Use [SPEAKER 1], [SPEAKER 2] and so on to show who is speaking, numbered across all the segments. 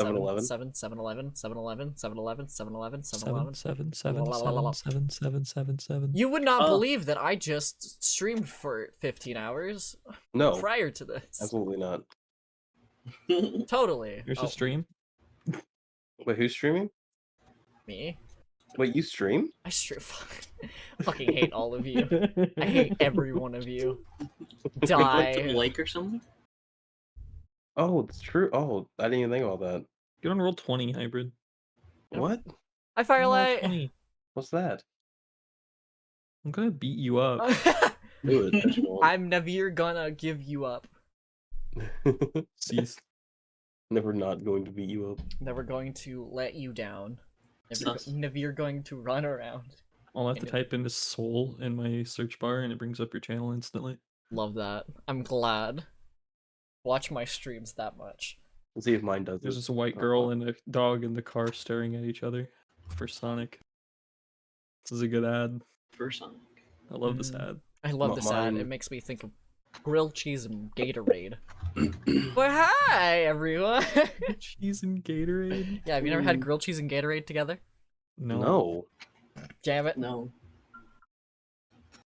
[SPEAKER 1] 7-Eleven.
[SPEAKER 2] 7-Eleven, 7-Eleven, 7-Eleven, 7-Eleven, 7-Eleven.
[SPEAKER 3] 777777777.
[SPEAKER 2] You would not
[SPEAKER 1] Oh.
[SPEAKER 2] believe that I just streamed for 15 hours
[SPEAKER 1] No,
[SPEAKER 2] prior to this.
[SPEAKER 1] absolutely not.
[SPEAKER 2] Totally.
[SPEAKER 3] Here's
[SPEAKER 2] Oh,
[SPEAKER 3] a stream.
[SPEAKER 1] Wait, who's streaming?
[SPEAKER 2] me?
[SPEAKER 1] Wait, you stream?
[SPEAKER 2] I stream. Fucking hate all of you. I hate every one of you.
[SPEAKER 4] Like
[SPEAKER 2] Die.
[SPEAKER 4] Lake or something?
[SPEAKER 1] Oh, it's true. Oh, I didn't even think about that.
[SPEAKER 3] Get on roll 20 hybrid.
[SPEAKER 1] What?
[SPEAKER 2] Hi,
[SPEAKER 3] Get on roll
[SPEAKER 2] Firelight.
[SPEAKER 3] 20.
[SPEAKER 1] What's that?
[SPEAKER 3] I'm gonna beat you up.
[SPEAKER 1] Do it. I won't.
[SPEAKER 2] I'm never gonna give you up.
[SPEAKER 3] Cease.
[SPEAKER 1] Never not going to beat you up.
[SPEAKER 2] Never going to let you down.
[SPEAKER 4] Sus.
[SPEAKER 2] Never going to run around.
[SPEAKER 3] I'll have to type in the soul in my search bar and it brings up your channel instantly.
[SPEAKER 2] Love that. I'm glad. Watch my streams that much.
[SPEAKER 1] Let's see if mine does
[SPEAKER 3] There's
[SPEAKER 1] this.
[SPEAKER 3] just a white girl and a dog in the car staring at each other for Sonic. This is a good ad.
[SPEAKER 4] For Sonic.
[SPEAKER 3] I love this ad.
[SPEAKER 2] I love this ad.
[SPEAKER 1] Mine-
[SPEAKER 2] It makes me think of grilled cheese and Gatorade. But hi, everyone!
[SPEAKER 3] Cheese and Gatorade?
[SPEAKER 2] Yeah, have you never had grilled cheese and Gatorade together?
[SPEAKER 1] No.
[SPEAKER 2] Damn it.
[SPEAKER 4] No.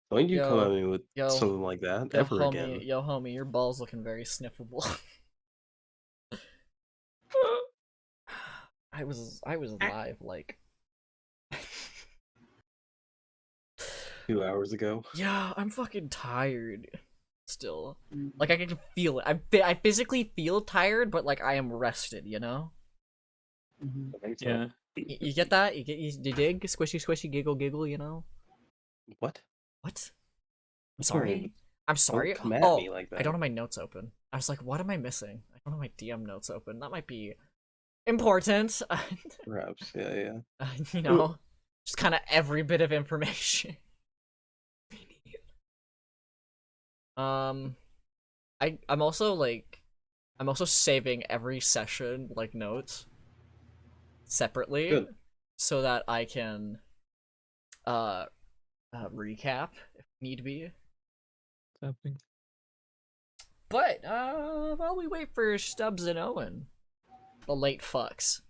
[SPEAKER 1] Don't you come
[SPEAKER 2] Yo,
[SPEAKER 1] at me with
[SPEAKER 2] yo,
[SPEAKER 1] something like that
[SPEAKER 2] Yo,
[SPEAKER 1] ever
[SPEAKER 2] homie,
[SPEAKER 1] again.
[SPEAKER 2] yo, homie, your ball's looking very sniffable. I was live like
[SPEAKER 1] 2 hours ago.
[SPEAKER 2] yeah, I'm fucking tired still. Like I can feel it. I physically feel tired, but like I am rested, you know?
[SPEAKER 4] Mhm.
[SPEAKER 1] I think so.
[SPEAKER 3] Yeah.
[SPEAKER 2] You get that? You dig? Squishy squishy giggle giggle, you know?
[SPEAKER 1] What?
[SPEAKER 2] What? I'm sorry. I'm sorry.
[SPEAKER 1] Don't come at
[SPEAKER 2] Oh,
[SPEAKER 1] me like that.
[SPEAKER 2] I don't have my notes open. I was like, what am I missing? I don't have my DM notes open. That might be important.
[SPEAKER 1] Perhaps. Yeah.
[SPEAKER 2] You know, just kind of every bit of information. I'm also saving every session like notes separately
[SPEAKER 1] Good.
[SPEAKER 2] so that I can recap if need be.
[SPEAKER 3] What's happening?
[SPEAKER 2] But while we wait for Stubbs and Owen, the late fucks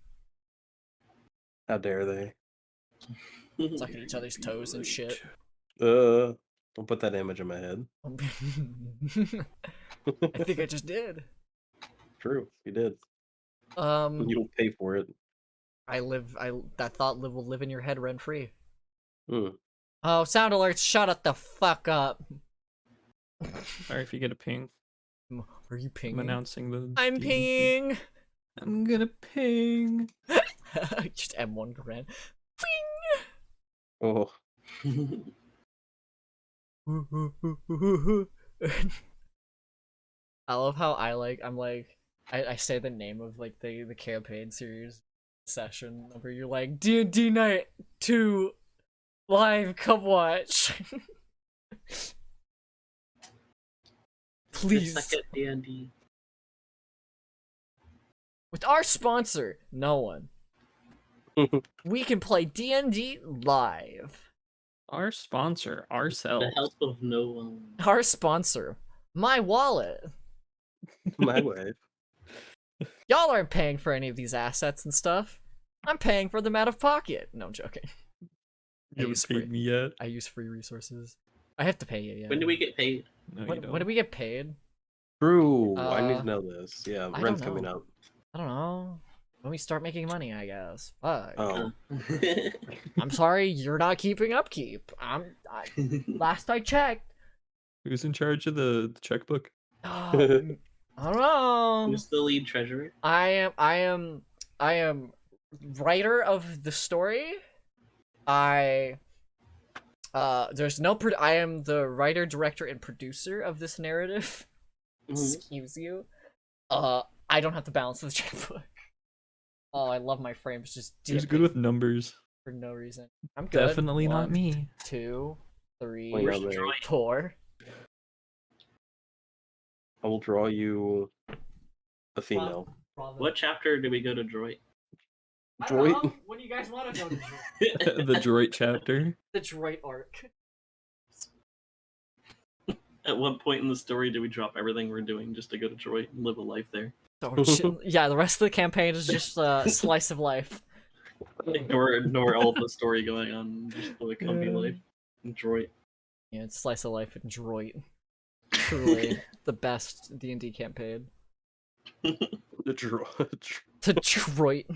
[SPEAKER 1] How dare they?
[SPEAKER 2] sucking each other's toes and shit.
[SPEAKER 1] Don't put that image in my head.
[SPEAKER 2] I think I just did.
[SPEAKER 1] True, you did.
[SPEAKER 2] Um,
[SPEAKER 1] You don't pay for it.
[SPEAKER 2] that thought will live in your head rent free.
[SPEAKER 1] Hmm.
[SPEAKER 2] Oh, sound alerts! Shut it the fuck up.
[SPEAKER 3] Sorry if you get a ping.
[SPEAKER 2] Are you
[SPEAKER 3] I'm
[SPEAKER 2] pinging?
[SPEAKER 3] announcing the.
[SPEAKER 2] I'm
[SPEAKER 3] the-
[SPEAKER 2] pinging.
[SPEAKER 3] I'm gonna ping.
[SPEAKER 2] Just M1 command.
[SPEAKER 1] Oh,
[SPEAKER 2] I love how I say the name of like the campaign series session where you're like D&D night 2 live, come watch. Please.
[SPEAKER 4] Second D&D.
[SPEAKER 2] With our sponsor, no one. We can play D&D live.
[SPEAKER 3] Our sponsor,
[SPEAKER 4] The
[SPEAKER 3] ourselves.
[SPEAKER 4] help of no one.
[SPEAKER 2] Our sponsor, my wallet.
[SPEAKER 1] my way.
[SPEAKER 2] Y'all aren't paying for any of these assets and stuff. I'm paying for them out of pocket. No, I'm joking.
[SPEAKER 3] You haven't paid me yet.
[SPEAKER 2] I use free resources. I have to pay you, yeah.
[SPEAKER 4] When do we get paid?
[SPEAKER 3] No, you
[SPEAKER 2] When
[SPEAKER 3] don't.
[SPEAKER 2] do we get paid?
[SPEAKER 1] True. I need
[SPEAKER 2] Uh,
[SPEAKER 1] to know this. Yeah,
[SPEAKER 2] I
[SPEAKER 1] rent's
[SPEAKER 2] don't
[SPEAKER 1] coming
[SPEAKER 2] know.
[SPEAKER 1] up.
[SPEAKER 2] I don't know. When we start making money, I guess. Fuck.
[SPEAKER 1] Oh,
[SPEAKER 2] I'm sorry, you're not keeping upkeep. Last I checked.
[SPEAKER 3] Who's in charge of the checkbook?
[SPEAKER 2] I don't know.
[SPEAKER 4] Who's the lead treasurer?
[SPEAKER 2] I am writer of the story. I am the writer, director, and producer of this narrative.
[SPEAKER 4] Mhm.
[SPEAKER 2] Excuse you. I don't have to balance the checkbook. Oh, I love my frames just
[SPEAKER 3] Who's
[SPEAKER 2] dipping
[SPEAKER 3] good with numbers?
[SPEAKER 2] for no reason. I'm good.
[SPEAKER 3] Definitely not
[SPEAKER 2] 1,
[SPEAKER 3] me.
[SPEAKER 2] 2, 3,
[SPEAKER 1] Wait,
[SPEAKER 4] Where's
[SPEAKER 1] no,
[SPEAKER 4] the
[SPEAKER 1] man.
[SPEAKER 4] droid?
[SPEAKER 2] 4.
[SPEAKER 1] I will draw you a female.
[SPEAKER 4] What chapter do we go to Droid?
[SPEAKER 2] I don't
[SPEAKER 1] Droid?
[SPEAKER 2] know. What do you guys want to go to?
[SPEAKER 3] The droid chapter.
[SPEAKER 2] The droid arc.
[SPEAKER 4] At what point in the story do we drop everything we're doing just to go to Droid and live a life there?
[SPEAKER 2] Oh, yeah, the rest of the campaign is just a slice of life.
[SPEAKER 4] Ignore all the story going on. Just the comfy
[SPEAKER 3] Yeah.
[SPEAKER 4] life. Droid.
[SPEAKER 2] Yeah, it's slice of life and Droid. Truly the best D&D campaign.
[SPEAKER 1] The
[SPEAKER 2] To Detroit.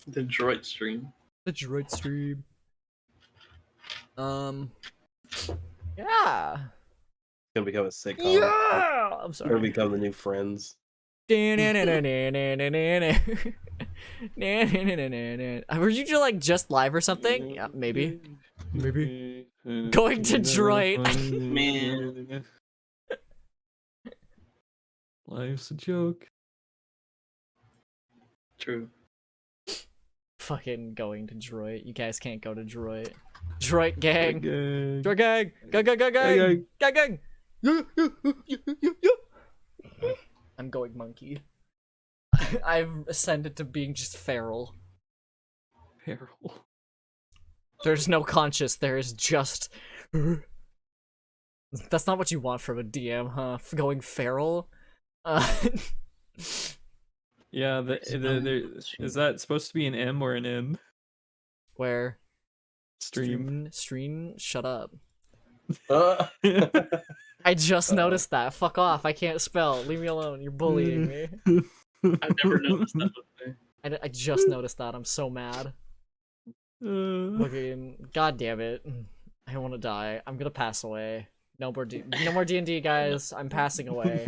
[SPEAKER 4] The droid stream.
[SPEAKER 2] The Droid stream. Yeah.
[SPEAKER 1] gonna become a sitcom.
[SPEAKER 2] Yeah. I'm
[SPEAKER 1] It's gonna
[SPEAKER 2] sorry.
[SPEAKER 1] become the new Friends.
[SPEAKER 2] Were you just like just live or something? Yeah, maybe. Maybe. Going to Detroit.
[SPEAKER 4] Man.
[SPEAKER 3] Life's a joke.
[SPEAKER 4] True.
[SPEAKER 2] Fucking going to Detroit. You guys can't go to Detroit. Detroit gang.
[SPEAKER 3] Gang.
[SPEAKER 2] Detroit gang. Gang, gang, gang, gang. Gang, gang. I'm going monkey. I've ascended to being just feral.
[SPEAKER 3] Feral.
[SPEAKER 2] There's no conscious, there is just... That's not what you want from a DM, huh? Going feral?
[SPEAKER 3] Yeah, is that supposed to be an M or an M?
[SPEAKER 2] Where?
[SPEAKER 3] Stream.
[SPEAKER 2] Stream? Shut up.
[SPEAKER 1] Uh,
[SPEAKER 2] I just noticed that. Fuck off, I can't spell. Leave me alone, you're bullying me.
[SPEAKER 4] I've never noticed that before.
[SPEAKER 2] I just noticed that, I'm so mad. Fucking, god damn it. I wanna die. I'm gonna pass away. No more D&D, guys. I'm passing away.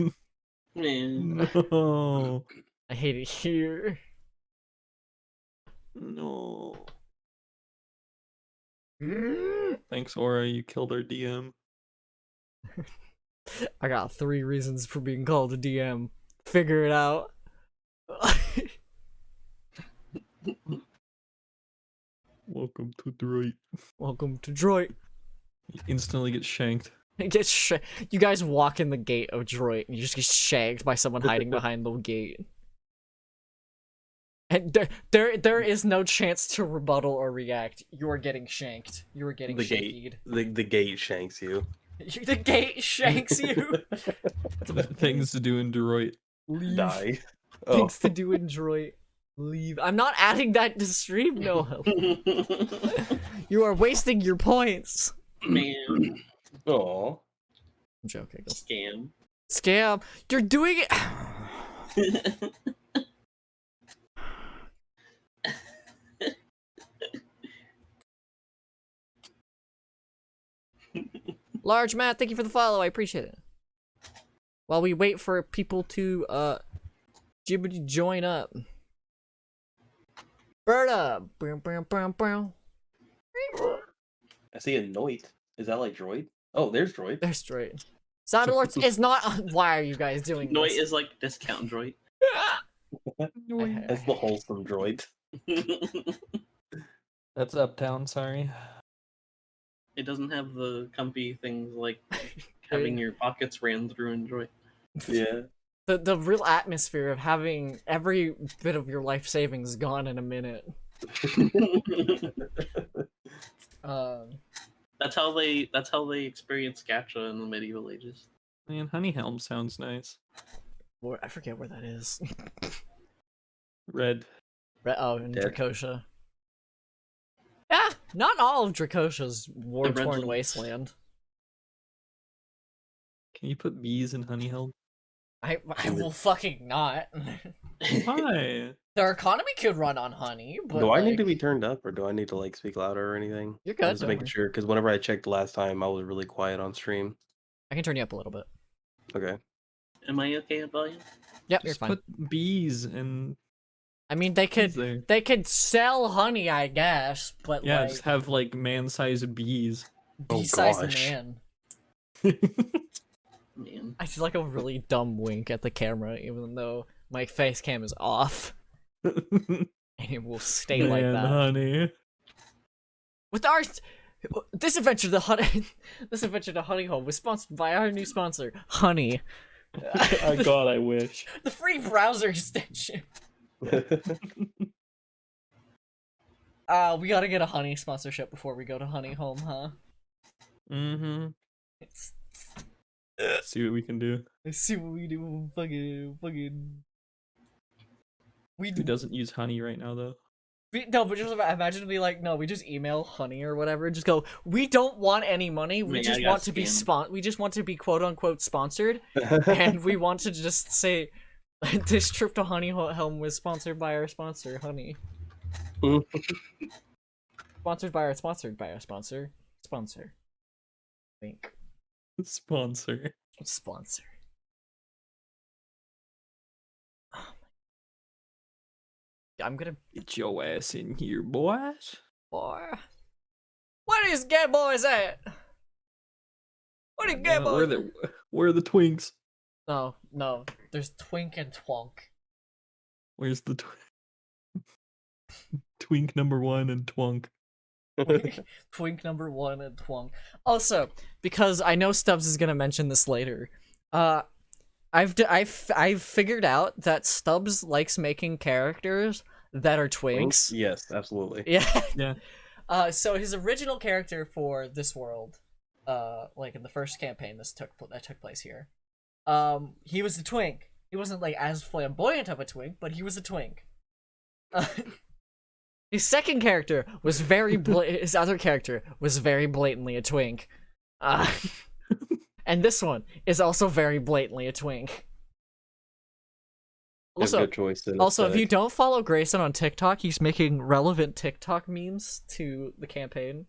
[SPEAKER 4] Man.
[SPEAKER 3] No.
[SPEAKER 2] I hate it here.
[SPEAKER 3] No. Thanks, Aura. You killed our DM.
[SPEAKER 2] I got 3 reasons for being called a DM. Figure it out.
[SPEAKER 3] Welcome to Detroit.
[SPEAKER 2] Welcome to Detroit.
[SPEAKER 3] You instantly get shanked.
[SPEAKER 2] You guys walk in the gate of Detroit and you just get shagged by someone hiding behind the gate. And there is no chance to rebuttal or react. You are getting shanked. You are getting
[SPEAKER 1] the
[SPEAKER 2] shankied.
[SPEAKER 1] gate. The gate shanks you.
[SPEAKER 2] The gate shanks you.
[SPEAKER 3] Things to do in Detroit.
[SPEAKER 2] Leave.
[SPEAKER 1] Die. Oh.
[SPEAKER 2] Things to do in Detroit. Leave. I'm not adding that to stream, no. You are wasting your points.
[SPEAKER 4] Man.
[SPEAKER 1] Aw.
[SPEAKER 2] I'm joking.
[SPEAKER 4] Scam.
[SPEAKER 2] Scam. You're doing it. Large Matt, thank you for the follow. I appreciate it. While we wait for people to Jibbity join up. Berta.
[SPEAKER 1] I see a Noit. Is that like Droid? Oh, there's Droid.
[SPEAKER 2] There's Droid. Sound alerts is not. Why are you guys doing
[SPEAKER 4] Noit
[SPEAKER 2] this?
[SPEAKER 4] is like discount droid.
[SPEAKER 1] That's the wholesome Droid.
[SPEAKER 3] That's Uptown, sorry.
[SPEAKER 4] It doesn't have the comfy things like having your pockets ran through in droid.
[SPEAKER 1] Yeah.
[SPEAKER 2] The real atmosphere of having every bit of your life savings gone in a minute.
[SPEAKER 4] That's how they experienced gacha in the medieval ages.
[SPEAKER 3] Man, Honey Helm sounds nice.
[SPEAKER 2] I forget where that is.
[SPEAKER 3] Red.
[SPEAKER 2] Oh, in
[SPEAKER 1] Dead.
[SPEAKER 2] Dracosia. Yeah, not all of Dracosia's war-torn
[SPEAKER 4] Redlands.
[SPEAKER 2] wasteland.
[SPEAKER 3] Can you put bees in Honey Helm?
[SPEAKER 2] I will fucking not.
[SPEAKER 3] Why?
[SPEAKER 2] Their economy could run on honey, but
[SPEAKER 1] Do I need
[SPEAKER 2] like,
[SPEAKER 1] to be turned up, or do I need to like speak louder or anything?
[SPEAKER 2] You're
[SPEAKER 1] I'm
[SPEAKER 2] good.
[SPEAKER 1] just
[SPEAKER 2] don't
[SPEAKER 1] making
[SPEAKER 2] worry.
[SPEAKER 1] sure, because whenever I checked last time, I was really quiet on stream.
[SPEAKER 2] I can turn you up a little bit.
[SPEAKER 1] Okay.
[SPEAKER 4] Am I okay at volume?
[SPEAKER 2] Yep, you're
[SPEAKER 3] Just
[SPEAKER 2] fine.
[SPEAKER 3] put bees and
[SPEAKER 2] I mean, they
[SPEAKER 3] there.
[SPEAKER 2] could sell honey, I guess, but
[SPEAKER 3] Yeah,
[SPEAKER 2] like
[SPEAKER 3] just have like man-sized bees.
[SPEAKER 1] Oh,
[SPEAKER 2] bee-sized
[SPEAKER 1] gosh.
[SPEAKER 2] man.
[SPEAKER 4] Man.
[SPEAKER 2] I feel like a really dumb wink at the camera, even though my face cam is off, and it will stay like
[SPEAKER 3] Man,
[SPEAKER 2] that.
[SPEAKER 3] honey.
[SPEAKER 2] With our this adventure to Honey Home was sponsored by our new sponsor, Honey.
[SPEAKER 3] Oh God, I wish.
[SPEAKER 2] The free browser extension. We gotta get a Honey sponsorship before we go to Honey Home, huh?
[SPEAKER 3] Mm-hmm. See what we can do.
[SPEAKER 2] Let's see what we do. Fucking.
[SPEAKER 3] He doesn't use honey right now though.
[SPEAKER 2] No, but just imagine we like, no, we just email Honey or whatever, just go, we don't want any money, we
[SPEAKER 4] Man,
[SPEAKER 2] just
[SPEAKER 4] I got
[SPEAKER 2] want to be
[SPEAKER 4] scammed.
[SPEAKER 2] we just want to be quote unquote sponsored, and we want to just say, this trip to Honey Helm was sponsored by our sponsor, Honey. Sponsored by our sponsor. Sponsor. Wink.
[SPEAKER 3] Sponsor.
[SPEAKER 2] Sponsor. I'm gonna.
[SPEAKER 3] Get your ass in here, boys.
[SPEAKER 2] Boy. Where is gay boys at? Where the gay boys?
[SPEAKER 3] Where are the twinks?
[SPEAKER 2] No, there's Twink and Twonk.
[SPEAKER 3] Where's the twink number 1 and twonk?
[SPEAKER 2] Twink number 1 and Twonk. Also, because I know Stubbs is gonna mention this later, I've figured out that Stubbs likes making characters that are twinks.
[SPEAKER 1] Yes, absolutely.
[SPEAKER 2] Yeah.
[SPEAKER 3] Yeah.
[SPEAKER 2] So his original character for this world, like in the first campaign that took place here, he was a twink. He wasn't like as flamboyant of a twink, but he was a twink. His second character was his other character was very blatantly a twink. And this one is also very blatantly a twink. Also,
[SPEAKER 1] good choice in
[SPEAKER 2] if you
[SPEAKER 1] aesthetic.
[SPEAKER 2] don't follow Grayson on TikTok, he's making relevant TikTok memes to the campaign.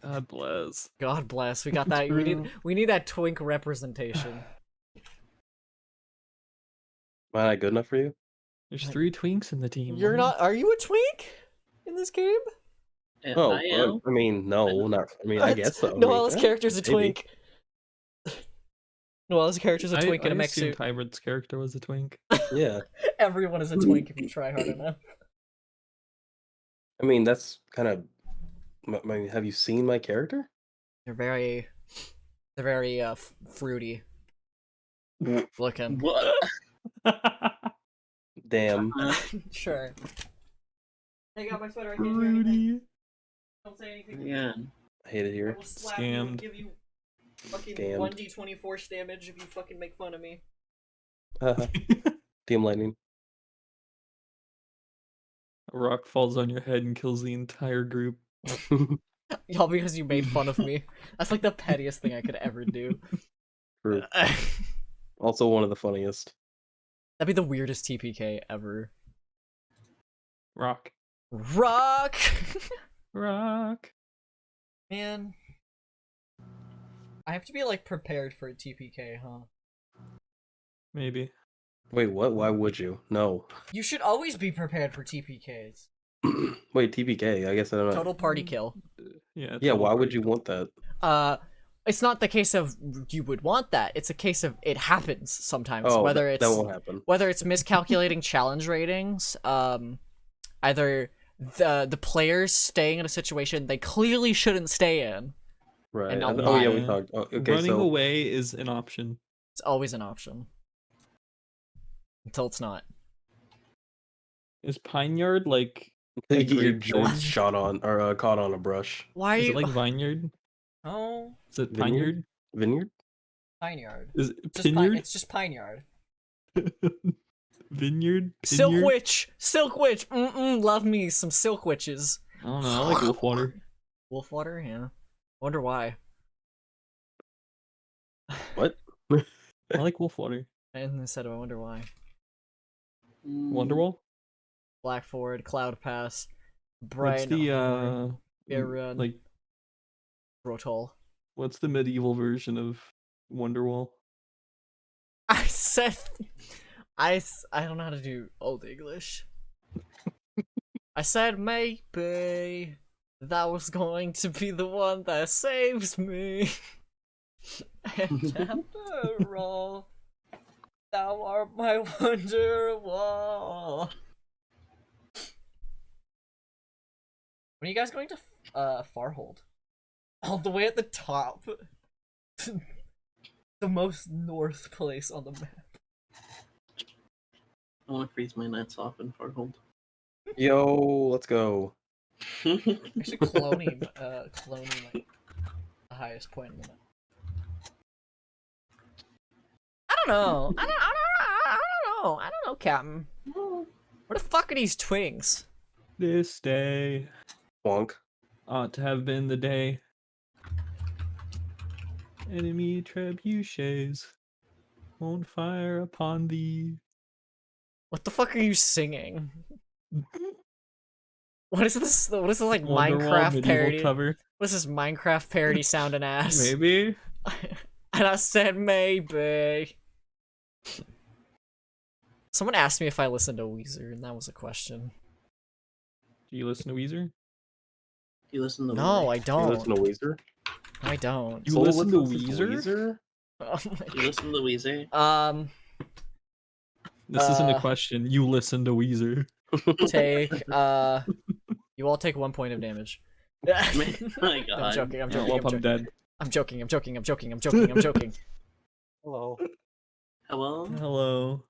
[SPEAKER 3] God bless.
[SPEAKER 2] God bless. We got that. We need that twink representation.
[SPEAKER 1] Am I not good enough for you?
[SPEAKER 3] There's 3 twinks in the team.
[SPEAKER 2] You're not. Are you a twink in this game?
[SPEAKER 1] Oh,
[SPEAKER 4] I am.
[SPEAKER 1] I mean, no, not. I mean, I guess so.
[SPEAKER 2] Noel's character's a
[SPEAKER 1] maybe.
[SPEAKER 2] twink. Noel's character's a twink in a mech suit.
[SPEAKER 3] Hybrid's character was a twink.
[SPEAKER 1] Yeah.
[SPEAKER 2] Everyone is a twink if you try hard enough.
[SPEAKER 1] I mean, that's kind of. I mean, have you seen my character?
[SPEAKER 2] They're very fruity looking.
[SPEAKER 4] What?
[SPEAKER 1] Damn.
[SPEAKER 2] Sure. Take out my sweater. I can't hear
[SPEAKER 3] Rudy.
[SPEAKER 2] anything. Don't say anything.
[SPEAKER 4] Yeah.
[SPEAKER 1] I hate it
[SPEAKER 2] I
[SPEAKER 1] here.
[SPEAKER 2] will slap you and
[SPEAKER 3] Scammed.
[SPEAKER 2] give you fucking
[SPEAKER 1] Scammed.
[SPEAKER 2] 1d20 force damage if you fucking make fun of me.
[SPEAKER 1] Team Lightning.
[SPEAKER 3] A rock falls on your head and kills the entire group.
[SPEAKER 2] All because you made fun of me. That's like the pettiest thing I could ever do.
[SPEAKER 1] True. Also one of the funniest.
[SPEAKER 2] That'd be the weirdest TPK ever.
[SPEAKER 3] Rock.
[SPEAKER 2] Rock!
[SPEAKER 3] Rock.
[SPEAKER 2] Man. I have to be like prepared for a TPK, huh?
[SPEAKER 3] Maybe.
[SPEAKER 1] Wait, what? Why would you? No.
[SPEAKER 2] You should always be prepared for TPKs.
[SPEAKER 1] Wait, TPK. I guess I don't know.
[SPEAKER 2] Total party kill.
[SPEAKER 3] Yeah.
[SPEAKER 1] Yeah, why
[SPEAKER 3] total
[SPEAKER 1] would you
[SPEAKER 3] party
[SPEAKER 1] want that?
[SPEAKER 2] It's not the case of you would want that. It's a case of it happens sometimes.
[SPEAKER 1] Oh,
[SPEAKER 2] whether
[SPEAKER 1] that won't happen.
[SPEAKER 2] whether it's miscalculating challenge ratings, either the players staying in a situation they clearly shouldn't stay in.
[SPEAKER 1] Right.
[SPEAKER 2] And not
[SPEAKER 1] Oh yeah, we
[SPEAKER 3] Yeah.
[SPEAKER 1] talked. Oh, okay,
[SPEAKER 3] Running
[SPEAKER 1] so
[SPEAKER 3] away is an option.
[SPEAKER 2] It's always an option. Until it's not.
[SPEAKER 3] Is Pineyard like
[SPEAKER 1] you
[SPEAKER 3] a
[SPEAKER 1] get your
[SPEAKER 3] grape
[SPEAKER 1] joints
[SPEAKER 3] then?
[SPEAKER 1] shot on or caught on a brush.
[SPEAKER 2] Why
[SPEAKER 3] Is
[SPEAKER 2] are
[SPEAKER 3] it
[SPEAKER 2] you
[SPEAKER 3] like Vineyard?
[SPEAKER 2] Oh,
[SPEAKER 3] Is it
[SPEAKER 1] Vineyard?
[SPEAKER 3] Pineyard?
[SPEAKER 1] Vineyard?
[SPEAKER 2] Pineyard.
[SPEAKER 3] Is it
[SPEAKER 2] Just
[SPEAKER 3] Pineyard?
[SPEAKER 2] it's just Pineyard.
[SPEAKER 3] Vineyard?
[SPEAKER 2] Silk
[SPEAKER 3] Pineyard?
[SPEAKER 2] Witch! Silk Witch! Love me some Silk Witches.
[SPEAKER 3] I don't know. I like Wolfwater.
[SPEAKER 2] Wolfwater? Yeah. Wonder why.
[SPEAKER 1] What?
[SPEAKER 3] I like Wolfwater.
[SPEAKER 2] And instead of I wonder why.
[SPEAKER 3] Wonderwall?
[SPEAKER 2] Blackford, Cloud Pass,
[SPEAKER 3] What's
[SPEAKER 2] Brian,
[SPEAKER 3] the
[SPEAKER 2] Aaron,
[SPEAKER 3] like
[SPEAKER 2] Rotol.
[SPEAKER 3] what's the medieval version of Wonderwall?
[SPEAKER 2] I said, I don't know how to do Old English. I said maybe that was going to be the one that saves me. And after all, thou art my wonder wall. When are you guys going to Farhold? All the way at the top. The most north place on the map.
[SPEAKER 4] I want to freeze my nuts off in Farhold.
[SPEAKER 1] Yo, let's go.
[SPEAKER 2] Actually, cloning my the highest point in the map. I don't know. I don't know, Captain. Where the fuck are these twings?
[SPEAKER 3] This day
[SPEAKER 1] Wonk.
[SPEAKER 3] ought to have been the day. Enemy trebuchets won't fire upon thee.
[SPEAKER 2] What the fuck are you singing? What is this? What is this like
[SPEAKER 3] Wonderwall
[SPEAKER 2] Minecraft
[SPEAKER 3] medieval
[SPEAKER 2] parody?
[SPEAKER 3] cover.
[SPEAKER 2] What is this Minecraft parody sounding ass?
[SPEAKER 3] Maybe.
[SPEAKER 2] And I said maybe. Someone asked me if I listened to Weezer, and that was a question.
[SPEAKER 3] Do you listen to Weezer?
[SPEAKER 4] You listen to
[SPEAKER 2] No,
[SPEAKER 4] Weezer?
[SPEAKER 2] I
[SPEAKER 1] You
[SPEAKER 2] don't.
[SPEAKER 1] listen to Weezer?
[SPEAKER 2] I don't.
[SPEAKER 3] You
[SPEAKER 1] Soul
[SPEAKER 3] listen to
[SPEAKER 1] listens
[SPEAKER 3] Weezer?
[SPEAKER 2] Oh my
[SPEAKER 4] You listen to Weezer?
[SPEAKER 2] God.
[SPEAKER 3] This isn't a question. You listen to Weezer.
[SPEAKER 2] Take you all take 1 point of damage.
[SPEAKER 4] My
[SPEAKER 2] I'm
[SPEAKER 4] God.
[SPEAKER 2] joking. I'm
[SPEAKER 3] Well,
[SPEAKER 2] joking.
[SPEAKER 3] I'm dead.
[SPEAKER 2] I'm joking. I'm joking. I'm joking. I'm joking. I'm joking.
[SPEAKER 5] Hello.
[SPEAKER 4] Hello?
[SPEAKER 3] Hello.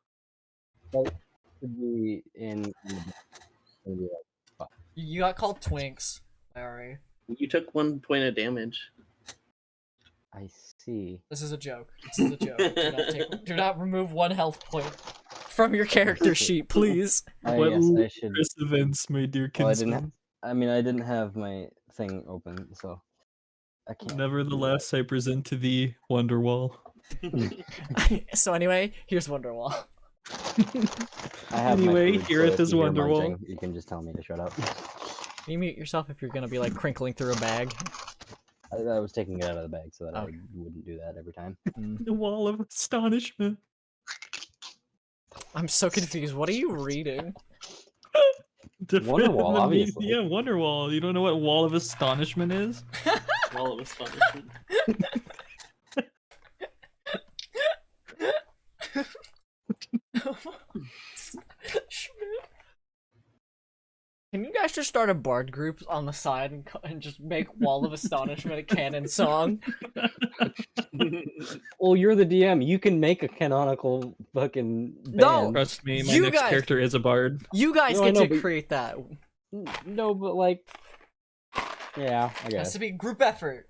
[SPEAKER 5] Should be in maybe like
[SPEAKER 2] You got called twinks. Alright.
[SPEAKER 4] You took 1 point of damage.
[SPEAKER 5] I see.
[SPEAKER 2] This is a joke. This is a joke. Do not remove 1 health point from your character sheet, please.
[SPEAKER 3] What
[SPEAKER 5] Yes, I should.
[SPEAKER 3] ludicrous events, my dear
[SPEAKER 5] Well, I didn't.
[SPEAKER 3] kinsman.
[SPEAKER 5] I mean, I didn't have my thing open, so I can't.
[SPEAKER 3] Nevertheless, I present to thee Wonderwall.
[SPEAKER 2] So anyway, here's Wonderwall.
[SPEAKER 5] I have my
[SPEAKER 3] Anyway,
[SPEAKER 5] food,
[SPEAKER 3] here
[SPEAKER 5] so
[SPEAKER 3] at
[SPEAKER 5] if
[SPEAKER 3] this
[SPEAKER 5] you hear
[SPEAKER 3] Wonderwall.
[SPEAKER 5] munching, you can just tell me to shut up.
[SPEAKER 2] Can you mute yourself if you're gonna be like crinkling through a bag?
[SPEAKER 5] I was taking it out of the bag so that
[SPEAKER 2] Okay.
[SPEAKER 5] I wouldn't do that every time.
[SPEAKER 3] The wall of astonishment.
[SPEAKER 2] I'm so confused. What are you reading?
[SPEAKER 5] Wonderwall, obviously.
[SPEAKER 3] Yeah, Wonderwall. You don't know what wall of astonishment is?
[SPEAKER 4] All of astonishment.
[SPEAKER 2] Can you guys just start a bard group on the side and just make Wall of Astonishment a canon song?
[SPEAKER 5] Well, you're the DM. You can make a canonical fucking band.
[SPEAKER 2] No!
[SPEAKER 3] Trust me, my
[SPEAKER 2] You
[SPEAKER 3] next
[SPEAKER 2] guys-
[SPEAKER 3] character is a bard.
[SPEAKER 2] You guys
[SPEAKER 5] No, I
[SPEAKER 2] get
[SPEAKER 5] know,
[SPEAKER 2] to
[SPEAKER 5] but-
[SPEAKER 2] create that.
[SPEAKER 5] No, but like, yeah, I
[SPEAKER 2] It has
[SPEAKER 5] guess.
[SPEAKER 2] to be a group effort.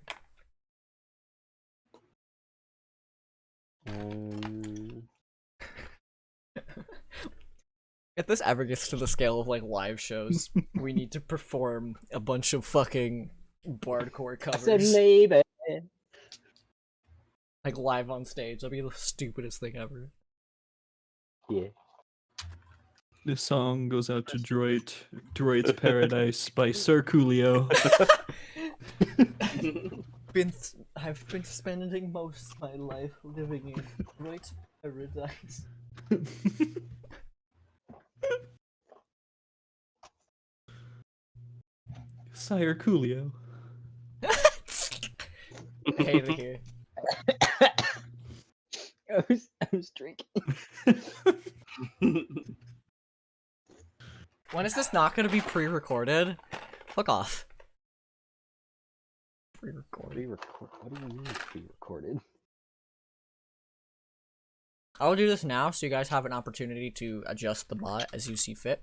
[SPEAKER 2] If this ever gets to the scale of like live shows, we need to perform a bunch of fucking bardcore
[SPEAKER 5] I said
[SPEAKER 2] covers.
[SPEAKER 5] maybe.
[SPEAKER 2] Like live on stage. That'd be the stupidest thing ever.
[SPEAKER 5] Yeah.
[SPEAKER 3] This song goes out to Droit. Droit's Paradise by Sir Coolio.
[SPEAKER 2] I've been spending most of my life living in Droit's Paradise.
[SPEAKER 3] Sire Coolio.
[SPEAKER 2] I hate it here.
[SPEAKER 5] I was drinking.
[SPEAKER 2] When is this not gonna be pre-recorded? Fuck off. Pre-recorded.
[SPEAKER 5] What do you mean pre-recorded?
[SPEAKER 2] I'll do this now so you guys have an opportunity to adjust the bot as you see fit.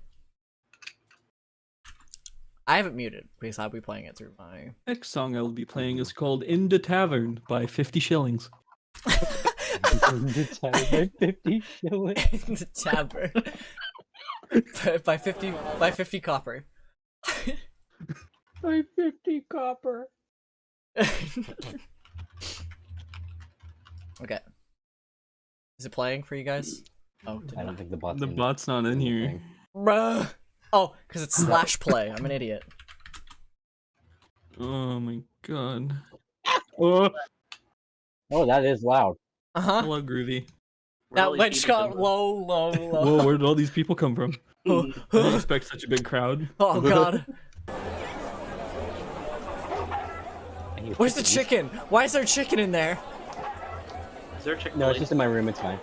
[SPEAKER 2] I have it muted because I'll be playing it through my...
[SPEAKER 3] Next song I will be playing is called In the Tavern by 50 Shillings.
[SPEAKER 5] The time by 50 shillings.
[SPEAKER 2] in the tavern. by 50 copper.
[SPEAKER 5] By 50 copper.
[SPEAKER 2] Okay. Is it playing for you guys? Oh, did
[SPEAKER 5] I
[SPEAKER 2] not.
[SPEAKER 5] don't think the bot's
[SPEAKER 3] The
[SPEAKER 5] in
[SPEAKER 3] bot's not in here.
[SPEAKER 5] anything.
[SPEAKER 2] Bruh. Oh, because it's slash play. I'm an idiot.
[SPEAKER 3] Oh my god. Oh,
[SPEAKER 5] Oh, that is loud.
[SPEAKER 2] Uh-huh.
[SPEAKER 3] hello, Groovy.
[SPEAKER 2] That witch got low, low, low.
[SPEAKER 3] Whoa, where did all these people come from? I didn't expect such a big crowd.
[SPEAKER 2] Oh god.
[SPEAKER 5] I hear
[SPEAKER 2] Where's the
[SPEAKER 5] chickens.
[SPEAKER 2] chicken? Why is there chicken in there?
[SPEAKER 4] Is there a chick?
[SPEAKER 5] No, it's just in my room. It's fine.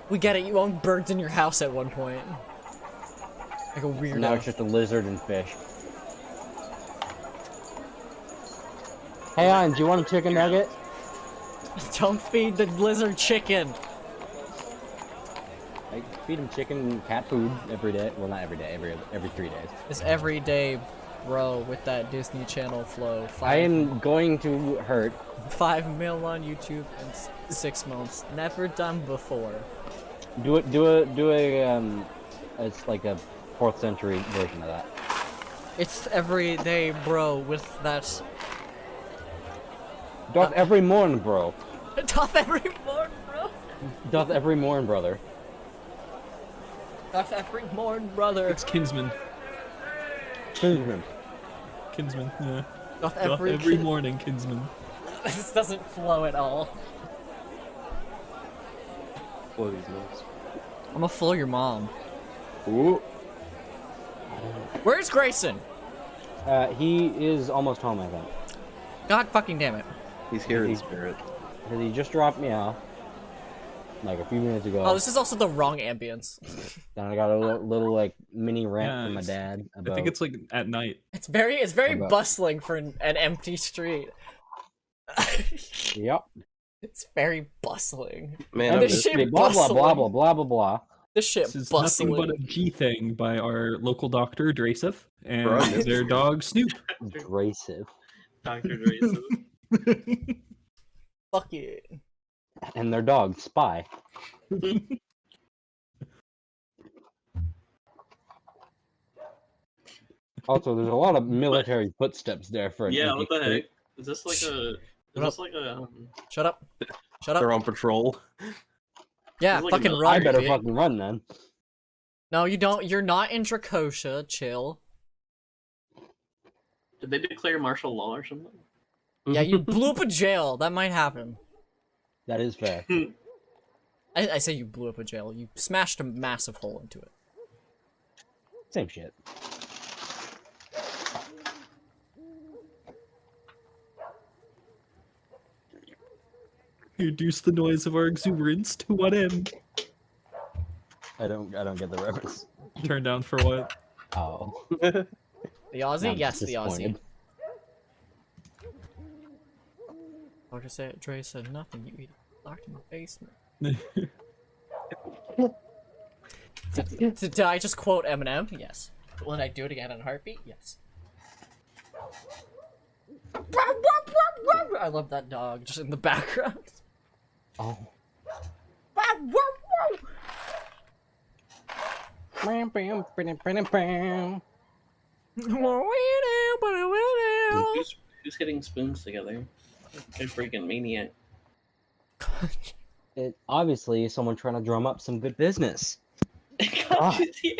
[SPEAKER 2] We get it, you owned birds in your house at one point. Like a weirdo.
[SPEAKER 5] Now it's just a lizard and fish. Hey, on, do you want a chicken nugget?
[SPEAKER 2] Don't feed the lizard chicken.
[SPEAKER 5] I feed him chicken and cat food every day. Well, not every day. Every 3 days.
[SPEAKER 2] This everyday bro with that Disney Channel flow.
[SPEAKER 5] I am going to hurt.
[SPEAKER 2] 5 mil on YouTube in 6 months. Never done before.
[SPEAKER 5] Do it's like a 4th century version of that.
[SPEAKER 2] It's every day, bro, with that.
[SPEAKER 5] Doth every morn, bro.
[SPEAKER 2] Doth every morn, bro.
[SPEAKER 5] Doth every morn, brother.
[SPEAKER 2] Doth every morn, brother.
[SPEAKER 3] It's Kinsman.
[SPEAKER 5] Kinsman.
[SPEAKER 3] Kinsman, yeah.
[SPEAKER 2] Doth
[SPEAKER 3] Doth every morning, Kinsman.
[SPEAKER 2] This doesn't flow at all.
[SPEAKER 1] Blow these notes.
[SPEAKER 2] I'm gonna flow your mom.
[SPEAKER 1] Ooh.
[SPEAKER 2] Where's Grayson?
[SPEAKER 5] He is almost home, I think.
[SPEAKER 2] God fucking damn it.
[SPEAKER 1] He's here in spirit.
[SPEAKER 5] Because he just dropped me off. Like a few minutes ago.
[SPEAKER 2] Oh, this is also the wrong ambience.
[SPEAKER 5] Then I got a little like mini rant
[SPEAKER 3] Yeah,
[SPEAKER 5] from my
[SPEAKER 3] it's-
[SPEAKER 5] dad about.
[SPEAKER 3] I think it's like at night.
[SPEAKER 2] It's very
[SPEAKER 5] About-
[SPEAKER 2] bustling for an empty street.
[SPEAKER 5] Yep.
[SPEAKER 2] It's very bustling.
[SPEAKER 1] Man,
[SPEAKER 2] And
[SPEAKER 1] I'm
[SPEAKER 2] this
[SPEAKER 1] just,
[SPEAKER 2] shit
[SPEAKER 5] Blah blah blah
[SPEAKER 2] bustling.
[SPEAKER 5] blah blah blah blah.
[SPEAKER 2] This shit
[SPEAKER 3] This is
[SPEAKER 2] bustling.
[SPEAKER 3] nothing but a G thing by our local doctor, Dracef, and
[SPEAKER 1] Bro, I missed
[SPEAKER 3] their
[SPEAKER 1] it.
[SPEAKER 3] dog, Snoop.
[SPEAKER 5] Abrasive.
[SPEAKER 4] Dr. Dre's.
[SPEAKER 2] Fuck it.
[SPEAKER 5] And their dog, Spy. Also, there's a lot of military footsteps there for an
[SPEAKER 4] Yeah,
[SPEAKER 5] empty
[SPEAKER 4] what the
[SPEAKER 5] street.
[SPEAKER 4] heck? Is this like a? Is
[SPEAKER 2] What
[SPEAKER 4] this like a?
[SPEAKER 2] Shut up. Shut up.
[SPEAKER 1] they're on patrol.
[SPEAKER 2] Yeah,
[SPEAKER 4] It's like a
[SPEAKER 2] fucking
[SPEAKER 4] mil-
[SPEAKER 2] run.
[SPEAKER 5] I better
[SPEAKER 2] bitch.
[SPEAKER 5] fucking run then.
[SPEAKER 2] No, you don't. You're not in Dracosha. Chill.
[SPEAKER 4] Did they declare martial law or something?
[SPEAKER 2] Yeah, you blew up a jail. That might happen.
[SPEAKER 5] That is fair.
[SPEAKER 2] I say you blew up a jail. You smashed a massive hole into it.
[SPEAKER 5] Same shit.
[SPEAKER 3] Reduce the noise of our exuberance to what end?
[SPEAKER 5] I don't get the reference.
[SPEAKER 3] Turn down for what?
[SPEAKER 5] Oh.
[SPEAKER 2] The Aussie?
[SPEAKER 5] I'm
[SPEAKER 2] Yes, the Aussie.
[SPEAKER 5] disappointed.
[SPEAKER 2] I'll just say it. Dre said nothing. You eat locked in the basement. Did I just quote Eminem? Yes. Would I do it again in a heartbeat? Yes. I love that dog just in the background.
[SPEAKER 5] Oh.
[SPEAKER 4] Who's hitting spoons together? They're freaking maniac.
[SPEAKER 5] It obviously is someone trying to drum up some good business.
[SPEAKER 4] Conchi's here.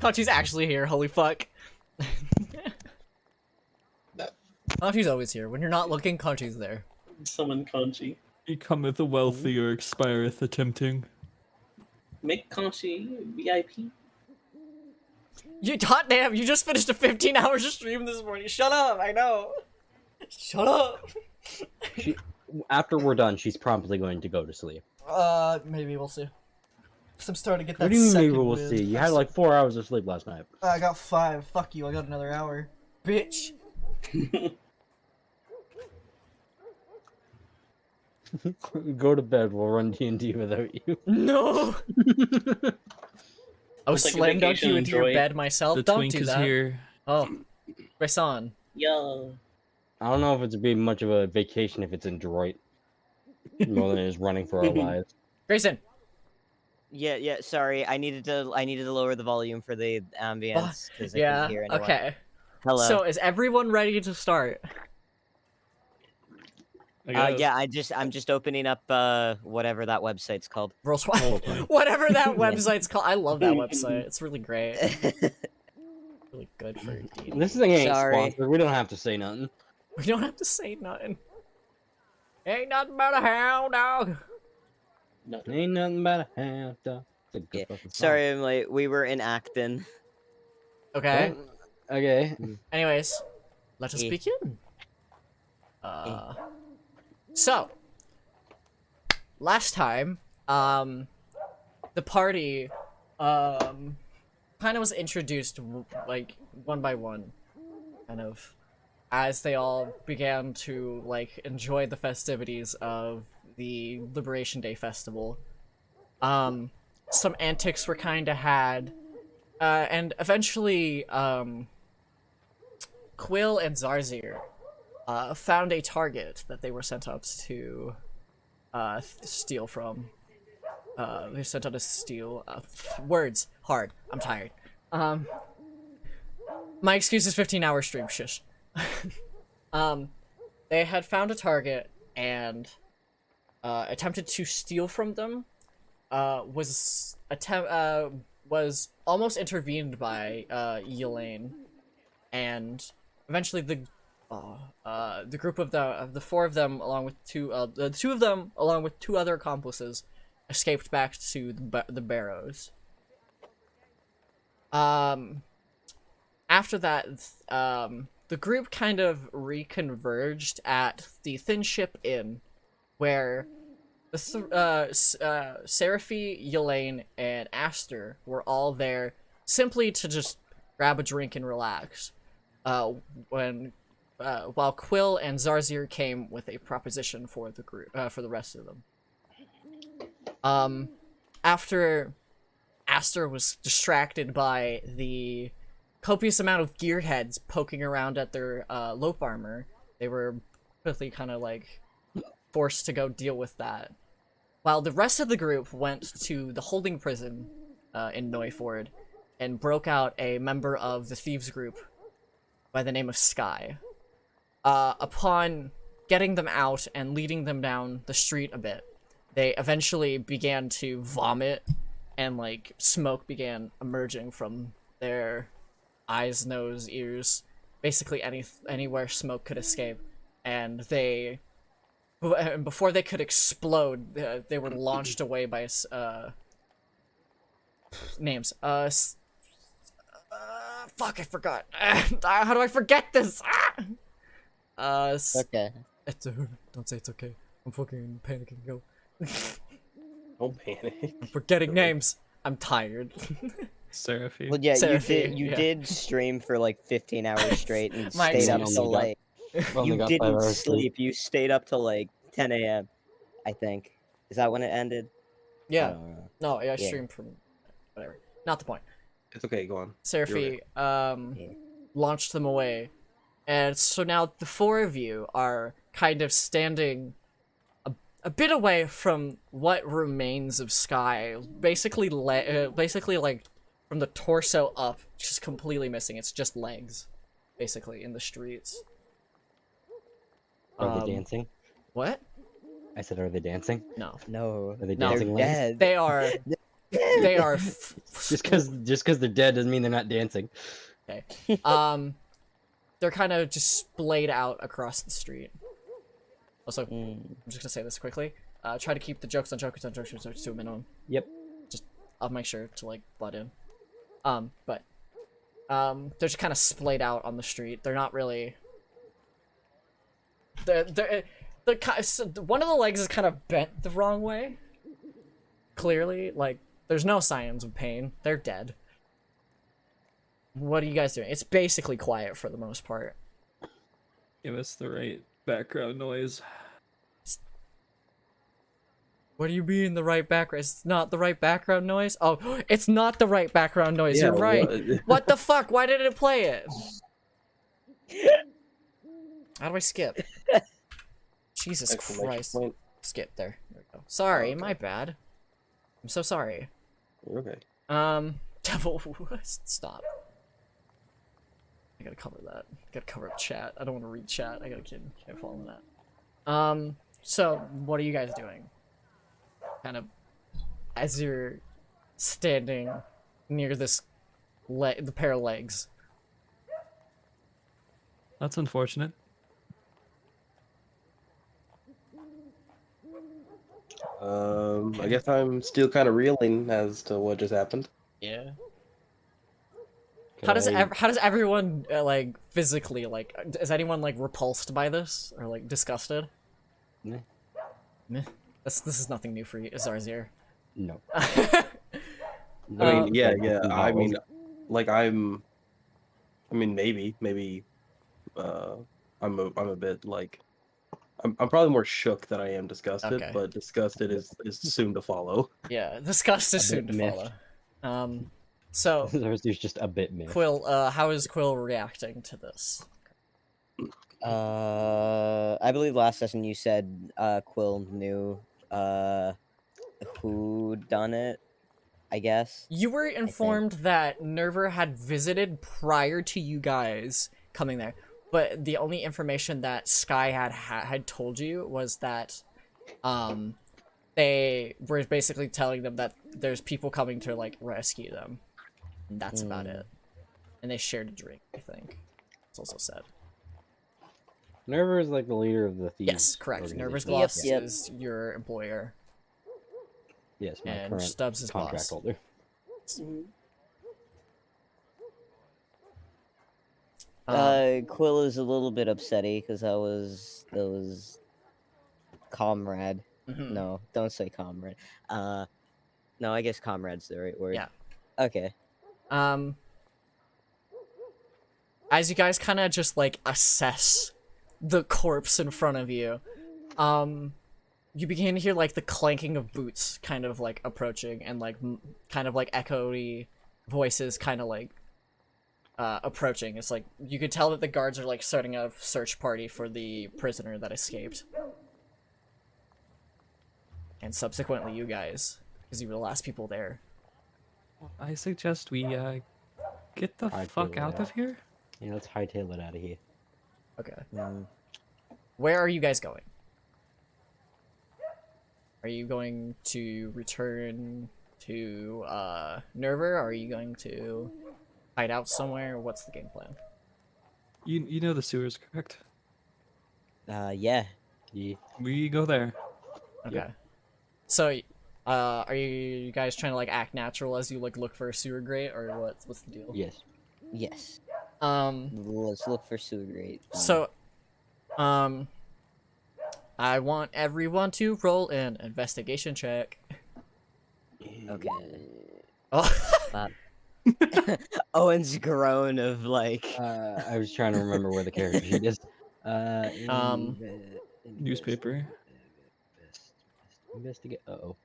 [SPEAKER 2] Conchi's actually here, holy fuck. Conchi's always here. When you're not looking, Conchi's there.
[SPEAKER 4] Summon Conchi.
[SPEAKER 3] He cometh a wealthy or expireth a tempting.
[SPEAKER 4] Make Conchi VIP.
[SPEAKER 2] You goddamn, you just finished a 15 hours of stream this morning. Shut up, I know. Shut up.
[SPEAKER 5] After we're done, she's promptly going to go to sleep.
[SPEAKER 2] Maybe we'll see. Cause I'm starting to get that
[SPEAKER 5] What do you mean maybe
[SPEAKER 2] second
[SPEAKER 5] we'll
[SPEAKER 2] wind.
[SPEAKER 5] see? You had like 4 hours of sleep last night.
[SPEAKER 2] I got 5. Fuck you, I got another hour. Bitch.
[SPEAKER 5] Go to bed, we'll run D&D without you.
[SPEAKER 2] No! I was
[SPEAKER 4] It's like a
[SPEAKER 2] slam dunk
[SPEAKER 4] vacation,
[SPEAKER 2] you into your
[SPEAKER 4] enjoy.
[SPEAKER 2] bed myself.
[SPEAKER 3] The
[SPEAKER 2] Don't
[SPEAKER 3] twink
[SPEAKER 2] do
[SPEAKER 3] is
[SPEAKER 2] that.
[SPEAKER 3] here.
[SPEAKER 2] Oh. Grayson.
[SPEAKER 4] Yo.
[SPEAKER 5] I don't know if it's be much of a vacation if it's in Detroit. More than it is running for our lives.
[SPEAKER 2] Grayson.
[SPEAKER 6] Yeah, sorry. I needed to lower the volume for the ambience because I
[SPEAKER 2] Yeah,
[SPEAKER 6] couldn't hear anyone.
[SPEAKER 2] okay.
[SPEAKER 6] Hello.
[SPEAKER 2] So is everyone ready to start?
[SPEAKER 3] I guess.
[SPEAKER 6] Yeah, I'm just opening up whatever that website's called.
[SPEAKER 2] Roll Swap. Whatever that website's called. I love that website. It's really great. Really good for D&D.
[SPEAKER 5] This thing ain't
[SPEAKER 6] Sorry.
[SPEAKER 5] sponsored. We don't have to say nothing.
[SPEAKER 2] We don't have to say nothing. Ain't nothing but a hound dog.
[SPEAKER 4] No.
[SPEAKER 5] Ain't nothing but a half dog. It's a good
[SPEAKER 6] Yeah.
[SPEAKER 5] fucking song.
[SPEAKER 6] Sorry, I'm late. We were in Acton.
[SPEAKER 2] Okay.
[SPEAKER 5] Okay.
[SPEAKER 2] Anyways, let us
[SPEAKER 6] Eh.
[SPEAKER 2] begin. So last time, the party, kind of was introduced like one by one, kind of, as they all began to like enjoy the festivities of the Liberation Day festival. Some antics were kind of had, and eventually, Quill and Zarzir found a target that they were sent out to steal from. They sent out to steal. Words hard. I'm tired. My excuse is 15-hour stream. Shush. They had found a target and attempted to steal from them. Was almost intervened by Elaine, and eventually the group of the four of them, along with the two of them, along with two other accomplices, escaped back to the Barrows. After that, the group kind of reconverged at the Thin Ship Inn, where the Seraphy, Elaine, and Aster were all there simply to just grab a drink and relax. While Quill and Zarzir came with a proposition for the group, for the rest of them. After Aster was distracted by the copious amount of gearheads poking around at their lope armor, they were quickly kind of like forced to go deal with that. While the rest of the group went to the holding prison in Neuford and broke out a member of the thieves group by the name of Skye. Upon getting them out and leading them down the street a bit, they eventually began to vomit, and like smoke began emerging from their eyes, nose, ears, basically anywhere smoke could escape. And before they could explode, they were launched away by names. Fuck, I forgot. How do I forget this?
[SPEAKER 6] Okay.
[SPEAKER 2] Don't say it's okay. I'm fucking panicking. Go.
[SPEAKER 1] Don't panic.
[SPEAKER 2] I'm forgetting names. I'm tired.
[SPEAKER 3] Seraphy.
[SPEAKER 6] Well, yeah,
[SPEAKER 2] Seraphy,
[SPEAKER 6] you
[SPEAKER 2] yeah.
[SPEAKER 6] did stream for like 15 hours straight and
[SPEAKER 2] My
[SPEAKER 6] stayed up
[SPEAKER 5] excuse.
[SPEAKER 6] till like.
[SPEAKER 5] Only
[SPEAKER 6] You
[SPEAKER 5] got 5
[SPEAKER 6] didn't
[SPEAKER 5] hours
[SPEAKER 6] sleep. You stayed up till like 10 a.m. I think. Is that when it ended? I
[SPEAKER 2] Yeah.
[SPEAKER 6] don't know.
[SPEAKER 2] No, I
[SPEAKER 6] Yeah.
[SPEAKER 2] streamed from whatever. Not the point.
[SPEAKER 1] It's okay, go on.
[SPEAKER 2] Seraphy
[SPEAKER 6] Yeah.
[SPEAKER 2] launched them away. And so now the four of you are kind of standing a bit away from what remains of Skye. Basically like from the torso up, just completely missing. It's just legs, basically, in the streets.
[SPEAKER 5] Are they dancing?
[SPEAKER 2] What?
[SPEAKER 5] I said, are they dancing?
[SPEAKER 2] No.
[SPEAKER 6] No.
[SPEAKER 5] Are they
[SPEAKER 2] No.
[SPEAKER 5] dancing
[SPEAKER 6] They're
[SPEAKER 5] legs?
[SPEAKER 6] dead.
[SPEAKER 2] They are... They are...
[SPEAKER 5] Just because they're dead doesn't mean they're not dancing.
[SPEAKER 2] Okay. They're kind of just splayed out across the street. Also, I'm just gonna say this quickly. Try to keep the jokes to a minimum.
[SPEAKER 5] Yep.
[SPEAKER 2] I'll make sure to like butt in. But they're just kind of splayed out on the street. They're not really. One of the legs is kind of bent the wrong way. Clearly, like there's no signs of pain. They're dead. What are you guys doing? It's basically quiet for the most part.
[SPEAKER 3] Give us the right background noise.
[SPEAKER 2] What do you mean the right background? It's not the right background noise? Oh, it's not the right background noise.
[SPEAKER 1] Yeah,
[SPEAKER 2] You're right. What the fuck? Why did it play it? How do I skip? Jesus
[SPEAKER 1] Exclamation
[SPEAKER 2] Christ.
[SPEAKER 1] point.
[SPEAKER 2] Skip there. There we go. Sorry,
[SPEAKER 1] Okay.
[SPEAKER 2] my bad. I'm so sorry.
[SPEAKER 1] You're okay.
[SPEAKER 2] Devil, stop. I gotta cover that. Gotta cover up chat. I don't want to read chat. I gotta can't follow that. So what are you guys doing? Kind of as you're standing near this the pair of legs.
[SPEAKER 3] That's unfortunate.
[SPEAKER 1] I guess I'm still kind of reeling as to what just happened.
[SPEAKER 2] Yeah.
[SPEAKER 5] Can
[SPEAKER 2] How does
[SPEAKER 5] I-
[SPEAKER 2] how does everyone like physically like? Is anyone like repulsed by this or like disgusted?
[SPEAKER 5] Meh.
[SPEAKER 2] Meh. This is nothing new for you, Zarzir.
[SPEAKER 5] No.
[SPEAKER 1] I mean, yeah. I
[SPEAKER 5] No.
[SPEAKER 1] mean, like I mean, maybe. I'm a bit like. I'm probably more shook than I am disgusted,
[SPEAKER 2] Okay.
[SPEAKER 1] but disgusted is soon to follow.
[SPEAKER 2] Yeah, disgust is
[SPEAKER 5] A
[SPEAKER 2] soon
[SPEAKER 5] bit
[SPEAKER 2] to
[SPEAKER 5] miffed.
[SPEAKER 2] follow. So
[SPEAKER 5] There's just a bit miffed.
[SPEAKER 2] Quill, how is Quill reacting to this?
[SPEAKER 6] I believe last session you said Quill knew who done it. I guess.
[SPEAKER 2] You were informed that Nerver had visited prior to you guys coming there, but the only information that Skye had told you was that they were basically telling them that there's people coming to like rescue them. And that's about it. And they shared a drink, I think. It's also said.
[SPEAKER 5] Nerver is like the leader of the thieves.
[SPEAKER 2] Yes, correct. Nerver's
[SPEAKER 5] organization.
[SPEAKER 2] boss
[SPEAKER 6] Yep.
[SPEAKER 2] is your employer.
[SPEAKER 5] Yes, my
[SPEAKER 2] And
[SPEAKER 5] current
[SPEAKER 2] Stubbs is
[SPEAKER 5] contract
[SPEAKER 2] boss.
[SPEAKER 5] holder.
[SPEAKER 6] Quill is a little bit upsetty because that was comrade.
[SPEAKER 2] Mhm.
[SPEAKER 6] No, don't say comrade. No, I guess comrade's the right word.
[SPEAKER 2] Yeah.
[SPEAKER 6] Okay.
[SPEAKER 2] As you guys kind of just like assess the corpse in front of you, you begin to hear like the clanking of boots kind of like approaching, and like kind of like echoey voices kind of like approaching. It's like you could tell that the guards are like starting a search party for the prisoner that escaped, and subsequently you guys, because you were the last people there.
[SPEAKER 3] I suggest we get the
[SPEAKER 5] I'd
[SPEAKER 3] fuck
[SPEAKER 5] feel
[SPEAKER 3] out
[SPEAKER 5] that.
[SPEAKER 3] of here.
[SPEAKER 5] Yeah, let's hightail it out of here.
[SPEAKER 2] Okay,
[SPEAKER 6] Mm.
[SPEAKER 2] where are you guys going? Are you going to return to Nerver? Or are you going to hide out somewhere? What's the game plan?
[SPEAKER 3] You know the sewers, correct?
[SPEAKER 6] Yeah.
[SPEAKER 5] Yeah.
[SPEAKER 3] We go there.
[SPEAKER 2] Okay. So, are you guys trying to like act natural as you like look for a sewer grate, or what's the deal?
[SPEAKER 5] Yes.
[SPEAKER 6] Yes.
[SPEAKER 2] Let's
[SPEAKER 6] look for sewer grate.
[SPEAKER 2] So, I want everyone to roll an investigation check.
[SPEAKER 6] Okay.
[SPEAKER 2] Oh,
[SPEAKER 6] Owen's groan of like.
[SPEAKER 5] I was trying to remember where the character sheet is.
[SPEAKER 3] Newspaper.
[SPEAKER 5] Investigate. Uh-oh.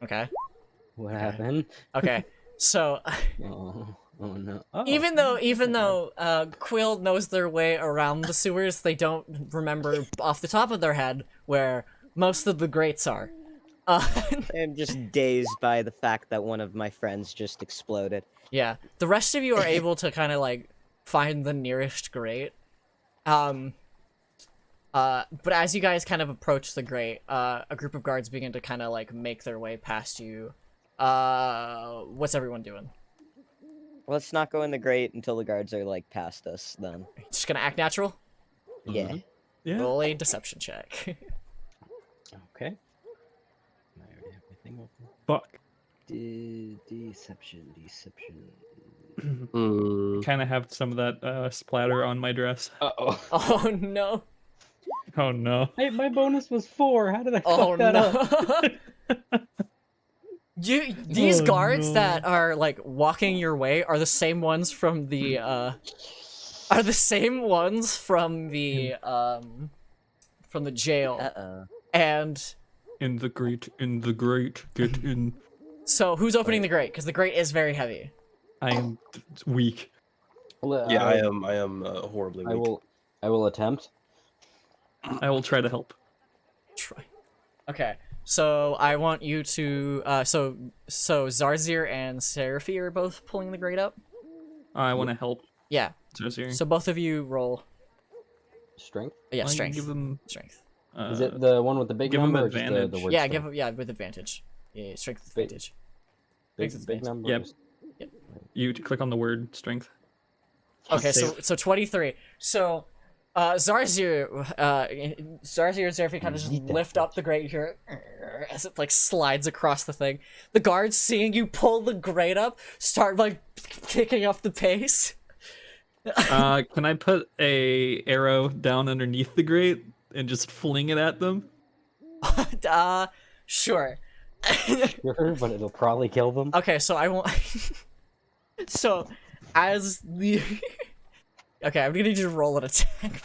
[SPEAKER 2] okay.
[SPEAKER 5] What
[SPEAKER 2] Okay.
[SPEAKER 5] happened?
[SPEAKER 2] Okay. So,
[SPEAKER 5] Oh no. Oh.
[SPEAKER 2] even though Quill knows their way around the sewers, they don't remember off the top of their head where most of the grates are.
[SPEAKER 6] I'm just dazed by the fact that one of my friends just exploded.
[SPEAKER 2] Yeah, the rest of you are able to kind of like find the nearest grate. But as you guys kind of approach the grate, a group of guards begin to kind of like make their way past you. What's everyone doing?
[SPEAKER 6] Let's not go in the grate until the guards are like past us. Then.
[SPEAKER 2] Just gonna act natural?
[SPEAKER 6] Yeah.
[SPEAKER 3] Yeah.
[SPEAKER 2] Roll a deception check.
[SPEAKER 5] Okay. I already have my thing open.
[SPEAKER 3] Fuck.
[SPEAKER 5] Deception.
[SPEAKER 3] Kind of have some of that splatter on my dress.
[SPEAKER 5] Uh-oh.
[SPEAKER 2] Oh no!
[SPEAKER 3] Oh no.
[SPEAKER 5] Hey, my bonus was 4. How did I
[SPEAKER 2] Oh
[SPEAKER 5] fuck that up?
[SPEAKER 2] no! These
[SPEAKER 3] Oh,
[SPEAKER 2] guards
[SPEAKER 3] no.
[SPEAKER 2] that are like walking your way are the same ones from the jail. And
[SPEAKER 3] In the grate, get in.
[SPEAKER 2] so who's opening the grate? Because the grate is very heavy.
[SPEAKER 3] I am weak.
[SPEAKER 5] Well,
[SPEAKER 1] Yeah, I am horribly weak.
[SPEAKER 5] I will attempt.
[SPEAKER 3] I will try to help.
[SPEAKER 2] Try. Okay, so I want you to so Zarzir and Seraphi are both pulling the grate up.
[SPEAKER 3] I want to help.
[SPEAKER 2] Yeah.
[SPEAKER 3] Josier.
[SPEAKER 2] So both of you roll.
[SPEAKER 5] Strength.
[SPEAKER 2] Yeah,
[SPEAKER 3] I
[SPEAKER 2] strength.
[SPEAKER 3] Give them.
[SPEAKER 2] Strength.
[SPEAKER 5] Is it the one with the big
[SPEAKER 3] give 'em
[SPEAKER 5] number? Or just the
[SPEAKER 3] advantage.
[SPEAKER 5] word
[SPEAKER 2] Yeah,
[SPEAKER 5] strength?
[SPEAKER 2] with advantage. Yeah, strength with
[SPEAKER 5] Big-
[SPEAKER 2] advantage.
[SPEAKER 5] big,
[SPEAKER 2] strength with
[SPEAKER 5] big
[SPEAKER 2] advantage.
[SPEAKER 5] number.
[SPEAKER 3] Yep.
[SPEAKER 5] or just-
[SPEAKER 3] You click on the word strength.
[SPEAKER 2] Okay,
[SPEAKER 3] Save.
[SPEAKER 2] so 23. So Zarzir and Seraphi kind of just
[SPEAKER 5] Yeet that
[SPEAKER 2] lift up the grate here as it like slides across the thing. The guards, seeing you pull the grate up, start like picking up the pace.
[SPEAKER 3] Can I put a arrow down underneath the grate and just fling it at them?
[SPEAKER 2] Sure.
[SPEAKER 5] Sure, but it'll probably kill them.
[SPEAKER 2] Okay, so I won't. So, as the. Okay, I'm gonna need you to roll an attack.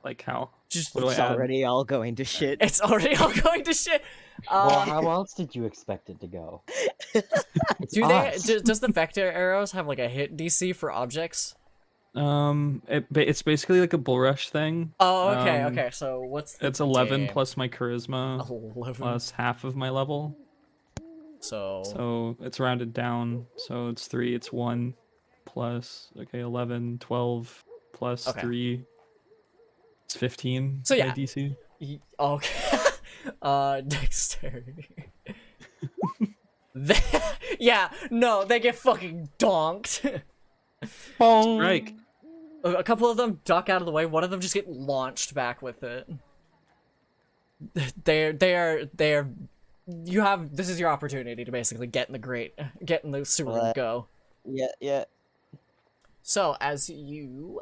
[SPEAKER 3] Like how?
[SPEAKER 2] Just
[SPEAKER 3] What do I
[SPEAKER 6] It's
[SPEAKER 3] add?
[SPEAKER 6] already all going to shit.
[SPEAKER 2] it's already all going to shit.
[SPEAKER 5] Well, how else did you expect it to go? It's
[SPEAKER 2] Does the vector arrows have like a hit DC for objects?
[SPEAKER 3] It's basically like a bull rush thing.
[SPEAKER 2] Oh, okay,
[SPEAKER 3] Um,
[SPEAKER 2] okay. So what's the
[SPEAKER 3] It's 11
[SPEAKER 2] damn-
[SPEAKER 3] plus my charisma
[SPEAKER 2] 11.
[SPEAKER 3] plus half of my level.
[SPEAKER 2] So
[SPEAKER 3] So it's rounded down. So it's 3, it's 1 plus, okay, 11, 12 plus
[SPEAKER 2] Okay.
[SPEAKER 3] 3. It's 15.
[SPEAKER 2] So,
[SPEAKER 3] my
[SPEAKER 2] yeah.
[SPEAKER 3] DC.
[SPEAKER 2] Okay. Dexterity. They, yeah, no, they get fucking donked.
[SPEAKER 3] Strike.
[SPEAKER 2] A couple of them duck out of the way. One of them just get launched back with it. They're. You have. This is your opportunity to basically get in the sewer and go.
[SPEAKER 6] Yeah, yeah.
[SPEAKER 2] So as you,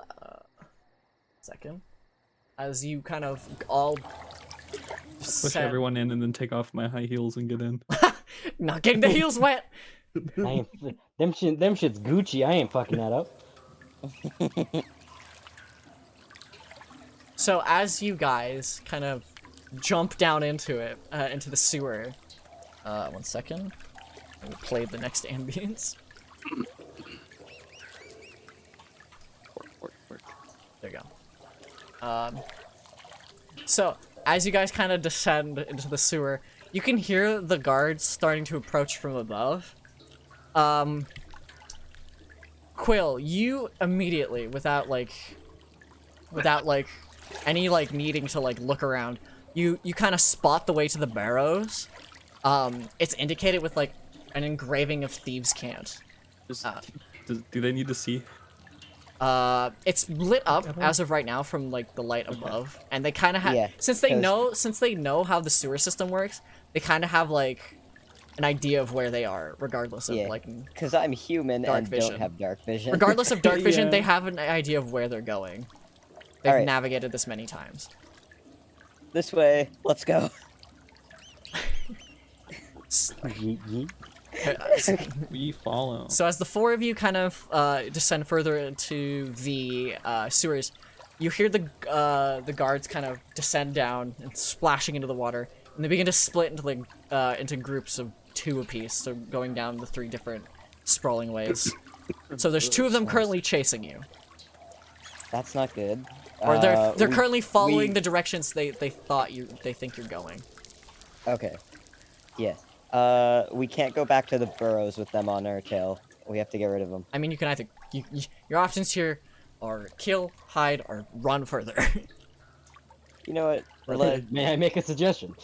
[SPEAKER 2] as you kind of all
[SPEAKER 3] Push everyone in and then take off my high heels and get in.
[SPEAKER 2] not getting the heels wet.
[SPEAKER 5] I ain't, them shit's Gucci. I ain't fucking that up.
[SPEAKER 2] So as you guys kind of jump down into it, into the sewer. 1 second. I will play the next ambience.
[SPEAKER 3] Work.
[SPEAKER 2] There you go. So as you guys kind of descend into the sewer, you can hear the guards starting to approach from above. Quill, you immediately, without any needing to look around, you kind of spot the way to the barrows. It's indicated with an engraving of Thieves' Cant.
[SPEAKER 3] Do they need to see?
[SPEAKER 2] It's lit up as of right now from the light above, and they kind of have since they know how the sewer system works, they kind of have an idea of where they are, regardless of
[SPEAKER 6] because I'm human
[SPEAKER 2] dark
[SPEAKER 6] and
[SPEAKER 2] vision.
[SPEAKER 6] don't have dark vision.
[SPEAKER 2] Regardless of dark vision,
[SPEAKER 3] Yeah.
[SPEAKER 2] they have an idea of where they're going. They've
[SPEAKER 6] Alright.
[SPEAKER 2] navigated this many times.
[SPEAKER 6] This way, let's go.
[SPEAKER 5] Yeet, yeet.
[SPEAKER 3] We follow.
[SPEAKER 2] So as the four of you kind of descend further into the sewers, you hear the guards kind of descend down and splashing into the water, and they begin to split into groups of 2 apiece, so going down the 3 different sprawling ways. So there's 2 of them currently chasing you,
[SPEAKER 6] That's not good.
[SPEAKER 2] or they're
[SPEAKER 6] We-
[SPEAKER 2] currently following
[SPEAKER 6] we-
[SPEAKER 2] the directions they think you're going.
[SPEAKER 6] Okay. Yeah. We can't go back to the burrows with them on our tail. We have to get rid of them.
[SPEAKER 2] I mean, you can either your options here are kill, hide, or run further.
[SPEAKER 6] You know what?
[SPEAKER 5] May I make a suggestion?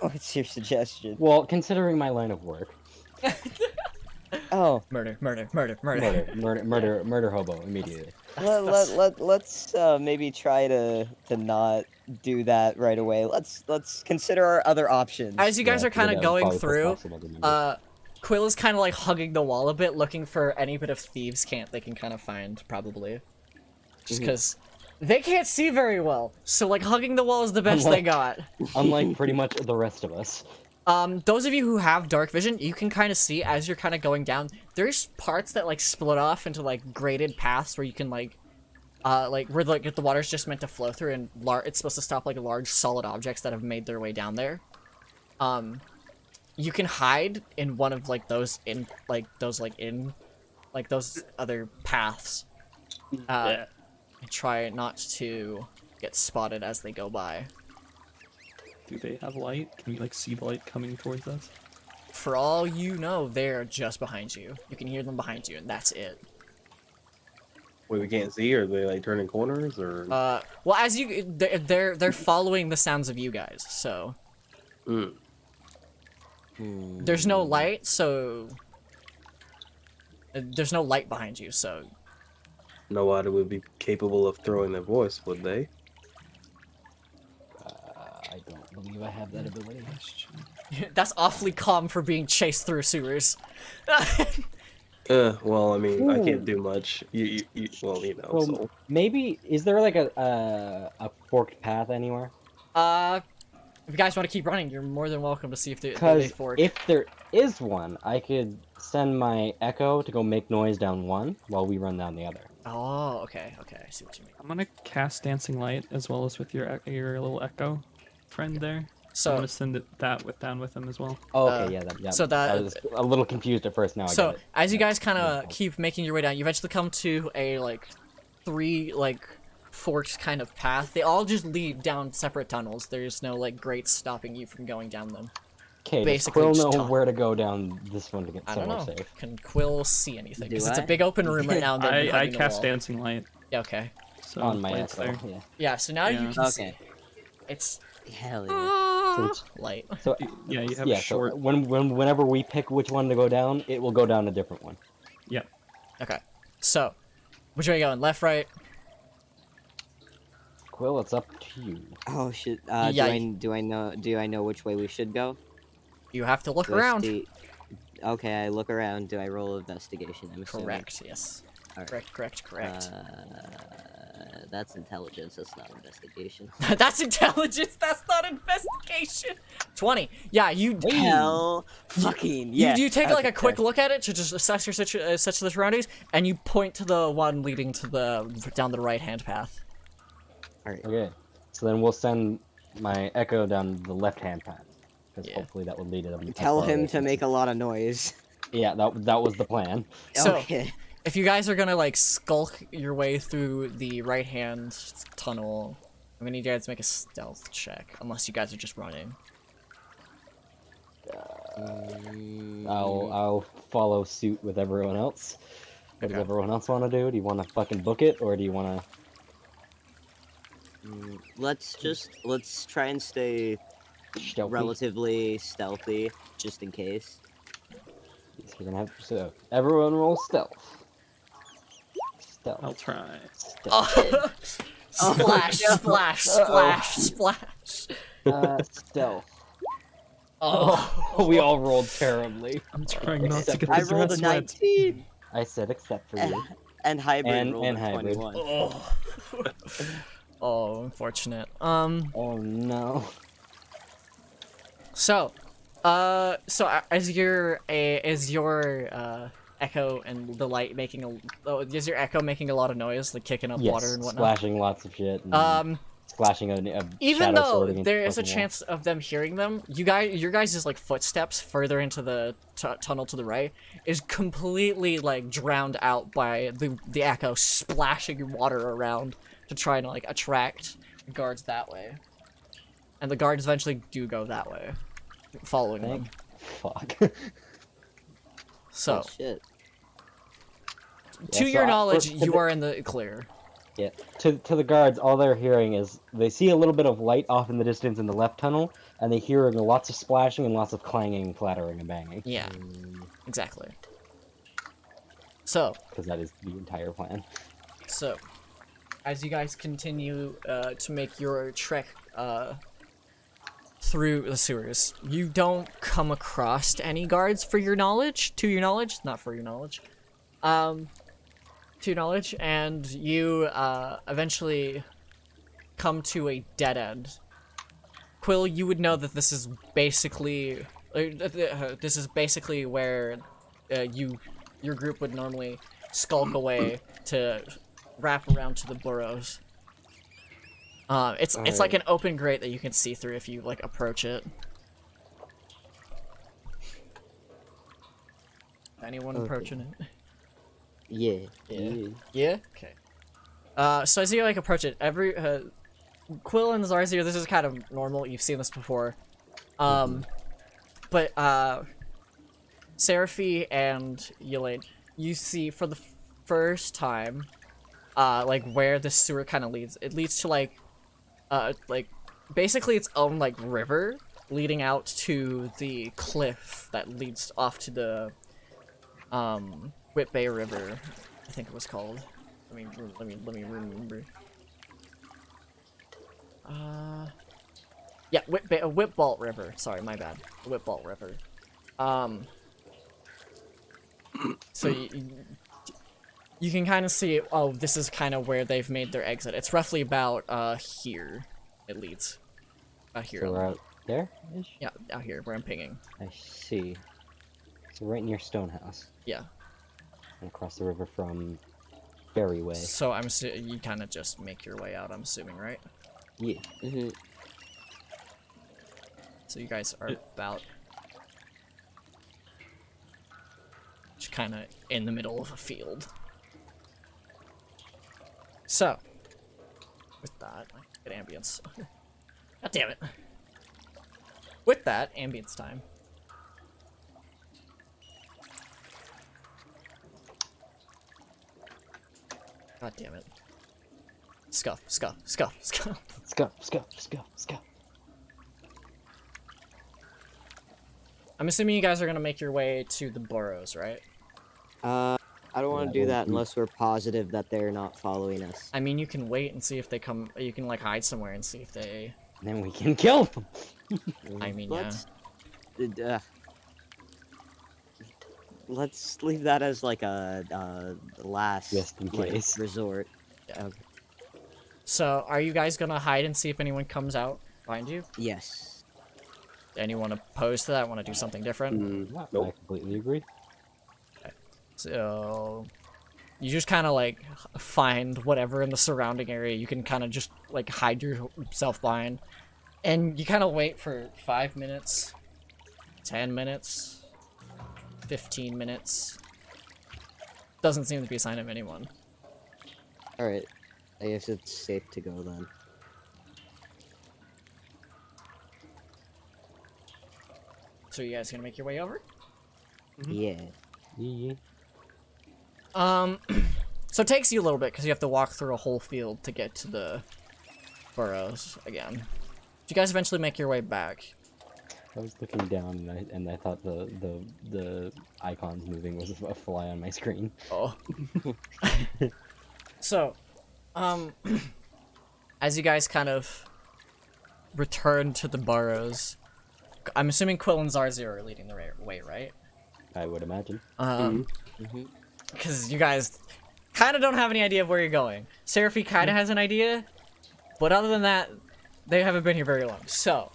[SPEAKER 6] What's your suggestion?
[SPEAKER 5] Well, considering my line of work,
[SPEAKER 6] Oh,
[SPEAKER 2] Murder.
[SPEAKER 5] murder hobo immediately.
[SPEAKER 6] let's maybe try to not do that right away. Let's consider our other options.
[SPEAKER 2] As you guys
[SPEAKER 5] Yeah,
[SPEAKER 2] are kind of
[SPEAKER 5] that would
[SPEAKER 2] going
[SPEAKER 5] probably piss
[SPEAKER 2] through,
[SPEAKER 5] off some other members.
[SPEAKER 2] Quill is kind of hugging the wall a bit, looking for any bit of Thieves' Cant they can kind of find, probably. Just because they can't see very well, so hugging the wall is the best they got.
[SPEAKER 5] Unlike pretty much the rest of us.
[SPEAKER 2] Those of you who have dark vision, you can kind of see as you're kind of going down. There's parts that split off into graded paths where you can where the water's just meant to flow through, and it's supposed to stop large solid objects that have made their way down there. You can hide in one of those those other paths. And try not to get spotted as they go by.
[SPEAKER 3] Do they have light? Can you see the light coming towards us?
[SPEAKER 2] For all you know, they're just behind you. You can hear them behind you, and that's it.
[SPEAKER 1] Wait, we can't see? Are they turning corners or?
[SPEAKER 2] Well, as they're following the sounds of you guys, so there's no light, so there's no light behind you, so
[SPEAKER 1] Nobody would be capable of throwing their voice, would they?
[SPEAKER 5] I don't believe I have that ability.
[SPEAKER 2] that's awfully calm for being chased through sewers.
[SPEAKER 1] Well, I mean, I can't do much. Well,
[SPEAKER 5] Well,
[SPEAKER 1] so.
[SPEAKER 5] maybe is there a forked path anywhere?
[SPEAKER 2] If you guys want to keep running, you're more than welcome to see if they
[SPEAKER 5] Because
[SPEAKER 2] fork.
[SPEAKER 5] if there is one, I could send my echo to go make noise down one while we run down the other.
[SPEAKER 2] Oh, okay, I see what you mean.
[SPEAKER 3] I'm gonna cast Dancing Light as well as with your little echo friend there. I'm
[SPEAKER 2] So,
[SPEAKER 3] gonna send it down with him as well.
[SPEAKER 5] Oh, okay, yeah.
[SPEAKER 2] so
[SPEAKER 5] I
[SPEAKER 2] that
[SPEAKER 5] was a little confused at first. Now I
[SPEAKER 2] so
[SPEAKER 5] get it.
[SPEAKER 2] as you
[SPEAKER 5] Yeah.
[SPEAKER 2] guys kind of keep making your way down, you eventually come to a 3 like forked kind of path. They all just lead down separate tunnels. There's no like grates stopping you from going down them.
[SPEAKER 5] Okay, does
[SPEAKER 2] Basically
[SPEAKER 5] Quill
[SPEAKER 2] just
[SPEAKER 5] know
[SPEAKER 2] tunnel.
[SPEAKER 5] where to go down this one to get
[SPEAKER 2] I don't
[SPEAKER 5] somewhere
[SPEAKER 2] know.
[SPEAKER 5] safe?
[SPEAKER 2] Can Quill see anything?
[SPEAKER 6] Do
[SPEAKER 2] Because it's a
[SPEAKER 6] I?
[SPEAKER 2] big open room right now. And they've been
[SPEAKER 3] I
[SPEAKER 2] hugging the
[SPEAKER 3] cast
[SPEAKER 2] wall.
[SPEAKER 3] dancing light,
[SPEAKER 2] Yeah. Okay.
[SPEAKER 3] so
[SPEAKER 5] On my
[SPEAKER 3] light's
[SPEAKER 5] echo,
[SPEAKER 3] there.
[SPEAKER 5] yeah.
[SPEAKER 2] Yeah. So now you
[SPEAKER 3] Yeah.
[SPEAKER 2] can see.
[SPEAKER 6] Okay.
[SPEAKER 2] It's
[SPEAKER 6] Hell yeah.
[SPEAKER 2] light.
[SPEAKER 5] So
[SPEAKER 3] Yeah, you have
[SPEAKER 5] yeah,
[SPEAKER 3] a short.
[SPEAKER 5] so whenever we pick which one to go down, it will go down a different one.
[SPEAKER 3] Yeah.
[SPEAKER 2] Okay. So, which way are you going? Left, right?
[SPEAKER 5] Quill, it's up to you.
[SPEAKER 6] Oh shit.
[SPEAKER 2] Yeah,
[SPEAKER 6] Do I know which way we should go?
[SPEAKER 2] You have to look
[SPEAKER 6] Do I
[SPEAKER 2] around.
[SPEAKER 6] Okay, I look around. Do I roll investigation? I'm assuming.
[SPEAKER 2] Correct. Yes.
[SPEAKER 6] Alright.
[SPEAKER 2] Correct.
[SPEAKER 6] That's intelligence. That's not investigation.
[SPEAKER 2] That's intelligence. That's not investigation. 20. Yeah, you.
[SPEAKER 6] Hell, fucking yeah.
[SPEAKER 2] You take like a
[SPEAKER 6] Okay,
[SPEAKER 2] quick
[SPEAKER 6] sorry.
[SPEAKER 2] look at it to just assess your the surroundings, and you point to the one leading to down the right hand path.
[SPEAKER 5] Okay, so then we'll send my echo down the left-hand path, because
[SPEAKER 2] Yeah.
[SPEAKER 5] hopefully that will lead him.
[SPEAKER 6] Tell him to make a lot of noise.
[SPEAKER 5] Yeah, that was the plan.
[SPEAKER 2] So,
[SPEAKER 6] Okay.
[SPEAKER 2] if you guys are gonna like skulk your way through the right hand tunnel, I'm gonna need you guys to make a stealth check, unless you guys are just running.
[SPEAKER 5] I'll follow suit with everyone else. What
[SPEAKER 2] Okay.
[SPEAKER 5] does everyone else want to do? Do you want to fucking book it, or do you want to?
[SPEAKER 6] Let's try and stay relatively stealthy, just in case.
[SPEAKER 5] So we're gonna have everyone roll stealth. Stealth.
[SPEAKER 3] I'll try.
[SPEAKER 5] Stealth.
[SPEAKER 2] Splash, splash, splash, splash.
[SPEAKER 5] Stealth.
[SPEAKER 2] Oh.
[SPEAKER 5] We all rolled terribly.
[SPEAKER 3] I'm trying not to
[SPEAKER 5] Except
[SPEAKER 3] get
[SPEAKER 5] for
[SPEAKER 6] I
[SPEAKER 3] this
[SPEAKER 6] rolled a
[SPEAKER 3] red sweat.
[SPEAKER 6] 19,
[SPEAKER 5] I said except for you.
[SPEAKER 6] and hybrid
[SPEAKER 5] And-
[SPEAKER 6] rolled
[SPEAKER 5] and
[SPEAKER 6] a
[SPEAKER 5] hybrid.
[SPEAKER 6] 21.
[SPEAKER 2] Oh. Oh, unfortunate.
[SPEAKER 5] Oh no.
[SPEAKER 2] So, as your echo and the light making is your echo making a lot of noise, like kicking up
[SPEAKER 5] Yes,
[SPEAKER 2] water and whatnot?
[SPEAKER 5] splashing lots of shit. And splashing a
[SPEAKER 2] Even
[SPEAKER 5] shadow
[SPEAKER 2] though
[SPEAKER 5] sword against
[SPEAKER 2] there
[SPEAKER 5] the
[SPEAKER 2] is a
[SPEAKER 5] fucking wall.
[SPEAKER 2] chance of them hearing them, your guys' like footsteps further into the tunnel to the right is completely like drowned out by the echo splashing water around to try and like attract guards that way, and the guards eventually do go that way, following them.
[SPEAKER 5] Fuck.
[SPEAKER 2] So,
[SPEAKER 6] Oh, shit.
[SPEAKER 2] to
[SPEAKER 5] so
[SPEAKER 2] your knowledge,
[SPEAKER 5] for
[SPEAKER 2] you
[SPEAKER 5] the-
[SPEAKER 2] are in the clear.
[SPEAKER 5] Yeah. To the guards, all they're hearing is they see a little bit of light off in the distance in the left tunnel, and they hear lots of splashing and lots of clanging, clattering, and banging.
[SPEAKER 2] Yeah, exactly. So,
[SPEAKER 5] Because that is the entire plan.
[SPEAKER 2] as you guys continue to make your trek through the sewers, you don't come across any guards to your knowledge, not for your knowledge. To your knowledge, and you eventually come to a dead end. Quill, you would know that this is basically where your group would normally skulk away to wrap around to the burrows. It's like an open grate that you can see through if you like approach it. Anyone
[SPEAKER 6] Okay.
[SPEAKER 2] approaching it?
[SPEAKER 6] Yeah.
[SPEAKER 2] Yeah. Okay. So as you like approach it, Quill and Zarzir, this is kind of normal. You've seen this before. But Seraphi and Yelaine, you see for the first time, like where the sewer kind of leads. It leads to like basically its own like river leading out to the cliff that leads off to the Whit Bay River, I think it was called. Let me remember. Yeah, Whitbalt River. Sorry, my bad. Whitbalt River. So you can kind of see. Oh, this is kind of where they've made their exit. It's roughly about here. It leads. Here.
[SPEAKER 5] So we're out there?
[SPEAKER 2] Yeah, out here where I'm pinging.
[SPEAKER 5] I see. So right near Stonehouse.
[SPEAKER 2] Yeah.
[SPEAKER 5] And across the river from Berryway.
[SPEAKER 2] So you kind of just make your way out. I'm assuming, right?
[SPEAKER 5] Yeah.
[SPEAKER 6] Mm-hmm.
[SPEAKER 2] So you guys are about just kind of in the middle of a field. So, with that, good ambience. God damn it. With that, ambience time. God damn it. Scuff, scuff, scuff, scuff.
[SPEAKER 5] Scuff, scuff, scuff, scuff.
[SPEAKER 2] I'm assuming you guys are gonna make your way to the burrows, right?
[SPEAKER 6] I don't want
[SPEAKER 5] Yeah,
[SPEAKER 6] to do
[SPEAKER 5] well,
[SPEAKER 6] that unless we're positive that they're not following us.
[SPEAKER 2] I mean, you can wait and see if they come. You can like hide somewhere and see if they.
[SPEAKER 5] Then we can kill them.
[SPEAKER 2] I mean,
[SPEAKER 6] let's, let's leave that as like a last
[SPEAKER 5] Just in
[SPEAKER 6] like,
[SPEAKER 5] case.
[SPEAKER 6] resort.
[SPEAKER 2] Yeah. So, are you guys gonna hide and see if anyone comes out behind you?
[SPEAKER 6] Yes.
[SPEAKER 2] Anyone opposed to that? Want to do something different?
[SPEAKER 1] Mm,
[SPEAKER 5] I
[SPEAKER 1] nope.
[SPEAKER 5] completely agree.
[SPEAKER 2] So, you just kind of like find whatever in the surrounding area you can kind of just like hide yourself behind, and you kind of wait for 5 minutes, 10 minutes, 15 minutes. Doesn't seem to be a sign of anyone.
[SPEAKER 6] All right. I guess it's safe to go then.
[SPEAKER 2] So you guys gonna make your way over?
[SPEAKER 6] Yeah.
[SPEAKER 5] Yeah.
[SPEAKER 2] So it takes you a little bit because you have to walk through a whole field to get to the burrows again. You guys eventually make your way back.
[SPEAKER 5] I was looking down and I thought the icons moving was a fly on my screen.
[SPEAKER 2] Oh. So, as you guys kind of return to the burrows, I'm assuming Quill and Zarzi are leading the way, right?
[SPEAKER 5] I would imagine.
[SPEAKER 2] Because you guys kind of don't have any idea of where you're going. Seraphy kind of has an idea, but other than that, they haven't been here very long. So,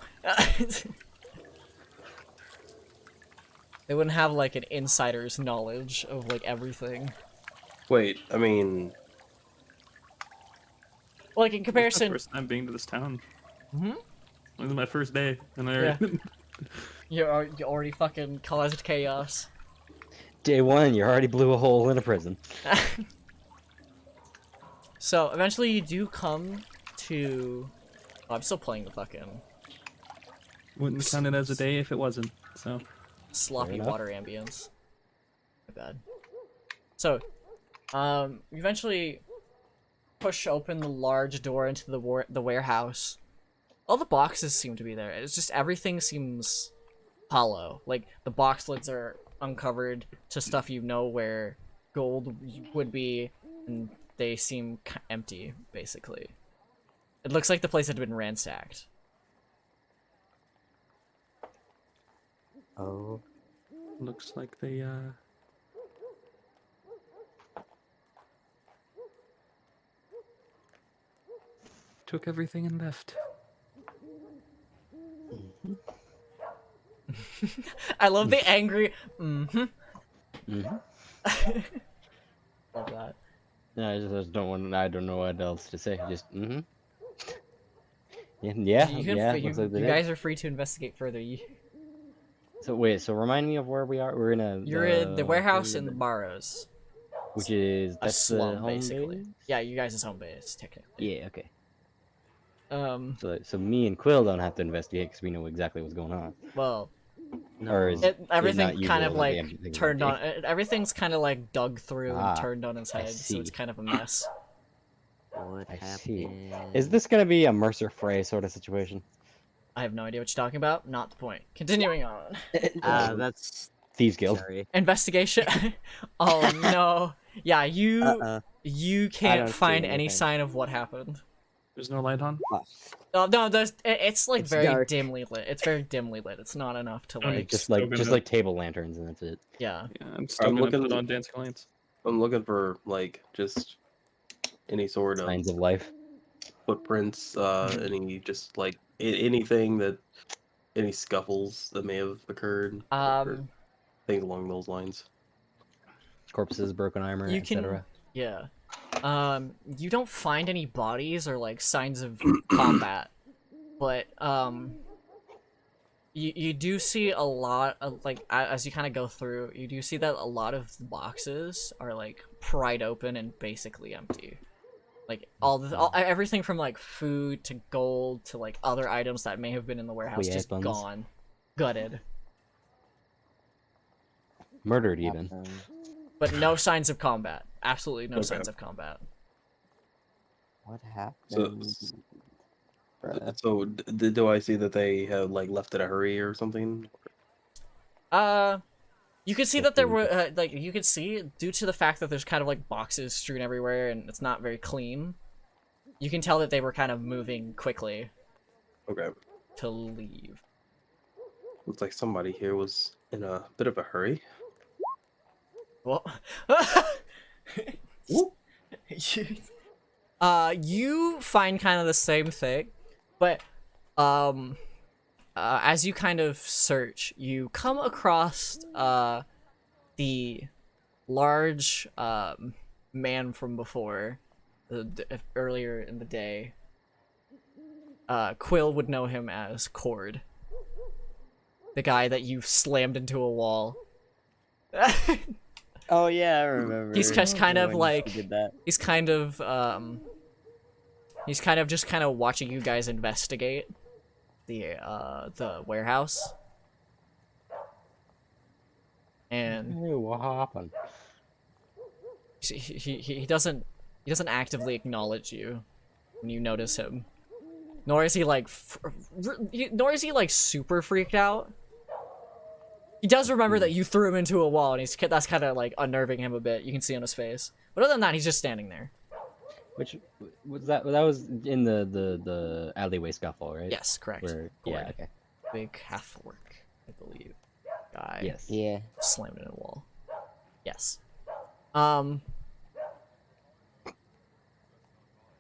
[SPEAKER 2] they wouldn't have like an insider's knowledge of like everything.
[SPEAKER 1] Wait, I mean,
[SPEAKER 2] Like in
[SPEAKER 3] It's my
[SPEAKER 2] comparison,
[SPEAKER 3] first time being to this town.
[SPEAKER 2] Mhm.
[SPEAKER 3] It was my first day, and I
[SPEAKER 2] Yeah. you already fucking caused chaos.
[SPEAKER 5] Day one, you already blew a hole in a prison.
[SPEAKER 2] So eventually you do come to. Oh, I'm still playing the fucking
[SPEAKER 3] wouldn't count it as a day if it wasn't. So
[SPEAKER 2] sloppy
[SPEAKER 5] enough.
[SPEAKER 2] water ambience. My bad. So, you eventually push open the large door into the warehouse. All the boxes seem to be there. It's just everything seems hollow. Like the box lids are uncovered to stuff you know where gold would be, and they seem empty, basically. It looks like the place had been ransacked.
[SPEAKER 5] Oh.
[SPEAKER 3] looks like they took everything and left.
[SPEAKER 2] I love the angry. Mm-hmm.
[SPEAKER 5] Mm-hmm.
[SPEAKER 2] Love that.
[SPEAKER 5] No, I just don't want. I don't know what else to say. Just mm-hmm. Yeah,
[SPEAKER 2] You,
[SPEAKER 5] looks like they
[SPEAKER 2] you
[SPEAKER 5] did.
[SPEAKER 2] guys are free to investigate further.
[SPEAKER 5] So wait, so remind me of where we are. We're in a.
[SPEAKER 2] You're in the warehouse in the Barrows.
[SPEAKER 5] Which is
[SPEAKER 2] A
[SPEAKER 5] that's
[SPEAKER 2] slum,
[SPEAKER 5] the home
[SPEAKER 2] basically.
[SPEAKER 5] base?
[SPEAKER 2] Yeah, you guys' home base, technically.
[SPEAKER 5] Yeah. Okay.
[SPEAKER 2] So,
[SPEAKER 5] So me and Quill don't have to investigate because we know exactly what's going on.
[SPEAKER 2] well,
[SPEAKER 5] Or is
[SPEAKER 2] everything
[SPEAKER 5] not
[SPEAKER 2] kind of
[SPEAKER 5] usual that
[SPEAKER 2] like
[SPEAKER 5] everything's
[SPEAKER 2] turned on.
[SPEAKER 5] empty?
[SPEAKER 2] Everything's kind of like dug through
[SPEAKER 5] Ah,
[SPEAKER 2] and turned on its
[SPEAKER 5] I
[SPEAKER 2] head, so it's
[SPEAKER 5] see.
[SPEAKER 2] kind of a mess.
[SPEAKER 6] What
[SPEAKER 5] I
[SPEAKER 6] happened?
[SPEAKER 5] see. Is this gonna be a Mercer Frey sort of situation?
[SPEAKER 2] I have no idea what you're talking about. Not the point. Continuing on.
[SPEAKER 6] That's
[SPEAKER 5] Thieves Guild.
[SPEAKER 6] sorry.
[SPEAKER 2] Investigation. Oh no. Yeah, you
[SPEAKER 6] I
[SPEAKER 2] can't
[SPEAKER 6] don't see
[SPEAKER 2] find any
[SPEAKER 6] anything.
[SPEAKER 2] sign of what happened.
[SPEAKER 3] There's no light on.
[SPEAKER 2] Oh no, it's like
[SPEAKER 6] It's
[SPEAKER 2] very
[SPEAKER 6] dark.
[SPEAKER 2] dimly lit. It's very dimly lit. It's not enough to
[SPEAKER 3] Okay.
[SPEAKER 2] like.
[SPEAKER 5] Just
[SPEAKER 3] Still
[SPEAKER 5] like
[SPEAKER 3] gonna-
[SPEAKER 5] table lanterns and that's it.
[SPEAKER 2] Yeah.
[SPEAKER 3] Yeah, I'm still
[SPEAKER 1] I'm
[SPEAKER 3] gonna
[SPEAKER 1] looking-
[SPEAKER 3] put on dancing lights.
[SPEAKER 1] I'm looking for like just any sort of
[SPEAKER 5] Signs of life.
[SPEAKER 1] footprints,
[SPEAKER 2] Mhm.
[SPEAKER 1] any just like anything that any scuffles that may have occurred, or things along those lines.
[SPEAKER 5] Corpses, broken armor,
[SPEAKER 2] You can-
[SPEAKER 5] etc.
[SPEAKER 2] Yeah. You don't find any bodies or like signs of combat, but you do see a lot of like as you kind of go through, you do see that a lot of the boxes are like pried open and basically empty. Like everything from like food to gold to like other items that may have been in the warehouse just
[SPEAKER 5] Weapons.
[SPEAKER 2] gone, gutted,
[SPEAKER 5] Murdered even.
[SPEAKER 2] but no signs of combat. Absolutely no
[SPEAKER 1] Okay.
[SPEAKER 2] signs of combat.
[SPEAKER 6] What happened? Bruh.
[SPEAKER 1] So do I see that they have like left in a hurry or something?
[SPEAKER 2] You can see that there were like you could see due to the fact that there's kind of like boxes strewn everywhere and it's not very clean. You can tell that they were kind of moving quickly
[SPEAKER 1] Okay.
[SPEAKER 2] to leave.
[SPEAKER 1] Looks like somebody here was in a bit of a hurry.
[SPEAKER 2] Well, you find kind of the same thing, but as you kind of search, you come across the large man from before, earlier in the day. Quill would know him as Cord, the guy that you slammed into a wall.
[SPEAKER 6] Oh yeah, I remember.
[SPEAKER 2] He's just kind of
[SPEAKER 6] when you
[SPEAKER 2] like
[SPEAKER 6] did that.
[SPEAKER 2] he's kind of just kind of watching you guys investigate the warehouse. And
[SPEAKER 5] Hey, what happened?
[SPEAKER 2] he doesn't actively acknowledge you when you notice him. Nor is he like super freaked out. He does remember that you threw him into a wall, and that's kind of like unnerving him a bit. You can see on his face. But other than that, he's just standing there.
[SPEAKER 5] Which was that? That was in the alleyway scuffle, right?
[SPEAKER 2] Yes, correct.
[SPEAKER 5] Where, yeah. Okay.
[SPEAKER 2] Big half orc, I believe. Guy.
[SPEAKER 5] Yes.
[SPEAKER 6] Yeah.
[SPEAKER 2] Slammed in a wall. Yes.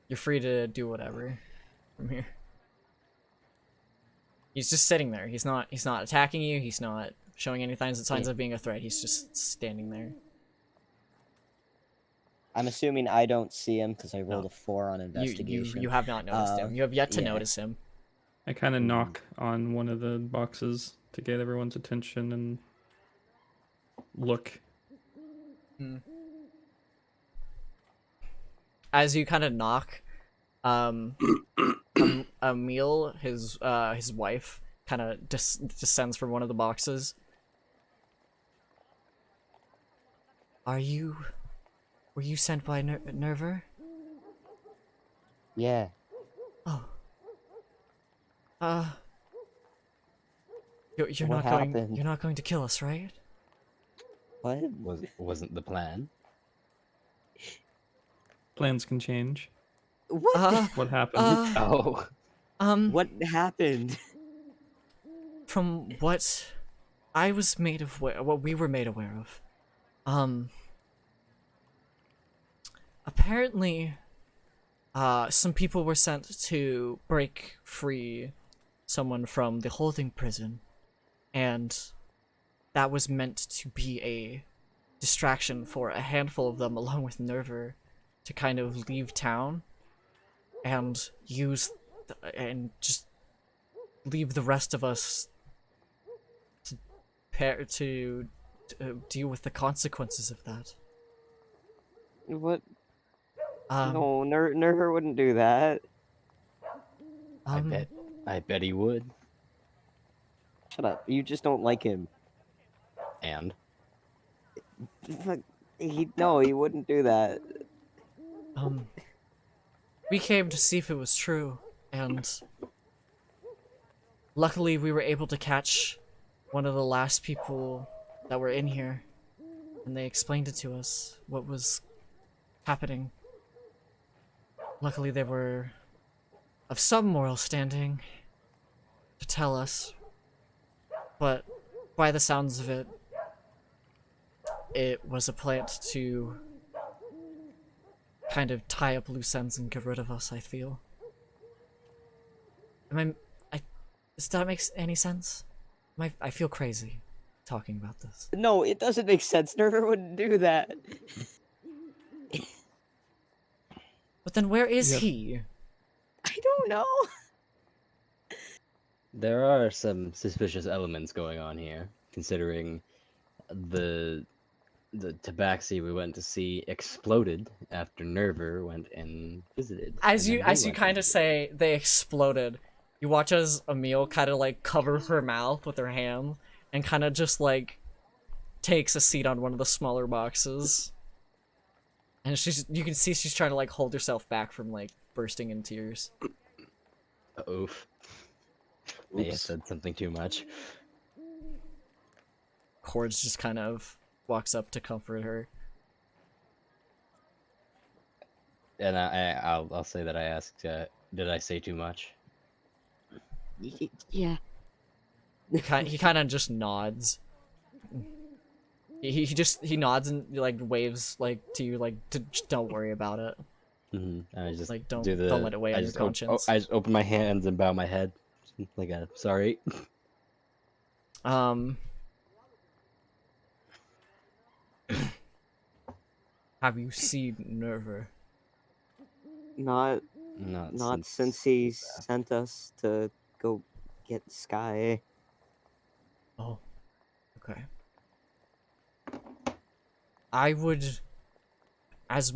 [SPEAKER 2] You're free to do whatever from here. He's just sitting there. He's not attacking you. He's not showing any signs of being a threat. He's just standing there.
[SPEAKER 6] I'm assuming I don't see him because I rolled
[SPEAKER 2] No.
[SPEAKER 6] a 4 on investigation.
[SPEAKER 2] You have not noticed him. You have yet to
[SPEAKER 6] yeah.
[SPEAKER 2] notice him.
[SPEAKER 3] I kind of knock on one of the boxes to get everyone's attention and look.
[SPEAKER 2] As you kind of knock, Emil, his wife, kind of descends from one of the boxes. Were you sent by Nerver?
[SPEAKER 6] Yeah.
[SPEAKER 2] Oh. You're
[SPEAKER 6] What
[SPEAKER 2] not going.
[SPEAKER 6] happened?
[SPEAKER 2] You're not going to kill us, right?
[SPEAKER 6] What?
[SPEAKER 5] Wasn't the plan?
[SPEAKER 3] Plans can change.
[SPEAKER 6] What?
[SPEAKER 3] What happened?
[SPEAKER 5] Oh.
[SPEAKER 6] What happened?
[SPEAKER 2] From what I was made of, what we were made aware of, apparently, some people were sent to break free someone from the holding prison, and that was meant to be a distraction for a handful of them, along with Nerver, to kind of leave town and and just leave the rest of us to deal with the consequences of that.
[SPEAKER 6] What? No, Nerver wouldn't do that.
[SPEAKER 5] I bet he would.
[SPEAKER 6] Shut up. You just don't like him.
[SPEAKER 5] And
[SPEAKER 6] Fuck. No, he wouldn't do that.
[SPEAKER 2] We came to see if it was true, and luckily we were able to catch one of the last people that were in here, and they explained it to us, what was happening. Luckily they were of some moral standing to tell us, but by the sounds of it, it was a plant to kind of tie up loose ends and get rid of us, I feel. Does that make any sense? I feel crazy talking about this.
[SPEAKER 6] No, it doesn't make sense. Nerver wouldn't do that.
[SPEAKER 2] But then where is
[SPEAKER 3] Yep.
[SPEAKER 2] he?
[SPEAKER 6] I don't know.
[SPEAKER 5] there are some suspicious elements going on here, considering the the Tabaxi we went to see exploded after Nerver went and visited.
[SPEAKER 2] As
[SPEAKER 5] and
[SPEAKER 2] you
[SPEAKER 5] then we
[SPEAKER 2] as you
[SPEAKER 5] went
[SPEAKER 2] kind of
[SPEAKER 5] visited.
[SPEAKER 2] say they exploded, you watch as Emil kind of like covers her mouth with her hand and kind of just like takes a seat on one of the smaller boxes. And you can see she's trying to like hold herself back from like bursting in tears.
[SPEAKER 5] Oof. May have
[SPEAKER 1] Oops.
[SPEAKER 5] said something too much.
[SPEAKER 2] Cords just kind of walks up to comfort her.
[SPEAKER 5] And I'll say that I asked, did I say too much?
[SPEAKER 6] Yeah.
[SPEAKER 2] He kind of just nods. He nods and like waves like to you like to just don't worry about it.
[SPEAKER 5] I just
[SPEAKER 2] Like don't
[SPEAKER 5] do
[SPEAKER 2] let it weigh
[SPEAKER 5] I
[SPEAKER 2] on your
[SPEAKER 5] just
[SPEAKER 2] conscience.
[SPEAKER 5] I just open my hands and bow my head, like a sorry.
[SPEAKER 2] Have you seen Nerver?
[SPEAKER 6] Not
[SPEAKER 5] Not
[SPEAKER 6] since he sent us to go get Skye.
[SPEAKER 2] Oh, okay. I would, as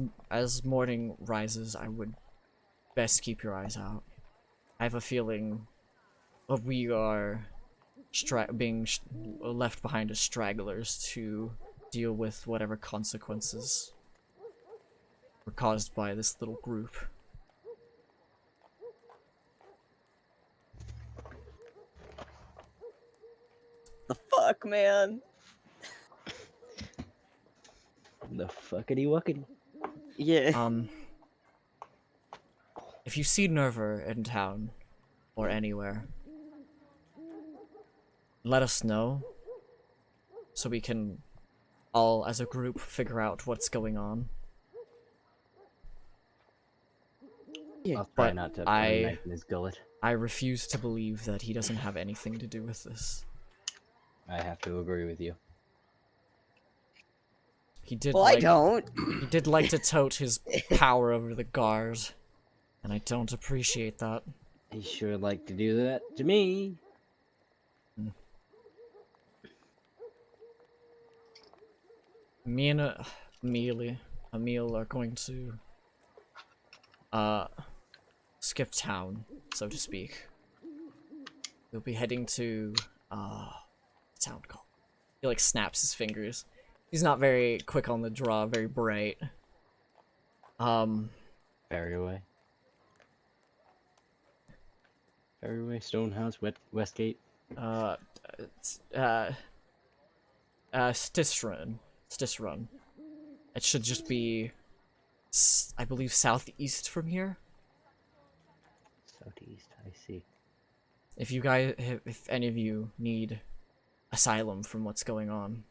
[SPEAKER 2] morning rises, I would best keep your eyes out. I have a feeling we are left behind as stragglers to deal with whatever consequences were caused by this little group.
[SPEAKER 6] The fuck, man?
[SPEAKER 5] the fuckity wuckity.
[SPEAKER 6] Yeah.
[SPEAKER 2] If you see Nerver in town or anywhere, let us know so we can all, as a group, figure out what's going on.
[SPEAKER 5] I'll try
[SPEAKER 2] But
[SPEAKER 5] not to put a knife in his gullet.
[SPEAKER 2] I refuse to believe that he doesn't have anything to do with this.
[SPEAKER 5] I have to agree with you.
[SPEAKER 2] He did
[SPEAKER 6] Well, I don't.
[SPEAKER 2] He did like to tote his power over the guard, and I don't appreciate that.
[SPEAKER 5] He sure like to do that to me.
[SPEAKER 2] Me and Emil are going to skip town, so to speak. We'll be heading to town called. He like snaps his fingers. He's not very quick on the draw, very bright.
[SPEAKER 5] Fairway. Fairway, Stonehouse, Westgate.
[SPEAKER 2] Stisrun. It should just be, I believe, southeast from here.
[SPEAKER 5] Southeast, I see.
[SPEAKER 2] If you guys, if any of you need asylum from what's going on,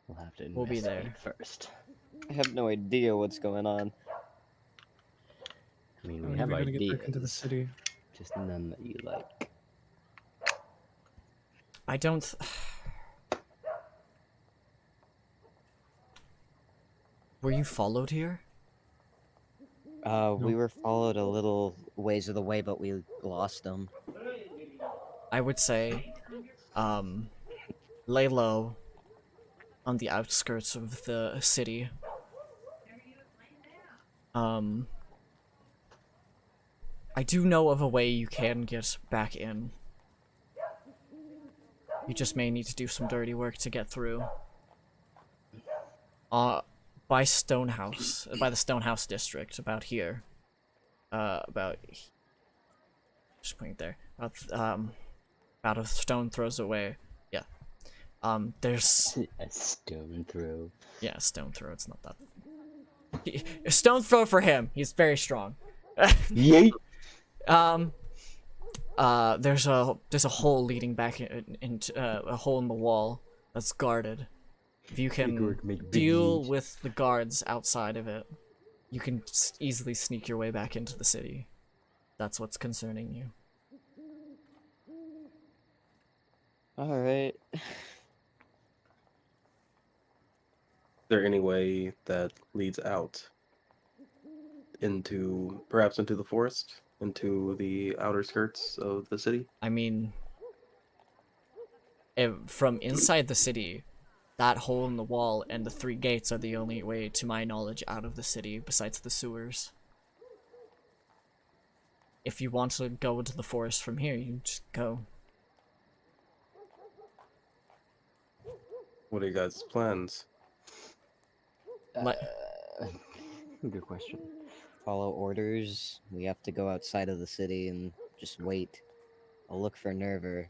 [SPEAKER 5] We'll have to
[SPEAKER 2] we'll be
[SPEAKER 5] investigate
[SPEAKER 2] there.
[SPEAKER 5] first.
[SPEAKER 6] I have no idea what's going on.
[SPEAKER 5] I mean,
[SPEAKER 3] How
[SPEAKER 5] we
[SPEAKER 3] are
[SPEAKER 5] have
[SPEAKER 3] we gonna get back into the
[SPEAKER 5] ideas,
[SPEAKER 3] city?
[SPEAKER 5] just none that you like.
[SPEAKER 2] I don't. Were you followed here?
[SPEAKER 6] We were followed a little ways of the way, but we lost them.
[SPEAKER 2] I would say, lay low on the outskirts of the city. I do know of a way you can get back in. You just may need to do some dirty work to get through. By Stonehouse, by the Stonehouse district, about here. Just point there. About a stone throws away. Yeah. There's
[SPEAKER 5] A stone throw.
[SPEAKER 2] yeah, a stone throw. It's not that. A stone throw for him. He's very strong.
[SPEAKER 5] Yeet!
[SPEAKER 2] There's a hole leading back into a hole in the wall that's guarded. If you can
[SPEAKER 5] Make big
[SPEAKER 2] deal
[SPEAKER 5] yeet.
[SPEAKER 2] with the guards outside of it, you can easily sneak your way back into the city. That's what's concerning you.
[SPEAKER 6] All right.
[SPEAKER 1] Is there any way that leads out into, perhaps into the forest, into the outer skirts of the city?
[SPEAKER 2] I mean, from inside the city, that hole in the wall and the 3 gates are the only way, to my knowledge, out of the city besides the sewers. If you want to go into the forest from here, you just go.
[SPEAKER 1] What are you guys' plans?
[SPEAKER 2] Let
[SPEAKER 5] Good question.
[SPEAKER 6] Follow orders. We have to go outside of the city and just wait. I'll look for Nerver.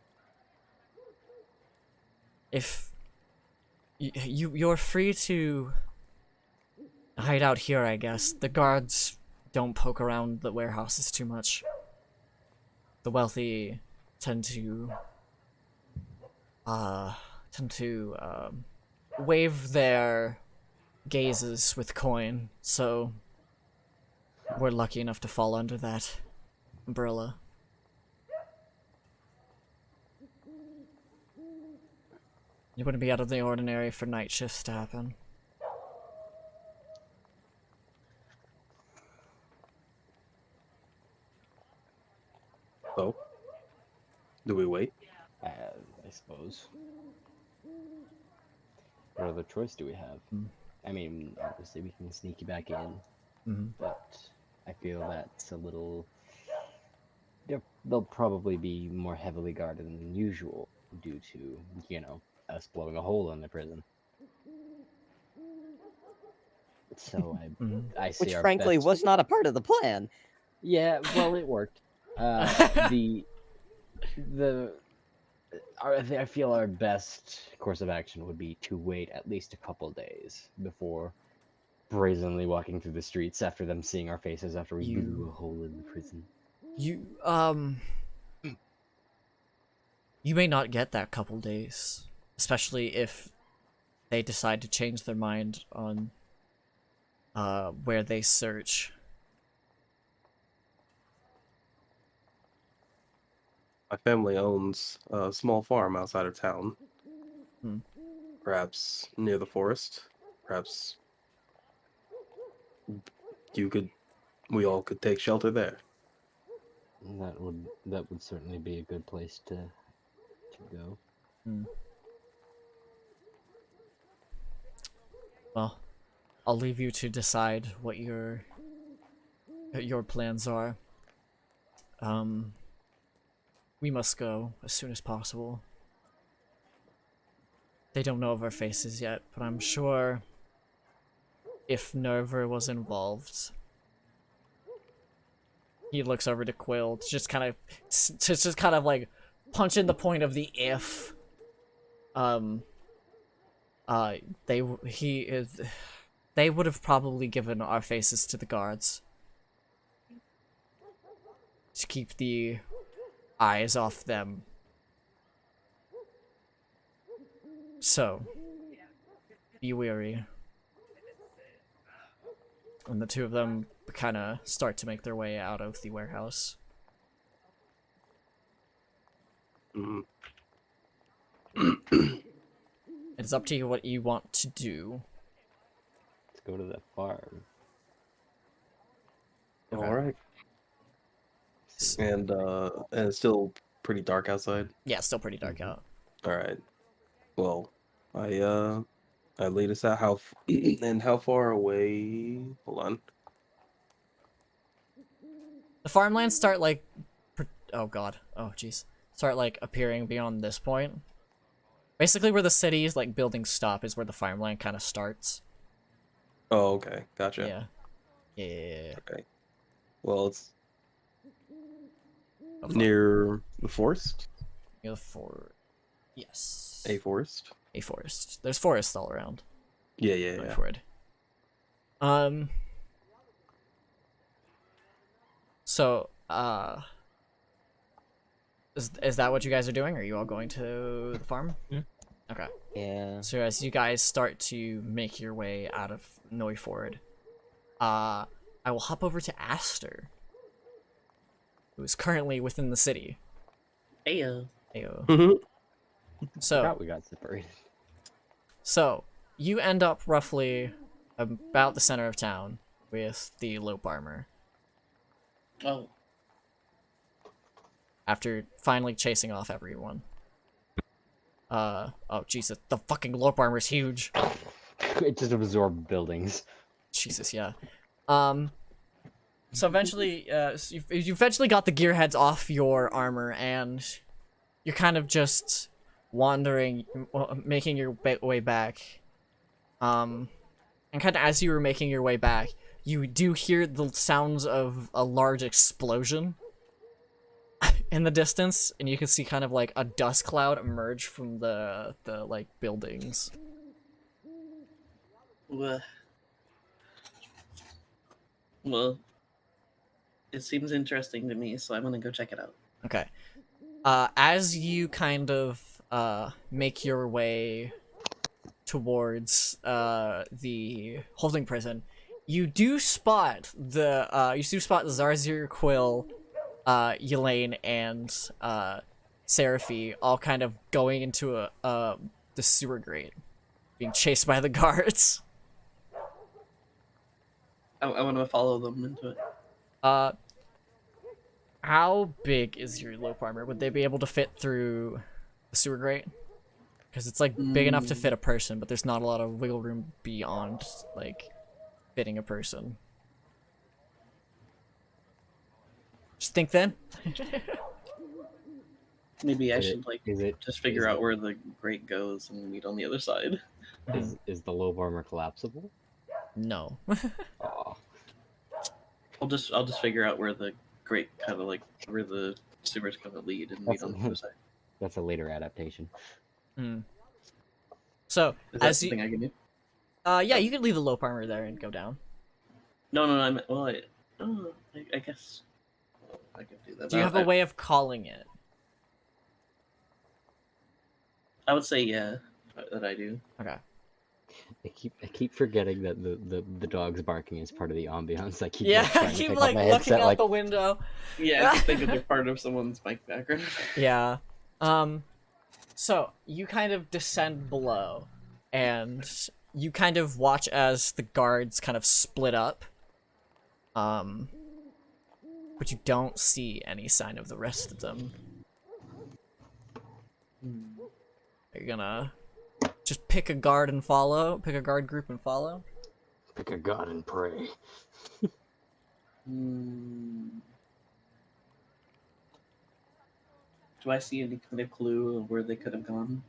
[SPEAKER 2] if you're free to hide out here, I guess. The guards don't poke around the warehouses too much. The wealthy tend to wave their gazes with coin, so we're lucky enough to fall under that umbrella. It wouldn't be out of the ordinary for night shifts to happen.
[SPEAKER 1] So, do we wait?
[SPEAKER 5] I suppose. What other choice do we have? I mean, obviously we can sneak you back in, but I feel that's a little... They'll probably be more heavily guarded than usual due to, you know, us blowing a hole in the prison. So I say
[SPEAKER 6] Which,
[SPEAKER 5] our
[SPEAKER 6] frankly,
[SPEAKER 5] best...
[SPEAKER 6] was not a part of the plan.
[SPEAKER 5] Yeah, well, it worked. I feel our best course of action would be to wait at least a couple days before brazenly walking through the streets after them seeing our faces after we blew a hole in the prison.
[SPEAKER 2] You may not get that couple days, especially if they decide to change their mind on where they search.
[SPEAKER 1] My family owns a small farm outside of town. Perhaps near the forest. Perhaps we all could take shelter there.
[SPEAKER 5] That would certainly be a good place to go.
[SPEAKER 2] Well, I'll leave you to decide what your plans are. We must go as soon as possible. They don't know of our faces yet, but I'm sure if Nerver was involved, he looks over to Quill to just kind of like punch in the point of the if. They would have probably given our faces to the guards to keep the eyes off them. So, be wary. And the two of them kind of start to make their way out of the warehouse. It's up to you what you want to do.
[SPEAKER 5] Let's go to the farm.
[SPEAKER 2] Okay.
[SPEAKER 1] All right. And it's still pretty dark outside.
[SPEAKER 2] Yeah, it's still pretty dark out.
[SPEAKER 1] All right. Well, I lead us out. And how far away? Hold on.
[SPEAKER 2] The farmlands start like, oh god, oh jeez, start like appearing beyond this point. Basically, where the city's like buildings stop is where the farmland kind of starts.
[SPEAKER 1] Oh, okay. Gotcha.
[SPEAKER 2] Yeah.
[SPEAKER 1] Okay. Well, it's
[SPEAKER 2] Oh, fuck.
[SPEAKER 1] near the forest.
[SPEAKER 2] Near the fort. Yes.
[SPEAKER 1] A forest.
[SPEAKER 2] A forest. There's forests all around.
[SPEAKER 1] Yeah.
[SPEAKER 2] Going forward. So, is that what you guys are doing? Are you all going to the farm?
[SPEAKER 3] Yeah.
[SPEAKER 2] Okay.
[SPEAKER 6] Yeah.
[SPEAKER 2] So as you guys start to make your way out of Neuford, I will hop over to Aster, who is currently within the city.
[SPEAKER 4] Ayo.
[SPEAKER 2] Ayo. So,
[SPEAKER 5] Forgot we got separated.
[SPEAKER 2] So, you end up roughly about the center of town with the Lope Armor.
[SPEAKER 4] Oh,
[SPEAKER 2] After finally chasing off everyone. Oh Jesus, the fucking lope armor is huge.
[SPEAKER 5] It just absorbed buildings.
[SPEAKER 2] Jesus, yeah. So eventually, so you eventually got the gearheads off your armor, and you're kind of just wandering, making your way back. And kind of as you were making your way back, you do hear the sounds of a large explosion in the distance, and you can see kind of like a dust cloud emerge from the like buildings.
[SPEAKER 4] Well, it seems interesting to me, so I'm gonna go check it out.
[SPEAKER 2] Okay. As you kind of make your way towards the holding prison, you do spot the Zarzir, Quill, Elaine, and Seraphy all kind of going into the sewer grate, being chased by the guards.
[SPEAKER 4] I want to follow them into it.
[SPEAKER 2] How big is your lope armor? Would they be able to fit through the sewer grate? Because it's like big enough to fit a person, but there's not a lot of wiggle room beyond like fitting a person. Just think then.
[SPEAKER 4] Maybe I
[SPEAKER 5] Is it-
[SPEAKER 4] should like
[SPEAKER 5] is it
[SPEAKER 4] just figure
[SPEAKER 5] is
[SPEAKER 4] out
[SPEAKER 5] it-
[SPEAKER 4] where the grate goes and meet on the other side.
[SPEAKER 5] Is the lobe armor collapsible?
[SPEAKER 2] No.
[SPEAKER 5] Aw.
[SPEAKER 4] I'll just figure out where the grate kind of like where the sewers kind of lead and meet
[SPEAKER 5] That's
[SPEAKER 4] on the other side.
[SPEAKER 5] That's a later adaptation.
[SPEAKER 2] So
[SPEAKER 4] Is that
[SPEAKER 2] as
[SPEAKER 4] something
[SPEAKER 2] you,
[SPEAKER 4] I can do?
[SPEAKER 2] yeah, you can leave the lope armor there and go down.
[SPEAKER 4] No, I guess I could do that.
[SPEAKER 2] Do you have a way of calling it?
[SPEAKER 4] I would say yeah, that I do.
[SPEAKER 2] Okay.
[SPEAKER 5] I keep forgetting that the dog's barking is part of the ambiance. I keep
[SPEAKER 2] Yeah,
[SPEAKER 5] like,
[SPEAKER 2] I
[SPEAKER 5] trying to
[SPEAKER 2] keep
[SPEAKER 5] pick
[SPEAKER 2] like
[SPEAKER 5] up my
[SPEAKER 2] looking
[SPEAKER 5] headset,
[SPEAKER 2] out
[SPEAKER 5] like
[SPEAKER 2] the window.
[SPEAKER 4] Yeah, I just think they're part of someone's mic background.
[SPEAKER 2] Yeah. So you kind of descend below, and you kind of watch as the guards kind of split up. But you don't see any sign of the rest of them. Are you gonna just pick a guard and follow? Pick a guard group and follow?
[SPEAKER 5] pick a god and pray.
[SPEAKER 4] Do I see any kind of clue of where they could have gone?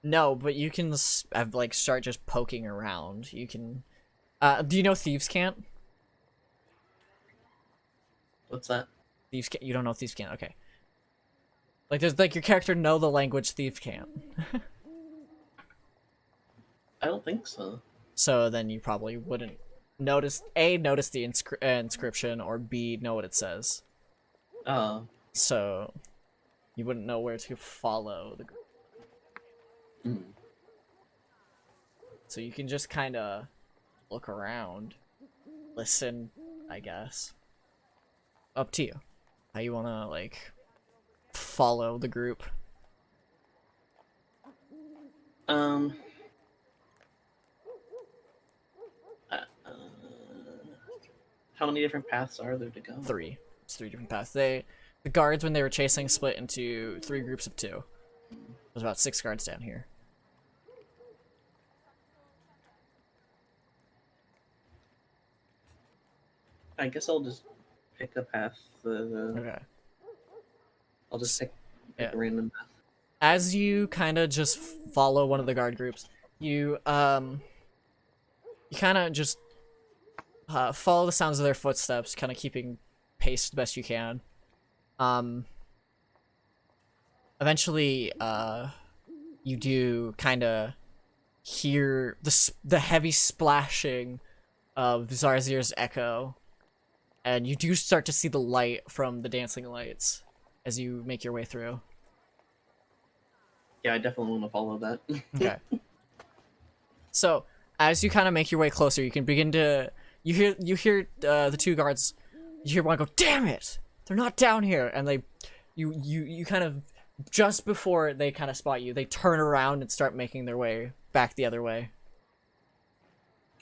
[SPEAKER 2] No, but you can like start just poking around. You can. Do you know Thieves Can't?
[SPEAKER 4] What's that?
[SPEAKER 2] Thieves Can't. You don't know Thieves Can't. Okay. Like, does like your character know the language Thieves Can't?
[SPEAKER 4] I don't think so.
[SPEAKER 2] So then you probably wouldn't notice the inscription, or B, know what it says.
[SPEAKER 4] Oh.
[SPEAKER 2] So you wouldn't know where to follow the group. So you can just kind of look around, listen, I guess. Up to you. How you want to, like, follow the group.
[SPEAKER 4] How many different paths are there to go?
[SPEAKER 2] 3. It's 3 different paths. The guards, when they were chasing, split into 3 groups of 2. There's about 6 guards down here.
[SPEAKER 4] I guess I'll just pick a path.
[SPEAKER 2] Okay.
[SPEAKER 4] I'll just pick
[SPEAKER 2] Yeah.
[SPEAKER 4] a random path.
[SPEAKER 2] As you kind of just follow one of the guard groups, you kind of just follow the sounds of their footsteps, kind of keeping pace the best you can. Eventually, you do kind of hear the heavy splashing of Zarzir's echo, and you do start to see the light from the dancing lights as you make your way through.
[SPEAKER 4] Yeah, I definitely want to follow that.
[SPEAKER 2] Okay. So, as you kind of make your way closer, you can begin to you hear the 2 guards. You hear one go, "Damn it! They're not down here!" And you kind of, just before they kind of spot you, they turn around and start making their way back the other way.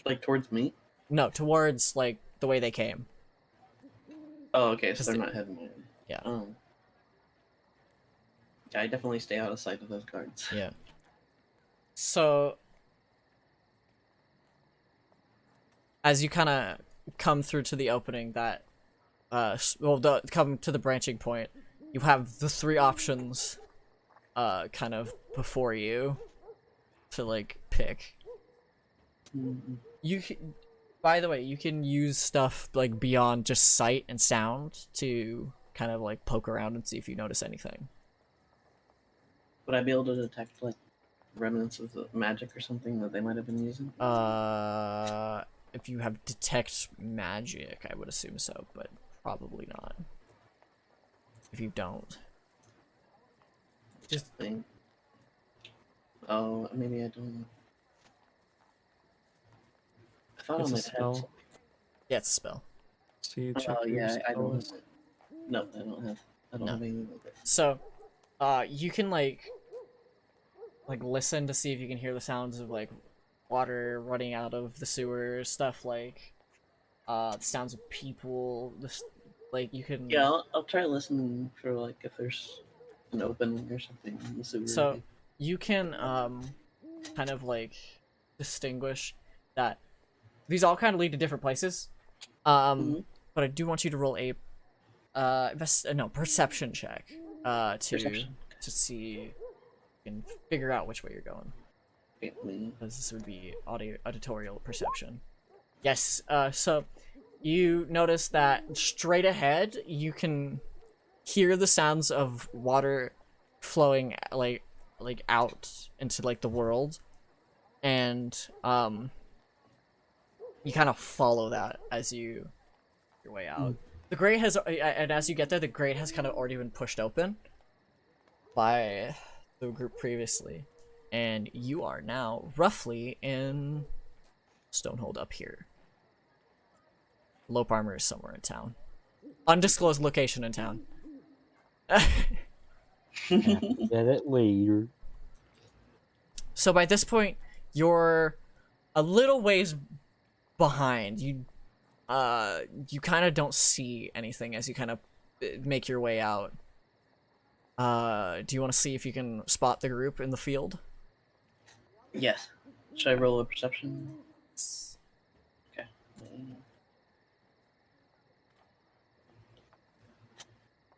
[SPEAKER 4] Like towards me?
[SPEAKER 2] No, towards like the way they came.
[SPEAKER 4] Oh, okay, so
[SPEAKER 2] Just
[SPEAKER 4] they're
[SPEAKER 2] the-
[SPEAKER 4] not heavy minded.
[SPEAKER 2] Yeah.
[SPEAKER 4] Yeah, I definitely stay out of sight of those guards.
[SPEAKER 2] Yeah. So, as you kind of come through to the opening that, come to the branching point, you have the three options, kind of before you to, like, pick.
[SPEAKER 4] Mhm.
[SPEAKER 2] By the way, you can use stuff, like, beyond just sight and sound to kind of, like, poke around and see if you notice anything.
[SPEAKER 4] Would I be able to detect like remnants of the magic or something that they might have been using?
[SPEAKER 2] If you have detect magic, I would assume so, but probably not. If you don't.
[SPEAKER 4] Just think. Oh, maybe I don't. I thought
[SPEAKER 3] It's
[SPEAKER 4] I
[SPEAKER 3] a
[SPEAKER 4] might have.
[SPEAKER 3] spell.
[SPEAKER 2] Yeah, it's a spell.
[SPEAKER 3] So you check
[SPEAKER 4] Oh
[SPEAKER 3] your
[SPEAKER 4] yeah, I
[SPEAKER 3] spell
[SPEAKER 4] don't.
[SPEAKER 3] list.
[SPEAKER 4] No, I don't have. I don't
[SPEAKER 2] No.
[SPEAKER 4] have anything like that.
[SPEAKER 2] So, you can like listen to see if you can hear the sounds of like water running out of the sewer, stuff like the sounds of people. Like you can.
[SPEAKER 4] Yeah, I'll try listening for like if there's an opening or something in the sewer.
[SPEAKER 2] So you can kind of like distinguish that these all kind of lead to different places.
[SPEAKER 4] Mhm.
[SPEAKER 2] But I do want you to roll a perception check
[SPEAKER 4] Perception.
[SPEAKER 2] to see you can figure out which way you're going.
[SPEAKER 4] Okay, wait.
[SPEAKER 2] Because this would be auditorial perception. Yes, so you notice that straight ahead you can hear the sounds of water flowing like out into like the world, and you kind of follow that as your way out. The grate has, and as you get there, the grate has kind of already been pushed open by the group previously, and you are now roughly in Stonehold up here. Lope Armor is somewhere in town. Undisclosed location in town.
[SPEAKER 5] Get it later.
[SPEAKER 2] So by this point, you're a little ways behind. You kind of don't see anything as you kind of make your way out. Do you want to see if you can spot the group in the field?
[SPEAKER 4] Yes. Should I roll a perception? Okay.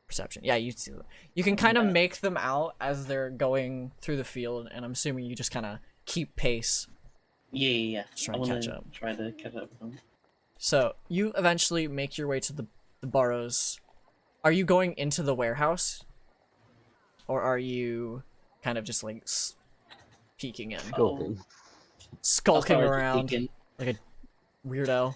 [SPEAKER 2] Perception. Yeah, you see them. You can kind of make them out as they're going through the field, and I'm assuming you just kind of keep pace.
[SPEAKER 4] Yeah.
[SPEAKER 2] Just try
[SPEAKER 4] I
[SPEAKER 2] and
[SPEAKER 4] want
[SPEAKER 2] catch
[SPEAKER 4] to
[SPEAKER 2] up.
[SPEAKER 4] try to catch up with them.
[SPEAKER 2] So you eventually make your way to the burrows. Are you going into the warehouse, or are you kind of just like peeking in,
[SPEAKER 5] Skulking.
[SPEAKER 2] skulking
[SPEAKER 4] I'll probably just
[SPEAKER 2] around
[SPEAKER 4] peek in.
[SPEAKER 2] like a weirdo?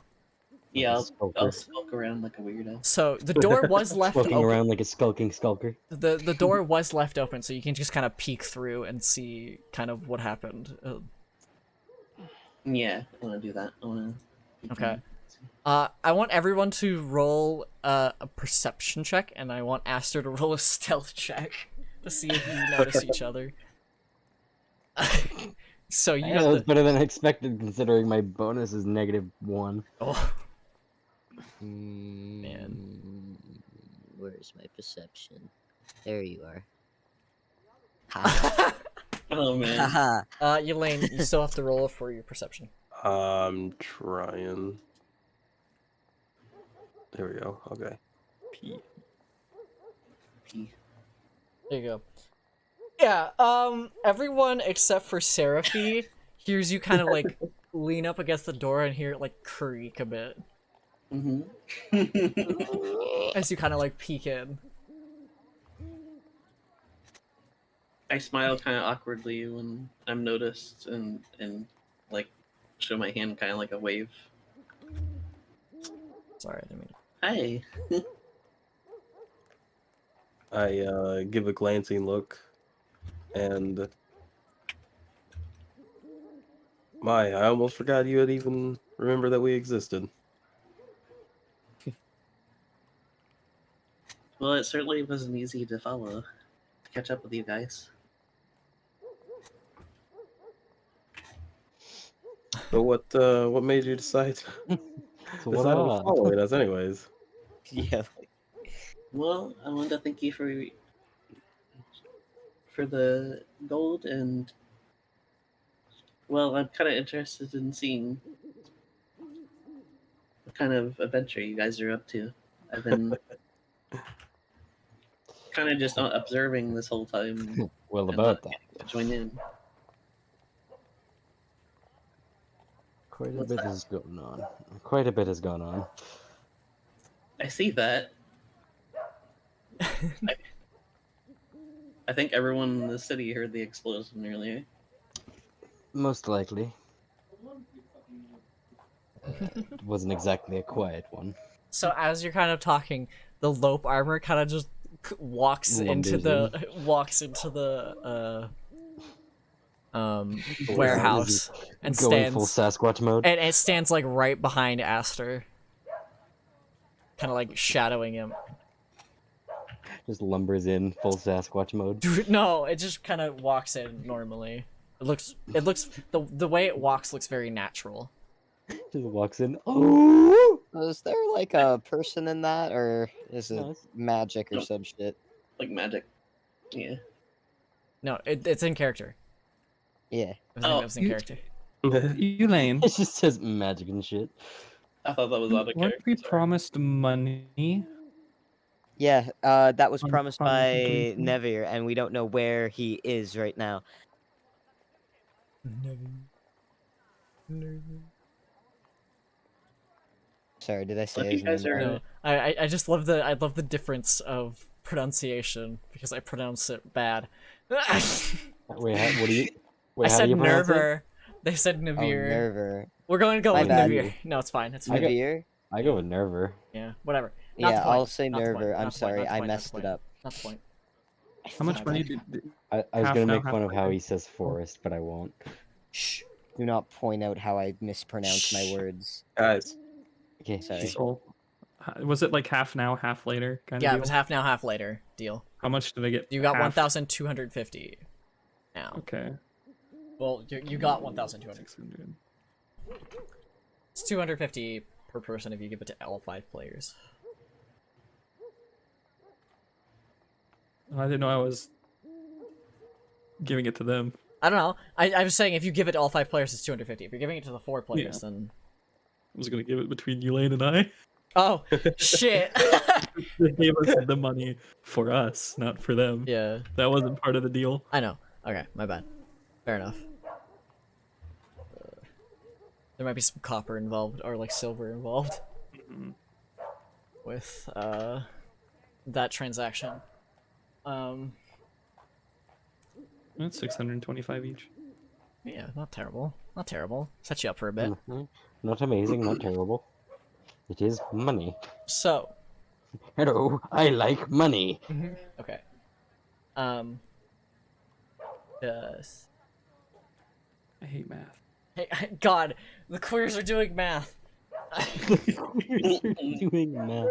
[SPEAKER 4] Yeah, I'll
[SPEAKER 5] Skulker.
[SPEAKER 4] skulk around like a weirdo.
[SPEAKER 2] So the door was left
[SPEAKER 5] Skulking
[SPEAKER 2] open.
[SPEAKER 5] around like a skulking skulker.
[SPEAKER 2] The door was left open, so you can just kind of peek through and see kind of what happened.
[SPEAKER 4] Yeah, I want to do that. I want to.
[SPEAKER 2] Okay. I want everyone to roll a perception check, and I want Aster to roll a stealth check to see if you notice each other. So you
[SPEAKER 5] Yeah,
[SPEAKER 2] got
[SPEAKER 5] that was
[SPEAKER 2] the
[SPEAKER 5] better than I expected considering my bonus is -1.
[SPEAKER 2] oh
[SPEAKER 6] Man. Where's my perception? There you are. Ha
[SPEAKER 4] Oh man.
[SPEAKER 6] ha.
[SPEAKER 2] Elaine, you still have to roll for your perception.
[SPEAKER 1] I'm trying. There we go. Okay. P.
[SPEAKER 4] P.
[SPEAKER 2] There you go. Yeah, everyone except for Seraphy hears you kind of like lean up against the door and hear it like creak a bit
[SPEAKER 4] Mm-hmm.
[SPEAKER 2] as you kind of like peek in.
[SPEAKER 4] I smile kind of awkwardly when I'm noticed, and like show my hand kind of like a wave.
[SPEAKER 2] Sorry, I didn't mean.
[SPEAKER 4] Hi.
[SPEAKER 1] I give a glancing look, and I almost forgot you had even remembered that we existed.
[SPEAKER 4] Well, it certainly wasn't easy to follow, to catch up with you guys.
[SPEAKER 1] But what made you decide
[SPEAKER 5] So
[SPEAKER 1] decide on
[SPEAKER 5] what up?
[SPEAKER 1] following us, anyways?
[SPEAKER 6] Yeah.
[SPEAKER 4] Well, I wanted to thank you for the gold, and well, I'm kind of interested in seeing what kind of adventure you guys are up to. I've been kind of just observing this whole time
[SPEAKER 5] Well,
[SPEAKER 4] and not
[SPEAKER 5] about that,
[SPEAKER 4] getting to join in.
[SPEAKER 5] quite a
[SPEAKER 4] What's
[SPEAKER 5] bit
[SPEAKER 4] that?
[SPEAKER 5] has gone on. Quite a bit has gone on.
[SPEAKER 4] I see that. I think everyone in the city heard the explosion earlier.
[SPEAKER 5] Most likely. Wasn't exactly a quiet one.
[SPEAKER 2] So as you're kind of talking, the lope armor kind of just walks into
[SPEAKER 5] Lumbers
[SPEAKER 2] the warehouse and
[SPEAKER 5] Going full
[SPEAKER 2] stands
[SPEAKER 5] Sasquatch mode.
[SPEAKER 2] and it stands like right behind Aster, kind of like shadowing him.
[SPEAKER 5] Just lumbers in full Sasquatch mode.
[SPEAKER 2] Dude, no, it just kind of walks in normally. It looks the way it walks looks very natural.
[SPEAKER 5] Just walks in. Oh!
[SPEAKER 6] Is there like a person in that, or is it
[SPEAKER 5] No, it's-
[SPEAKER 6] magic or
[SPEAKER 4] No.
[SPEAKER 6] some shit?
[SPEAKER 4] Like magic. Yeah.
[SPEAKER 2] No, it's in character.
[SPEAKER 6] Yeah.
[SPEAKER 2] Everything
[SPEAKER 4] Oh,
[SPEAKER 2] that was in
[SPEAKER 3] you-
[SPEAKER 2] character.
[SPEAKER 3] Elaine,
[SPEAKER 5] It just says magic and shit.
[SPEAKER 4] I thought that was out of
[SPEAKER 3] weren't
[SPEAKER 4] character.
[SPEAKER 3] we
[SPEAKER 4] sorry.
[SPEAKER 3] promised money?
[SPEAKER 6] Yeah, that was
[SPEAKER 3] On
[SPEAKER 6] promised
[SPEAKER 3] content
[SPEAKER 6] by
[SPEAKER 3] completion?
[SPEAKER 6] Nevir, and we don't know where he is right now. Sorry, did I
[SPEAKER 4] Well,
[SPEAKER 6] say
[SPEAKER 4] if
[SPEAKER 6] his
[SPEAKER 4] you guys
[SPEAKER 6] name?
[SPEAKER 4] are-
[SPEAKER 2] No, I just love the difference of pronunciation because I pronounce it bad. I
[SPEAKER 5] Wait, what do you? Wait, how
[SPEAKER 2] said
[SPEAKER 5] do you pronounce it?
[SPEAKER 2] Nerver. They said
[SPEAKER 6] Oh,
[SPEAKER 2] Navir.
[SPEAKER 6] Nerver.
[SPEAKER 2] We're going to go
[SPEAKER 6] My
[SPEAKER 2] with
[SPEAKER 6] bad.
[SPEAKER 2] Navir. No, it's fine. It's
[SPEAKER 5] I
[SPEAKER 2] fine.
[SPEAKER 5] got-
[SPEAKER 6] Nevir?
[SPEAKER 5] I go with Nerver.
[SPEAKER 2] Yeah, whatever. Not
[SPEAKER 6] Yeah,
[SPEAKER 2] the point.
[SPEAKER 6] I'll say
[SPEAKER 2] Not the point.
[SPEAKER 6] Nerver.
[SPEAKER 2] Not
[SPEAKER 6] I'm
[SPEAKER 2] the point.
[SPEAKER 6] sorry,
[SPEAKER 2] Not the
[SPEAKER 6] I
[SPEAKER 2] point. Not
[SPEAKER 6] messed
[SPEAKER 2] the
[SPEAKER 6] it
[SPEAKER 2] point.
[SPEAKER 6] up.
[SPEAKER 2] Not the point.
[SPEAKER 3] How much
[SPEAKER 2] My
[SPEAKER 3] money
[SPEAKER 2] bad.
[SPEAKER 3] did
[SPEAKER 5] I was
[SPEAKER 3] Half
[SPEAKER 5] gonna
[SPEAKER 3] now,
[SPEAKER 5] make
[SPEAKER 3] half
[SPEAKER 5] fun of how
[SPEAKER 3] later.
[SPEAKER 5] he says forest, but I won't.
[SPEAKER 2] Shh.
[SPEAKER 6] Do not point out how I mispronounce my
[SPEAKER 2] Shh.
[SPEAKER 6] words.
[SPEAKER 1] Guys,
[SPEAKER 5] Okay,
[SPEAKER 6] Sorry.
[SPEAKER 3] so was it like half now, half later kind of
[SPEAKER 2] Yeah,
[SPEAKER 3] deal?
[SPEAKER 2] it was half now, half later. Deal.
[SPEAKER 3] How much did I get?
[SPEAKER 2] You got
[SPEAKER 3] halved?
[SPEAKER 2] 1,250 now.
[SPEAKER 3] Okay,
[SPEAKER 2] Well, you got 1,200.
[SPEAKER 3] 600.
[SPEAKER 2] It's 250 per person if you give it to all 5 players.
[SPEAKER 3] I didn't know I was giving it to them.
[SPEAKER 2] I don't know. I was saying if you give it to all 5 players, it's 250. If you're giving it to the 4 players, then
[SPEAKER 3] I was gonna give it between Elaine and I.
[SPEAKER 2] oh shit.
[SPEAKER 3] They gave us the money for us, not for them.
[SPEAKER 2] Yeah,
[SPEAKER 3] That wasn't part of the deal.
[SPEAKER 2] I know. Okay, my bad. Fair enough. There might be some copper involved or like silver involved
[SPEAKER 3] Mhm.
[SPEAKER 2] with that transaction.
[SPEAKER 3] That's 625 each.
[SPEAKER 2] Yeah, not terrible. Not terrible. Set you up for a bit.
[SPEAKER 5] Mhm. Not amazing, not terrible. It is money.
[SPEAKER 2] So,
[SPEAKER 5] Hello, I like money.
[SPEAKER 2] okay. Yes.
[SPEAKER 3] I hate math.
[SPEAKER 2] Hey, God, the queers are doing math.
[SPEAKER 5] Doing math.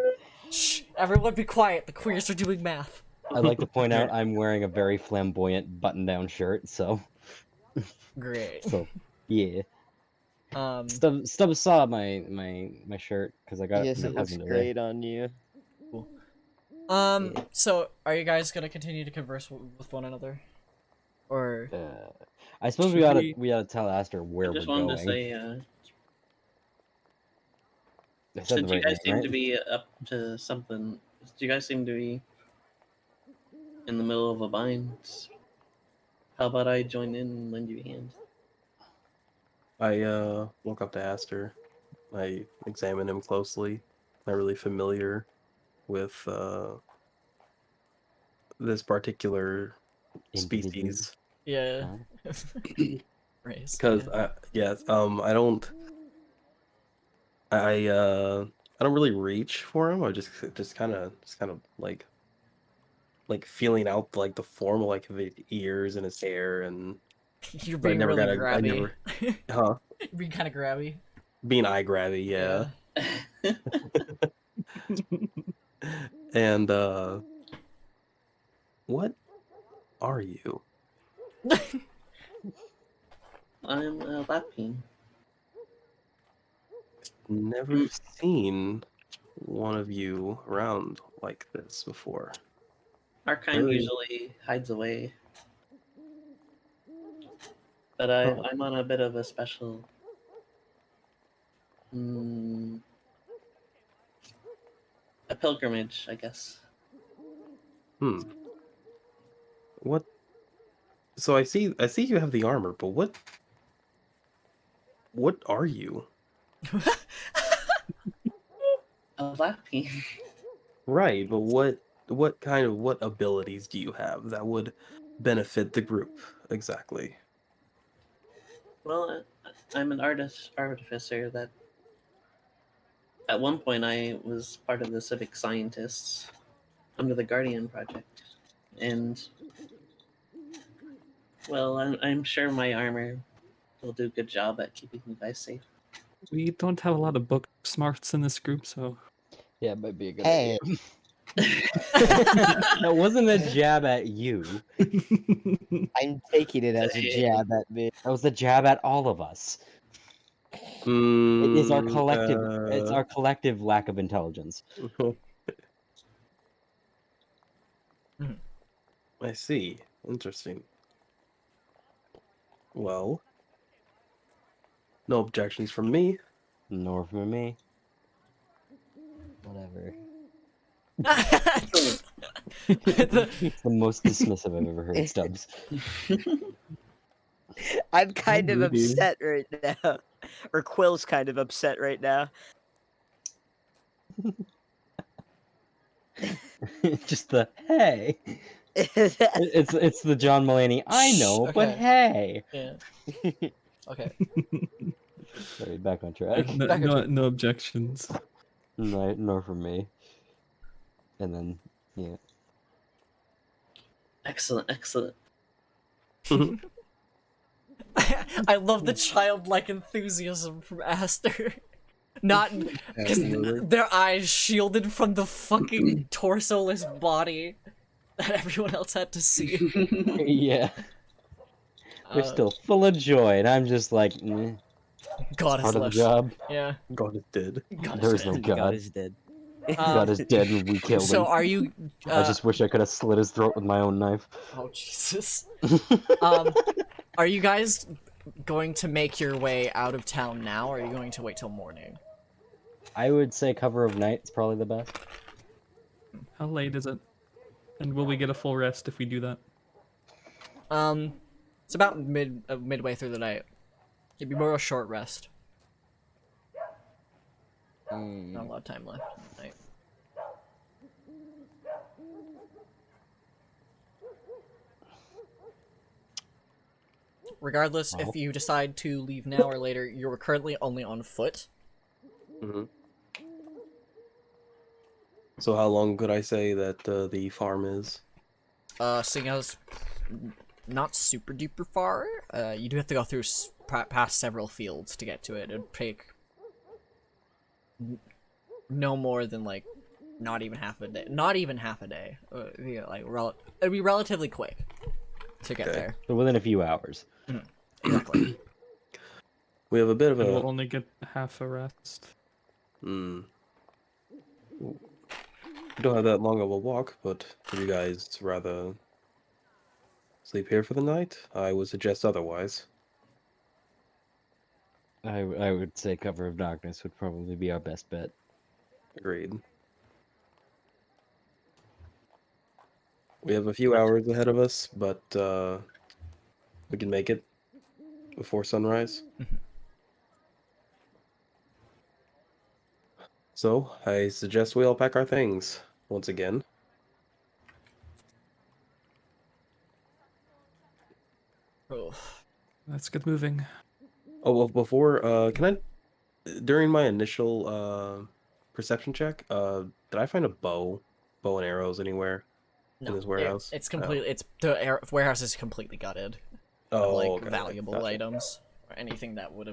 [SPEAKER 2] Shh, everyone be quiet. The queers are doing math.
[SPEAKER 5] I'd like to point out I'm wearing a very flamboyant button-down shirt, so
[SPEAKER 2] Great.
[SPEAKER 5] yeah. Stubbs saw my shirt because I got
[SPEAKER 6] Yes,
[SPEAKER 5] it from
[SPEAKER 6] it
[SPEAKER 5] my
[SPEAKER 6] looks
[SPEAKER 5] cousin today.
[SPEAKER 6] great on you.
[SPEAKER 2] Yeah.
[SPEAKER 6] Yeah.
[SPEAKER 2] So are you guys gonna continue to converse with one another, or
[SPEAKER 5] I suppose
[SPEAKER 3] Should
[SPEAKER 5] we oughta tell Aster where
[SPEAKER 4] I just
[SPEAKER 5] we're
[SPEAKER 4] wanted
[SPEAKER 5] going.
[SPEAKER 4] to say,
[SPEAKER 5] I said
[SPEAKER 4] since
[SPEAKER 5] the
[SPEAKER 4] you
[SPEAKER 5] right
[SPEAKER 4] guys
[SPEAKER 5] name,
[SPEAKER 4] seem
[SPEAKER 5] right?
[SPEAKER 4] to be up to something, you guys seem to be in the middle of a bind. How about I join in and lend you a hand?
[SPEAKER 1] I walk up to Aster. I examine him closely. Not really familiar with this particular
[SPEAKER 5] Individual.
[SPEAKER 1] species
[SPEAKER 2] yeah?
[SPEAKER 5] Huh?
[SPEAKER 2] Race.
[SPEAKER 1] because I don't I don't really reach for him. I just kind of like feeling out like the form of like the ears and his hair, and
[SPEAKER 2] You're
[SPEAKER 1] but I
[SPEAKER 2] being
[SPEAKER 1] never
[SPEAKER 2] really
[SPEAKER 1] got I
[SPEAKER 2] grabby.
[SPEAKER 1] never huh
[SPEAKER 2] You're being kind of grabby.
[SPEAKER 1] being eye grabby, yeah. And what are you?
[SPEAKER 4] I'm Lapine.
[SPEAKER 1] Never seen one of you around like this before.
[SPEAKER 4] Our kind
[SPEAKER 1] Very-
[SPEAKER 4] usually hides away. But
[SPEAKER 1] Huh.
[SPEAKER 4] I'm on a bit of a special. A pilgrimage, I guess.
[SPEAKER 1] Hmm. What? So I see you have the armor, but what are you?
[SPEAKER 4] A Lappy.
[SPEAKER 1] Right, but what abilities do you have that would benefit the group exactly?
[SPEAKER 4] Well, I'm an artificer that. At one point, I was part of the civic scientists under the Guardian Project, and well, I'm sure my armor will do a good job at keeping you guys safe.
[SPEAKER 3] We don't have a lot of book smarts in this group, so
[SPEAKER 5] Yeah, it might be a good
[SPEAKER 6] Hey.
[SPEAKER 5] idea. That wasn't a jab at you.
[SPEAKER 6] I'm taking it as a jab at me.
[SPEAKER 5] That was a jab at all of us. It is our collective. It's our collective lack of intelligence.
[SPEAKER 1] I see. Interesting. Well, no objections from me.
[SPEAKER 5] Nor from me. Whatever.
[SPEAKER 2] The-
[SPEAKER 5] It's the most dismissive I've ever heard, Stubbs.
[SPEAKER 6] I'm kind of
[SPEAKER 3] believe you.
[SPEAKER 6] upset right now. Or Quill's kind of upset right now.
[SPEAKER 5] Just the hey. It's the John Mulaney. I know, but
[SPEAKER 2] Okay.
[SPEAKER 5] hey.
[SPEAKER 2] yeah. Okay.
[SPEAKER 5] Sorry, back on track.
[SPEAKER 3] no,
[SPEAKER 2] Back
[SPEAKER 3] no,
[SPEAKER 2] at you.
[SPEAKER 3] no objections.
[SPEAKER 5] No, nor from me. And then, yeah.
[SPEAKER 4] Excellent, excellent.
[SPEAKER 2] I love the childlike enthusiasm from Aster. Not because
[SPEAKER 1] Absolutely.
[SPEAKER 2] their eyes shielded from the fucking torso-less body that everyone else had to see.
[SPEAKER 5] Yeah. They're
[SPEAKER 2] Uh,
[SPEAKER 5] still full of joy, and I'm just like,
[SPEAKER 2] God is
[SPEAKER 5] part of the
[SPEAKER 2] less.
[SPEAKER 5] job.
[SPEAKER 2] Yeah.
[SPEAKER 1] God is dead.
[SPEAKER 2] God
[SPEAKER 5] There
[SPEAKER 2] is
[SPEAKER 5] is no
[SPEAKER 2] dead.
[SPEAKER 5] God.
[SPEAKER 6] God is dead.
[SPEAKER 5] God is dead and we killed
[SPEAKER 2] So
[SPEAKER 5] him.
[SPEAKER 2] are you?
[SPEAKER 5] I just wish I could have slit his throat with my own knife.
[SPEAKER 2] Oh Jesus. Are you guys going to make your way out of town now, or are you going to wait till morning?
[SPEAKER 5] I would say cover of night is probably the best.
[SPEAKER 3] How late is it? And will we get a full rest if we do that?
[SPEAKER 2] It's about midway through the night. It'd be more of a short rest. Not a lot of time left in the night. Regardless,
[SPEAKER 5] Well.
[SPEAKER 2] if you decide to leave now or later, you're currently only on foot.
[SPEAKER 1] Hmm. So how long could I say that the farm is?
[SPEAKER 2] Seeing as not super duper far, you do have to go through past several fields to get to it. It'd take no more than like not even half a day. Not even half a day. Yeah, like it'd be relatively quick to get
[SPEAKER 1] Okay.
[SPEAKER 2] there.
[SPEAKER 5] So within a few hours.
[SPEAKER 2] Exactly.
[SPEAKER 1] We have a bit of
[SPEAKER 3] And
[SPEAKER 1] a.
[SPEAKER 3] we'll only get half a rest.
[SPEAKER 1] Hmm. We don't have that long of a walk, but would you guys rather sleep here for the night? I would suggest otherwise.
[SPEAKER 5] I would say cover of darkness would probably be our best bet.
[SPEAKER 1] Agreed. We have a few hours ahead of us, but we can make it before sunrise. So, I suggest we all pack our things once again.
[SPEAKER 2] Oh.
[SPEAKER 3] Let's get moving.
[SPEAKER 1] Oh, well, before, can I, during my initial perception check, did I find a bow and arrows anywhere in
[SPEAKER 2] No,
[SPEAKER 1] this warehouse?
[SPEAKER 2] it's completely. It's the warehouse is completely gutted of
[SPEAKER 1] Oh,
[SPEAKER 2] like
[SPEAKER 1] okay,
[SPEAKER 2] valuable
[SPEAKER 1] gotcha.
[SPEAKER 2] items or anything that would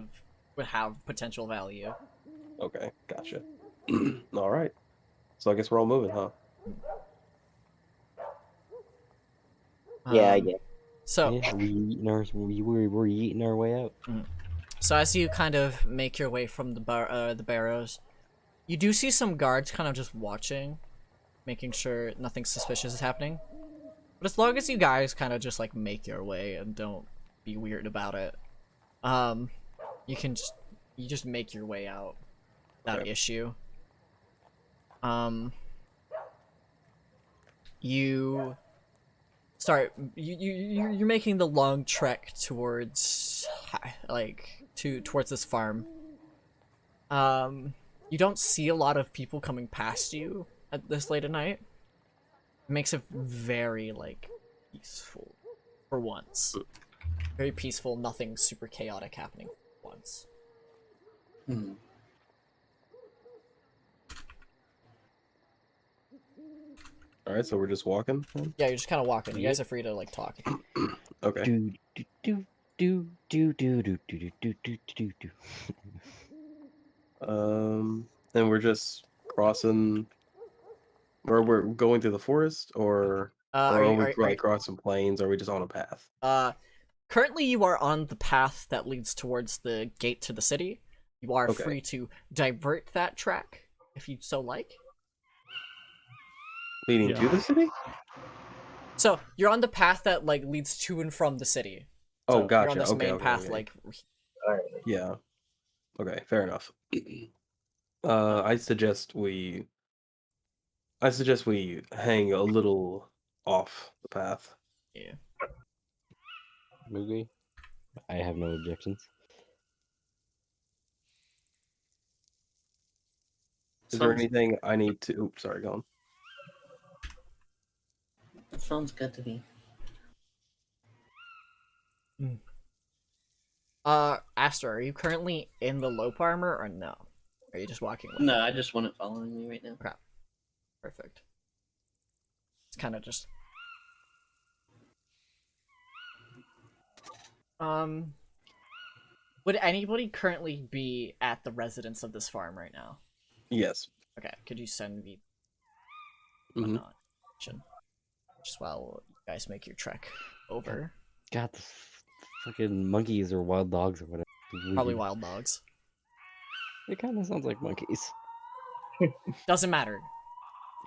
[SPEAKER 2] have potential value.
[SPEAKER 1] Okay, gotcha. All right. So I guess we're all moving, huh?
[SPEAKER 6] Yeah, I
[SPEAKER 2] Um,
[SPEAKER 6] get.
[SPEAKER 2] So,
[SPEAKER 5] Yeah, we're eating our way out.
[SPEAKER 2] so as you kind of make your way from the barrows, You do see some guards kind of just watching, making sure nothing suspicious is happening. But as long as you guys kind of just like make your way and don't be weird about it, you can just make your way out without issue. You start you're making the long trek towards towards this farm. You don't see a lot of people coming past you at this late at night. It makes it very like peaceful for once. Very peaceful, nothing super chaotic happening for once.
[SPEAKER 4] Hmm.
[SPEAKER 1] All right, so we're just walking. Then?
[SPEAKER 2] Yeah, you're just kind of walking. You guys are free to like talk.
[SPEAKER 1] Okay.
[SPEAKER 5] Do do do do do do do do do do do.
[SPEAKER 1] And we're just crossing, or we're going through the forest, or are we like crossing plains? Or are we just on a path?
[SPEAKER 2] Currently you are on the path that leads towards the gate to the city. You are free to divert that track if you so like.
[SPEAKER 1] Leading to the city?
[SPEAKER 2] So you're on the path that like leads to and from the city. So
[SPEAKER 1] Oh, gotcha.
[SPEAKER 2] You're on this main path,
[SPEAKER 1] okay.
[SPEAKER 2] like.
[SPEAKER 1] Yeah. Okay, fair enough. I suggest we hang a little off the path.
[SPEAKER 2] Yeah.
[SPEAKER 5] Movie. I have no objections.
[SPEAKER 1] Is there anything I need to? Oops, sorry, go on.
[SPEAKER 4] That sounds good to me.
[SPEAKER 2] Aster, are you currently in the lope armor or no? Are you just walking with
[SPEAKER 4] No, I just want it following me right now.
[SPEAKER 2] Okay. Perfect. It's kind of just... Would anybody currently be at the residence of this farm right now?
[SPEAKER 1] Yes.
[SPEAKER 2] Okay, could you send me just while you guys make your trek over?
[SPEAKER 5] God, the fucking monkeys or wild dogs or whatever.
[SPEAKER 2] Probably wild dogs.
[SPEAKER 5] It kind of sounds like monkeys.
[SPEAKER 2] Doesn't matter.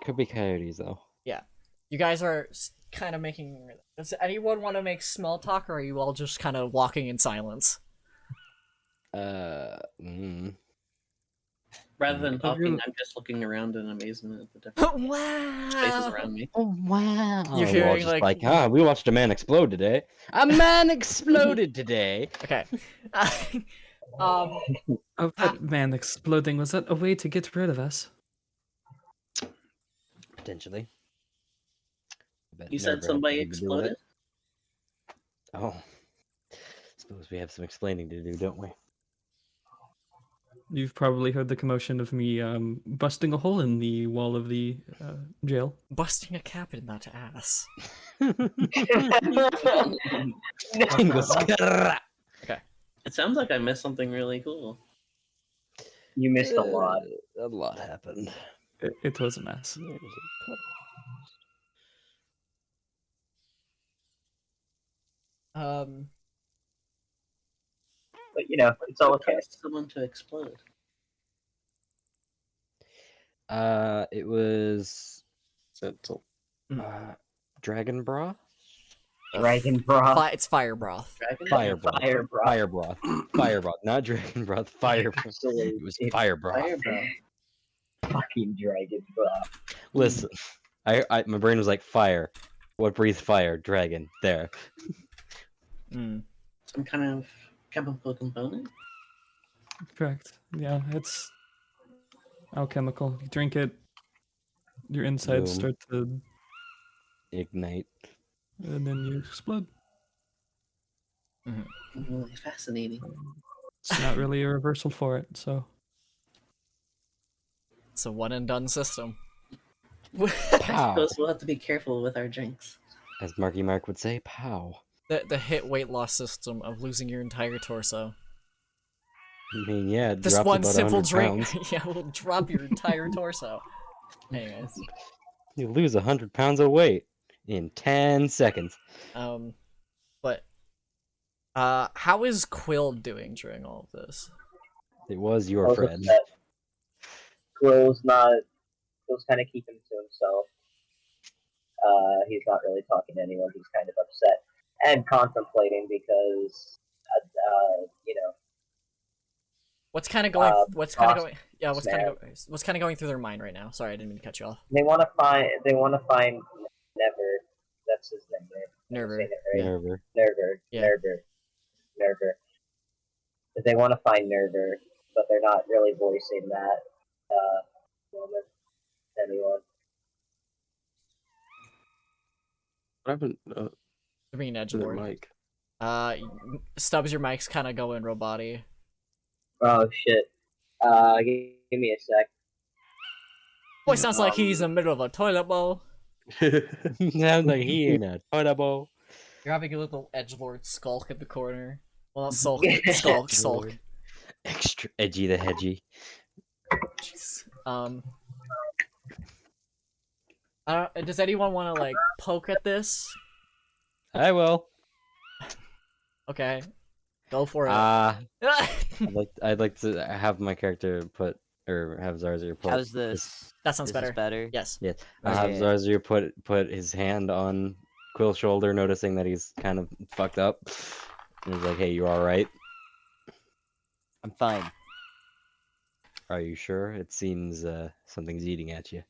[SPEAKER 5] Could be coyotes though.
[SPEAKER 2] Yeah. You guys are kind of making... Does anyone want to make small talk, or are you all just kind of walking in silence?
[SPEAKER 4] Rather than talking, I'm just looking around in amazement at the different spaces around me.
[SPEAKER 5] Oh wow!
[SPEAKER 2] You're hearing like
[SPEAKER 5] we watched a man explode today. A man exploded today.
[SPEAKER 2] Okay.
[SPEAKER 3] Oh, that man exploding, was that a way to get rid of us?
[SPEAKER 5] Potentially.
[SPEAKER 4] You said somebody exploded?
[SPEAKER 5] Oh. Suppose we have some explaining to do, don't we?
[SPEAKER 3] You've probably heard the commotion of me busting a hole in the wall of the jail.
[SPEAKER 2] Busting a cap in that ass. Okay.
[SPEAKER 4] It sounds like I missed something really cool.
[SPEAKER 6] You missed a lot.
[SPEAKER 5] A lot happened.
[SPEAKER 3] It was a mess.
[SPEAKER 6] But you know, it's all okay.
[SPEAKER 4] Someone to explode.
[SPEAKER 5] It was
[SPEAKER 1] Sentinel.
[SPEAKER 5] dragon broth.
[SPEAKER 6] Dragon broth.
[SPEAKER 2] It's fire broth.
[SPEAKER 5] Fire broth.
[SPEAKER 6] Fire broth.
[SPEAKER 5] Fire broth. Fire broth. Not dragon broth. Fire broth. It was fire broth.
[SPEAKER 4] Fire broth.
[SPEAKER 6] Fucking dragon broth.
[SPEAKER 5] Listen, I my brain was like fire. What breathes fire? Dragon. There.
[SPEAKER 4] Some kind of chemical component?
[SPEAKER 3] Correct. Yeah, it's alchemical. You drink it, your insides
[SPEAKER 5] Boom.
[SPEAKER 3] start to
[SPEAKER 5] Ignite.
[SPEAKER 3] and then you explode.
[SPEAKER 4] Really fascinating.
[SPEAKER 3] It's not really a reversal for it, so.
[SPEAKER 2] It's a one and done system.
[SPEAKER 5] Pow.
[SPEAKER 4] Suppose we'll have to be careful with our drinks.
[SPEAKER 5] As Marky Mark would say, pow.
[SPEAKER 2] The hit weight loss system of losing your entire torso.
[SPEAKER 5] I mean, yeah, it
[SPEAKER 2] This
[SPEAKER 5] drops
[SPEAKER 2] one
[SPEAKER 5] about
[SPEAKER 2] simple
[SPEAKER 5] 100
[SPEAKER 2] drink,
[SPEAKER 5] pounds.
[SPEAKER 2] yeah, will drop your entire torso. Anyways,
[SPEAKER 5] You lose 100 pounds of weight in 10 seconds.
[SPEAKER 2] but how is Quill doing during all of this?
[SPEAKER 5] It was your friend.
[SPEAKER 7] Quill's kind of keeping to himself. He's not really talking to anyone. He's kind of upset and contemplating because, you know,
[SPEAKER 2] What's kind of going? What's kind of
[SPEAKER 7] Frost
[SPEAKER 2] going? Yeah, what's kind
[SPEAKER 7] man.
[SPEAKER 2] of what's kind of going through their mind right now? Sorry, I didn't mean to cut you off.
[SPEAKER 7] They want to find Never. That's his name. Right? I'm
[SPEAKER 2] Nerver.
[SPEAKER 7] saying it right.
[SPEAKER 5] Nerver.
[SPEAKER 7] Nerver.
[SPEAKER 2] Yeah.
[SPEAKER 7] Nerver. They want to find Nerver, but they're not really voicing that moment to anyone.
[SPEAKER 1] What happened
[SPEAKER 2] They're being
[SPEAKER 1] to their
[SPEAKER 2] edgelord.
[SPEAKER 1] mic?
[SPEAKER 2] Stubbs, your mic's kind of going robot-y.
[SPEAKER 7] Oh shit. Give me a sec.
[SPEAKER 2] Boy, sounds like he's in the middle of a toilet bowl.
[SPEAKER 5] Sounds like he in a toilet bowl.
[SPEAKER 2] You're having a little edgelord skulk in the corner. Well, not sulk, sulk.
[SPEAKER 5] Extra edgy the hedgy.
[SPEAKER 2] Jeez. Does anyone want to like poke at this?
[SPEAKER 5] I will.
[SPEAKER 2] Okay, go for it.
[SPEAKER 5] I'd like to have my character put, or have Zarzir put.
[SPEAKER 6] How's this?
[SPEAKER 2] That sounds
[SPEAKER 6] This is
[SPEAKER 2] better.
[SPEAKER 6] better.
[SPEAKER 2] Yes.
[SPEAKER 5] Yes, I have
[SPEAKER 6] Okay.
[SPEAKER 5] Zarzir put his hand on Quill's shoulder, noticing that he's kind of fucked up. And he's like, "Hey, you all right?
[SPEAKER 6] I'm fine.
[SPEAKER 5] Are you sure? It seems something's eating at you."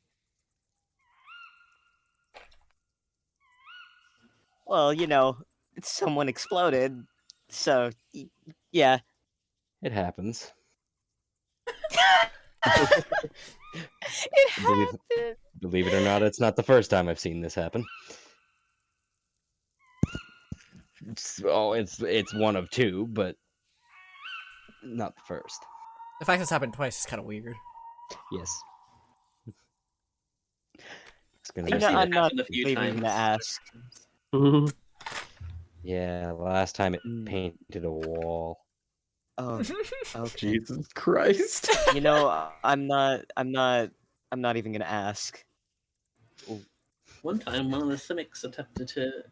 [SPEAKER 6] Well, you know, someone exploded, so yeah.
[SPEAKER 5] It happens.
[SPEAKER 6] It happened.
[SPEAKER 5] Believe it or not, it's not the first time I've seen this happen. It's one of two, but not the first.
[SPEAKER 2] The fact this happened twice is kind of weird.
[SPEAKER 5] Yes. It's gonna
[SPEAKER 6] You
[SPEAKER 5] be
[SPEAKER 6] know,
[SPEAKER 4] seen it
[SPEAKER 6] I'm not
[SPEAKER 4] happen a few
[SPEAKER 6] even gonna
[SPEAKER 4] times.
[SPEAKER 6] ask.
[SPEAKER 5] Yeah, last time it
[SPEAKER 6] Mm.
[SPEAKER 5] painted a wall.
[SPEAKER 6] Oh, okay.
[SPEAKER 1] Jesus Christ.
[SPEAKER 6] You know, I'm not even gonna ask.
[SPEAKER 4] One time, one of the Simics attempted to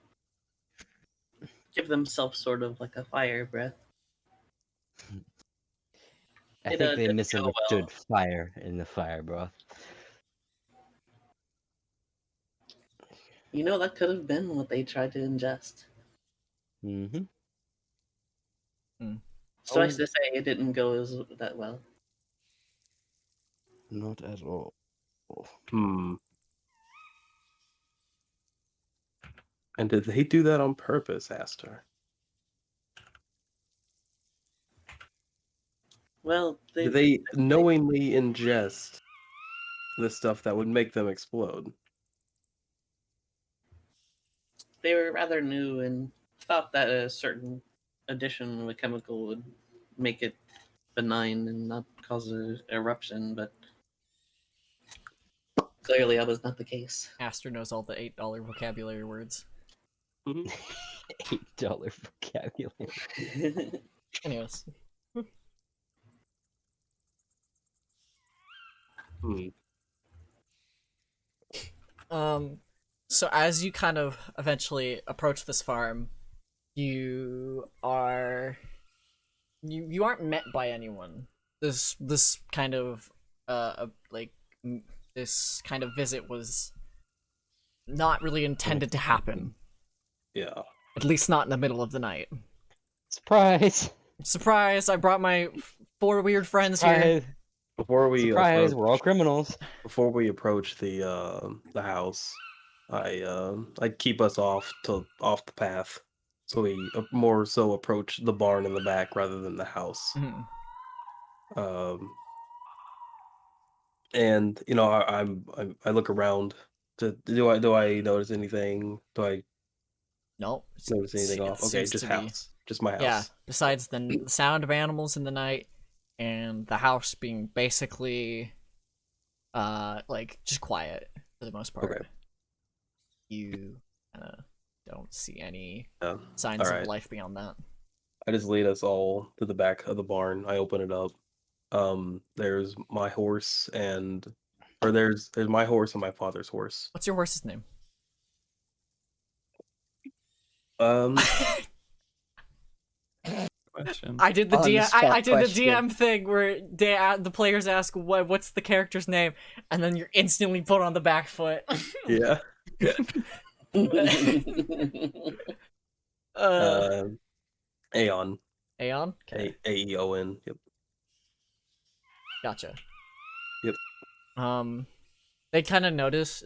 [SPEAKER 4] give themselves sort of like a fire breath.
[SPEAKER 5] I
[SPEAKER 4] It,
[SPEAKER 5] think they
[SPEAKER 4] didn't go
[SPEAKER 5] misunderstood
[SPEAKER 4] well.
[SPEAKER 5] fire in the fire broth.
[SPEAKER 4] You know, that could have been what they tried to ingest.
[SPEAKER 5] Mm-hmm.
[SPEAKER 4] Suffice to say, it didn't go that well.
[SPEAKER 5] Not at all.
[SPEAKER 1] Hmm. And did they do that on purpose, Aster?
[SPEAKER 4] Well,
[SPEAKER 1] Did they knowingly ingest the stuff that would make them explode?
[SPEAKER 4] they were rather new and thought that a certain addition of a chemical would make it benign and not cause an eruption, but clearly that was not the case.
[SPEAKER 2] Aster knows all the $8 vocabulary words.
[SPEAKER 5] $8 vocabulary.
[SPEAKER 2] Anyways.
[SPEAKER 1] Hmm.
[SPEAKER 2] So as you kind of eventually approach this farm, you aren't met by anyone. This kind of this kind of visit was not really intended to happen.
[SPEAKER 1] Yeah.
[SPEAKER 2] At least not in the middle of the night.
[SPEAKER 5] Surprise!
[SPEAKER 2] Surprise! I brought my 4 weird friends here.
[SPEAKER 5] Surprise!
[SPEAKER 1] Before we
[SPEAKER 5] Surprise!
[SPEAKER 1] approach,
[SPEAKER 5] We're all criminals.
[SPEAKER 1] before we approach the house, I'd keep us off the path, so we more so approach the barn in the back rather than the house.
[SPEAKER 2] Mhm.
[SPEAKER 1] And you know, I look around. Do I notice anything? Do I
[SPEAKER 2] Nope.
[SPEAKER 1] notice anything off? Okay,
[SPEAKER 2] seems
[SPEAKER 1] just
[SPEAKER 2] to be-
[SPEAKER 1] house, just my house.
[SPEAKER 2] Yeah, besides the sound of animals in the night and the house being basically like just quiet for the most part.
[SPEAKER 1] Okay.
[SPEAKER 2] You don't see any
[SPEAKER 1] Yeah.
[SPEAKER 2] signs
[SPEAKER 1] All
[SPEAKER 2] of
[SPEAKER 1] right.
[SPEAKER 2] life beyond that.
[SPEAKER 1] I just lead us all to the back of the barn. I open it up. There's my horse there's my horse and my father's horse.
[SPEAKER 2] What's your horse's name?
[SPEAKER 1] Um,
[SPEAKER 3] question.
[SPEAKER 2] I did the
[SPEAKER 6] On the
[SPEAKER 2] DM.
[SPEAKER 6] spot
[SPEAKER 2] I did the
[SPEAKER 6] question.
[SPEAKER 2] DM thing where the players ask what's the character's name, and then you're instantly put on the back foot.
[SPEAKER 1] Yeah.
[SPEAKER 2] uh,
[SPEAKER 1] Aeon.
[SPEAKER 2] Aeon. Okay,
[SPEAKER 1] Aeon. Yep.
[SPEAKER 2] gotcha.
[SPEAKER 1] Yep.
[SPEAKER 2] They kind of notice.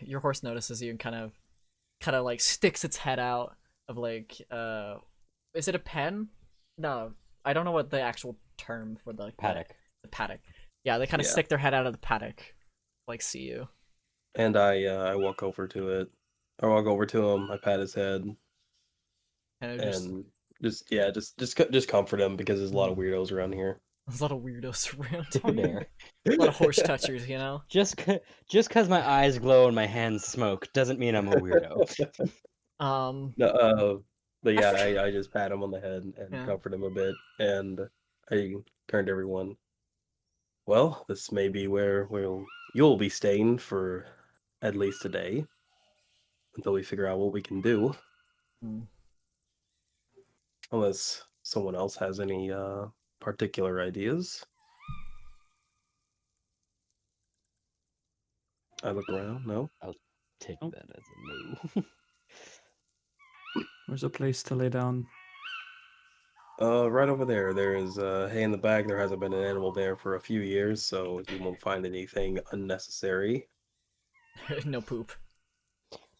[SPEAKER 2] Your horse notices you and kind of like sticks its head out of like. Is it a pen? No, I don't know what the actual term for the
[SPEAKER 5] Paddock.
[SPEAKER 2] The paddock. Yeah, they kind of
[SPEAKER 1] Yeah.
[SPEAKER 2] stick their head out of the paddock, like see you.
[SPEAKER 1] And I walk over to it. I walk over to him. I pat his head
[SPEAKER 2] And it just
[SPEAKER 1] and just comfort him because there's a lot of weirdos around here.
[SPEAKER 2] there's a lot of weirdos around.
[SPEAKER 5] There.
[SPEAKER 2] A lot of horse touchers, you know.
[SPEAKER 5] Just because my eyes glow and my hands smoke doesn't mean I'm a weirdo.
[SPEAKER 1] No, but yeah, I just pat him on the head and
[SPEAKER 2] Yeah.
[SPEAKER 1] comfort him a bit, and I turn to everyone. Well, this may be where you'll be staying for at least a day until we figure out what we can do.
[SPEAKER 2] Hmm.
[SPEAKER 1] Unless someone else has any particular ideas. I look around. No.
[SPEAKER 5] Take
[SPEAKER 3] Oh.
[SPEAKER 5] that as a no.
[SPEAKER 3] Where's a place to lay down?
[SPEAKER 1] Right over there. There is hay in the back. There hasn't been an animal there for a few years, so you won't find anything unnecessary.
[SPEAKER 2] No poop.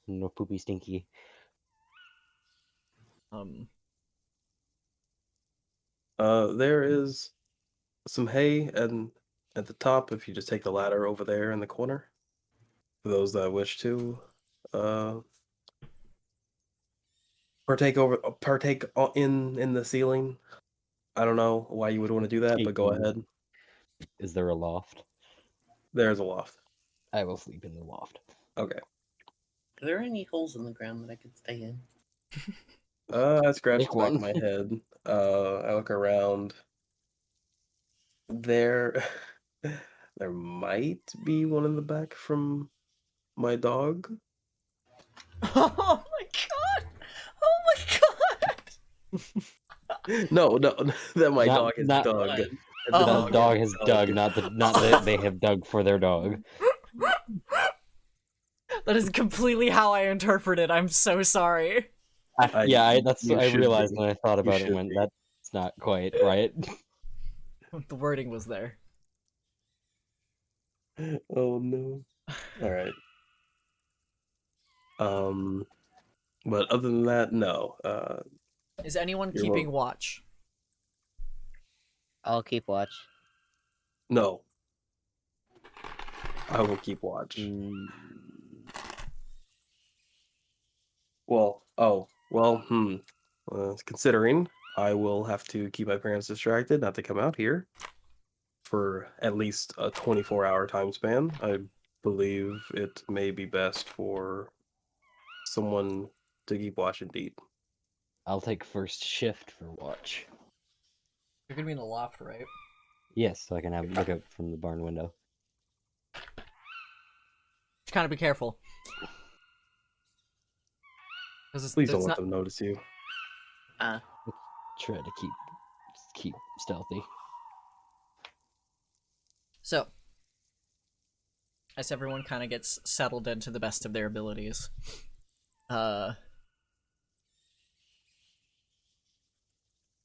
[SPEAKER 5] No poopy stinky.
[SPEAKER 1] There is some hay and at the top if you just take the ladder over there in the corner. For those that wish to uh partake in the ceiling. I don't know why you would want to do that, but go
[SPEAKER 5] Taking-
[SPEAKER 1] ahead.
[SPEAKER 5] Is there a loft?
[SPEAKER 1] There's a loft.
[SPEAKER 5] I will sleep in the loft.
[SPEAKER 1] Okay.
[SPEAKER 4] Are there any holes in the ground that I could stay in?
[SPEAKER 1] I scratch
[SPEAKER 5] Make
[SPEAKER 1] the back of
[SPEAKER 5] one.
[SPEAKER 1] my head. I look around. There there might be one in the back from my dog.
[SPEAKER 2] Oh my god! Oh my god!
[SPEAKER 1] No, that my
[SPEAKER 5] Not-
[SPEAKER 1] dog is
[SPEAKER 5] not-
[SPEAKER 1] dug.
[SPEAKER 4] Blood.
[SPEAKER 1] The
[SPEAKER 2] Oh,
[SPEAKER 5] The dog has
[SPEAKER 1] is
[SPEAKER 5] dug, not that they have dug for their dog.
[SPEAKER 2] That is completely how I interpret it. I'm so sorry.
[SPEAKER 5] That's
[SPEAKER 1] you
[SPEAKER 5] I
[SPEAKER 1] should
[SPEAKER 5] realized
[SPEAKER 1] be.
[SPEAKER 5] when I thought about it.
[SPEAKER 1] should
[SPEAKER 5] When
[SPEAKER 1] be.
[SPEAKER 5] that's not quite right.
[SPEAKER 2] The wording was there.
[SPEAKER 1] Oh no. All right. But other than that, no.
[SPEAKER 2] Is anyone
[SPEAKER 1] You're
[SPEAKER 2] keeping watch?
[SPEAKER 6] I'll keep watch.
[SPEAKER 1] No. I will keep watch.
[SPEAKER 5] Mm,
[SPEAKER 1] Considering I will have to keep my parents distracted not to come out here for at least a 24-hour time span, I believe it may be best for someone to keep watch indeed.
[SPEAKER 5] I'll take first shift for watch.
[SPEAKER 2] You're gonna be in the loft, right?
[SPEAKER 5] Yes, so I can have look out from the barn window.
[SPEAKER 2] Just kind of be careful. Because
[SPEAKER 1] Please don't
[SPEAKER 2] it's
[SPEAKER 1] let
[SPEAKER 2] not.
[SPEAKER 1] them notice you.
[SPEAKER 5] Try to keep stealthy.
[SPEAKER 2] So, as everyone kind of gets settled into the best of their abilities,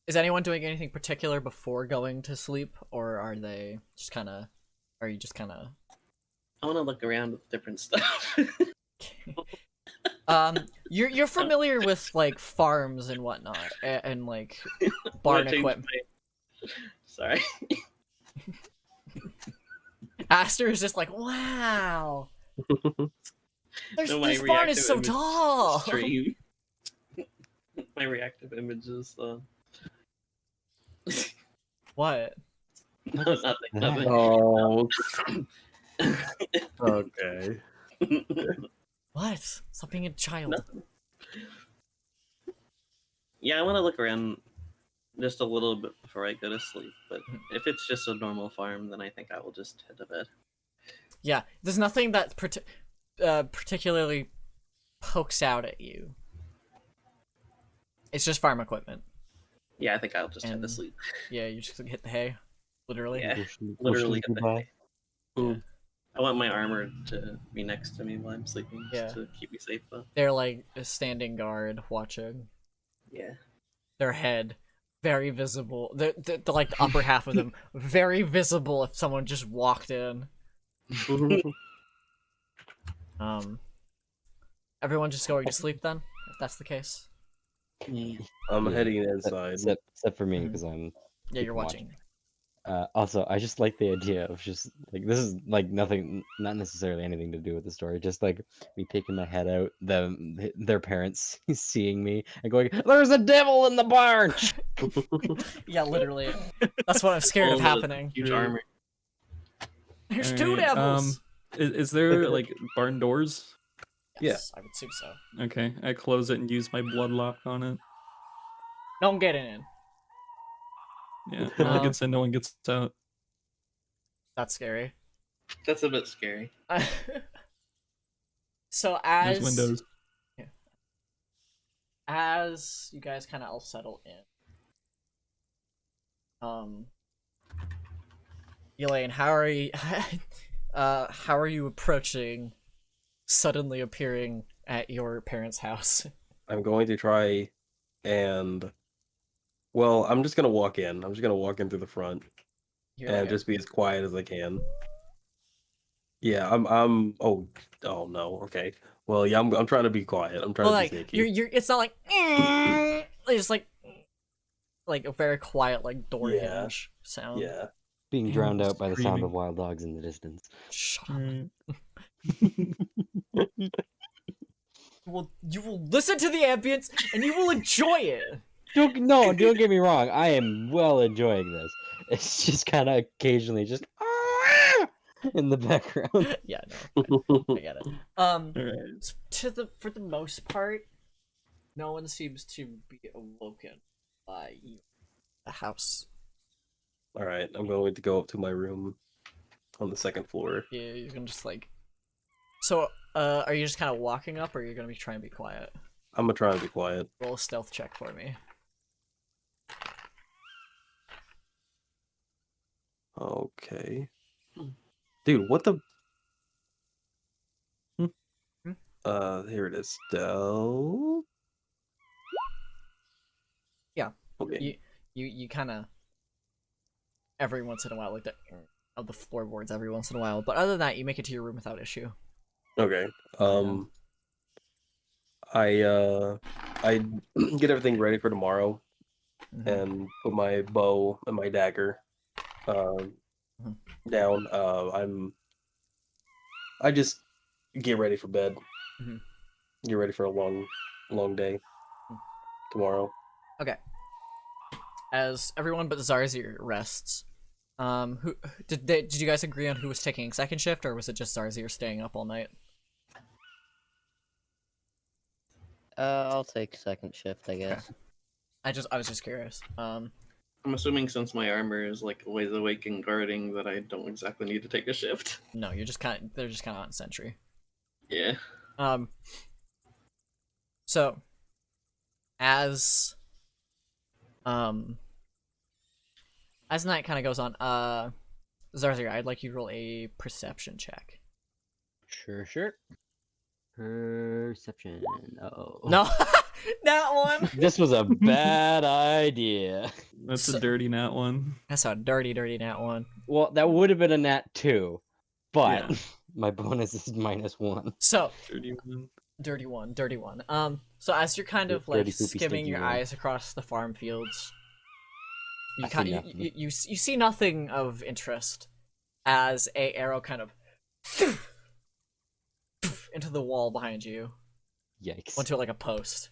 [SPEAKER 2] is anyone doing anything particular before going to sleep, or are they just kind of? Are you just kind of?
[SPEAKER 4] I want to look around with different stuff.
[SPEAKER 2] You're familiar with like farms and whatnot, and like barn
[SPEAKER 4] Wanna change
[SPEAKER 2] equipment.
[SPEAKER 4] Sorry.
[SPEAKER 2] Aster is just like, wow.
[SPEAKER 4] No, my
[SPEAKER 2] This barn is
[SPEAKER 4] reactive
[SPEAKER 2] so
[SPEAKER 4] image
[SPEAKER 2] tall.
[SPEAKER 4] Stream. My reactive images.
[SPEAKER 2] What?
[SPEAKER 4] Nothing.
[SPEAKER 1] Oh. Okay.
[SPEAKER 2] What? Stop being a child.
[SPEAKER 4] Nothing. Yeah, I want to look around just a little bit before I go to sleep. But if it's just a normal farm, then I think I will just head to bed.
[SPEAKER 2] Yeah, there's nothing that particularly pokes out at you. It's just farm equipment.
[SPEAKER 4] Yeah, I think I'll just head to
[SPEAKER 2] And-
[SPEAKER 4] sleep.
[SPEAKER 2] Yeah, you just hit the hay, literally.
[SPEAKER 4] Yeah,
[SPEAKER 5] Go sleep
[SPEAKER 4] literally hit the
[SPEAKER 5] goodbye.
[SPEAKER 2] Yeah.
[SPEAKER 4] I want my armor to be next to me while I'm sleeping, just
[SPEAKER 2] Yeah.
[SPEAKER 4] to keep me safe though.
[SPEAKER 2] They're like a standing guard watching.
[SPEAKER 4] Yeah.
[SPEAKER 2] Their head very visible. The like the upper half of them very visible if someone just walked in. Everyone just going to sleep then, if that's the case.
[SPEAKER 4] Yeah.
[SPEAKER 1] I'm
[SPEAKER 5] Yeah,
[SPEAKER 1] heading inside.
[SPEAKER 5] Except for me,
[SPEAKER 2] Mhm.
[SPEAKER 5] because I'm.
[SPEAKER 2] Yeah, you're
[SPEAKER 5] keeping watch.
[SPEAKER 2] watching.
[SPEAKER 5] Also, I just like the idea of just like this is like nothing, not necessarily anything to do with the story. Just like me peeking my head out, their parents seeing me and going, "There's a devil in the barn."
[SPEAKER 2] Yeah, literally. That's what I'm scared of
[SPEAKER 4] All the
[SPEAKER 2] happening.
[SPEAKER 4] Huge
[SPEAKER 3] Right.
[SPEAKER 4] armor.
[SPEAKER 2] There's two
[SPEAKER 3] Alright,
[SPEAKER 2] devils.
[SPEAKER 3] Is there like barn doors?
[SPEAKER 2] Yes, I would assume so.
[SPEAKER 3] Okay, I close it and use my blood lock on it.
[SPEAKER 2] No one getting in.
[SPEAKER 3] Yeah, no one
[SPEAKER 2] Um,
[SPEAKER 3] gets in, no one gets out.
[SPEAKER 2] That's scary.
[SPEAKER 4] That's a bit scary.
[SPEAKER 2] So
[SPEAKER 3] There's windows.
[SPEAKER 2] as you guys kind of all settle in, Elaine, how are you approaching suddenly appearing at your parents' house?
[SPEAKER 1] I'm going to try and well, I'm just gonna walk in. I'm just gonna walk in through the front
[SPEAKER 2] You're
[SPEAKER 1] and
[SPEAKER 2] like,
[SPEAKER 1] just be as quiet as I can. Yeah, oh no, okay. Well, yeah, I'm trying to be quiet. I'm trying
[SPEAKER 2] well,
[SPEAKER 1] to be
[SPEAKER 2] like
[SPEAKER 1] sneaky.
[SPEAKER 2] you're it's not like it's like a very quiet like door
[SPEAKER 1] Yeah.
[SPEAKER 2] hinge sound.
[SPEAKER 1] Yeah.
[SPEAKER 5] Being
[SPEAKER 3] And
[SPEAKER 5] drowned out by the sound of
[SPEAKER 3] screaming.
[SPEAKER 5] wild dogs in the distance.
[SPEAKER 2] Shut up.
[SPEAKER 3] Alright.
[SPEAKER 2] You will listen to the ambience and you will enjoy it.
[SPEAKER 5] Don't get me wrong. I am well enjoying this. It's just kind of occasionally just in the background.
[SPEAKER 2] Yeah, no, I get it.
[SPEAKER 3] Alright.
[SPEAKER 2] For the most part, no one seems to be awoken by you. The house.
[SPEAKER 1] All right, I'm going to go up to my room on the second floor.
[SPEAKER 2] Yeah, you're gonna just like. So, are you just kind of walking up, or are you gonna be trying to be quiet?
[SPEAKER 1] I'm gonna try and be quiet.
[SPEAKER 2] Roll a stealth check for me.
[SPEAKER 1] Okay. Dude, what the?
[SPEAKER 3] Hmm.
[SPEAKER 1] Here it is. Stealth.
[SPEAKER 2] Yeah.
[SPEAKER 1] Okay.
[SPEAKER 2] You kind of every once in a while like that of the floorboards every once in a while, but other than that, you make it to your room without issue.
[SPEAKER 1] Okay. I get everything ready for tomorrow
[SPEAKER 2] Mhm.
[SPEAKER 1] and put my bow and my dagger down. I just get ready for bed.
[SPEAKER 2] Mhm.
[SPEAKER 1] Get ready for a long day tomorrow.
[SPEAKER 2] Okay. As everyone but Zarzir rests, who did you guys agree on who was taking second shift, or was it just Zarzir staying up all night?
[SPEAKER 6] I'll take second shift, I guess.
[SPEAKER 2] I was just curious.
[SPEAKER 4] I'm assuming since my armor is like always awake and guarding that I don't exactly need to take a shift.
[SPEAKER 2] No, they're just kind of on sentry.
[SPEAKER 4] Yeah.
[SPEAKER 2] So as the night kind of goes on, Zarzir, I'd like you to roll a perception check.
[SPEAKER 5] Sure. Perception. Uh-oh.
[SPEAKER 2] No, that one.
[SPEAKER 5] This was a bad idea.
[SPEAKER 3] That's
[SPEAKER 2] So-
[SPEAKER 3] a dirty nat one.
[SPEAKER 2] That's a dirty nat one.
[SPEAKER 5] Well, that would have been a nat 2, but
[SPEAKER 3] Yeah.
[SPEAKER 5] my bonus is -1.
[SPEAKER 2] So
[SPEAKER 3] Dirty one.
[SPEAKER 2] dirty one. So as you're kind of like
[SPEAKER 5] Dirty, poopy,
[SPEAKER 2] skimming
[SPEAKER 5] stinky
[SPEAKER 2] your
[SPEAKER 5] one.
[SPEAKER 2] eyes across the farm fields, you
[SPEAKER 5] I see
[SPEAKER 2] kind
[SPEAKER 5] nothing.
[SPEAKER 2] you see nothing of interest as a arrow kind of into the wall behind you,
[SPEAKER 5] Yikes.
[SPEAKER 2] onto like a post.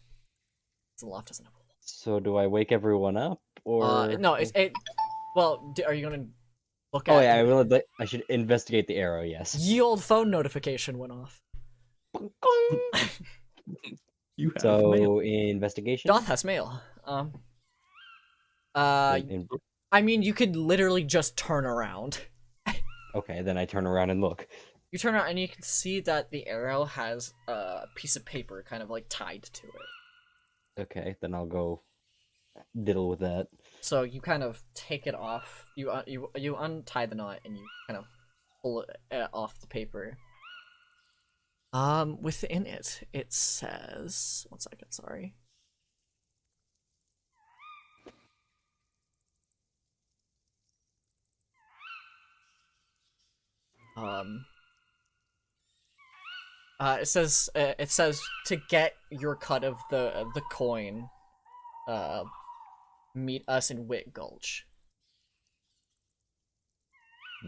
[SPEAKER 2] The loft doesn't have a wall.
[SPEAKER 5] So do I wake everyone up, or
[SPEAKER 2] No, it. Well, are you gonna look at?
[SPEAKER 5] Oh yeah, I will. I should investigate the arrow. Yes.
[SPEAKER 2] Ye old phone notification went off.
[SPEAKER 3] You have
[SPEAKER 5] So
[SPEAKER 3] mail.
[SPEAKER 5] investigation.
[SPEAKER 2] Doth has mail.
[SPEAKER 5] In-
[SPEAKER 2] I mean, you could literally just turn around.
[SPEAKER 5] okay, then I turn around and look.
[SPEAKER 2] You turn around and you can see that the arrow has a piece of paper kind of like tied to it.
[SPEAKER 5] Okay, then I'll go diddle with that.
[SPEAKER 2] So you kind of take it off. You untie the knot and you kind of pull it off the paper. Within it, it says, one second, sorry. It says to get your cut of the coin, meet us in Wit Gulch.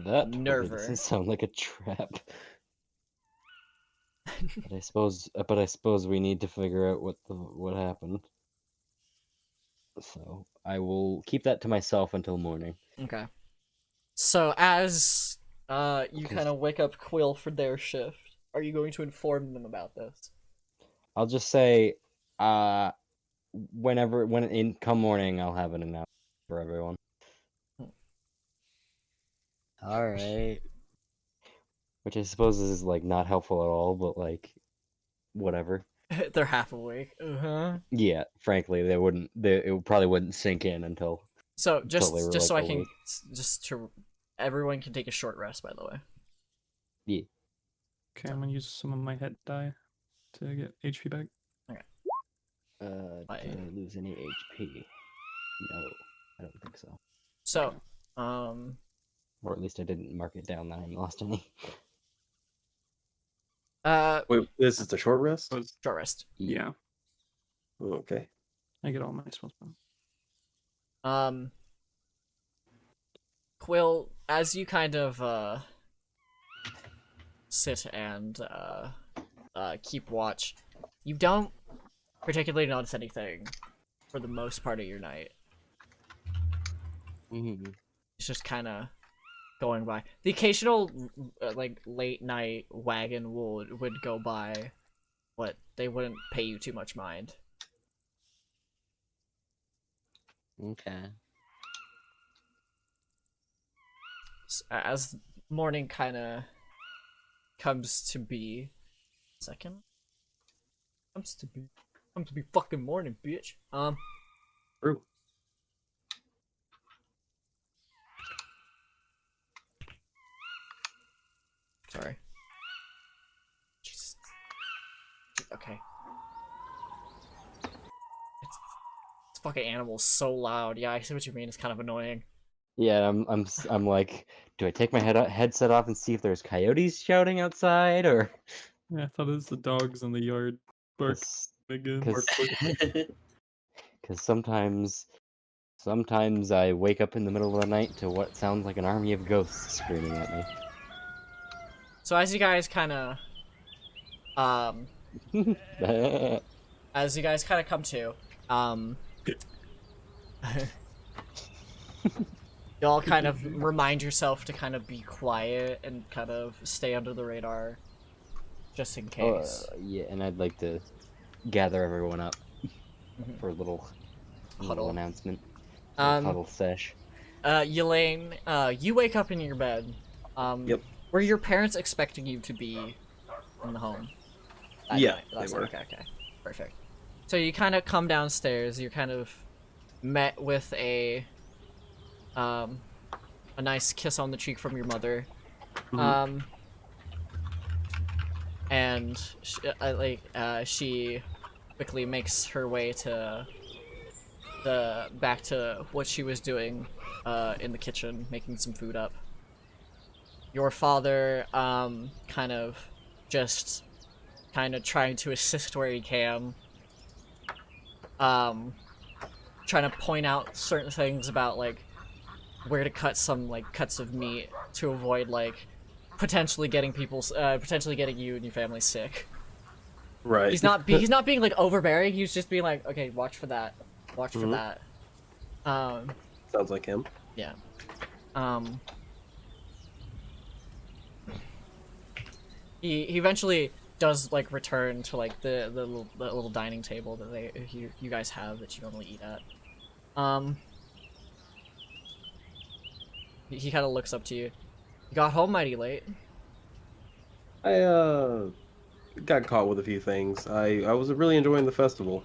[SPEAKER 5] That totally
[SPEAKER 2] Nerver.
[SPEAKER 5] doesn't sound like a trap. But I suppose we need to figure out what happened. So I will keep that to myself until morning.
[SPEAKER 2] Okay. So as you
[SPEAKER 5] Okay.
[SPEAKER 2] kind of wake up Quill for their shift, are you going to inform them about this?
[SPEAKER 5] I'll just say, when come morning, I'll have an announcement for everyone.
[SPEAKER 6] All right.
[SPEAKER 5] Which I suppose is like not helpful at all, but like, whatever.
[SPEAKER 2] They're half awake.
[SPEAKER 5] Yeah, frankly, it probably wouldn't sink in until.
[SPEAKER 2] So
[SPEAKER 5] they
[SPEAKER 2] just
[SPEAKER 5] were,
[SPEAKER 2] so I
[SPEAKER 5] like,
[SPEAKER 2] can
[SPEAKER 5] awake.
[SPEAKER 2] everyone can take a short rest. By the way.
[SPEAKER 5] Yeah.
[SPEAKER 3] Okay, I'm gonna use some of my head die to get HP back.
[SPEAKER 5] Did I lose any HP? No, I don't think so.
[SPEAKER 2] So,
[SPEAKER 5] Or at least I didn't mark it down that I lost any.
[SPEAKER 1] Wait, this is the short rest?
[SPEAKER 2] Short rest.
[SPEAKER 3] Yeah,
[SPEAKER 1] Okay.
[SPEAKER 3] I get all my spells back.
[SPEAKER 2] Quill, as you kind of sit and keep watch, you don't particularly notice anything for the most part of your night.
[SPEAKER 5] Mm-hmm.
[SPEAKER 2] It's just kind of going by. The occasional like late night wagon would go by, but they wouldn't pay you too much mind.
[SPEAKER 6] Okay.
[SPEAKER 2] As morning kind of comes to be, comes to be fucking morning, bitch.
[SPEAKER 1] True.
[SPEAKER 2] Sorry. Jesus. Okay. This fucking animal's so loud. Yeah, I see what you mean. It's kind of annoying.
[SPEAKER 5] Yeah, I'm like, do I take my headset off and see if there's coyotes shouting outside, or?
[SPEAKER 3] Yeah, I thought it was the dogs in the yard bark again.
[SPEAKER 5] Because sometimes I wake up in the middle of the night to what sounds like an army of ghosts screaming at me.
[SPEAKER 2] So as you guys kind of, come to, you all kind of remind yourself to kind of be quiet and kind of stay under the radar, just in case.
[SPEAKER 5] Yeah, and I'd like to gather everyone up for a little
[SPEAKER 2] Huddle.
[SPEAKER 5] announcement. Huddle sesh.
[SPEAKER 2] Elaine, you wake up in your bed.
[SPEAKER 1] Yep.
[SPEAKER 2] Were your parents expecting you to be in the home?
[SPEAKER 1] Yeah, they were.
[SPEAKER 2] Okay, perfect. So you kind of come downstairs. You're kind of met with a nice kiss on the cheek from your mother.
[SPEAKER 1] Mhm.
[SPEAKER 2] And she quickly makes her way to back to what she was doing in the kitchen, making some food up. Your father kind of trying to assist where he can, trying to point out certain things about like where to cut some like cuts of meat to avoid like potentially getting you and your family sick.
[SPEAKER 1] Right.
[SPEAKER 2] He's not being like overbearing. He's just being like, okay, watch for that, watch for that.
[SPEAKER 1] Sounds like him.
[SPEAKER 2] Yeah. He eventually does like return to like the little dining table that you guys have that you normally eat at. He kind of looks up to you. You got home mighty late.
[SPEAKER 1] I got caught with a few things. I was really enjoying the festival.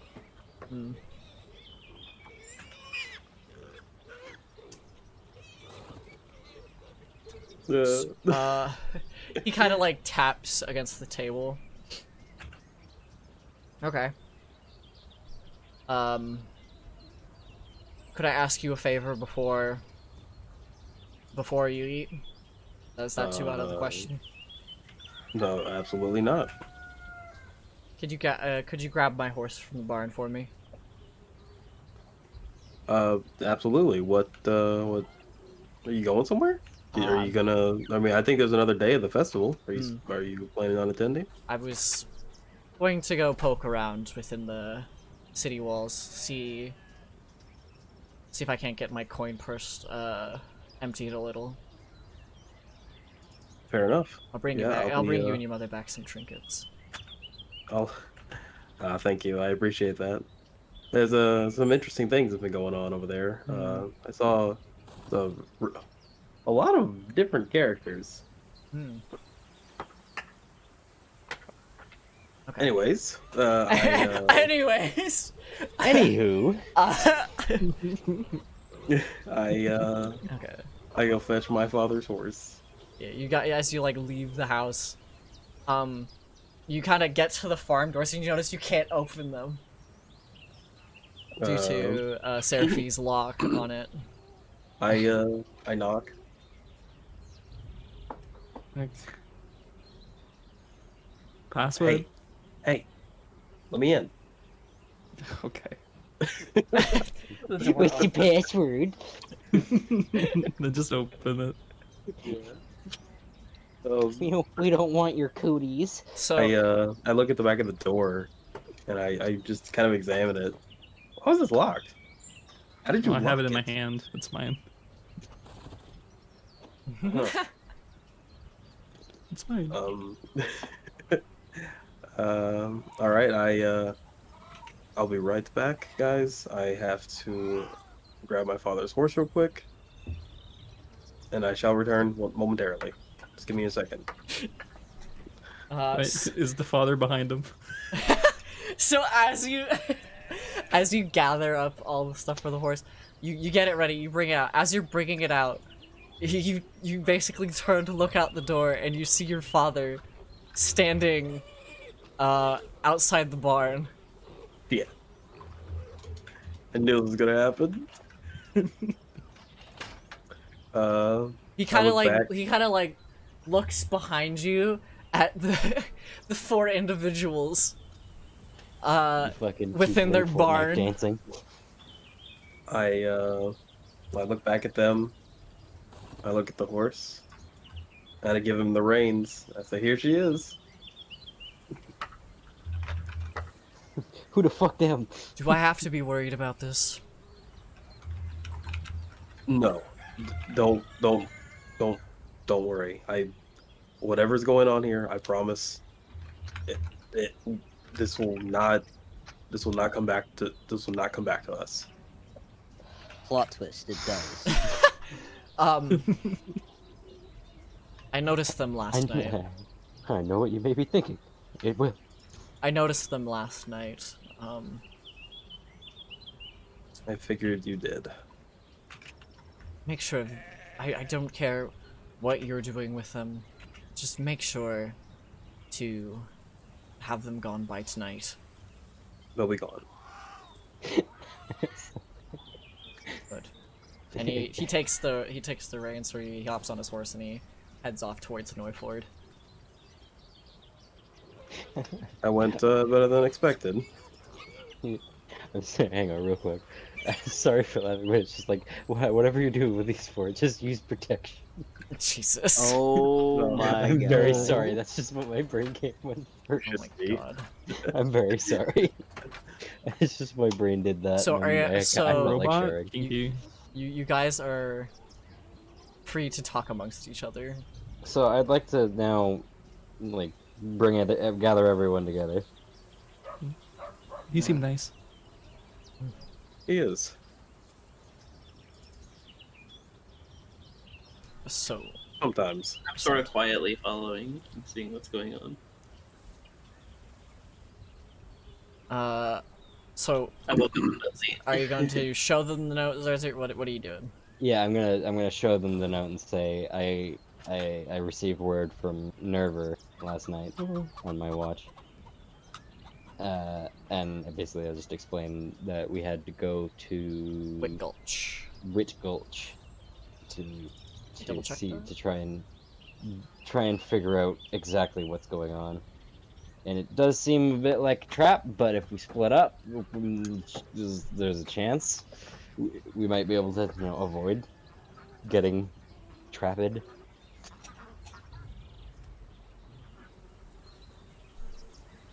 [SPEAKER 2] He kind of like taps against the table. Okay. Could I ask you a favor before you eat? Is that too out of the question?
[SPEAKER 1] No, absolutely not.
[SPEAKER 2] Could you grab my horse from the barn for me?
[SPEAKER 1] Absolutely. What are you going somewhere? Are you gonna? I mean, I think there's another day of the festival. Are you planning on attending?
[SPEAKER 2] I was going to go poke around within the city walls, see if I can't get my coin purse emptied a little.
[SPEAKER 1] Fair enough.
[SPEAKER 2] I'll bring you
[SPEAKER 1] Yeah,
[SPEAKER 2] back. I'll bring you and your mother back some trinkets.
[SPEAKER 1] I'll. Thank you. I appreciate that. There's some interesting things have been going on over there. I saw the a lot of different characters.
[SPEAKER 2] Okay.
[SPEAKER 1] Anyways,
[SPEAKER 2] Anyways.
[SPEAKER 5] Anywho.
[SPEAKER 2] Okay.
[SPEAKER 1] I go fetch my father's horse.
[SPEAKER 2] Yeah, you got as you like leave the house. You kind of get to the farm doors and you notice you can't open them due to Seraphi's lock on it.
[SPEAKER 1] I knock.
[SPEAKER 3] Thanks. Password?
[SPEAKER 1] Hey, let me in.
[SPEAKER 3] Okay.
[SPEAKER 5] What's your password?
[SPEAKER 3] Then just open it.
[SPEAKER 5] We don't want your cooties.
[SPEAKER 2] So
[SPEAKER 1] I look at the back of the door, and I just kind of examine it. How is this locked? How did you?
[SPEAKER 3] I
[SPEAKER 1] lock
[SPEAKER 3] have it in my hand. It's mine.
[SPEAKER 1] Huh.
[SPEAKER 3] It's mine.
[SPEAKER 1] All right. I'll be right back, guys. I have to grab my father's horse real quick, and I shall return momentarily. Just give me a second.
[SPEAKER 3] Wait, is the father behind him?
[SPEAKER 2] So as you gather up all the stuff for the horse, you get it ready. You bring it out. As you're bringing it out, you basically turn to look out the door, and you see your father standing outside the barn.
[SPEAKER 1] Yeah. I knew it was gonna happen.
[SPEAKER 2] He kind of
[SPEAKER 1] back.
[SPEAKER 2] like looks behind you at the the four individuals within their barn.
[SPEAKER 5] Dancing.
[SPEAKER 1] I look back at them. I look at the horse, and I give him the reins. I say, "Here she is."
[SPEAKER 5] Who the fuck them?
[SPEAKER 2] Do I have to be worried about this?
[SPEAKER 1] No, don't worry. Whatever's going on here, I promise. This will not come back to us.
[SPEAKER 6] Plot twist, it does.
[SPEAKER 2] I noticed them last night.
[SPEAKER 5] I know what you may be thinking. It will.
[SPEAKER 2] I noticed them last night.
[SPEAKER 1] I figured you did.
[SPEAKER 2] Make sure. I don't care what you're doing with them. Just make sure to have them gone by tonight.
[SPEAKER 1] They'll be gone.
[SPEAKER 2] Good. And he takes the reins, or he hops on his horse and he heads off towards Neuford.
[SPEAKER 1] I went better than expected.
[SPEAKER 5] I'm saying, hang on real quick. Sorry for laughing, but it's just like, whatever you're doing with these four, just use protection.
[SPEAKER 2] Jesus.
[SPEAKER 6] Oh my god.
[SPEAKER 5] I'm very sorry, that's just what my brain went first.
[SPEAKER 2] Oh my god.
[SPEAKER 5] I'm very sorry. It's just my brain did that.
[SPEAKER 2] So,
[SPEAKER 3] Robot?
[SPEAKER 2] You guys are free to talk amongst each other.
[SPEAKER 5] So I'd like to now, like, gather everyone together.
[SPEAKER 3] He seemed nice.
[SPEAKER 1] He is.
[SPEAKER 2] So
[SPEAKER 1] Sometimes.
[SPEAKER 4] I'm sort of quietly following and seeing what's going on.
[SPEAKER 2] So
[SPEAKER 4] I woke up nosy.
[SPEAKER 2] are you going to show them the notes, or what are you doing?
[SPEAKER 5] Yeah, I'm gonna show them the note and say I received word from Nerver last night on my watch. And basically I just explained that we had to go to
[SPEAKER 2] Wit Gulch.
[SPEAKER 5] Wit Gulch to
[SPEAKER 2] Double check
[SPEAKER 5] see
[SPEAKER 2] that.
[SPEAKER 5] to try and figure out exactly what's going on. And it does seem a bit like a trap, but if we split up, there's a chance we might be able to, avoid getting trapped.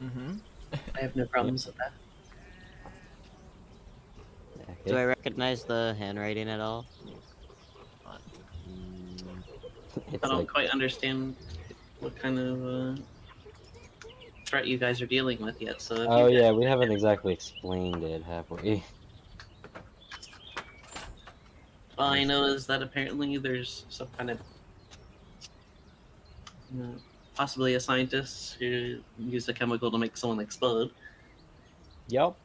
[SPEAKER 2] Mm-hmm.
[SPEAKER 4] I have no problems with that.
[SPEAKER 6] Do I
[SPEAKER 5] Okay.
[SPEAKER 6] recognize the handwriting at all?
[SPEAKER 5] Mm,
[SPEAKER 4] I
[SPEAKER 5] It's
[SPEAKER 4] don't
[SPEAKER 5] like,
[SPEAKER 4] quite understand what kind of threat you guys are dealing with yet. So if you
[SPEAKER 5] oh
[SPEAKER 4] guys,
[SPEAKER 5] yeah, we haven't exactly explained it, have we?
[SPEAKER 4] all I know is that apparently there's some kind of possibly a scientist who used a chemical to make someone explode.
[SPEAKER 5] Yep,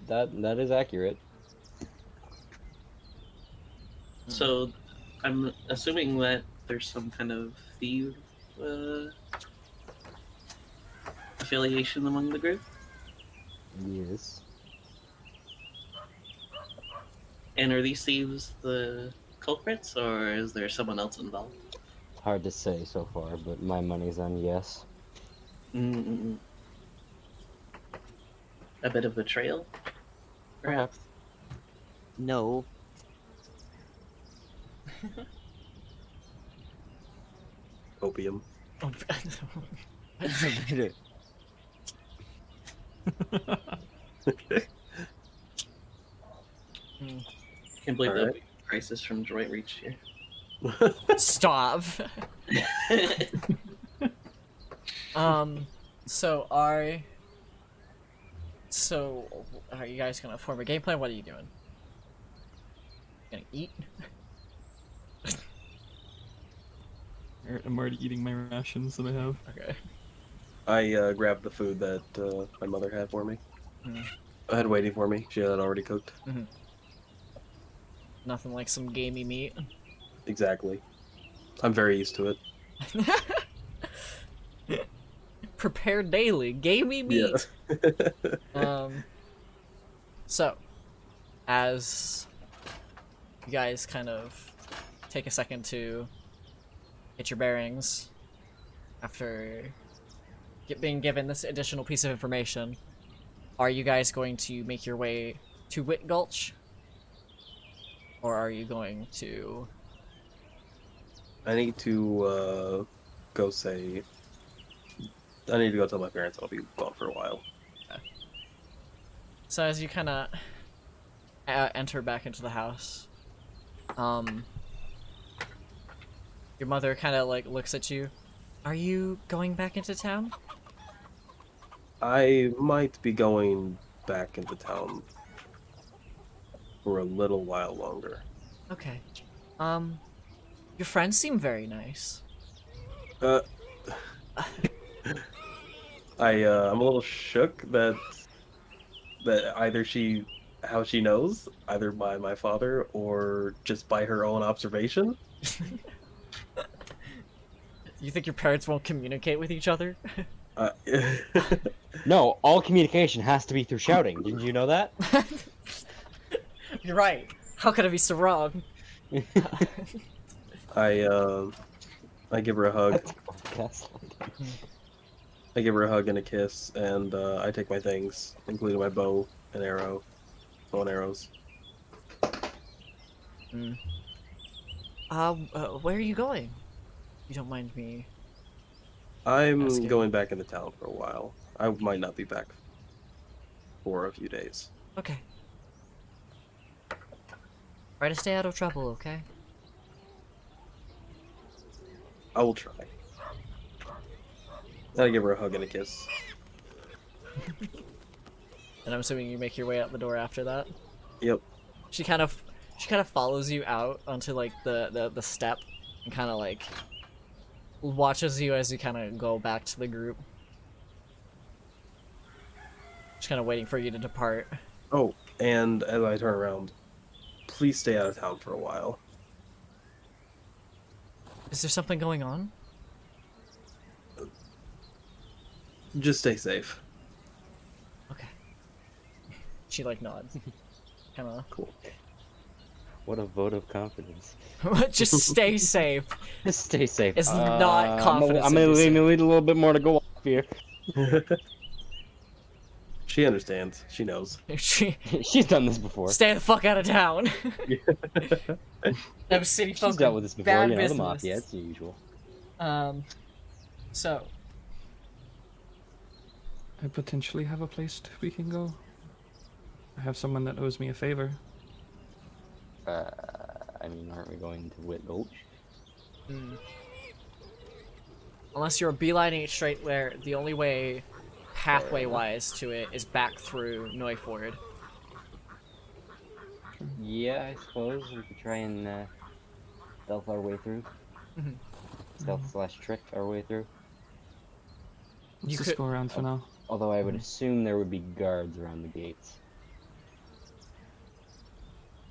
[SPEAKER 5] that is accurate.
[SPEAKER 4] So I'm assuming that there's some kind of thieves affiliation among the group.
[SPEAKER 5] Yes.
[SPEAKER 4] And are these thieves the culprits, or is there someone else involved?
[SPEAKER 5] Hard to say so far, but my money's on yes.
[SPEAKER 4] Mm-mm. A bit of betrayal, perhaps.
[SPEAKER 6] No.
[SPEAKER 1] Opium.
[SPEAKER 2] Oh,
[SPEAKER 4] Can't believe the
[SPEAKER 1] Alright.
[SPEAKER 4] opioid crisis from Detroit reached here.
[SPEAKER 2] Stop. So are you guys gonna form a game plan? What are you doing? Gonna eat?
[SPEAKER 3] I'm already eating my rations that I have.
[SPEAKER 2] Okay.
[SPEAKER 1] I grabbed the food that my mother had for me.
[SPEAKER 2] Mhm.
[SPEAKER 1] I had waiting for me. She had it already cooked.
[SPEAKER 2] Nothing like some gamey meat.
[SPEAKER 1] Exactly. I'm very used to it.
[SPEAKER 2] Prepared daily, gamey meat.
[SPEAKER 1] Yeah.
[SPEAKER 2] So, as you guys kind of take a second to get your bearings after being given this additional piece of information, are you guys going to make your way to Wit Gulch? Or are you going to...
[SPEAKER 1] I need to go say. I need to go tell my parents I'll be gone for a while.
[SPEAKER 2] So as you kind of enter back into the house, your mother kind of like looks at you. Are you going back into town?
[SPEAKER 1] I might be going back into town for a little while longer.
[SPEAKER 2] Okay. Your friends seem very nice.
[SPEAKER 1] Uh, I'm a little shook that either how she knows, either by my father or just by her own observation.
[SPEAKER 2] You think your parents won't communicate with each other?
[SPEAKER 1] Uh,
[SPEAKER 5] No, all communication has to be through shouting. Didn't you know that?
[SPEAKER 2] You're right. How could I be so wrong?
[SPEAKER 1] I give her a hug.
[SPEAKER 5] That's gaslighting.
[SPEAKER 1] I give her a hug and a kiss, and I take my things, including my bow and bow and arrows.
[SPEAKER 2] Where are you going? You don't mind me
[SPEAKER 1] I'm
[SPEAKER 2] asking?
[SPEAKER 1] going back into town for a while. I might not be back for a few days.
[SPEAKER 2] Okay. Try to stay out of trouble, okay?
[SPEAKER 1] I will try. I give her a hug and a kiss.
[SPEAKER 2] And I'm assuming you make your way out the door after that.
[SPEAKER 1] Yep.
[SPEAKER 2] She kind of follows you out onto like the step and kind of like watches you as you kind of go back to the group. She's kind of waiting for you to depart.
[SPEAKER 1] Oh, and as I turn around, please stay out of town for a while.
[SPEAKER 2] Is there something going on?
[SPEAKER 1] Just stay safe.
[SPEAKER 2] Okay. She like nods. Kind of.
[SPEAKER 1] Cool.
[SPEAKER 5] What a vote of confidence.
[SPEAKER 2] Just stay safe.
[SPEAKER 5] Just stay safe.
[SPEAKER 2] It's not confidence
[SPEAKER 5] I'm gonna
[SPEAKER 2] inducing.
[SPEAKER 5] need a little bit more to go off here.
[SPEAKER 1] She understands. She knows.
[SPEAKER 2] She
[SPEAKER 5] She's done this before.
[SPEAKER 2] stay the fuck out of town. Them city folk
[SPEAKER 5] She's dealt
[SPEAKER 2] are
[SPEAKER 5] with this before.
[SPEAKER 2] bad
[SPEAKER 5] You know, the
[SPEAKER 2] business.
[SPEAKER 5] mafia. It's the usual.
[SPEAKER 2] So
[SPEAKER 3] I potentially have a place we can go. I have someone that owes me a favor.
[SPEAKER 5] I mean, aren't we going to Wit Gulch?
[SPEAKER 2] unless you're beelining it straight where the only way pathway wise to it is back through Neuford.
[SPEAKER 5] Yeah, I suppose we could try and stealth our way through. Stealth / trick our way through.
[SPEAKER 3] Let's
[SPEAKER 2] You
[SPEAKER 3] just
[SPEAKER 2] could-
[SPEAKER 3] go around for now.
[SPEAKER 5] Although I would assume there would be guards around the gates.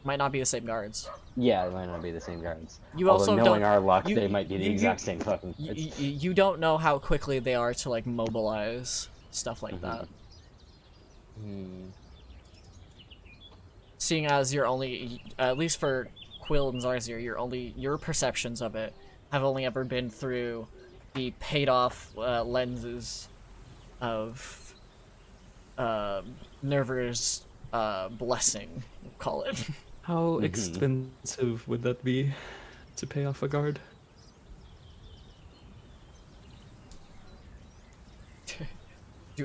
[SPEAKER 2] Might not be the same guards.
[SPEAKER 5] Yeah, they might not be the same guards.
[SPEAKER 2] You
[SPEAKER 5] Although
[SPEAKER 2] also
[SPEAKER 5] knowing
[SPEAKER 2] don't.
[SPEAKER 5] our luck,
[SPEAKER 2] you-
[SPEAKER 5] they might be the
[SPEAKER 2] you-
[SPEAKER 5] exact same fucking.
[SPEAKER 2] You don't know how quickly they are to like mobilize stuff like that. Seeing as you're only, at least for Quill and Zarzir, your perceptions of it have only ever been through the paid-off lenses of Nerver's blessing, we'll call it.
[SPEAKER 3] How expensive would that be to pay off a guard?
[SPEAKER 2] Do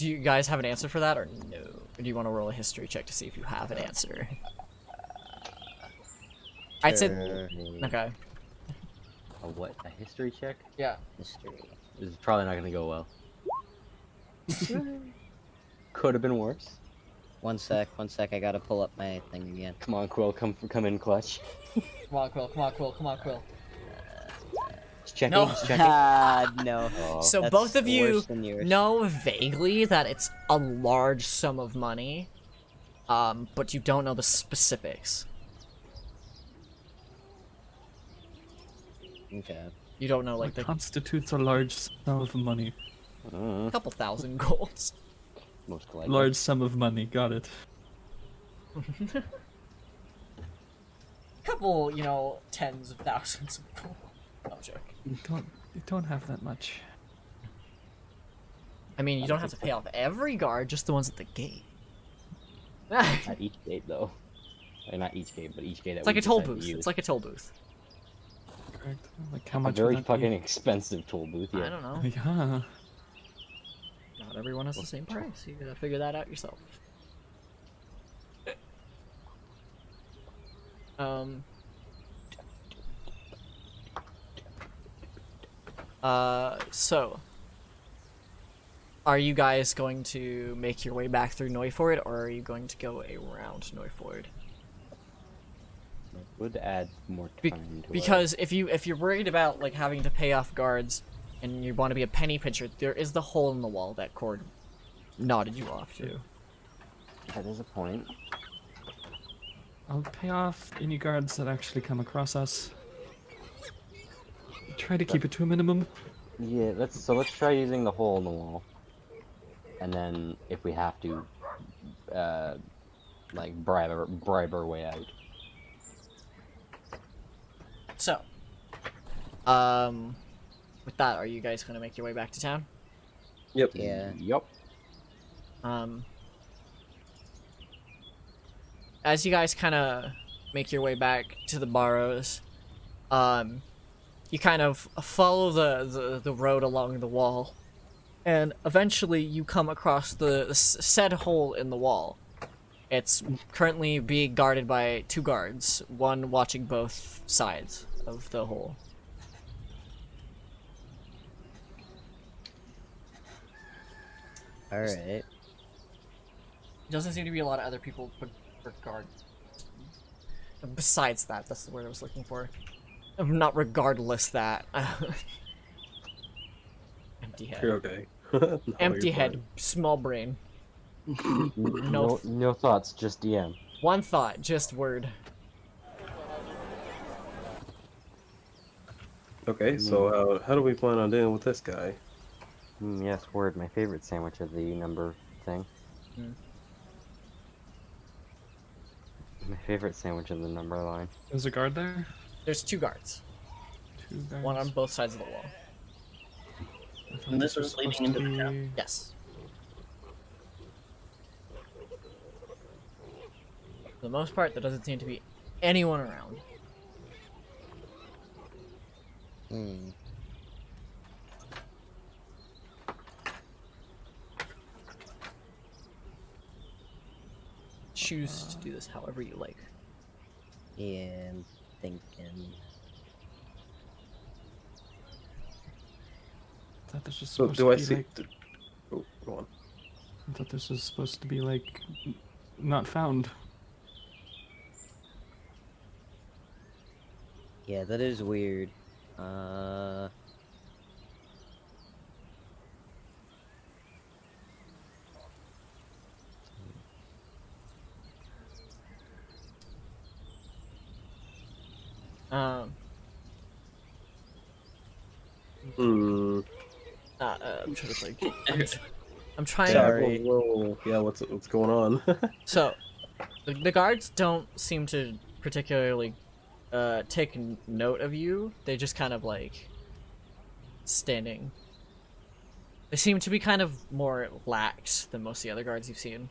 [SPEAKER 2] you guys have an answer for that, or no? Or do you want to roll a history check to see if you have an answer? I'd say okay.
[SPEAKER 5] A what? A history check?
[SPEAKER 2] Yeah.
[SPEAKER 6] History.
[SPEAKER 5] This is probably not gonna go well. Could have been worse.
[SPEAKER 6] One sec. I gotta pull up my thing again.
[SPEAKER 5] Come on, Quill, come in clutch.
[SPEAKER 2] Come on, Quill.
[SPEAKER 5] Just checking.
[SPEAKER 2] No.
[SPEAKER 5] Just checking.
[SPEAKER 6] No.
[SPEAKER 5] Oh.
[SPEAKER 2] So
[SPEAKER 6] That's
[SPEAKER 2] both of you
[SPEAKER 6] worse than yours.
[SPEAKER 2] know vaguely that it's a large sum of money, but you don't know the specifics.
[SPEAKER 6] Okay.
[SPEAKER 2] You don't know like
[SPEAKER 3] What
[SPEAKER 2] the
[SPEAKER 3] constitutes a large sum of money?
[SPEAKER 2] couple thousand golds.
[SPEAKER 5] Most likely.
[SPEAKER 3] Large sum of money, got it.
[SPEAKER 2] Couple, tens of thousands of gold. No joke.
[SPEAKER 3] You don't have that much.
[SPEAKER 2] I mean, you don't have to pay off every guard, just the ones at the gate.
[SPEAKER 5] At each gate, though. Not each gate, but each gate that
[SPEAKER 2] It's like
[SPEAKER 5] we
[SPEAKER 2] a toll
[SPEAKER 5] decide to
[SPEAKER 2] booth.
[SPEAKER 5] use.
[SPEAKER 2] It's like a toll booth.
[SPEAKER 3] Correct. Like how
[SPEAKER 5] a
[SPEAKER 3] much?
[SPEAKER 5] very
[SPEAKER 3] would that
[SPEAKER 5] fucking
[SPEAKER 3] be?
[SPEAKER 5] expensive toll booth. Yeah.
[SPEAKER 2] I don't know.
[SPEAKER 3] Yeah.
[SPEAKER 2] Not everyone has the same price. You gotta figure that out yourself. So, are you guys going to make your way back through Neuford, or are you going to go around Neuford?
[SPEAKER 5] Would add more time to
[SPEAKER 2] Because if you're worried about like having to pay off guards, and you want to be a penny pincher, there is the hole in the wall that Cord nodded you off to.
[SPEAKER 5] That is a point.
[SPEAKER 3] I'll pay off any guards that actually come across us. Try to keep it to a minimum.
[SPEAKER 5] Yeah, let's try using the hole in the wall, and then if we have to, like bribe our way out.
[SPEAKER 2] So, with that, are you guys gonna make your way back to town?
[SPEAKER 1] Yep.
[SPEAKER 6] Yeah.
[SPEAKER 5] Yup.
[SPEAKER 2] As you guys kind of make your way back to the Barrows, you kind of follow the road along the wall, and eventually you come across the said hole in the wall. It's currently being guarded by 2 guards, one watching both sides of the hole.
[SPEAKER 6] All right.
[SPEAKER 2] Doesn't seem to be a lot of other people for guard. Besides that, that's the word I was looking for. Not regardless that. Empty head.
[SPEAKER 1] You're okay. No,
[SPEAKER 2] Empty
[SPEAKER 1] you're
[SPEAKER 2] head,
[SPEAKER 1] fine.
[SPEAKER 2] small brain.
[SPEAKER 5] No thoughts, just DM.
[SPEAKER 2] One thought, just word.
[SPEAKER 1] Okay, so how do we plan on dealing with this guy?
[SPEAKER 5] Yes, word. My favorite sandwich of the number thing.
[SPEAKER 2] Hmm.
[SPEAKER 5] My favorite sandwich of the number line.
[SPEAKER 3] There's a guard there.
[SPEAKER 2] There's 2 guards,
[SPEAKER 3] 2 guards.
[SPEAKER 2] one on both sides of the wall.
[SPEAKER 3] I thought
[SPEAKER 4] And this
[SPEAKER 3] was
[SPEAKER 4] is leading
[SPEAKER 3] supposed to
[SPEAKER 4] into the town?
[SPEAKER 3] be-
[SPEAKER 2] Yes. For the most part, there doesn't seem to be anyone around.
[SPEAKER 6] Hmm.
[SPEAKER 2] Choose to do this however you like.
[SPEAKER 6] Yeah, I'm thinking.
[SPEAKER 3] I thought this was
[SPEAKER 1] So
[SPEAKER 3] supposed
[SPEAKER 1] do
[SPEAKER 3] to
[SPEAKER 1] I
[SPEAKER 3] be
[SPEAKER 1] see?
[SPEAKER 3] like.
[SPEAKER 1] Oh, go on.
[SPEAKER 3] I thought this was supposed to be like not found.
[SPEAKER 6] Yeah, that is weird.
[SPEAKER 2] Um.
[SPEAKER 1] Hmm.
[SPEAKER 2] I'm trying to think. I'm trying.
[SPEAKER 6] Sorry.
[SPEAKER 1] Whoa. Yeah, what's going on?
[SPEAKER 2] So, the guards don't seem to particularly take note of you. They just kind of like standing. They seem to be kind of more lax than most of the other guards you've seen.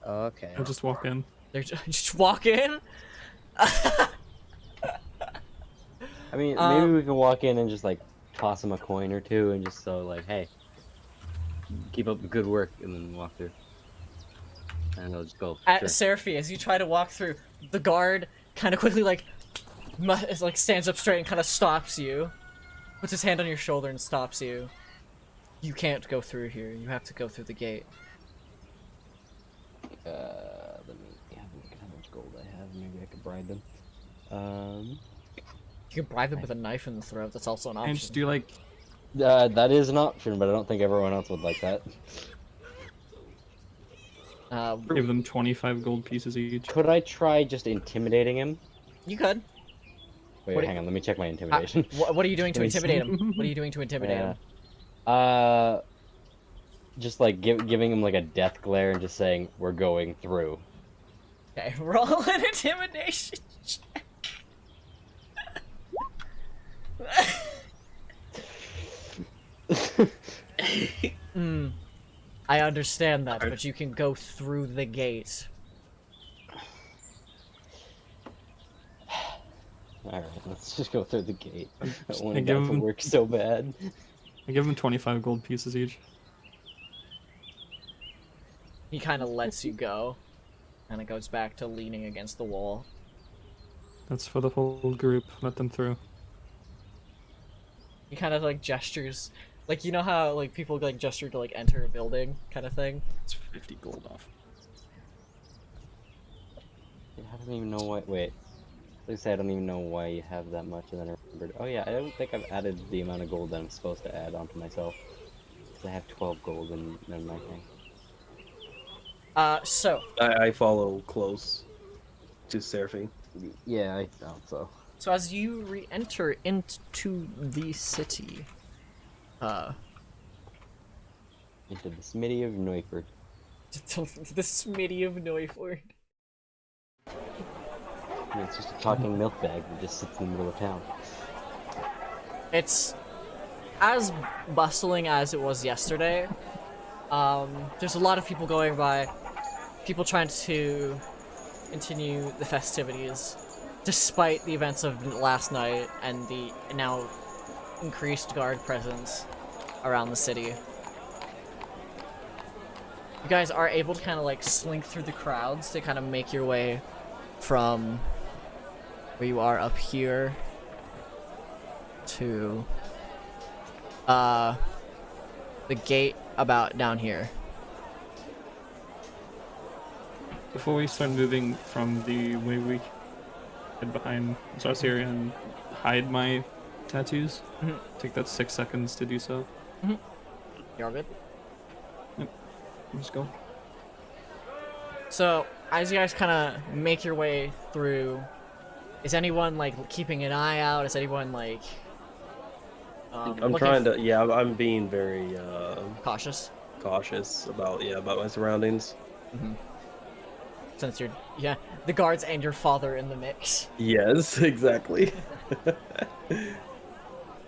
[SPEAKER 6] Okay.
[SPEAKER 3] I'll just walk in.
[SPEAKER 2] They're just walk in.
[SPEAKER 5] I mean, maybe we can walk in and just like toss him a coin or two, and just so like, hey, keep up the good work, and then walk through. And they'll just go.
[SPEAKER 2] At
[SPEAKER 5] Sure.
[SPEAKER 2] Seraphi, as you try to walk through, the guard kind of quickly stands up straight and kind of stops you, puts his hand on your shoulder and stops you. You can't go through here. You have to go through the gate.
[SPEAKER 5] Let me have a look at how much gold I have. Maybe I could bribe them.
[SPEAKER 2] You can bribe them with a knife in the throat. That's also an option.
[SPEAKER 3] And just do like
[SPEAKER 5] That is an option, but I don't think everyone else would like that.
[SPEAKER 3] give them 25 gold pieces each.
[SPEAKER 5] Could I try just intimidating him?
[SPEAKER 2] You could.
[SPEAKER 5] Wait,
[SPEAKER 2] What do-
[SPEAKER 5] hang on. Let me check my intimidation.
[SPEAKER 2] What are you doing to
[SPEAKER 5] Let me see.
[SPEAKER 2] intimidate him? What are you doing to intimidate him?
[SPEAKER 5] Just like giving him like a death glare and just saying we're going through.
[SPEAKER 2] Okay, roll an intimidation check. I understand that, but you can go through the gate.
[SPEAKER 5] All right, let's just go through the gate. I
[SPEAKER 3] Just
[SPEAKER 5] want
[SPEAKER 3] give
[SPEAKER 5] that to
[SPEAKER 3] him-
[SPEAKER 5] work so bad.
[SPEAKER 3] I give them 25 gold pieces each.
[SPEAKER 2] He kind of lets you go, and it goes back to leaning against the wall.
[SPEAKER 3] That's for the whole group. Let them through.
[SPEAKER 2] He kind of like gestures, like you know how like people like gesture to like enter a building, kind of thing.
[SPEAKER 3] It's 50 gold off.
[SPEAKER 5] I don't even know why. Wait. Like I said, I don't even know why you have that much, and then I remembered. Oh yeah, I don't think I've added the amount of gold that I'm supposed to add onto myself. Because I have 12 gold in my thing.
[SPEAKER 2] So
[SPEAKER 1] I follow close to Seraphi.
[SPEAKER 5] Yeah, I thought so.
[SPEAKER 2] So as you re-enter into the city,
[SPEAKER 5] Into the smitty of Neuford.
[SPEAKER 2] the smitty of Neuford.
[SPEAKER 5] It's just a talking milk bag that just sits in the middle of town.
[SPEAKER 2] It's as bustling as it was yesterday. There's a lot of people going by, people trying to continue the festivities, despite the events of last night and the now increased guard presence around the city. You guys are able to kind of like slink through the crowds to kind of make your way from where you are up here to the gate about down here.
[SPEAKER 3] Before we start moving from the way we hid behind Zarsiria and hide my tattoos, take that 6 seconds to do so.
[SPEAKER 2] You're all good?
[SPEAKER 3] Let's go.
[SPEAKER 2] So, as you guys kind of make your way through, is anyone like keeping an eye out? Is anyone like
[SPEAKER 1] I'm
[SPEAKER 2] looking
[SPEAKER 1] trying to. Yeah, I'm being very
[SPEAKER 2] cautious.
[SPEAKER 1] cautious about my surroundings.
[SPEAKER 2] Since you're the guards and your father in the mix.
[SPEAKER 1] Yes, exactly.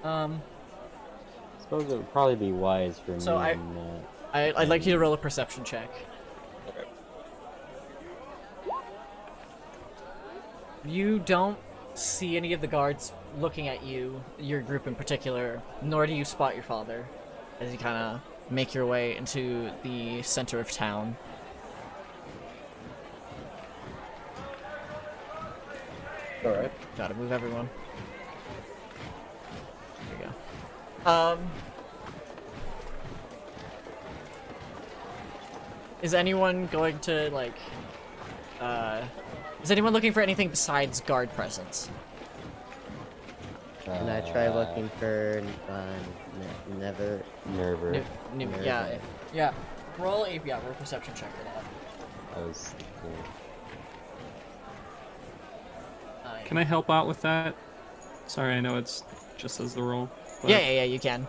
[SPEAKER 5] I suppose it would probably be wise for
[SPEAKER 2] So
[SPEAKER 5] me and Matt.
[SPEAKER 2] I'd like you to roll a perception check.
[SPEAKER 1] Okay.
[SPEAKER 2] You don't see any of the guards looking at you, your group in particular, nor do you spot your father as you kind of make your way into the center of town.
[SPEAKER 1] All right.
[SPEAKER 2] Gotta move everyone. There you go. Is anyone going to, like, is anyone looking for anything besides guard presence?
[SPEAKER 6] Can I try looking for Never?
[SPEAKER 5] Nerver.
[SPEAKER 2] Yeah. Roll a perception check for that.
[SPEAKER 5] I was.
[SPEAKER 3] Can I help out with that? Sorry, I know it's just as the roll. But
[SPEAKER 2] Yeah, you can.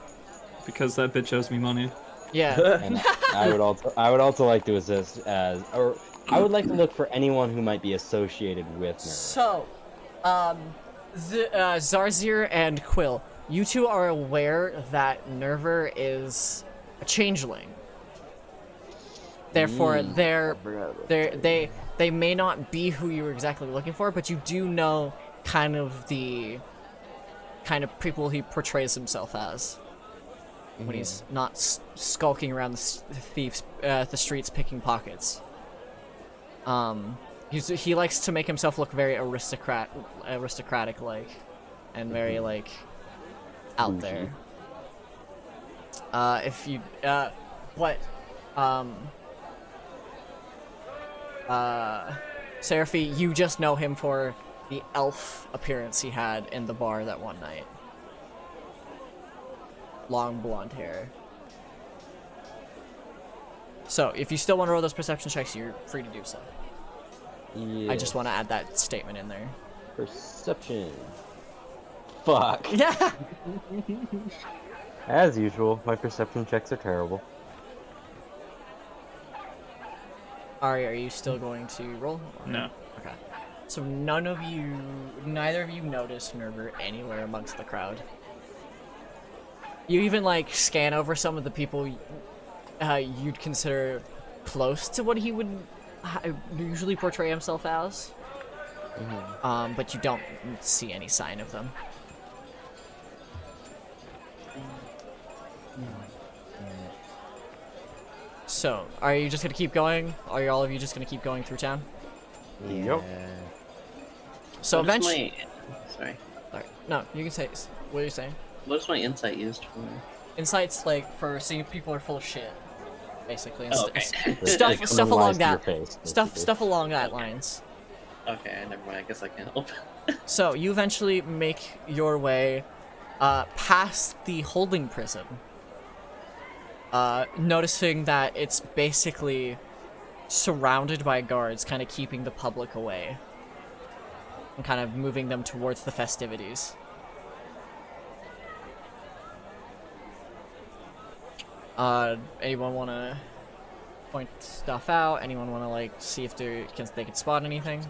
[SPEAKER 3] Because that bitch owes me money.
[SPEAKER 2] Yeah.
[SPEAKER 5] And I would also like to assist or I would like to look for anyone who might be associated with Nerver.
[SPEAKER 2] So, Zarzir and Quill, you two are aware that Nerver is a changeling. Therefore, they may not be who you were exactly looking for, but you do know kind of the kind of people he portrays himself as when he's not skulking around the streets picking pockets. He likes to make himself look very aristocratic like, and very like out there. Seraphi, you just know him for the elf appearance he had in the bar that one night. Long blonde hair. So, if you still want to roll those perception checks, you're free to do so.
[SPEAKER 5] Yeah.
[SPEAKER 2] I just want to add that statement in there.
[SPEAKER 5] Perception. Fuck.
[SPEAKER 2] Yeah.
[SPEAKER 5] As usual, my perception checks are terrible.
[SPEAKER 2] Ari, are you still going to roll?
[SPEAKER 3] No.
[SPEAKER 2] Okay. So neither of you notice Nerver anywhere amongst the crowd. You even like scan over some of the people you'd consider close to what he would usually portray himself as. But you don't see any sign of them. So, are you just gonna keep going? Are all of you just gonna keep going through town?
[SPEAKER 5] Yep.
[SPEAKER 2] So
[SPEAKER 4] What is
[SPEAKER 2] eventually,
[SPEAKER 4] Sorry.
[SPEAKER 2] no, you can say. What are you saying?
[SPEAKER 4] What is my insight used for?
[SPEAKER 2] Insights like for seeing people are full of shit, basically. And
[SPEAKER 4] Oh, okay.
[SPEAKER 2] stuff along that
[SPEAKER 5] face,
[SPEAKER 2] stuff along that lines.
[SPEAKER 4] Okay, never mind. I guess I can't help.
[SPEAKER 2] So you eventually make your way past the holding prison, noticing that it's basically surrounded by guards, kind of keeping the public away and kind of moving them towards the festivities. Anyone want to point stuff out? Anyone want to like see if they can spot anything?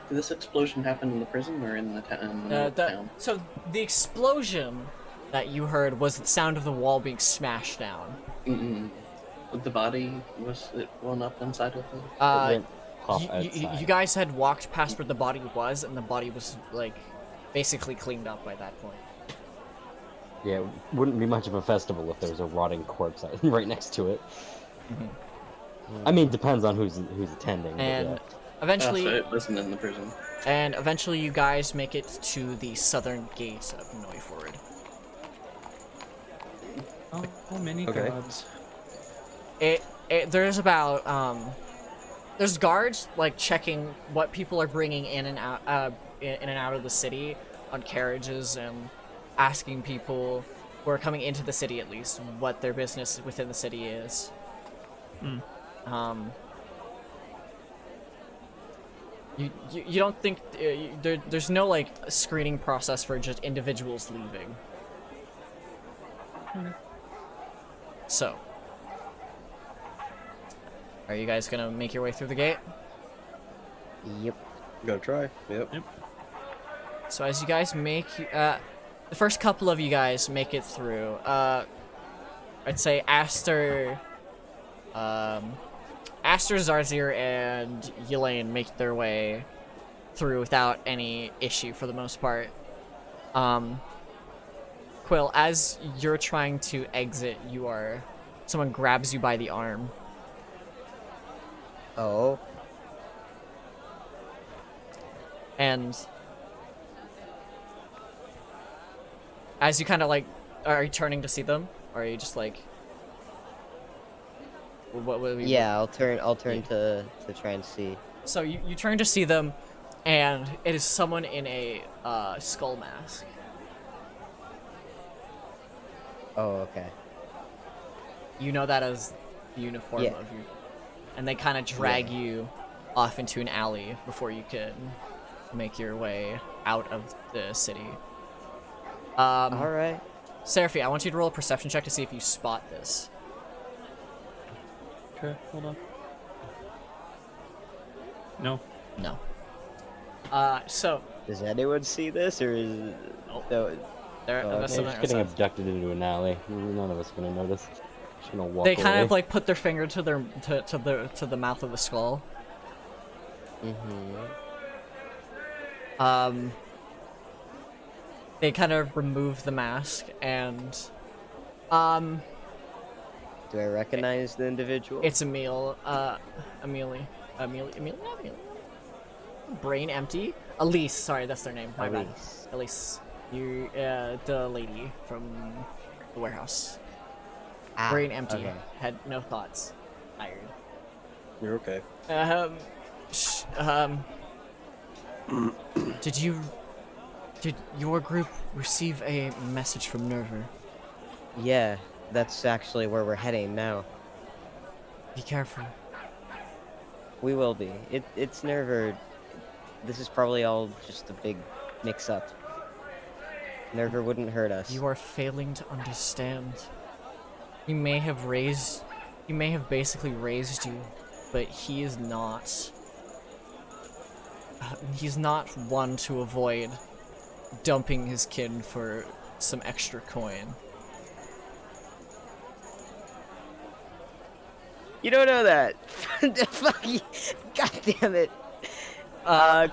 [SPEAKER 4] Did this explosion happen in the prison or in the town?
[SPEAKER 2] So the explosion that you heard was the sound of the wall being smashed down.
[SPEAKER 4] The body, was it blown up inside of it?
[SPEAKER 2] You guys had walked past where the body was, and the body was like basically cleaned up by that point.
[SPEAKER 5] Yeah, it wouldn't be much of a festival if there was a rotting corpse right next to it. I mean, depends on who's attending.
[SPEAKER 2] And eventually,
[SPEAKER 4] so it wasn't in the prison.
[SPEAKER 2] And eventually, you guys make it to the southern gate of Neuford.
[SPEAKER 3] Oh, many gods.
[SPEAKER 2] There's about there's guards like checking what people are bringing in and out of the city on carriages and asking people who are coming into the city at least what their business within the city is. You don't think there's no like screening process for just individuals leaving. So, are you guys gonna make your way through the gate?
[SPEAKER 6] Yep.
[SPEAKER 1] Gonna try. Yep.
[SPEAKER 2] So as you guys make, the first couple of you guys make it through. I'd say Aster, Zarzir, and Elaine make their way through without any issue for the most part. Quill, as you're trying to exit, someone grabs you by the arm.
[SPEAKER 6] Oh.
[SPEAKER 2] And as you kind of like, are you turning to see them, or are you just like,
[SPEAKER 6] Yeah, I'll turn to try and see.
[SPEAKER 2] So you turn to see them, and it is someone in a skull mask.
[SPEAKER 6] Oh, okay.
[SPEAKER 2] You know that as the uniform
[SPEAKER 6] Yeah.
[SPEAKER 2] of you, and they kind of drag you off into an alley before you can make your way out of the city.
[SPEAKER 6] All right.
[SPEAKER 2] Seraphi, I want you to roll a perception check to see if you spot this.
[SPEAKER 3] Okay, hold on. No.
[SPEAKER 2] No. So
[SPEAKER 6] Does anyone see this, or is
[SPEAKER 2] Nope.
[SPEAKER 6] no?
[SPEAKER 2] there,
[SPEAKER 6] Oh,
[SPEAKER 2] that's
[SPEAKER 6] okay.
[SPEAKER 5] They're just getting abducted into an alley. None of us are gonna notice. Just gonna walk
[SPEAKER 2] they kind
[SPEAKER 5] away.
[SPEAKER 2] of like put their finger to their to the mouth of the skull. They kind of remove the mask, and
[SPEAKER 6] Do I recognize the individual?
[SPEAKER 2] it's Amelie. Brain empty. Elise, sorry, that's their name. My bad.
[SPEAKER 6] Elise.
[SPEAKER 2] Elise, you, the lady from the warehouse.
[SPEAKER 6] Ah,
[SPEAKER 2] Brain empty.
[SPEAKER 6] okay.
[SPEAKER 2] Had no thoughts. Tired.
[SPEAKER 1] You're okay.
[SPEAKER 2] Did your group receive a message from Nerver?
[SPEAKER 6] Yeah, that's actually where we're heading now.
[SPEAKER 2] Be careful.
[SPEAKER 6] We will be. It's Nerver. This is probably all just a big mix-up. Nerver wouldn't hurt us.
[SPEAKER 2] You are failing to understand. He may have basically raised you, but he is not. He's not one to avoid dumping his kin for some extra coin.
[SPEAKER 6] You don't know that. Fuck you. God damn it.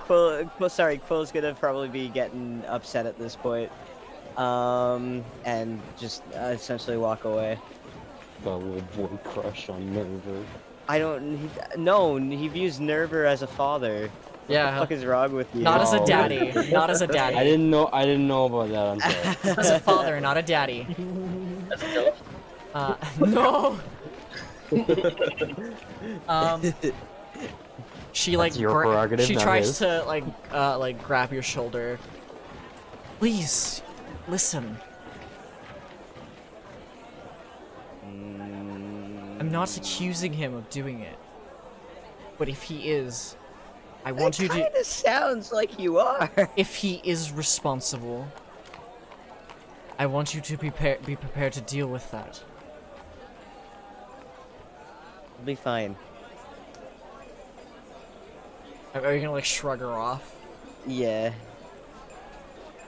[SPEAKER 6] Quill's gonna probably be getting upset at this point. And just essentially walk away.
[SPEAKER 5] Got a little boy crush on Nerver.
[SPEAKER 6] No, he views Nerver as a father.
[SPEAKER 2] Yeah.
[SPEAKER 6] What the fuck is wrong with you?
[SPEAKER 2] Not as a
[SPEAKER 5] Oh.
[SPEAKER 2] daddy. Not as a daddy.
[SPEAKER 5] I didn't know about that. I'm sorry.
[SPEAKER 2] As a father, not a daddy.
[SPEAKER 7] That's a kill.
[SPEAKER 2] No. She like
[SPEAKER 5] That's your prerogative,
[SPEAKER 2] she
[SPEAKER 5] not
[SPEAKER 2] tries
[SPEAKER 5] his.
[SPEAKER 2] to like grab your shoulder. Please, listen. I'm not accusing him of doing it, but if he is, I want you to.
[SPEAKER 6] It kinda sounds like you are.
[SPEAKER 2] If he is responsible, I want you to be prepared to deal with that.
[SPEAKER 6] It'll be fine.
[SPEAKER 2] Are you gonna like shrug her off?
[SPEAKER 6] Yeah.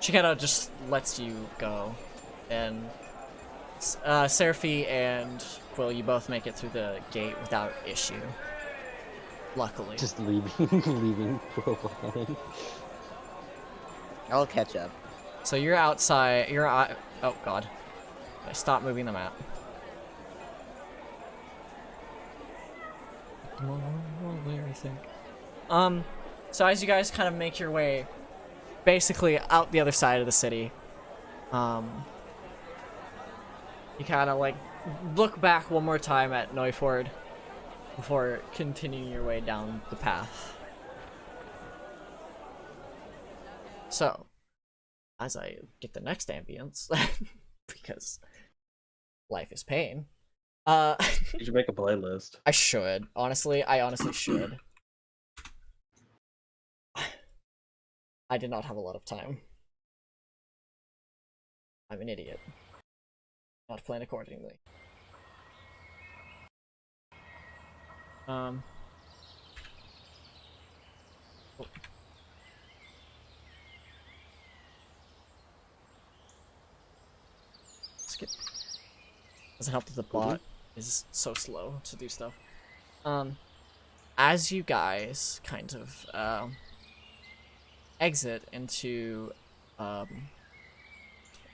[SPEAKER 2] She kind of just lets you go, and Seraphi and Quill, you both make it through the gate without issue. Luckily.
[SPEAKER 5] Just leaving Quill behind.
[SPEAKER 6] I'll catch up.
[SPEAKER 2] So you're outside. You're oh god. I stopped moving the map. So as you guys kind of make your way, basically out the other side of the city, you kind of like look back one more time at Neuford before continuing your way down the path. So, as I get the next ambience, because life is pain,
[SPEAKER 1] You should make a playlist.
[SPEAKER 2] I should. Honestly, I honestly should. I did not have a lot of time. I'm an idiot. not plan accordingly. Skip. Doesn't help that the bot is so slow to do stuff. As you guys kind of exit into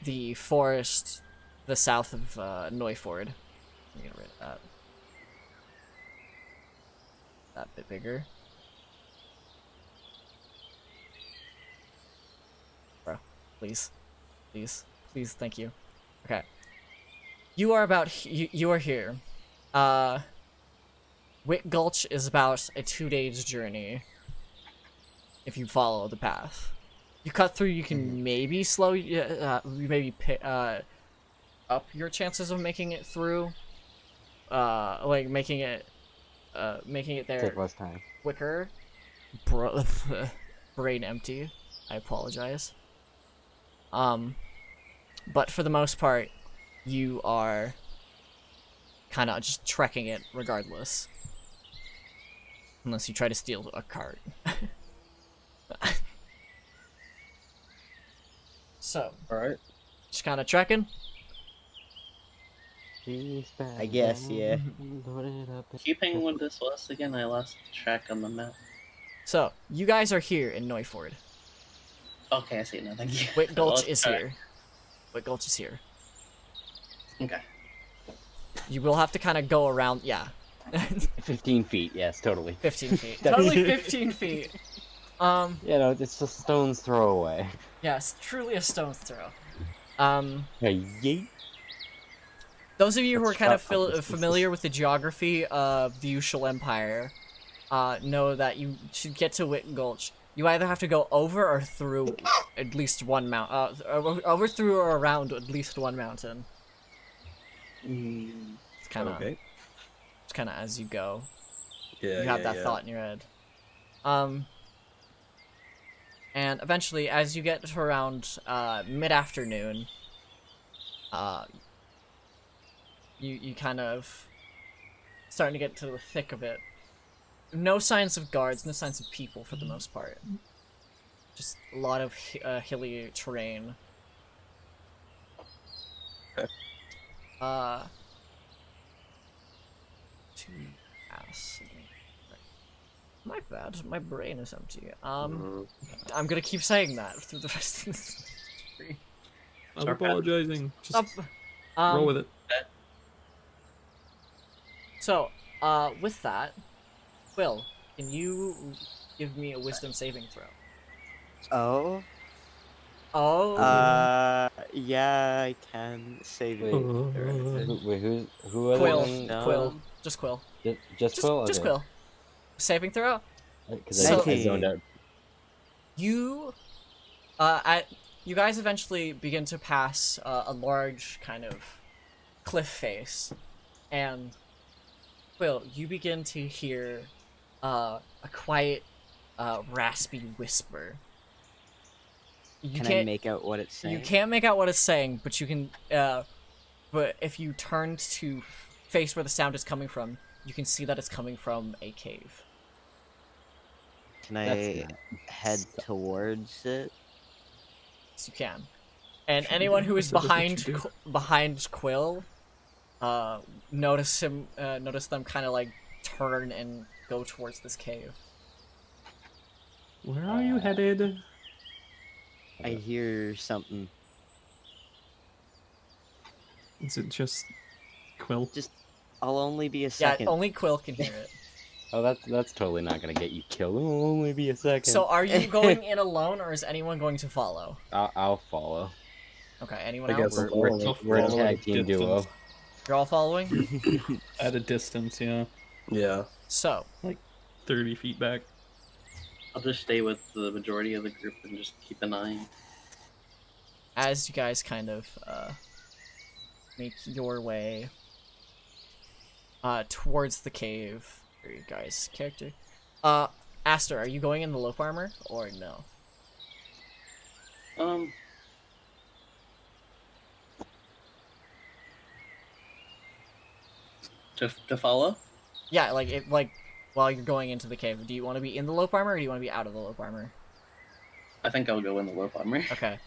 [SPEAKER 2] the forest, the south of Neuford. Let me get rid of that. That bit bigger. Bro, please, please, please, thank you. Okay. You are about you are here. Wick Gulch is about a 2 days journey. If you follow the path, you cut through. You can maybe slow, maybe up your chances of making it through. Like making it there
[SPEAKER 5] Take less time.
[SPEAKER 2] quicker. Brain empty. I apologize. But for the most part, you are kind of just trekking it regardless. Unless you try to steal a cart. So,
[SPEAKER 1] Alright.
[SPEAKER 2] just kind of trekking.
[SPEAKER 6] I guess, yeah.
[SPEAKER 4] Keeping what this was again, I lost track on the map.
[SPEAKER 2] So, you guys are here in Neuford.
[SPEAKER 4] Okay, I see it now. Thank you.
[SPEAKER 2] Wick
[SPEAKER 4] I
[SPEAKER 2] Gulch
[SPEAKER 4] lost
[SPEAKER 2] is
[SPEAKER 4] track.
[SPEAKER 2] here. Wick Gulch is here.
[SPEAKER 4] Okay.
[SPEAKER 2] You will have to kind of go around, yeah.
[SPEAKER 5] 15 feet, yes, totally.
[SPEAKER 2] 15 feet. Totally 15 feet.
[SPEAKER 5] You know, it's a stone's throw away.
[SPEAKER 2] Yes, truly a stone's throw.
[SPEAKER 5] Yeet.
[SPEAKER 2] Those of you who are
[SPEAKER 5] Let's
[SPEAKER 2] kind of
[SPEAKER 5] shut up, this-
[SPEAKER 2] familiar with the geography of the Ushal Empire, know that you should get to Wick Gulch. You either have to go over or through at least one over through or around at least one mountain. It's kind of
[SPEAKER 1] Okay.
[SPEAKER 2] It's kind of as you go.
[SPEAKER 1] Yeah.
[SPEAKER 2] You have
[SPEAKER 1] yeah,
[SPEAKER 2] that
[SPEAKER 1] yeah.
[SPEAKER 2] thought in your head. And eventually, as you get to around mid-afternoon, you kind of starting to get to the thick of it. No signs of guards, no signs of people for the most part. Just a lot of hilly terrain.
[SPEAKER 1] Okay.
[SPEAKER 2] To ass. My bad, my brain is empty.
[SPEAKER 1] Mhm.
[SPEAKER 2] I'm gonna keep saying that through the rest of this.
[SPEAKER 3] I'm apologizing. Just
[SPEAKER 2] Stop.
[SPEAKER 3] roll with it.
[SPEAKER 2] So, with that, Will, can you give me a wisdom saving throw?
[SPEAKER 6] Oh?
[SPEAKER 2] Oh,
[SPEAKER 6] Yeah, I can save it.
[SPEAKER 5] Wait, who are
[SPEAKER 2] Quill,
[SPEAKER 5] they?
[SPEAKER 6] No.
[SPEAKER 2] Quill, just Quill.
[SPEAKER 5] Just Quill?
[SPEAKER 2] Just
[SPEAKER 5] Okay.
[SPEAKER 2] Quill. Saving throw?
[SPEAKER 5] Because
[SPEAKER 2] So-
[SPEAKER 5] I zoned out.
[SPEAKER 2] You, you guys eventually begin to pass a large kind of cliff face, and Quill, you begin to hear a quiet, raspy whisper. You
[SPEAKER 6] Can I
[SPEAKER 2] can't
[SPEAKER 6] make out what it's saying?
[SPEAKER 2] You can't make out what it's saying, but you can. But if you turn to face where the sound is coming from, you can see that it's coming from a cave.
[SPEAKER 6] Can
[SPEAKER 5] That's
[SPEAKER 6] I
[SPEAKER 5] not-
[SPEAKER 6] head towards it?
[SPEAKER 2] Yes, you can. And
[SPEAKER 3] Should
[SPEAKER 2] anyone
[SPEAKER 3] we
[SPEAKER 2] who
[SPEAKER 3] do?
[SPEAKER 2] is
[SPEAKER 3] Is that what
[SPEAKER 2] behind
[SPEAKER 3] you do?
[SPEAKER 2] behind Quill, notice them kind of like turn and go towards this cave.
[SPEAKER 3] Where are you headed?
[SPEAKER 6] I hear something.
[SPEAKER 3] Is it just Quill?
[SPEAKER 6] I'll only be a
[SPEAKER 2] Yeah,
[SPEAKER 6] second.
[SPEAKER 2] only Quill can hear it.
[SPEAKER 5] Oh, that's totally not gonna get you killed. It'll only be a second.
[SPEAKER 2] So, are you going in alone, or is anyone going to follow?
[SPEAKER 5] I'll follow.
[SPEAKER 2] Okay, anyone
[SPEAKER 1] I guess
[SPEAKER 2] else?
[SPEAKER 1] I'm
[SPEAKER 5] We're
[SPEAKER 1] following.
[SPEAKER 5] we're a
[SPEAKER 3] Follow
[SPEAKER 5] tag
[SPEAKER 3] at a
[SPEAKER 5] team duo.
[SPEAKER 3] distance.
[SPEAKER 2] You're all following.
[SPEAKER 3] At a distance, yeah.
[SPEAKER 1] Yeah.
[SPEAKER 2] So,
[SPEAKER 3] Like 30 feet back.
[SPEAKER 4] I'll just stay with the majority of the group and just keep an eye.
[SPEAKER 2] as you guys kind of make your way towards the cave, or you guys' character, Aster, are you going in the lope armor or no?
[SPEAKER 4] To follow.
[SPEAKER 2] Yeah, like while you're going into the cave, do you want to be in the lope armor or do you want to be out of the lope armor?
[SPEAKER 4] I think I'll go in the lope armor.
[SPEAKER 2] Okay.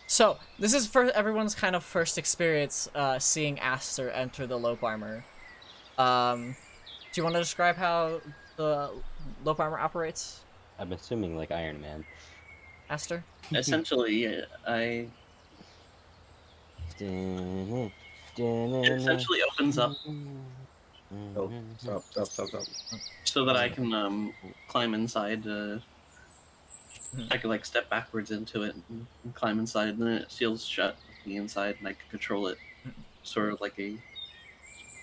[SPEAKER 2] So this is for everyone's kind of first experience seeing Aster enter the lope armor. Do you want to describe how the lope armor operates,
[SPEAKER 5] I'm assuming like Iron Man.
[SPEAKER 2] Aster?
[SPEAKER 4] Essentially, it essentially opens up
[SPEAKER 1] Oh, stop.
[SPEAKER 4] so that I can climb inside. I could like step backwards into it and climb inside, and then it seals shut with me inside, and I can control it, sort of like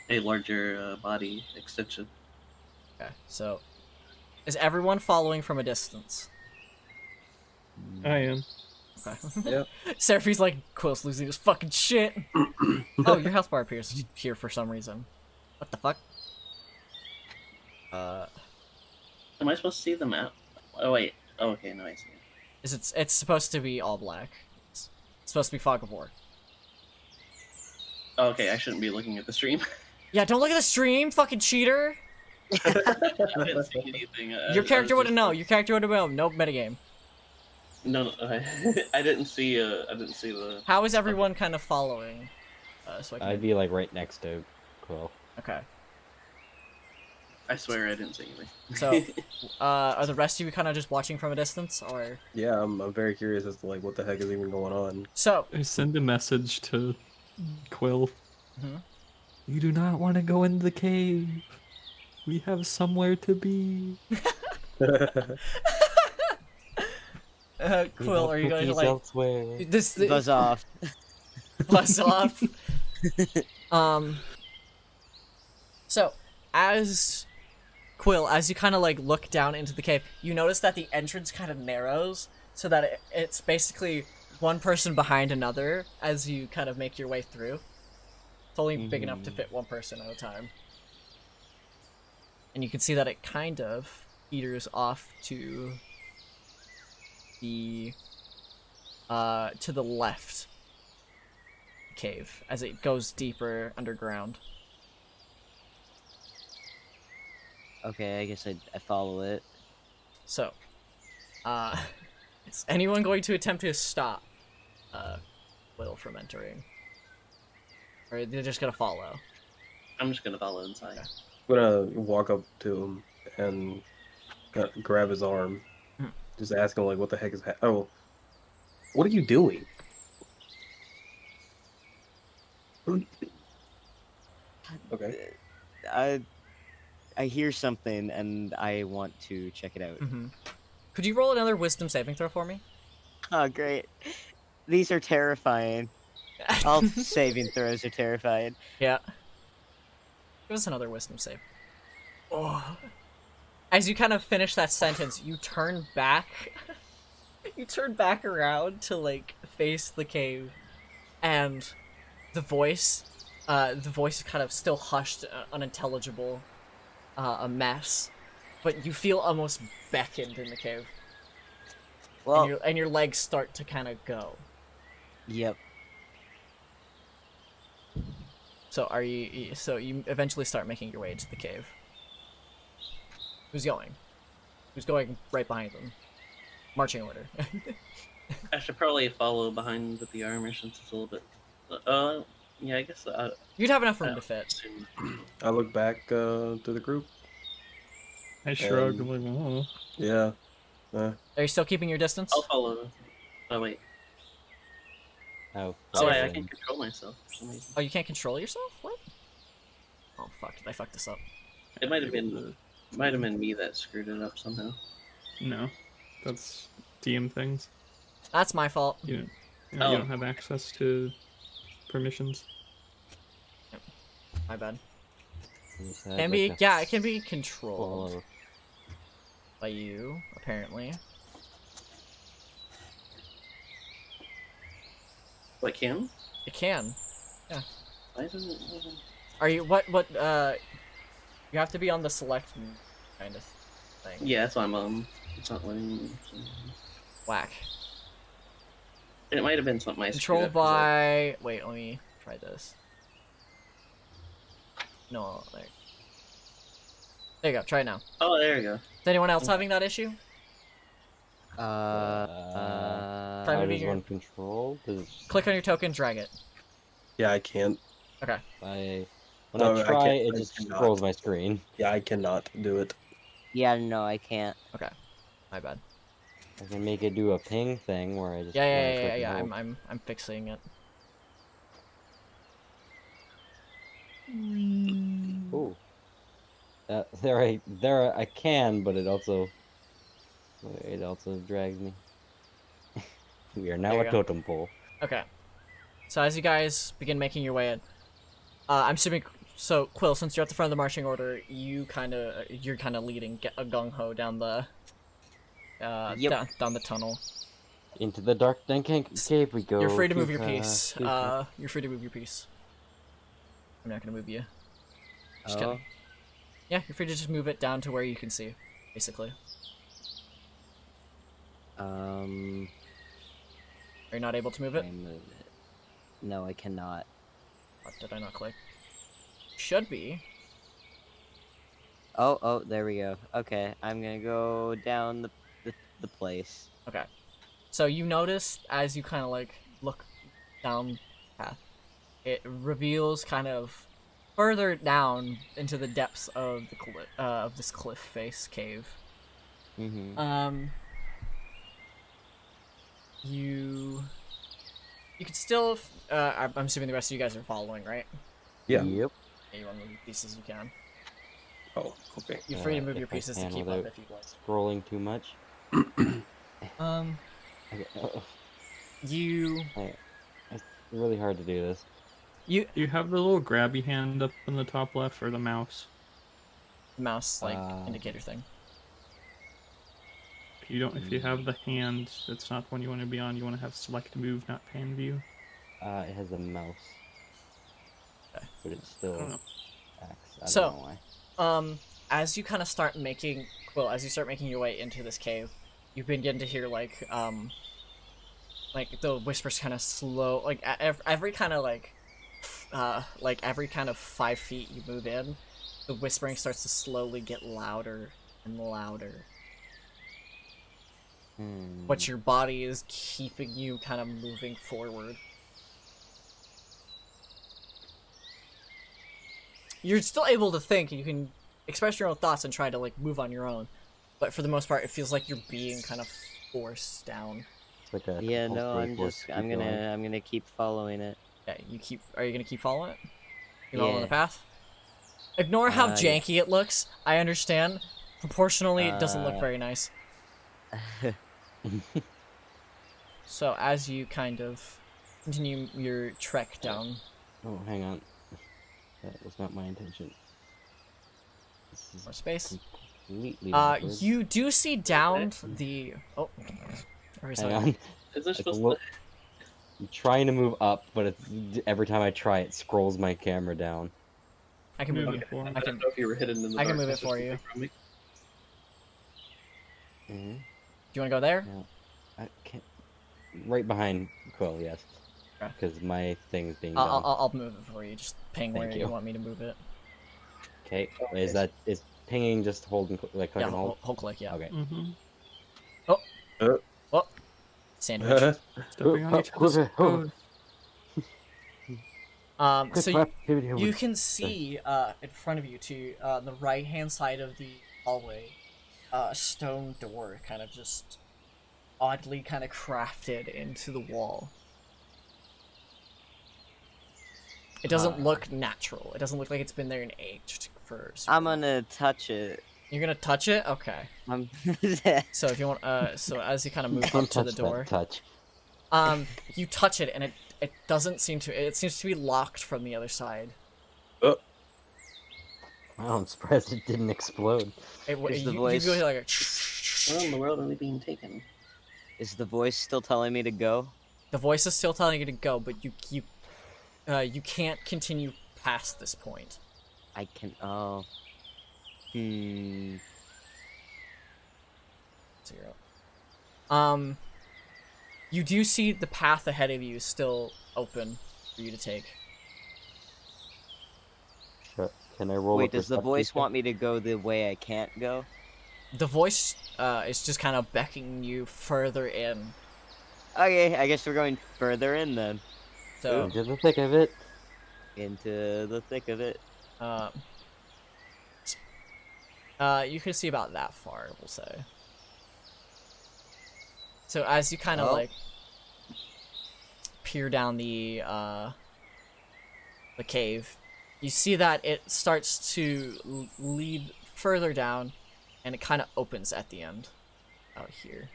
[SPEAKER 4] a larger body extension.
[SPEAKER 2] Okay. So is everyone following from a distance?
[SPEAKER 3] I am.
[SPEAKER 2] Okay.
[SPEAKER 1] Yep.
[SPEAKER 2] Seraphi's like, Quill's losing his fucking shit. Oh, your health bar appears here for some reason. What the fuck?
[SPEAKER 4] Am I supposed to see the map? Oh wait. Oh, okay, no, I see it.
[SPEAKER 2] It's supposed to be all black. It's supposed to be Fog of War.
[SPEAKER 4] Oh, okay, I shouldn't be looking at the stream.
[SPEAKER 2] Yeah, don't look at the stream, fucking cheater.
[SPEAKER 4] I didn't see anything.
[SPEAKER 2] Your character
[SPEAKER 4] would
[SPEAKER 2] wouldn't know. Your character would have known. Nope, metagame.
[SPEAKER 4] No, I didn't see. I didn't see the.
[SPEAKER 2] How is everyone kind of following? So I can...
[SPEAKER 5] I'd be like right next to Quill.
[SPEAKER 2] Okay.
[SPEAKER 4] I swear I didn't see anything.
[SPEAKER 2] So, are the rest of you kind of just watching from a distance, or?
[SPEAKER 1] Yeah, I'm very curious as to like what the heck is even going on.
[SPEAKER 2] So.
[SPEAKER 3] I send a message to Quill.
[SPEAKER 2] Mhm.
[SPEAKER 3] You do not want to go in the cave. We have somewhere to be.
[SPEAKER 2] Quill, are you going to like
[SPEAKER 5] elsewhere?
[SPEAKER 2] this?
[SPEAKER 6] Buzz off.
[SPEAKER 2] Buzz off. So, as Quill, as you kind of like look down into the cave, you notice that the entrance kind of narrows so that it's basically one person behind another as you kind of make your way through. It's only big enough to fit one person at a time. And you can see that it kind of peters off to the left cave as it goes deeper underground.
[SPEAKER 6] Okay, I guess I follow it.
[SPEAKER 2] So, is anyone going to attempt to stop Will from entering? Or they're just gonna follow?
[SPEAKER 4] I'm just gonna follow inside.
[SPEAKER 1] I'm gonna walk up to him and grab his arm, just ask him like, "What the heck is oh, what are you doing?" Okay.
[SPEAKER 6] I hear something and I want to check it out.
[SPEAKER 2] Could you roll another wisdom saving throw for me?
[SPEAKER 6] Oh, great. These are terrifying. All saving throws are terrifying.
[SPEAKER 2] Yeah. Give us another wisdom save. Oh. As you kind of finish that sentence, you turn back. You turn back around to like face the cave, and the voice is kind of still hushed, unintelligible, a mess, but you feel almost beckoned in the cave.
[SPEAKER 6] Well,
[SPEAKER 2] And your legs start to kind of go.
[SPEAKER 6] yep.
[SPEAKER 2] So you eventually start making your way into the cave. Who's going? Who's going right behind them? Marching order.
[SPEAKER 4] I should probably follow behind with the armor since it's a little bit. Yeah, I guess.
[SPEAKER 2] You'd have enough room to fit.
[SPEAKER 1] I look back to the group.
[SPEAKER 3] I shrug. I'm like, oh.
[SPEAKER 1] Yeah.
[SPEAKER 2] Are you still keeping your distance?
[SPEAKER 4] I'll follow. Oh wait.
[SPEAKER 5] Oh,
[SPEAKER 4] Oh, I
[SPEAKER 5] seven.
[SPEAKER 4] can control myself for some reason.
[SPEAKER 2] Oh, you can't control yourself? What? Oh fuck! Did I fuck this up?
[SPEAKER 4] It might have been me that screwed it up somehow.
[SPEAKER 3] No, that's DM things.
[SPEAKER 2] That's my fault.
[SPEAKER 3] You
[SPEAKER 4] Oh.
[SPEAKER 3] don't have access to permissions.
[SPEAKER 2] My bad.
[SPEAKER 5] You just had,
[SPEAKER 2] Can
[SPEAKER 5] like,
[SPEAKER 2] be,
[SPEAKER 5] a
[SPEAKER 2] yeah, it can be controlled
[SPEAKER 5] full-
[SPEAKER 2] by you, apparently.
[SPEAKER 4] What can?
[SPEAKER 2] It can.
[SPEAKER 4] Why doesn't it?
[SPEAKER 2] Are you what? You have to be on the select kind of thing.
[SPEAKER 4] Yeah, that's why it's not letting me.
[SPEAKER 2] Whack.
[SPEAKER 4] It might have been something I screwed
[SPEAKER 2] Controlled
[SPEAKER 4] up 'cause
[SPEAKER 2] by. Wait, let me try this. No, like There you go. Try it now.
[SPEAKER 4] Oh, there we go.
[SPEAKER 2] Is anyone else having that issue?
[SPEAKER 5] How
[SPEAKER 2] moving
[SPEAKER 5] does
[SPEAKER 2] your-
[SPEAKER 5] one control?
[SPEAKER 2] Click on your token, drag it.
[SPEAKER 1] Yeah, I can't.
[SPEAKER 2] Okay.
[SPEAKER 5] When
[SPEAKER 1] No,
[SPEAKER 5] I
[SPEAKER 1] I
[SPEAKER 5] try,
[SPEAKER 1] can't-
[SPEAKER 5] it
[SPEAKER 1] I
[SPEAKER 5] just
[SPEAKER 1] cannot.
[SPEAKER 5] scrolls my screen.
[SPEAKER 1] Yeah, I cannot do it.
[SPEAKER 6] Yeah, no, I can't.
[SPEAKER 2] Okay. My bad.
[SPEAKER 5] I can make it do a ping thing where I just when I
[SPEAKER 2] Yeah.
[SPEAKER 5] click and hold.
[SPEAKER 2] I'm fixing it.
[SPEAKER 5] Ooh. There I can, but it also drags me. We are now
[SPEAKER 2] There
[SPEAKER 5] a
[SPEAKER 2] you go.
[SPEAKER 5] totem pole.
[SPEAKER 2] Okay. So as you guys begin making your way in, I'm assuming. So Quill, since you're at the front of the marching order, you're kind of leading a gung ho down the
[SPEAKER 6] Yep.
[SPEAKER 2] down the tunnel.
[SPEAKER 5] Into the dark cave we go.
[SPEAKER 2] You're free to move your
[SPEAKER 5] Koopa,
[SPEAKER 2] piece.
[SPEAKER 5] Koopa.
[SPEAKER 2] You're free to move your piece. I'm not gonna move you. Just
[SPEAKER 6] Oh.
[SPEAKER 2] kidding. Yeah, you're free to just move it down to where you can see, basically. Are you not able to move it?
[SPEAKER 6] I move it. No, I cannot.
[SPEAKER 2] What did I not click? Should be.
[SPEAKER 6] Oh, there we go. Okay, I'm gonna go down the place.
[SPEAKER 2] Okay. So you notice as you kind of like look down the path, it reveals kind of further down into the depths of the of this cliff face cave.
[SPEAKER 6] Mm-hmm.
[SPEAKER 2] You can still. I'm assuming the rest of you guys are following, right?
[SPEAKER 1] Yeah.
[SPEAKER 5] Yep.
[SPEAKER 2] Yeah, you want to move your pieces, you can.
[SPEAKER 1] Oh, okay.
[SPEAKER 2] You're free to move
[SPEAKER 5] If
[SPEAKER 2] your
[SPEAKER 5] I
[SPEAKER 2] pieces to
[SPEAKER 5] can
[SPEAKER 2] keep up
[SPEAKER 5] without
[SPEAKER 2] if you'd like.
[SPEAKER 5] scrolling too much. Okay.
[SPEAKER 2] You
[SPEAKER 5] It's really hard to do this.
[SPEAKER 2] you
[SPEAKER 3] Do you have the little grabby hand up in the top left or the mouse?
[SPEAKER 2] mouse like
[SPEAKER 5] Uh,
[SPEAKER 2] indicator thing.
[SPEAKER 3] If you don't, if you have the hand, it's not the one you want to be on. You want to have select move, not pan view.
[SPEAKER 5] It has a mouse.
[SPEAKER 2] Okay.
[SPEAKER 5] But it
[SPEAKER 3] I
[SPEAKER 5] still
[SPEAKER 3] don't know.
[SPEAKER 5] acts. I
[SPEAKER 2] So-
[SPEAKER 5] don't know why.
[SPEAKER 2] As you kind of start making your way into this cave, you begin to hear like the whispers kind of slow, like every kind of like every kind of 5 feet you move in, the whispering starts to slowly get louder and louder. But your body is keeping you kind of moving forward. You're still able to think, you can express your own thoughts and try to like move on your own, but for the most part it feels like you're being kind of forced down.
[SPEAKER 5] It's like a
[SPEAKER 6] Yeah, no,
[SPEAKER 5] compulsory
[SPEAKER 6] I'm
[SPEAKER 5] force to keep going.
[SPEAKER 6] gonna keep following it.
[SPEAKER 2] Yeah, are you gonna keep following it? You following the
[SPEAKER 6] Yeah.
[SPEAKER 2] path? Ignore how
[SPEAKER 6] Yeah.
[SPEAKER 2] janky it looks. I understand. Proportionally, it doesn't look very nice. So as you kind of continue your trek down,
[SPEAKER 5] Oh, hang on. That was not my intention. This is
[SPEAKER 2] more space.
[SPEAKER 5] completely backwards.
[SPEAKER 2] You do see down the. Oh, or
[SPEAKER 5] Hang on.
[SPEAKER 4] Is there
[SPEAKER 5] It's a
[SPEAKER 4] supposed
[SPEAKER 5] lo-
[SPEAKER 4] to?
[SPEAKER 5] I'm trying to move up, but every time I try, it scrolls my camera down.
[SPEAKER 2] I can move
[SPEAKER 3] Move
[SPEAKER 2] you.
[SPEAKER 3] it for him.
[SPEAKER 2] I
[SPEAKER 4] I
[SPEAKER 2] can.
[SPEAKER 4] don't know if you were hidden in the
[SPEAKER 2] I can move
[SPEAKER 4] darkness
[SPEAKER 2] it
[SPEAKER 4] or
[SPEAKER 2] for you.
[SPEAKER 4] something from me.
[SPEAKER 5] Mm-hmm.
[SPEAKER 2] Do you want to go there?
[SPEAKER 5] I can't. Right behind Quill, yes.
[SPEAKER 2] Okay.
[SPEAKER 5] Because my thing's being done.
[SPEAKER 2] I'll move it for you. Just ping
[SPEAKER 5] Thank
[SPEAKER 2] where
[SPEAKER 5] you.
[SPEAKER 2] you want me to move it.
[SPEAKER 5] Okay. Is pinging just holding like click
[SPEAKER 2] Yeah,
[SPEAKER 5] and hold?
[SPEAKER 2] hold click. Yeah.
[SPEAKER 5] Okay.
[SPEAKER 3] Mm-hmm.
[SPEAKER 2] Sandwich.
[SPEAKER 3] Stepping on each other's code.
[SPEAKER 2] So you can see in front of you to the right hand side of the hallway, a stone door kind of just oddly kind of crafted into the wall. It doesn't look natural. It doesn't look like it's been there and aged for.
[SPEAKER 6] I'm gonna touch it.
[SPEAKER 2] You're gonna touch it? Okay.
[SPEAKER 6] I'm.
[SPEAKER 2] So if you want, so as you kind of move
[SPEAKER 5] Don't
[SPEAKER 2] up to the
[SPEAKER 5] touch
[SPEAKER 2] door,
[SPEAKER 5] that touch.
[SPEAKER 2] you touch it and it doesn't seem to. It seems to be locked from the other side.
[SPEAKER 5] Wow, I'm surprised it didn't explode.
[SPEAKER 6] Is the
[SPEAKER 2] You
[SPEAKER 6] voice-
[SPEAKER 2] go like a.
[SPEAKER 4] Where in the world are we being taken?
[SPEAKER 6] Is the voice still telling me to go?
[SPEAKER 2] The voice is still telling you to go, but you can't continue past this point.
[SPEAKER 6] I can. Oh. Hmm.
[SPEAKER 2] 0. You do see the path ahead of you is still open for you to take.
[SPEAKER 5] Can I roll?
[SPEAKER 6] Wait, does the voice want me to go the way I can't go?
[SPEAKER 2] The voice is just kind of beckoning you further in.
[SPEAKER 6] Okay, I guess we're going further in then.
[SPEAKER 2] So
[SPEAKER 5] Into the thick of it.
[SPEAKER 6] Into the thick of it.
[SPEAKER 2] You can see about that far, we'll say. So as you kind of
[SPEAKER 6] Oh.
[SPEAKER 2] like peer down the cave, you see that it starts to lead further down, and it kind of opens at the end out here.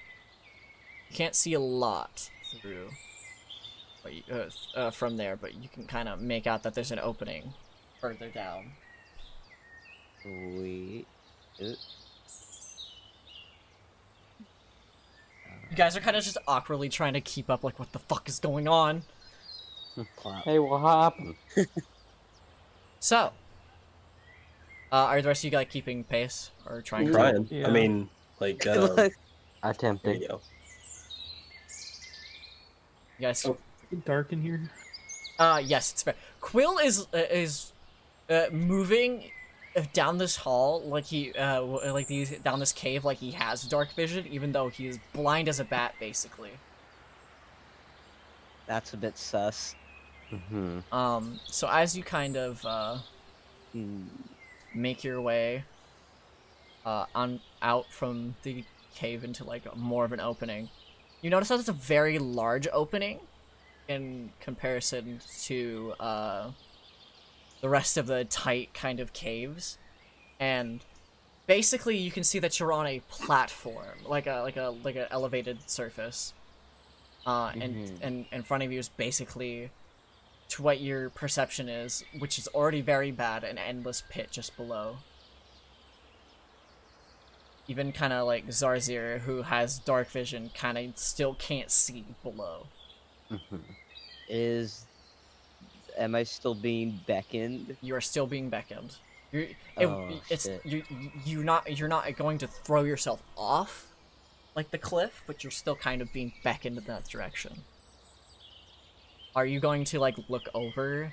[SPEAKER 2] You can't see a lot through but you, from there, but you can kind of make out that there's an opening further down.
[SPEAKER 6] Wait.
[SPEAKER 2] You guys are kind of just awkwardly trying to keep up, like, what the fuck is going on?
[SPEAKER 5] Hey, what happened?
[SPEAKER 2] So, are the rest of you guys keeping pace or trying to?
[SPEAKER 1] Trying.
[SPEAKER 3] Yeah.
[SPEAKER 1] I mean, like, there
[SPEAKER 5] Attempting.
[SPEAKER 1] you go.
[SPEAKER 2] You guys?
[SPEAKER 1] Oh.
[SPEAKER 3] Dark in here.
[SPEAKER 2] Yes, it's fair. Quill is moving down this hall like he down this cave like he has dark vision, even though he is blind as a bat, basically.
[SPEAKER 6] That's a bit sus.
[SPEAKER 5] Mm-hmm.
[SPEAKER 2] So as you kind of make your way out from the cave into like more of an opening, you notice that it's a very large opening in comparison to the rest of the tight kind of caves, and basically you can see that you're on a platform, like a elevated surface, and in front of you is basically, to what your perception is, which is already very bad, an endless pit just below. Even kind of like Zarzir, who has dark vision, kind of still can't see below.
[SPEAKER 6] Am I still being beckoned?
[SPEAKER 2] You are still being beckoned.
[SPEAKER 6] Shit.
[SPEAKER 2] You're not going to throw yourself off like the cliff, but you're still kind of being beckoned in that direction. Are you going to like look over,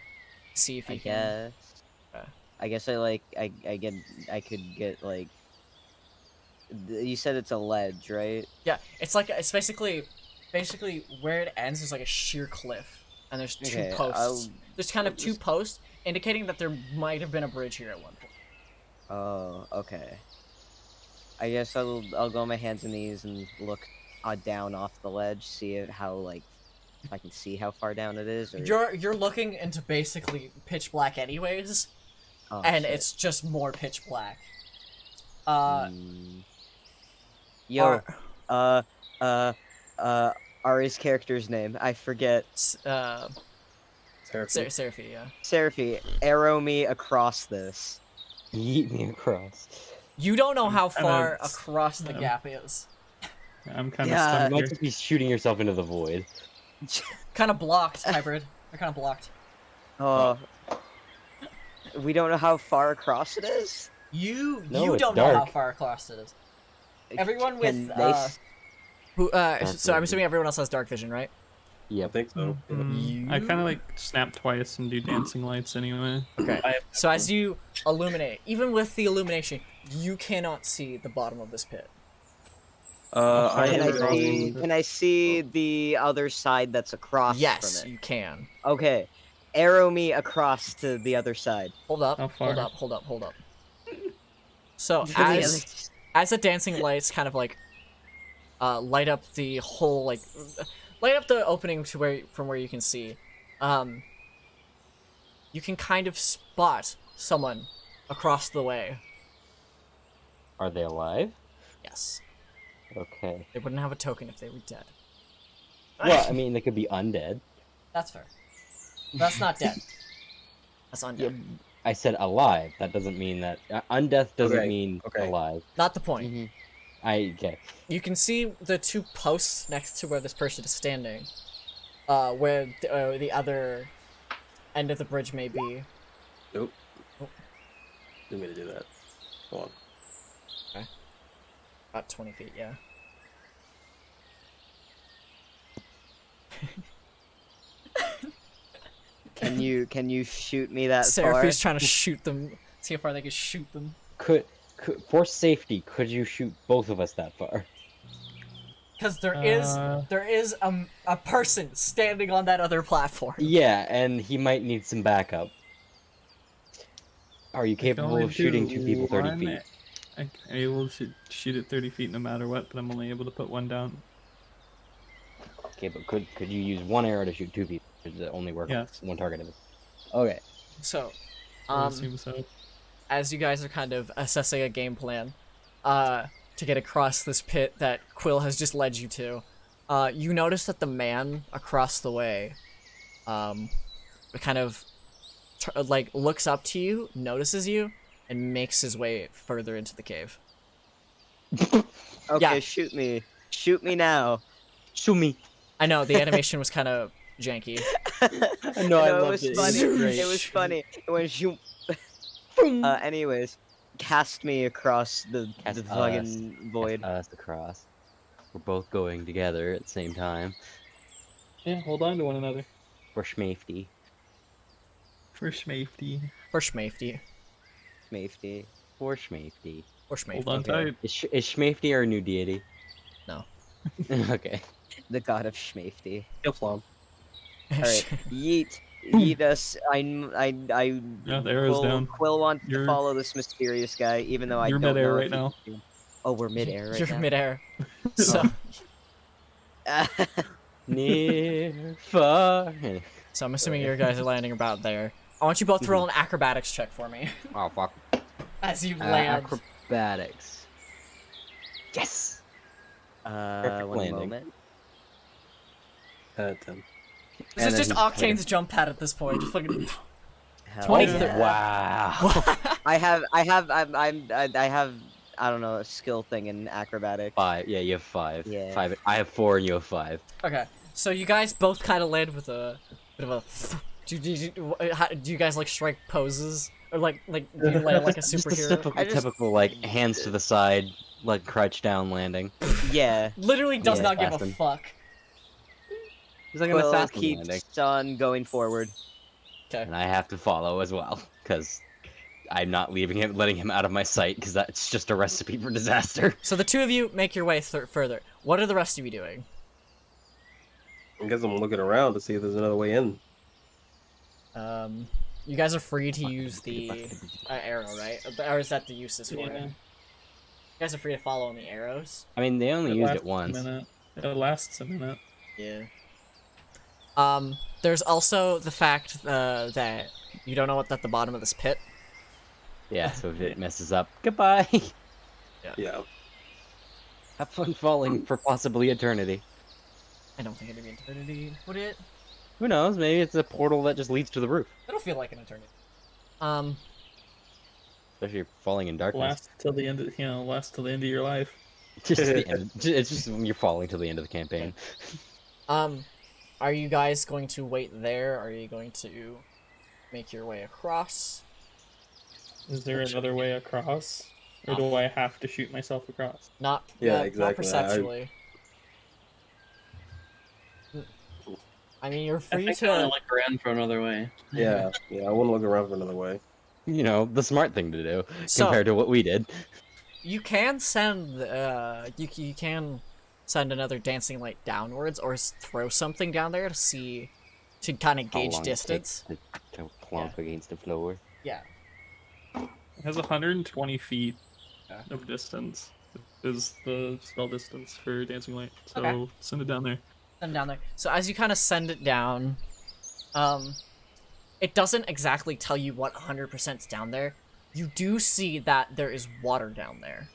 [SPEAKER 2] see if you can?
[SPEAKER 6] Guess.
[SPEAKER 2] Okay.
[SPEAKER 6] I guess I could get like. You said it's a ledge, right?
[SPEAKER 2] Yeah, it's basically where it ends is like a sheer cliff, and there's two
[SPEAKER 6] Okay,
[SPEAKER 2] posts. There's kind of two posts indicating that there might have been a bridge here at one point.
[SPEAKER 6] Oh, okay. I guess I'll go on my hands and knees and look down off the ledge, see how like if I can see how far down it is. Or...
[SPEAKER 2] You're looking into basically pitch black anyways, and
[SPEAKER 6] shit.
[SPEAKER 2] it's just more pitch black.
[SPEAKER 6] Yo, Ari's character's name, I forget.
[SPEAKER 1] Seraphim.
[SPEAKER 2] Seraphi, yeah.
[SPEAKER 6] Seraphi, arrow me across this.
[SPEAKER 5] Yeet me across.
[SPEAKER 2] You don't know how
[SPEAKER 3] kinda
[SPEAKER 2] far across the gap is.
[SPEAKER 3] I'm kind of
[SPEAKER 6] Yeah.
[SPEAKER 5] You
[SPEAKER 3] stuck
[SPEAKER 5] might
[SPEAKER 3] here.
[SPEAKER 5] just be shooting yourself into the void.
[SPEAKER 2] Kind of blocked, hybrid. They're kind of blocked.
[SPEAKER 6] We don't know how far across it is?
[SPEAKER 2] You
[SPEAKER 5] No, it's
[SPEAKER 2] don't know how
[SPEAKER 5] dark.
[SPEAKER 2] far across it is. Everyone
[SPEAKER 6] Can
[SPEAKER 2] with
[SPEAKER 6] they s-
[SPEAKER 2] who so I'm
[SPEAKER 5] vision.
[SPEAKER 2] assuming everyone else has dark vision, right?
[SPEAKER 1] I
[SPEAKER 5] Yep.
[SPEAKER 1] think so.
[SPEAKER 3] I kind of like snap twice and do dancing lights anyway.
[SPEAKER 2] Okay. So as you illuminate, even with the illumination, you cannot see the bottom of this pit.
[SPEAKER 1] I
[SPEAKER 6] Can
[SPEAKER 1] am going.
[SPEAKER 6] Can I see the other side that's across
[SPEAKER 2] Yes,
[SPEAKER 6] from it?
[SPEAKER 2] you can.
[SPEAKER 6] Okay. Arrow me across to the other side.
[SPEAKER 2] Hold up.
[SPEAKER 3] How far?
[SPEAKER 2] Hold up. So
[SPEAKER 6] To the other-
[SPEAKER 2] as the dancing lights kind of like light up the whole like light up the opening to from where you can see, you can kind of spot someone across the way.
[SPEAKER 5] Are they alive?
[SPEAKER 2] Yes.
[SPEAKER 5] Okay.
[SPEAKER 2] They wouldn't have a token if they were dead.
[SPEAKER 5] Well, I mean, they could be undead.
[SPEAKER 2] That's fair. That's not dead. That's undead.
[SPEAKER 5] I said alive. That doesn't mean that undeath doesn't
[SPEAKER 1] Okay,
[SPEAKER 5] mean
[SPEAKER 1] okay.
[SPEAKER 5] alive.
[SPEAKER 2] Not the point.
[SPEAKER 6] Mm-hmm.
[SPEAKER 5] I get.
[SPEAKER 2] You can see the two posts next to where this person is standing, where the other end of the bridge may be.
[SPEAKER 1] Nope.
[SPEAKER 2] Oh.
[SPEAKER 1] Didn't mean to do that. Go on.
[SPEAKER 2] Okay. About 20 feet, yeah.
[SPEAKER 6] Can you shoot me that far?
[SPEAKER 2] Seraphi's trying to shoot them See how far they can shoot them.
[SPEAKER 5] Could for safety, could you shoot both of us that far?
[SPEAKER 2] Because there is a person standing on that other platform.
[SPEAKER 5] Yeah, and he might need some backup. Are you capable of shooting two people 30 feet?
[SPEAKER 3] I'm able to shoot at 30 feet no matter what, but I'm only able to put one down.
[SPEAKER 5] Okay, but could you use one arrow to shoot two people? Or does it only work
[SPEAKER 3] Yes.
[SPEAKER 5] one target of it? Okay.
[SPEAKER 2] So,
[SPEAKER 3] I assume so.
[SPEAKER 2] as you guys are kind of assessing a game plan, to get across this pit that Quill has just led you to, you notice that the man across the way, kind of, like, looks up to you, notices you, and makes his way further into the cave.
[SPEAKER 6] Okay,
[SPEAKER 2] Yeah.
[SPEAKER 6] shoot me. Shoot me now.
[SPEAKER 5] Shoot me.
[SPEAKER 2] I know, the animation was kind of janky.
[SPEAKER 5] I know, I
[SPEAKER 6] it
[SPEAKER 5] loved
[SPEAKER 6] was
[SPEAKER 5] it.
[SPEAKER 6] funny.
[SPEAKER 5] It was great.
[SPEAKER 6] It was funny. When you anyways, cast me across the
[SPEAKER 5] Cast
[SPEAKER 6] fucking void.
[SPEAKER 5] Cast us across. We're both going together at the same time.
[SPEAKER 3] Yeah, hold on to one another.
[SPEAKER 5] For schmafty.
[SPEAKER 3] For safety.
[SPEAKER 2] Or Schmafty.
[SPEAKER 6] Mafety.
[SPEAKER 5] For schmafty.
[SPEAKER 2] Or Schmafty.
[SPEAKER 3] Hold on tight.
[SPEAKER 5] Is schmafty our new deity?
[SPEAKER 2] No.
[SPEAKER 5] Okay.
[SPEAKER 6] The god of Schmafty.
[SPEAKER 1] Kill Flom.
[SPEAKER 6] Alright, yeet. Yeet us.
[SPEAKER 3] Yeah, the arrow's down.
[SPEAKER 6] Quill wants to
[SPEAKER 3] You're-
[SPEAKER 6] follow this mysterious guy, even though I
[SPEAKER 3] You're
[SPEAKER 6] don't
[SPEAKER 3] midair
[SPEAKER 6] know
[SPEAKER 3] right
[SPEAKER 6] if he
[SPEAKER 3] now.
[SPEAKER 6] can- Oh, we're midair right
[SPEAKER 2] You're
[SPEAKER 6] now.
[SPEAKER 2] midair. So,
[SPEAKER 5] Near, far.
[SPEAKER 2] so I'm assuming you guys are landing about there. I want you both to roll an acrobatics check for me
[SPEAKER 5] Oh, fuck.
[SPEAKER 2] as you land.
[SPEAKER 5] Acrobatics. Yes! Perfect
[SPEAKER 6] One
[SPEAKER 5] landing.
[SPEAKER 6] moment.
[SPEAKER 1] 10.
[SPEAKER 2] This
[SPEAKER 5] And
[SPEAKER 2] is
[SPEAKER 5] then
[SPEAKER 2] just
[SPEAKER 5] he's
[SPEAKER 2] Octane's jump pad at this point. Just fucking.
[SPEAKER 6] Hell
[SPEAKER 2] 20.
[SPEAKER 6] yeah.
[SPEAKER 5] Wow.
[SPEAKER 6] I have, I don't know, a skill thing in acrobatics.
[SPEAKER 5] 5. Yeah, you have 5.
[SPEAKER 6] Yeah.
[SPEAKER 5] 5. I have 4 and you have 5.
[SPEAKER 2] Okay, so you guys both kind of land with a bit of a. Do you guys like strike poses or like do you land like a
[SPEAKER 5] Just the
[SPEAKER 2] superhero?
[SPEAKER 5] typical, like, hands to the side, like, crouch down landing.
[SPEAKER 6] Yeah.
[SPEAKER 2] Literally does
[SPEAKER 5] Yeah,
[SPEAKER 2] not give a
[SPEAKER 5] assassin.
[SPEAKER 2] fuck.
[SPEAKER 5] It's like an
[SPEAKER 6] Quill
[SPEAKER 5] assassin
[SPEAKER 6] keeps
[SPEAKER 5] landing.
[SPEAKER 6] on going forward.
[SPEAKER 2] Okay.
[SPEAKER 5] And I have to follow as well, because I'm not letting him out of my sight, because that's just a recipe for disaster.
[SPEAKER 2] So the two of you make your way further. What are the rest of you doing?
[SPEAKER 1] I guess I'm looking around to see if there's another way in.
[SPEAKER 2] You guys are free to use the arrow, right? Or is that the uses for it?
[SPEAKER 3] Yeah.
[SPEAKER 2] You guys are free to follow on the arrows.
[SPEAKER 5] I mean, they only used it
[SPEAKER 3] lasts a
[SPEAKER 5] once.
[SPEAKER 3] minute. It lasts a minute.
[SPEAKER 2] Yeah. There's also the fact that you don't know what's at the bottom of this pit.
[SPEAKER 5] Yeah, so if it messes up, goodbye!
[SPEAKER 1] Yeah.
[SPEAKER 5] Have fun falling for possibly eternity.
[SPEAKER 2] I don't think it'd be eternity, would it?
[SPEAKER 5] Who knows, maybe it's a portal that just leads to the roof.
[SPEAKER 2] It'll feel like an eternity.
[SPEAKER 5] Especially if you're falling in darkness.
[SPEAKER 3] Last till the end of your life.
[SPEAKER 5] Just the end. It's just when you're falling to the end of the campaign.
[SPEAKER 2] Are you guys going to wait there? Are you going to make your way across?
[SPEAKER 3] Is there another way across? Or do I have to shoot myself across?
[SPEAKER 2] Not
[SPEAKER 1] Yeah,
[SPEAKER 2] not
[SPEAKER 1] exactly.
[SPEAKER 2] perceptually. I mean, you're
[SPEAKER 4] I
[SPEAKER 2] free
[SPEAKER 4] think I want to
[SPEAKER 2] to.
[SPEAKER 4] look around for another way.
[SPEAKER 1] Yeah, I want to look around for another way.
[SPEAKER 5] You know, the smart thing to do,
[SPEAKER 2] So-
[SPEAKER 5] compared to what we did.
[SPEAKER 2] You can send. You can send another dancing light downwards, or throw something down there to see, to kind of
[SPEAKER 5] How
[SPEAKER 2] gauge
[SPEAKER 5] long it
[SPEAKER 2] distance.
[SPEAKER 5] takes to clonk against the floor.
[SPEAKER 2] Yeah.
[SPEAKER 3] It has 120 feet
[SPEAKER 2] Yeah.
[SPEAKER 3] of distance. Is the spell distance for Dancing Light. So
[SPEAKER 2] Okay.
[SPEAKER 3] send it down there.
[SPEAKER 2] Send down there. So as you kind of send it down, it doesn't exactly tell you what 100%'s down there. You do see that there is water down there.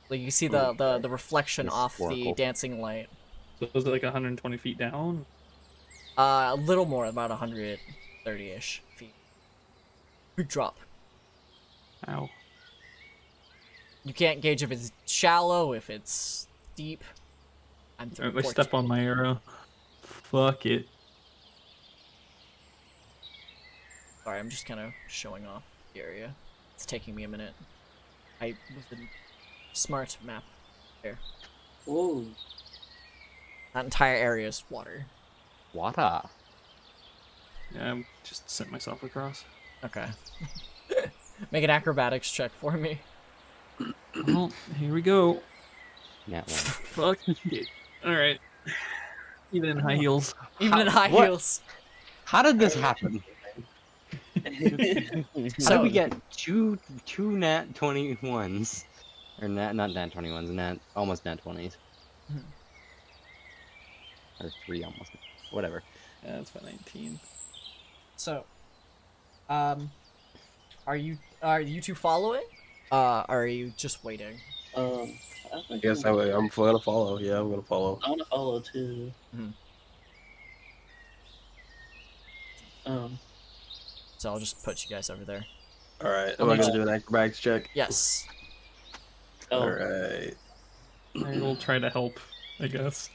[SPEAKER 2] Like you see the reflection
[SPEAKER 5] It's
[SPEAKER 2] off the
[SPEAKER 5] sparkle.
[SPEAKER 2] dancing light.
[SPEAKER 3] So is it like 120 feet down?
[SPEAKER 2] A little more, about 130-ish feet. Big drop.
[SPEAKER 3] Ow.
[SPEAKER 2] You can't gauge if it's shallow, if it's deep. I'm
[SPEAKER 3] I step on my arrow. Fuck it.
[SPEAKER 2] Sorry, I'm just kind of showing off the area. It's taking me a minute. I was in smart map there.
[SPEAKER 4] Ooh.
[SPEAKER 2] That entire area is water.
[SPEAKER 5] Water.
[SPEAKER 3] Yeah, I just sent myself across.
[SPEAKER 2] Okay. Make an acrobatics check for me.
[SPEAKER 3] Well, here we go.
[SPEAKER 5] Nat 1.
[SPEAKER 3] Fuck it. Alright. Even in high heels.
[SPEAKER 2] Even in high
[SPEAKER 5] what?
[SPEAKER 2] heels.
[SPEAKER 5] How did this happen? How
[SPEAKER 2] So
[SPEAKER 5] did we get two nat 21s? Or not nat 21s, almost nat 20s.
[SPEAKER 2] Mhm.
[SPEAKER 5] Or 3 almost. Whatever.
[SPEAKER 3] Yeah, that's about 19.
[SPEAKER 2] So, are you two following? Are you just waiting?
[SPEAKER 4] I
[SPEAKER 1] I guess I'm gonna follow. Yeah, I'm gonna follow.
[SPEAKER 4] want to follow too.
[SPEAKER 2] Mhm. So I'll just put you guys over there.
[SPEAKER 1] All right. Am I gonna do an acrobatics check?
[SPEAKER 2] Yes.
[SPEAKER 4] Oh,
[SPEAKER 1] All right.
[SPEAKER 3] I will try to help, I guess.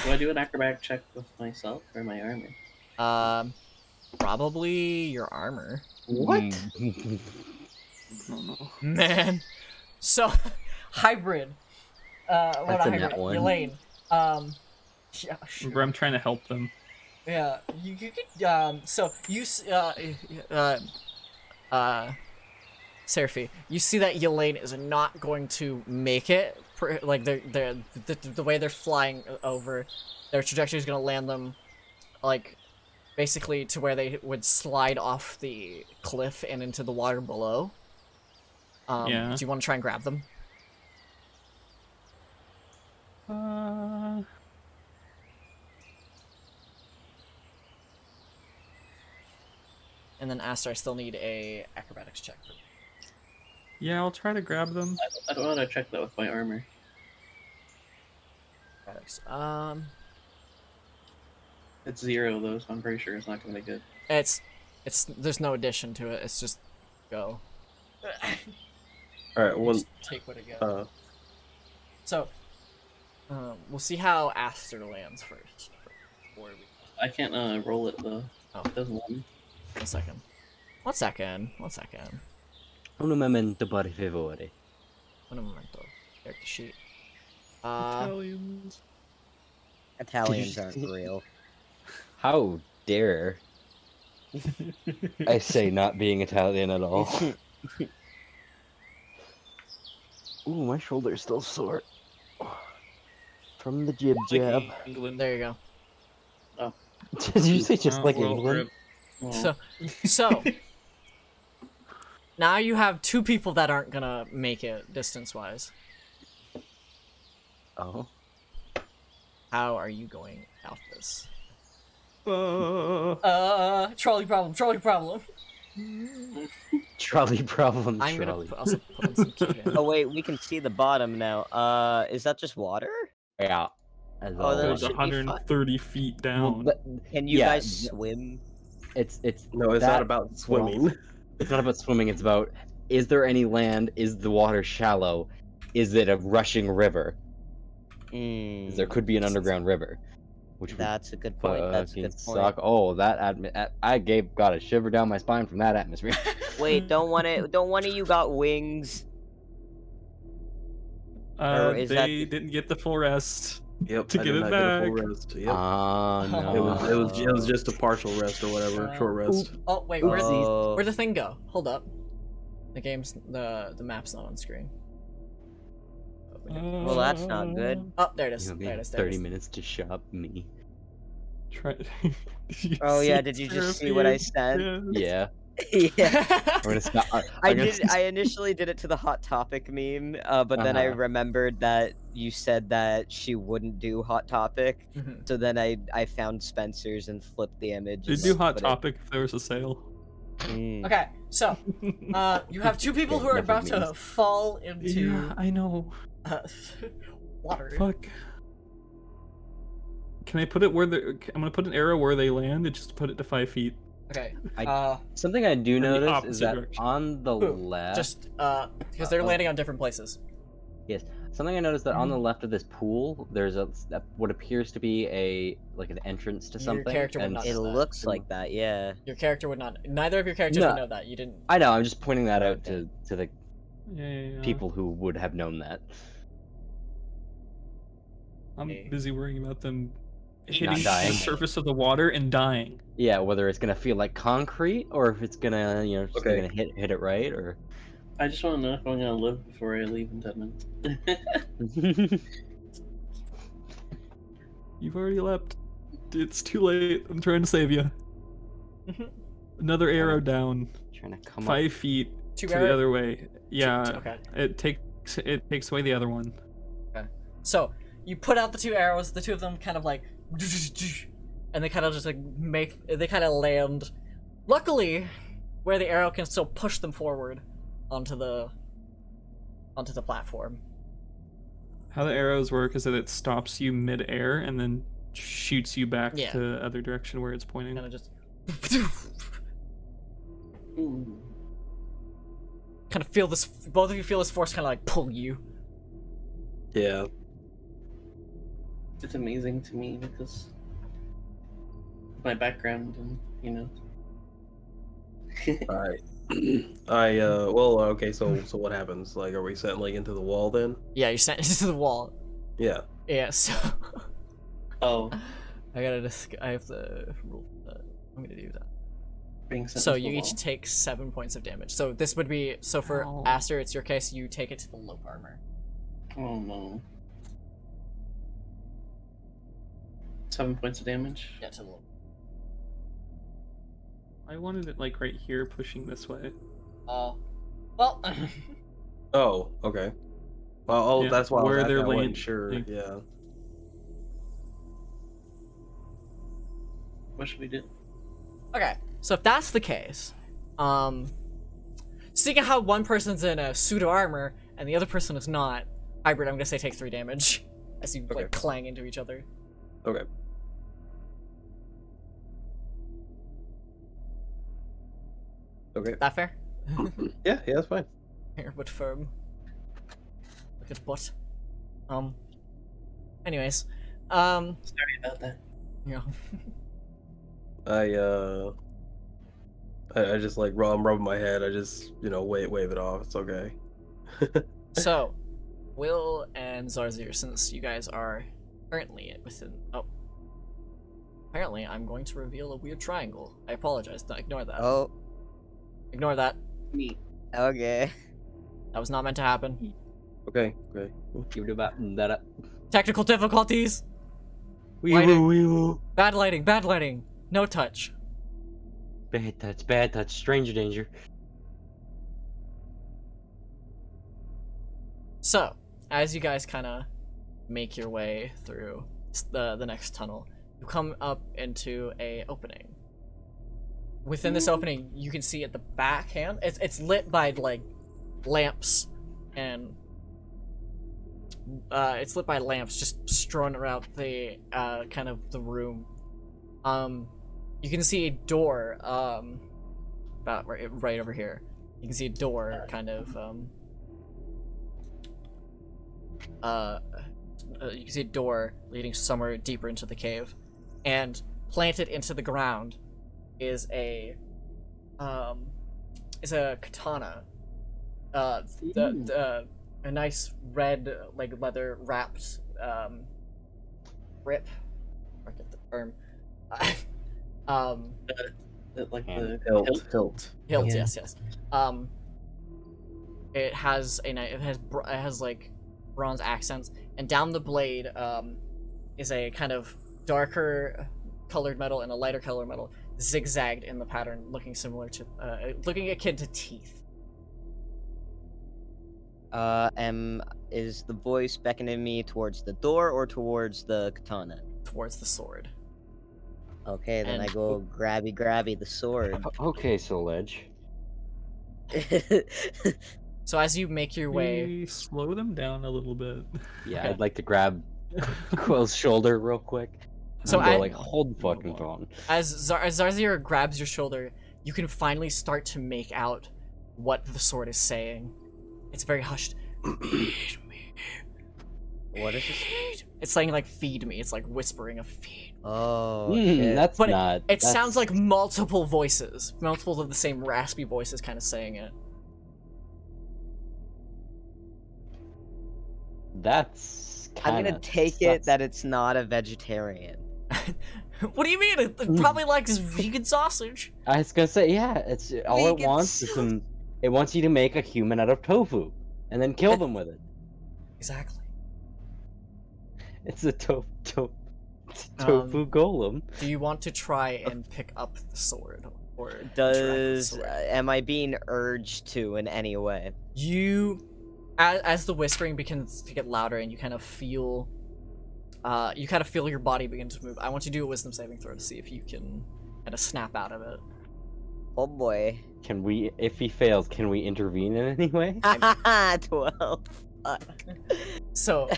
[SPEAKER 4] do I do an acrobatic check with myself or my armor?
[SPEAKER 2] Probably your armor.
[SPEAKER 5] What?
[SPEAKER 3] Oh no.
[SPEAKER 2] Man. So, hybrid. What
[SPEAKER 5] That's a
[SPEAKER 2] hybrid?
[SPEAKER 5] nat one.
[SPEAKER 2] Elaine. Yeah, sure.
[SPEAKER 3] Remember, I'm trying to help them.
[SPEAKER 2] Yeah, you could, so you, Seraphy, you see that Elaine is not going to make it, like, the way they're flying over, their trajectory is going to land them, like, basically to where they would slide off the cliff and into the water below.
[SPEAKER 3] Yeah.
[SPEAKER 2] Do you want to try and grab them? And then Aster, I still need a acrobatics check.
[SPEAKER 3] Yeah, I'll try to grab them.
[SPEAKER 4] I don't want to check that with my armor.
[SPEAKER 2] Acrobatics.
[SPEAKER 4] It's 0 though, so I'm pretty sure it's not gonna be good.
[SPEAKER 2] It's there's no addition to it. It's just go.
[SPEAKER 1] All right. One.
[SPEAKER 2] Just take what it goes. So, we'll see how Aster lands first. Before we...
[SPEAKER 4] I can't roll it though.
[SPEAKER 2] Oh.
[SPEAKER 4] It doesn't let me.
[SPEAKER 2] 1 second. 1 second. 1 second.
[SPEAKER 5] Un momento per favore.
[SPEAKER 2] Un momento. Character sheet.
[SPEAKER 3] Italians.
[SPEAKER 6] Italians aren't real.
[SPEAKER 5] How dare I say not being Italian at all? Ooh, my shoulder's still sore. From the jib jab.
[SPEAKER 3] England.
[SPEAKER 2] There you go.
[SPEAKER 5] Did you say just like
[SPEAKER 3] well,
[SPEAKER 5] England?
[SPEAKER 4] Well,
[SPEAKER 2] So now you have 2 people that aren't gonna make it distance-wise.
[SPEAKER 5] Oh.
[SPEAKER 2] How are you going out this?
[SPEAKER 3] Uh,
[SPEAKER 2] Trolley problem, trolley problem.
[SPEAKER 5] Trolley problem,
[SPEAKER 2] I'm
[SPEAKER 5] trolley.
[SPEAKER 2] gonna also put on some key
[SPEAKER 6] Oh wait, we can see the bottom now. Is that just water?
[SPEAKER 5] Yeah. As
[SPEAKER 6] Oh, then
[SPEAKER 5] always.
[SPEAKER 6] it
[SPEAKER 3] goes
[SPEAKER 6] should be fun.
[SPEAKER 3] 130 feet
[SPEAKER 5] Well,
[SPEAKER 3] down.
[SPEAKER 5] but
[SPEAKER 6] Can you
[SPEAKER 5] Yeah,
[SPEAKER 6] guys swim?
[SPEAKER 5] it's
[SPEAKER 1] No, it's
[SPEAKER 5] that-
[SPEAKER 1] not about swimming.
[SPEAKER 5] It's not about swimming. It's about, is there any land? Is the water shallow? Is it a rushing river? 'Cause there could be an underground river, which would
[SPEAKER 6] That's a good point. That's a
[SPEAKER 5] fucking
[SPEAKER 6] good point.
[SPEAKER 5] suck. Oh, I got a shiver down my spine from that atmosphere.
[SPEAKER 6] Wait, don't one of you got wings? or is that
[SPEAKER 3] They didn't get the full rest.
[SPEAKER 1] Yep.
[SPEAKER 3] To
[SPEAKER 1] I
[SPEAKER 3] get
[SPEAKER 1] did
[SPEAKER 3] it
[SPEAKER 1] not get a full
[SPEAKER 3] back.
[SPEAKER 1] rest. Yep.
[SPEAKER 5] No.
[SPEAKER 1] It was just a partial rest or whatever, short rest.
[SPEAKER 2] Oh wait,
[SPEAKER 6] Oh.
[SPEAKER 2] where'd the thing go? Hold up. The map's not on screen.
[SPEAKER 6] Well, that's not good.
[SPEAKER 2] Oh, there it is.
[SPEAKER 5] You
[SPEAKER 2] There it
[SPEAKER 5] have
[SPEAKER 2] is. There it
[SPEAKER 5] 30
[SPEAKER 2] is.
[SPEAKER 5] minutes to shop me.
[SPEAKER 3] Try.
[SPEAKER 6] Oh yeah, did you just see what I sent?
[SPEAKER 5] Yeah.
[SPEAKER 6] Yeah.
[SPEAKER 5] I'm gonna stop.
[SPEAKER 6] I initially did it to the Hot Topic meme, but then I
[SPEAKER 5] Uh-huh.
[SPEAKER 6] remembered that you said that she wouldn't do Hot Topic,
[SPEAKER 2] Mhm.
[SPEAKER 6] so then I found Spencer's and flipped the image.
[SPEAKER 3] They
[SPEAKER 6] and,
[SPEAKER 3] do
[SPEAKER 6] like,
[SPEAKER 3] Hot
[SPEAKER 6] put it-
[SPEAKER 3] Topic if there was a sale.
[SPEAKER 2] Okay, so you have 2 people who are
[SPEAKER 5] Enough
[SPEAKER 2] about
[SPEAKER 5] of
[SPEAKER 2] to
[SPEAKER 5] memes.
[SPEAKER 2] fall into
[SPEAKER 3] Yeah, I know.
[SPEAKER 2] uh, water.
[SPEAKER 3] Fuck. Can I put it where the? I'm gonna put an arrow where they land and just put it to 5 feet.
[SPEAKER 2] Okay.
[SPEAKER 5] I- Something I do
[SPEAKER 3] the
[SPEAKER 5] notice is
[SPEAKER 3] opposite
[SPEAKER 5] that
[SPEAKER 3] direction.
[SPEAKER 5] on the
[SPEAKER 2] Who?
[SPEAKER 5] left,
[SPEAKER 2] Just because they're landing on different places.
[SPEAKER 5] yes, something I noticed that on the left of this pool, there's what appears to be an entrance to
[SPEAKER 2] Your
[SPEAKER 5] something.
[SPEAKER 2] character would
[SPEAKER 5] and
[SPEAKER 2] not
[SPEAKER 6] It
[SPEAKER 2] know that.
[SPEAKER 6] looks like that, yeah.
[SPEAKER 2] Your character would not. Neither of your characters
[SPEAKER 5] No.
[SPEAKER 2] would know that. You didn't.
[SPEAKER 5] I know. I'm just pointing that out
[SPEAKER 2] Okay.
[SPEAKER 5] to the
[SPEAKER 3] Yeah.
[SPEAKER 5] people who would have known that.
[SPEAKER 3] I'm
[SPEAKER 2] Okay.
[SPEAKER 3] busy worrying about them hitting the
[SPEAKER 5] dying.
[SPEAKER 3] surface of the water and dying.
[SPEAKER 5] Yeah, whether it's gonna feel like concrete or if it's gonna, just
[SPEAKER 1] Okay.
[SPEAKER 5] gonna hit it right or.
[SPEAKER 4] I just want to know if I'm gonna live before I leave in 10 minutes.
[SPEAKER 3] You've already leapt. It's too late. I'm trying to save you. Another arrow down.
[SPEAKER 5] Trying to come
[SPEAKER 3] 5
[SPEAKER 5] up.
[SPEAKER 3] feet
[SPEAKER 2] Two
[SPEAKER 3] to the
[SPEAKER 2] arrow-
[SPEAKER 3] other way. Yeah.
[SPEAKER 2] Okay.
[SPEAKER 3] It takes away the other one.
[SPEAKER 2] So you put out the 2 arrows. The 2 of them kind of like, and they kind of just like they kind of land. Luckily, where the arrow can still push them forward onto the platform.
[SPEAKER 3] How the arrows work is that it stops you mid-air and then shoots you back
[SPEAKER 2] Yeah.
[SPEAKER 3] to the other direction where it's pointing.
[SPEAKER 2] Kind of just
[SPEAKER 4] Ooh.
[SPEAKER 2] kind of feel this. Both of you feel this force kind of like pull you.
[SPEAKER 1] Yeah.
[SPEAKER 4] It's amazing to me because my background and
[SPEAKER 1] Alright. Well, okay, so what happens? Like, are we settling into the wall then?
[SPEAKER 2] Yeah, you sent into the wall.
[SPEAKER 1] Yeah.
[SPEAKER 2] Yeah. So
[SPEAKER 4] Oh,
[SPEAKER 2] I have the rule for that. I'm gonna do that.
[SPEAKER 4] being sent
[SPEAKER 2] So
[SPEAKER 4] into
[SPEAKER 2] you
[SPEAKER 4] the
[SPEAKER 2] each
[SPEAKER 4] wall.
[SPEAKER 2] take 7 points of damage. So this would be for
[SPEAKER 3] Oh.
[SPEAKER 2] Aster, it's your case. You take it to the low armor.
[SPEAKER 4] Oh no. 7 points of damage.
[SPEAKER 2] Yeah, to the low.
[SPEAKER 3] I wanted it like right here, pushing this way.
[SPEAKER 2] Well,
[SPEAKER 1] Oh, okay. Well,
[SPEAKER 3] Yeah,
[SPEAKER 1] that's why
[SPEAKER 3] where they're
[SPEAKER 1] I wasn't
[SPEAKER 3] landing.
[SPEAKER 1] sure. Yeah.
[SPEAKER 4] What should we do?
[SPEAKER 2] okay. So if that's the case, seeing how one person's in a suit of armor and the other person is not, hybrid, I'm gonna say take 3 damage as you
[SPEAKER 1] Okay.
[SPEAKER 2] like clang into each other.
[SPEAKER 1] Okay. Okay.
[SPEAKER 2] That fair?
[SPEAKER 1] Yeah, that's fine.
[SPEAKER 2] Here, but firm. Look at butt. Anyways,
[SPEAKER 4] Sorry about that.
[SPEAKER 2] yeah.
[SPEAKER 1] I just like I'm rubbing my head. I just wave it off. It's okay.
[SPEAKER 2] So, Will and Zarzir, since you guys are currently within. Oh. Apparently, I'm going to reveal a weird triangle. I apologize. No, ignore that.
[SPEAKER 6] Oh,
[SPEAKER 2] Ignore that.
[SPEAKER 4] Neat.
[SPEAKER 6] okay.
[SPEAKER 2] That was not meant to happen.
[SPEAKER 1] Okay. Okay.
[SPEAKER 5] Give it about that.
[SPEAKER 2] Technical difficulties.
[SPEAKER 5] Wee
[SPEAKER 2] Lighting.
[SPEAKER 5] woo, wee woo.
[SPEAKER 2] Bad lighting. Bad lighting. No touch.
[SPEAKER 5] Bad touch, stranger danger.
[SPEAKER 2] So, as you guys kind of make your way through the next tunnel, you come up into a opening. Within this opening, you can see at the back hand, it's lit by like lamps, and it's lit by lamps just strewn around the kind of the room. You can see a door about right over here. You can see a door kind of you can see a door leading somewhere deeper into the cave, and planted into the ground is a katana. A nice red like leather wrapped grip. I get the term.
[SPEAKER 4] Like
[SPEAKER 5] Hand.
[SPEAKER 4] the
[SPEAKER 1] Hilt.
[SPEAKER 2] Hilt,
[SPEAKER 4] Yeah.
[SPEAKER 2] yes. It has it has like bronze accents, and down the blade is a kind of darker colored metal and a lighter colored metal, zigzagged in the pattern, looking similar to looking akin to teeth.
[SPEAKER 6] Is the voice beckoning me towards the door or towards the katana?
[SPEAKER 2] Towards the sword.
[SPEAKER 6] Okay, then
[SPEAKER 2] And-
[SPEAKER 6] I go grabby the sword.
[SPEAKER 5] Okay, Soul Edge.
[SPEAKER 2] So as you make your way,
[SPEAKER 3] We slow them down a little bit.
[SPEAKER 5] Yeah,
[SPEAKER 2] Okay.
[SPEAKER 5] I'd like to grab Quill's shoulder real quick.
[SPEAKER 2] So
[SPEAKER 5] And go
[SPEAKER 2] I-
[SPEAKER 5] like, hold the fucking phone.
[SPEAKER 2] as Zarzir grabs your shoulder, you can finally start to make out what the sword is saying. It's very hushed. Feed me.
[SPEAKER 6] What is this?
[SPEAKER 2] It's saying like feed me. It's like whispering of feed.
[SPEAKER 6] Oh, shit.
[SPEAKER 5] That's
[SPEAKER 2] But
[SPEAKER 5] not.
[SPEAKER 2] It
[SPEAKER 5] that's-
[SPEAKER 2] sounds like multiple voices, multiple of the same raspy voices kind of saying it.
[SPEAKER 5] That's.
[SPEAKER 6] I'm
[SPEAKER 5] Kinda
[SPEAKER 6] gonna take
[SPEAKER 5] sus.
[SPEAKER 6] it that it's not a vegetarian.
[SPEAKER 2] What do you mean? It probably likes vegan sausage.
[SPEAKER 5] I was gonna say, yeah, it's all it
[SPEAKER 6] Vegan
[SPEAKER 5] wants is some. It wants you to make a human out of tofu, and then kill them with it.
[SPEAKER 2] Exactly.
[SPEAKER 5] It's a tofu golem.
[SPEAKER 2] Do you want to try and pick up the sword, or interact with the
[SPEAKER 6] Does
[SPEAKER 2] sword?
[SPEAKER 6] am I being urged to in any way?
[SPEAKER 2] You, as the whispering begins to get louder, and you kind of feel your body begin to move. I want you to do a wisdom saving throw to see if you can kind of snap out of it.
[SPEAKER 6] Oh boy.
[SPEAKER 5] Can we, if he fails, can we intervene in any way?
[SPEAKER 6] 12. Fuck.
[SPEAKER 2] So,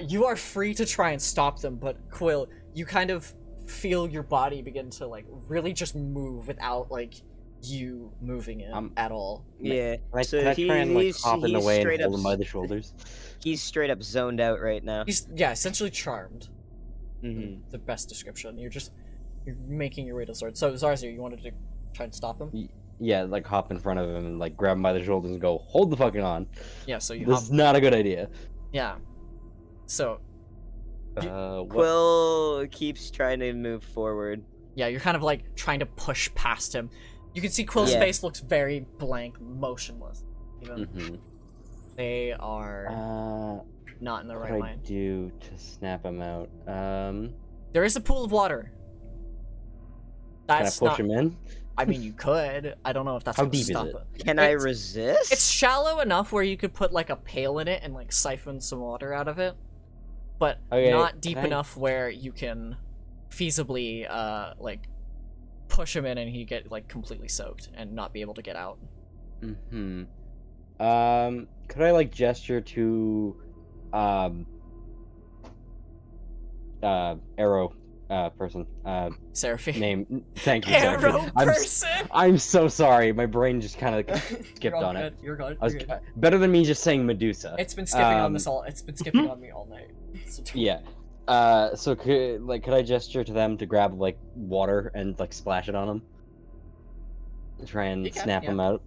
[SPEAKER 2] you are free to try and stop them, but Quill, you kind of feel your body begin to like really just move without like you moving it at all.
[SPEAKER 6] Yeah.
[SPEAKER 5] Can I
[SPEAKER 6] So
[SPEAKER 5] try and like
[SPEAKER 6] he's
[SPEAKER 5] hop in the way and
[SPEAKER 6] straight
[SPEAKER 5] hold
[SPEAKER 6] up
[SPEAKER 5] him by the shoulders?
[SPEAKER 6] He's straight up zoned out right now.
[SPEAKER 2] He's essentially charmed.
[SPEAKER 6] Mm-hmm.
[SPEAKER 2] The best description. You're making your way to the sword. So Zarzir, you wanted to try and stop him?
[SPEAKER 5] Yeah, like hop in front of him and like grab him by the shoulders and go, hold the fucking on.
[SPEAKER 2] Yeah, so you
[SPEAKER 5] This
[SPEAKER 2] hop.
[SPEAKER 5] is not a good idea.
[SPEAKER 2] Yeah. So
[SPEAKER 5] What?
[SPEAKER 6] Quill keeps trying to move forward.
[SPEAKER 2] yeah, you're kind of like trying to push past him. You can see Quill's
[SPEAKER 6] Yeah.
[SPEAKER 2] face looks very blank, motionless. Even
[SPEAKER 5] Mm-hmm.
[SPEAKER 2] they are not in the
[SPEAKER 5] What
[SPEAKER 2] right
[SPEAKER 5] do I
[SPEAKER 2] mind.
[SPEAKER 5] do to snap him out?
[SPEAKER 2] There is a pool of water.
[SPEAKER 5] Can I
[SPEAKER 2] That's
[SPEAKER 5] push
[SPEAKER 2] not.
[SPEAKER 5] him in?
[SPEAKER 2] I mean, you could. I don't know if that's
[SPEAKER 5] How
[SPEAKER 2] gonna
[SPEAKER 5] deep is
[SPEAKER 2] stop
[SPEAKER 5] it?
[SPEAKER 2] it.
[SPEAKER 6] Can I
[SPEAKER 2] It's-
[SPEAKER 6] resist?
[SPEAKER 2] It's shallow enough where you could put like a pail in it and like siphon some water out of it, but
[SPEAKER 5] Okay,
[SPEAKER 2] not deep
[SPEAKER 5] can I-
[SPEAKER 2] enough where you can feasibly like push him in and he get like completely soaked and not be able to get out.
[SPEAKER 5] Mm-hmm. Could I like gesture to arrow person
[SPEAKER 2] Seraphine.
[SPEAKER 5] name? Thank you,
[SPEAKER 2] Arrow
[SPEAKER 5] Seraphine.
[SPEAKER 2] person.
[SPEAKER 5] I'm so sorry. My brain just kind of skipped
[SPEAKER 2] You're all
[SPEAKER 5] on
[SPEAKER 2] good.
[SPEAKER 5] it.
[SPEAKER 2] You're good.
[SPEAKER 5] I was
[SPEAKER 2] You're good.
[SPEAKER 5] better than me just saying Medusa.
[SPEAKER 2] It's been skipping on
[SPEAKER 5] Um,
[SPEAKER 2] this all. It's been skipping on me all night. So
[SPEAKER 5] Yeah. So could I gesture to them to grab like water and like splash it on them? Try and
[SPEAKER 2] You can,
[SPEAKER 5] snap
[SPEAKER 2] yeah.
[SPEAKER 5] them out.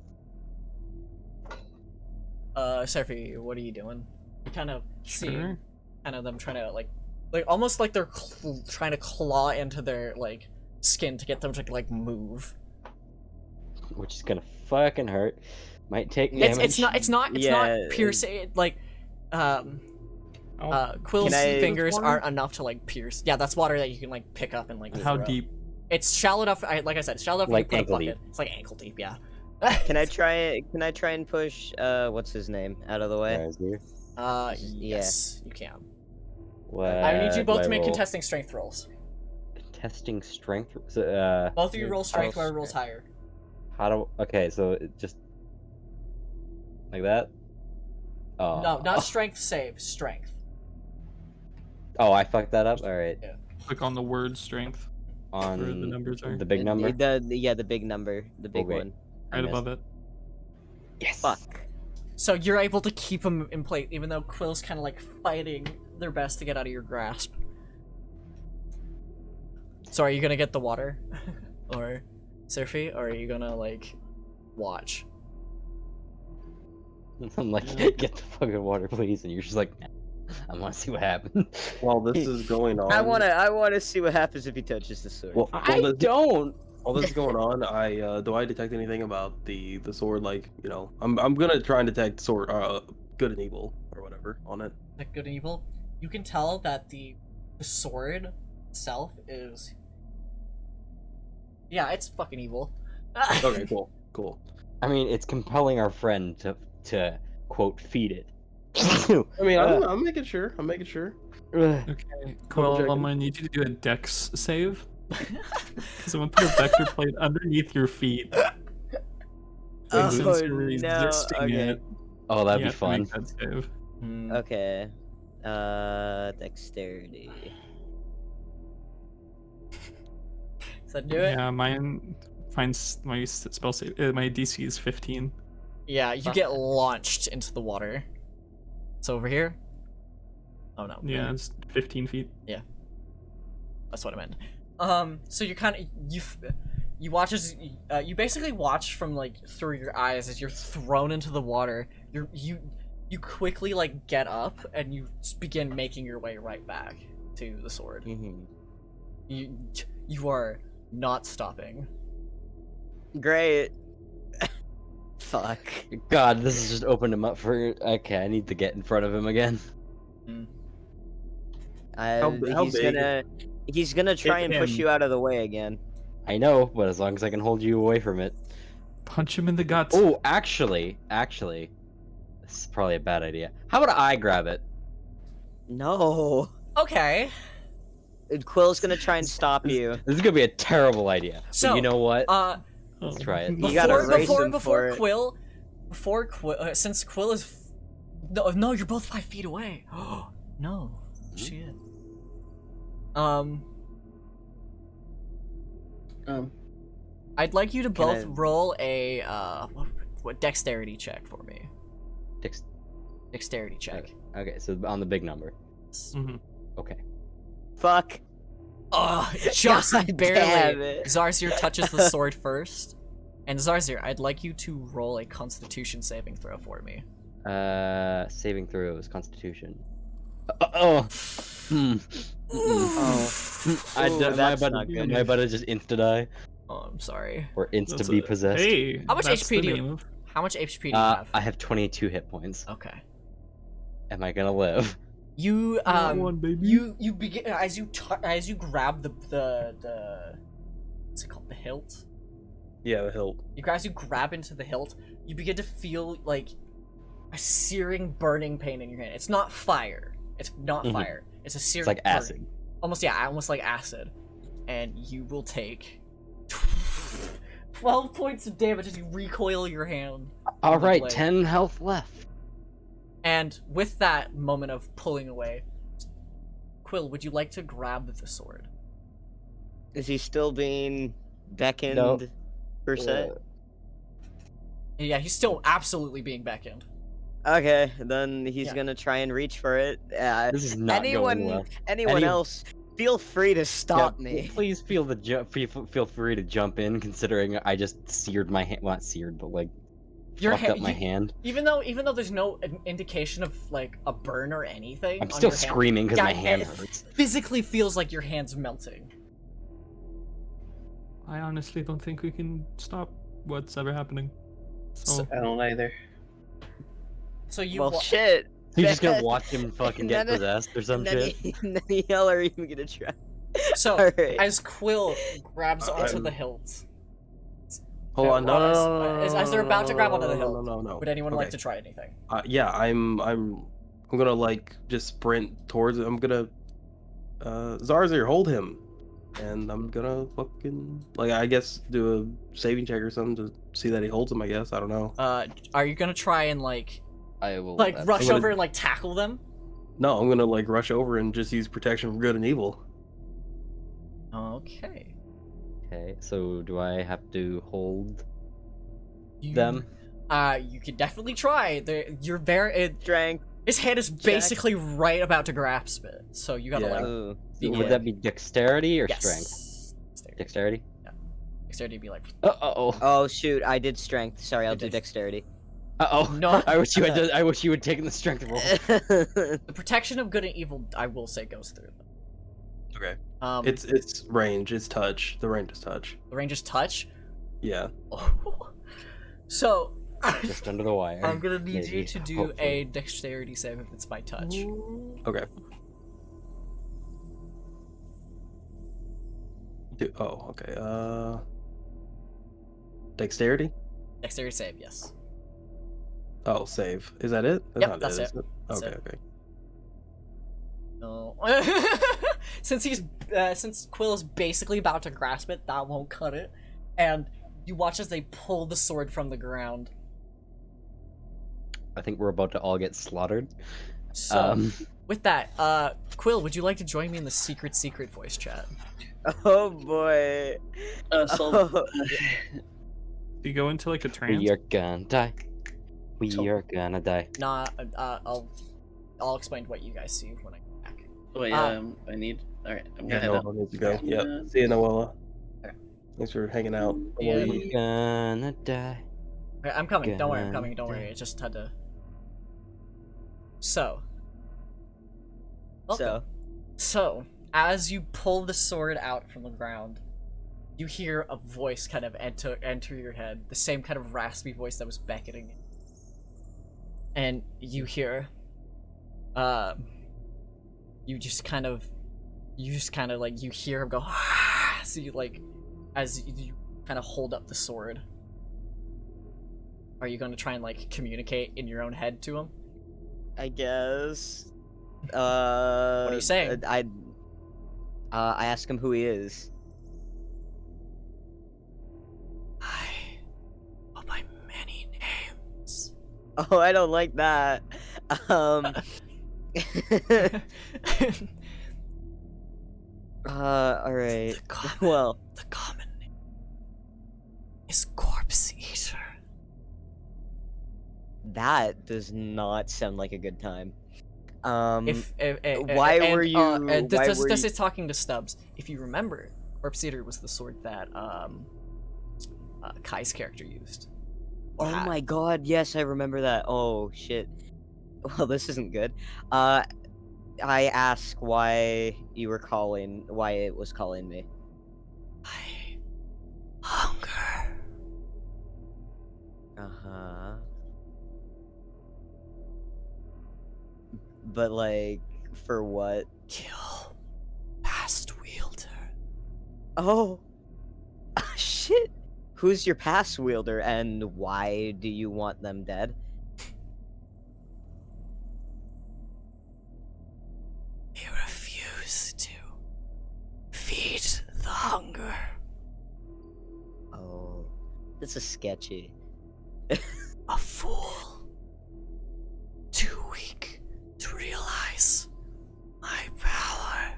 [SPEAKER 2] Seraphine, what are you doing? You kind of see
[SPEAKER 3] Sure.
[SPEAKER 2] kind of them trying to like almost like they're trying to claw into their like skin to get them to like move.
[SPEAKER 5] Which is gonna fucking hurt. Might take damage.
[SPEAKER 2] It's not
[SPEAKER 6] Yeah.
[SPEAKER 2] piercing. Like
[SPEAKER 3] Oh,
[SPEAKER 2] Quill's
[SPEAKER 6] Can I-
[SPEAKER 2] fingers
[SPEAKER 3] Water?
[SPEAKER 2] aren't enough to like pierce. Yeah, that's water that you can like pick up and like.
[SPEAKER 3] how
[SPEAKER 2] throw.
[SPEAKER 3] deep?
[SPEAKER 2] It's shallow enough. Like I said, it's shallow enough.
[SPEAKER 5] Like
[SPEAKER 2] you can put a
[SPEAKER 5] ankle
[SPEAKER 2] bucket. It's like ankle deep. Yeah.
[SPEAKER 6] Can I try? Can I try and push? What's his name out of the way?
[SPEAKER 5] Guys, here.
[SPEAKER 6] Yeah.
[SPEAKER 2] Yes, you can.
[SPEAKER 5] What
[SPEAKER 2] I need you
[SPEAKER 5] do
[SPEAKER 2] both
[SPEAKER 5] I
[SPEAKER 2] to make
[SPEAKER 5] roll?
[SPEAKER 2] contesting strength rolls.
[SPEAKER 5] Contesting strength. So,
[SPEAKER 2] Both of you
[SPEAKER 6] Yeah,
[SPEAKER 2] roll strength.
[SPEAKER 6] roll
[SPEAKER 2] Whoever rolls higher.
[SPEAKER 5] how do? Okay, so it just like that. Oh.
[SPEAKER 2] No, not strength save. Strength.
[SPEAKER 5] Oh, I fucked that up. All right.
[SPEAKER 3] Click on the word strength.
[SPEAKER 5] On
[SPEAKER 3] Where the numbers are.
[SPEAKER 5] the big number.
[SPEAKER 6] Yeah, the big number, the big
[SPEAKER 5] Okay.
[SPEAKER 6] one.
[SPEAKER 5] I
[SPEAKER 3] Right
[SPEAKER 5] missed.
[SPEAKER 3] above it.
[SPEAKER 5] Yes.
[SPEAKER 6] Fuck.
[SPEAKER 2] So you're able to keep him in place, even though Quill's kind of like fighting their best to get out of your grasp. So are you gonna get the water, or Surfy, or are you gonna like watch?
[SPEAKER 5] I'm like,
[SPEAKER 3] Yeah.
[SPEAKER 5] get the fucking water, please, and you're just like, I want to see what happens.
[SPEAKER 1] While this is going on,
[SPEAKER 6] I wanna see what happens if he touches the sword.
[SPEAKER 1] Well,
[SPEAKER 5] I
[SPEAKER 1] this,
[SPEAKER 5] don't.
[SPEAKER 1] while this is going on, do I detect anything about the sword? Like, I'm gonna try and detect sword, good and evil or whatever on it.
[SPEAKER 2] Like good and evil, you can tell that the sword itself is. Yeah, it's fucking evil.
[SPEAKER 1] Okay, cool.
[SPEAKER 5] I mean, it's compelling our friend to quote feed it.
[SPEAKER 1] I mean, I'm making sure. I'm making sure.
[SPEAKER 3] Okay, Quill,
[SPEAKER 1] checking.
[SPEAKER 3] I'm gonna need you to do a dex save. Because I'm gonna put a vector plate underneath your feet.
[SPEAKER 6] Oh,
[SPEAKER 3] Since you're
[SPEAKER 6] no,
[SPEAKER 3] resisting
[SPEAKER 6] okay.
[SPEAKER 3] it,
[SPEAKER 5] Oh, that'd
[SPEAKER 3] you
[SPEAKER 5] be
[SPEAKER 3] have to make
[SPEAKER 5] fun.
[SPEAKER 3] that save.
[SPEAKER 2] Hmm.
[SPEAKER 6] Okay. Dexterity.
[SPEAKER 2] Does that do it?
[SPEAKER 3] Yeah, mine finds my spell save. My DC is 15.
[SPEAKER 2] Yeah, you get launched into the water. So over here. Oh no.
[SPEAKER 3] Yeah, it's 15 feet.
[SPEAKER 2] That's what I meant. So you're kind of you watch as you basically watch from like through your eyes as you're thrown into the water. You quickly like get up and you begin making your way right back to the sword.
[SPEAKER 6] Mm-hmm.
[SPEAKER 2] you are not stopping.
[SPEAKER 6] Great. Fuck.
[SPEAKER 5] God, this has just opened him up for. Okay, I need to get in front of him again.
[SPEAKER 1] How
[SPEAKER 6] He's
[SPEAKER 1] big?
[SPEAKER 6] gonna try and push
[SPEAKER 3] him.
[SPEAKER 6] you out of the way again.
[SPEAKER 5] I know, but as long as I can hold you away from it.
[SPEAKER 3] Punch him in the guts.
[SPEAKER 5] Oh, actually, this is probably a bad idea. How about I grab it?
[SPEAKER 6] No.
[SPEAKER 2] Okay.
[SPEAKER 6] Quill's gonna try and stop you.
[SPEAKER 5] This is gonna be a terrible idea.
[SPEAKER 2] So,
[SPEAKER 5] but you know what?
[SPEAKER 3] Let's
[SPEAKER 5] try it.
[SPEAKER 6] You gotta race him
[SPEAKER 2] before
[SPEAKER 6] for it.
[SPEAKER 2] Quill, since Quill is, no, you're both 5 feet away. No, shit. I'd like you to both roll a what dexterity check for me. Dexterity check.
[SPEAKER 5] Okay, so on the big number.
[SPEAKER 3] Mhm.
[SPEAKER 5] Okay.
[SPEAKER 6] Fuck.
[SPEAKER 2] Just
[SPEAKER 6] God
[SPEAKER 2] barely.
[SPEAKER 6] damn it.
[SPEAKER 2] Zarzir touches the sword first. And Zarzir, I'd like you to roll a Constitution saving throw for me.
[SPEAKER 5] Saving throws, Constitution.
[SPEAKER 6] Oh.
[SPEAKER 5] My butt just insta die.
[SPEAKER 2] Oh, I'm sorry.
[SPEAKER 5] Or insta
[SPEAKER 3] That's
[SPEAKER 5] be
[SPEAKER 3] a-
[SPEAKER 5] possessed.
[SPEAKER 3] Hey,
[SPEAKER 2] How much
[SPEAKER 3] that's
[SPEAKER 2] HP
[SPEAKER 3] the
[SPEAKER 2] do you-
[SPEAKER 3] name of-
[SPEAKER 2] How much HP do you have?
[SPEAKER 5] I have 22 hit points.
[SPEAKER 2] Okay.
[SPEAKER 5] Am I gonna live?
[SPEAKER 2] You
[SPEAKER 3] one, baby.
[SPEAKER 2] you begin as you grab the what's it called, the hilt.
[SPEAKER 1] Yeah, the hilt.
[SPEAKER 2] As you grab into the hilt, you begin to feel like a searing, burning pain in your hand. It's not fire. It's not fire. It's a searing.
[SPEAKER 5] It's like
[SPEAKER 2] burning.
[SPEAKER 5] acid.
[SPEAKER 2] Almost like acid. And you will take 12 points of damage as you recoil your hand.
[SPEAKER 5] All
[SPEAKER 2] from the
[SPEAKER 5] right,
[SPEAKER 2] blade.
[SPEAKER 5] 10 health left.
[SPEAKER 2] And with that moment of pulling away, Quill, would you like to grab the sword?
[SPEAKER 6] Is he still being beckoned?
[SPEAKER 5] No.
[SPEAKER 6] Per se?
[SPEAKER 2] Yeah, he's still absolutely being beckoned.
[SPEAKER 6] Okay, then he's
[SPEAKER 2] Yeah.
[SPEAKER 6] gonna try and reach for it.
[SPEAKER 5] This is not going well.
[SPEAKER 6] Anyone else, feel free to stop
[SPEAKER 5] Yeah,
[SPEAKER 6] me.
[SPEAKER 5] Please feel free to jump in, considering I just seared my hand. Well, not seared, but like fucked up my hand.
[SPEAKER 2] Even though there's no indication of like a burn or anything,
[SPEAKER 5] I'm
[SPEAKER 2] on
[SPEAKER 5] still
[SPEAKER 2] your hand,
[SPEAKER 5] screaming because
[SPEAKER 2] yeah,
[SPEAKER 5] my hand
[SPEAKER 2] it
[SPEAKER 5] hurts.
[SPEAKER 2] physically feels like your hand's melting.
[SPEAKER 3] I honestly don't think we can stop what's ever happening. So,
[SPEAKER 4] I don't either.
[SPEAKER 2] So you
[SPEAKER 6] Well, shit.
[SPEAKER 5] You're just gonna watch him fucking get
[SPEAKER 6] None of-
[SPEAKER 5] possessed or some
[SPEAKER 6] None
[SPEAKER 5] shit.
[SPEAKER 6] of y'all are even gonna try.
[SPEAKER 2] So
[SPEAKER 6] Alright.
[SPEAKER 2] as Quill grabs onto
[SPEAKER 1] I'm-
[SPEAKER 2] the hilt,
[SPEAKER 1] Hold on, no.
[SPEAKER 2] as they're about to grab onto the hilt,
[SPEAKER 1] No.
[SPEAKER 2] would anyone like
[SPEAKER 1] Okay.
[SPEAKER 2] to try anything?
[SPEAKER 1] Yeah, I'm gonna like just sprint towards it. I'm gonna Zarzir, hold him. And I'm gonna fucking like I guess do a saving check or something to see that he holds him, I guess. I don't know.
[SPEAKER 2] Are you gonna try and like
[SPEAKER 5] I will
[SPEAKER 2] rush
[SPEAKER 1] I'm gonna-
[SPEAKER 2] over and like tackle them?
[SPEAKER 1] No, I'm gonna like rush over and just use protection from good and evil.
[SPEAKER 2] Okay.
[SPEAKER 5] Okay, so do I have to hold
[SPEAKER 2] You-
[SPEAKER 5] them?
[SPEAKER 2] You could definitely try. You're very.
[SPEAKER 6] Strength.
[SPEAKER 2] His hand is basically right about to grasp it, so you gotta
[SPEAKER 1] Yeah.
[SPEAKER 2] like.
[SPEAKER 6] Ooh.
[SPEAKER 2] Be
[SPEAKER 5] Would
[SPEAKER 2] quick.
[SPEAKER 5] that be dexterity or
[SPEAKER 2] Yes.
[SPEAKER 5] strength? Dexterity?
[SPEAKER 2] Dexterity would be like.
[SPEAKER 5] Uh-oh.
[SPEAKER 6] Oh shoot, I did strength. Sorry, I'll
[SPEAKER 2] You
[SPEAKER 6] do
[SPEAKER 2] did.
[SPEAKER 6] dexterity.
[SPEAKER 5] Uh-oh.
[SPEAKER 2] No.
[SPEAKER 5] I wish you had taken the strength roll.
[SPEAKER 2] The protection of good and evil, I will say, goes through them.
[SPEAKER 1] Okay.
[SPEAKER 2] Um,
[SPEAKER 1] It's range, it's touch. The range is touch.
[SPEAKER 2] the range is touch.
[SPEAKER 1] Yeah.
[SPEAKER 2] So
[SPEAKER 5] Just under the wire.
[SPEAKER 2] I'm gonna need you
[SPEAKER 5] maybe,
[SPEAKER 2] to do
[SPEAKER 5] hopefully.
[SPEAKER 2] a dexterity save if it's by touch.
[SPEAKER 1] Okay. Okay. Dexterity?
[SPEAKER 2] Dexterity save, yes.
[SPEAKER 1] Oh, save. Is that it?
[SPEAKER 2] Yep,
[SPEAKER 1] not
[SPEAKER 2] that's
[SPEAKER 1] is
[SPEAKER 2] it. That's
[SPEAKER 1] Okay,
[SPEAKER 2] it.
[SPEAKER 1] okay.
[SPEAKER 2] No. Since Quill is basically about to grasp it, that won't cut it. And you watch as they pull the sword from the ground.
[SPEAKER 5] I think we're about to all get slaughtered.
[SPEAKER 2] So with that, Quill, would you like to join me in the secret voice chat?
[SPEAKER 6] Oh boy.
[SPEAKER 4] So,
[SPEAKER 3] do you go into like a trance?
[SPEAKER 5] We are gonna die. We
[SPEAKER 2] So-
[SPEAKER 5] are gonna die.
[SPEAKER 2] Nah, I'll explain what you guys see when I get back.
[SPEAKER 4] wait,
[SPEAKER 2] Ah.
[SPEAKER 4] I need. Alright, I'm
[SPEAKER 1] Yeah,
[SPEAKER 4] gonna head out.
[SPEAKER 1] Noella needs to go.
[SPEAKER 4] Yeah.
[SPEAKER 1] Yep. See you, Noella.
[SPEAKER 2] Okay.
[SPEAKER 1] Thanks for hanging out.
[SPEAKER 2] Yeah.
[SPEAKER 5] We're gonna die.
[SPEAKER 2] Okay, I'm coming. Don't worry, I'm
[SPEAKER 5] Gonna
[SPEAKER 2] coming. Don't worry.
[SPEAKER 5] die.
[SPEAKER 2] I just had to. So.
[SPEAKER 6] So,
[SPEAKER 2] So, as you pull the sword out from the ground, you hear a voice kind of enter your head, the same kind of raspy voice that was beckoning you. And you hear, you just kind of like, you hear him go, ah! So you like, as you kind of hold up the sword. Are you going to try and like communicate in your own head to him?
[SPEAKER 6] I guess.
[SPEAKER 2] What are you saying?
[SPEAKER 6] I ask him who he is.
[SPEAKER 2] I go by many names.
[SPEAKER 6] Oh, I don't like that. Alright. Well,
[SPEAKER 2] The common name is Corpse Eater.
[SPEAKER 6] that does not sound like a good time.
[SPEAKER 2] Why
[SPEAKER 6] were you- why were
[SPEAKER 2] does
[SPEAKER 6] you-
[SPEAKER 2] it talking to Stubbs? If you remember, Corpse Eater was the sword that Kai's character used. Or
[SPEAKER 6] Oh
[SPEAKER 2] had.
[SPEAKER 6] my god, yes, I remember that. Oh shit. Well, this isn't good. I ask why it was calling me.
[SPEAKER 2] I hunger.
[SPEAKER 6] Uh-huh. But like, for what?
[SPEAKER 2] Kill past wielder.
[SPEAKER 6] Oh, shit. Who's your pass wielder and why do you want them dead?
[SPEAKER 2] He refused to feed the hunger.
[SPEAKER 6] Oh, this is sketchy.
[SPEAKER 2] A fool. Too weak to realize my power.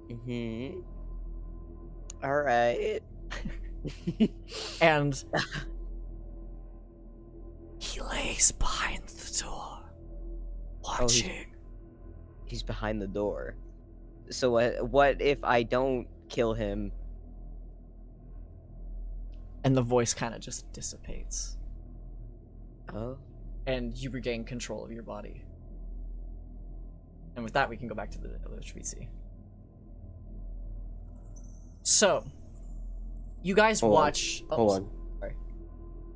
[SPEAKER 6] Mm-hmm. Alright.
[SPEAKER 2] And he lays behind the door, watching.
[SPEAKER 6] He's behind the door. So what if I don't kill him?
[SPEAKER 2] And the voice kind of just dissipates.
[SPEAKER 6] Oh.
[SPEAKER 2] And you regain control of your body. And with that, we can go back to the HBC. So, you guys
[SPEAKER 1] Hold on.
[SPEAKER 2] watch. Oh,
[SPEAKER 1] Hold on.
[SPEAKER 2] Sorry.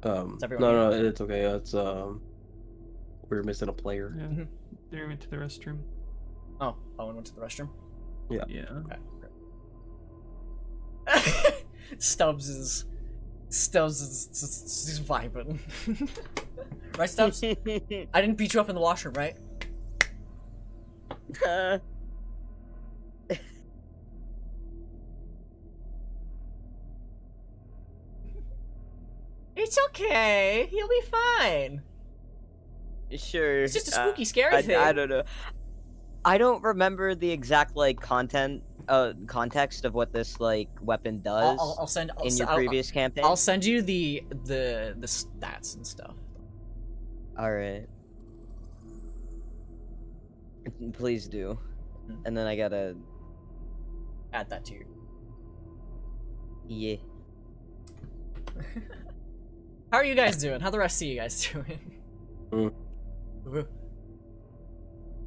[SPEAKER 1] No,
[SPEAKER 2] Is everyone here?
[SPEAKER 1] no, it's okay. It's we're missing a player.
[SPEAKER 3] Yeah,
[SPEAKER 2] Mhm.
[SPEAKER 3] they went to the restroom.
[SPEAKER 2] Oh, Owen went to the restroom.
[SPEAKER 3] Yeah.
[SPEAKER 2] Okay, great. Stubbs is he's vibing. Right, Stubbs? I didn't beat you up in the washroom, right? It's okay. He'll be fine.
[SPEAKER 6] Sure.
[SPEAKER 2] It's just a spooky, scary thing.
[SPEAKER 6] I don't know. I don't remember the exact like context of what this like weapon does
[SPEAKER 2] I'll send
[SPEAKER 6] in your previous campaign.
[SPEAKER 2] I'll send you the stats and stuff.
[SPEAKER 6] All right. Please do.
[SPEAKER 2] Mhm.
[SPEAKER 6] And then I gotta.
[SPEAKER 2] Add that to your.
[SPEAKER 6] Yeah.
[SPEAKER 2] How are you guys doing? How the rest of you guys doing?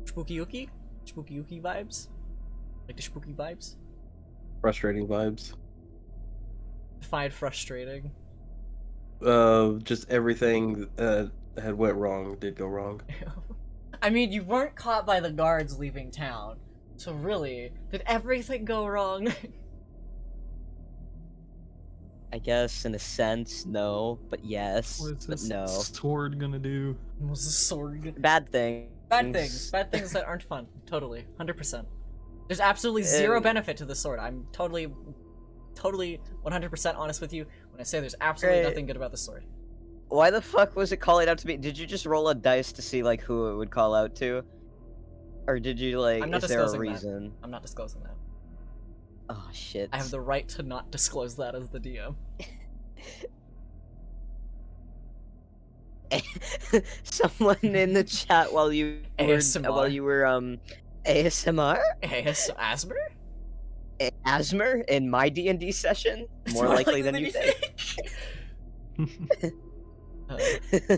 [SPEAKER 2] Spooky Yuki? Spooky Yuki vibes? Like the spooky vibes?
[SPEAKER 1] Frustrating vibes.
[SPEAKER 2] Define frustrating.
[SPEAKER 1] Just everything that had went wrong did go wrong.
[SPEAKER 2] I mean, you weren't caught by the guards leaving town. So really, did everything go wrong?
[SPEAKER 6] I guess in a sense, no, but yes,
[SPEAKER 3] What is
[SPEAKER 6] but
[SPEAKER 3] this
[SPEAKER 6] no.
[SPEAKER 3] sword gonna do?
[SPEAKER 2] Was the sword?
[SPEAKER 6] Bad thing.
[SPEAKER 2] Bad things that aren't fun. Totally, 100%. There's absolutely zero benefit to the sword. I'm totally 100% honest with you when I say there's absolutely
[SPEAKER 6] Great.
[SPEAKER 2] nothing good about the sword.
[SPEAKER 6] Why the fuck was it calling out to me? Did you just roll a dice to see like who it would call out to? Or did you like,
[SPEAKER 2] I'm not
[SPEAKER 6] is there a
[SPEAKER 2] disclosing that.
[SPEAKER 6] reason?
[SPEAKER 2] I'm not disclosing that.
[SPEAKER 6] Oh shit.
[SPEAKER 2] I have the right to not disclose that as the DM.
[SPEAKER 6] Someone in the chat while you were
[SPEAKER 2] ASMR.
[SPEAKER 6] ASMR?
[SPEAKER 2] Asmer?
[SPEAKER 6] Asmer in my D&D session? More likely than you think.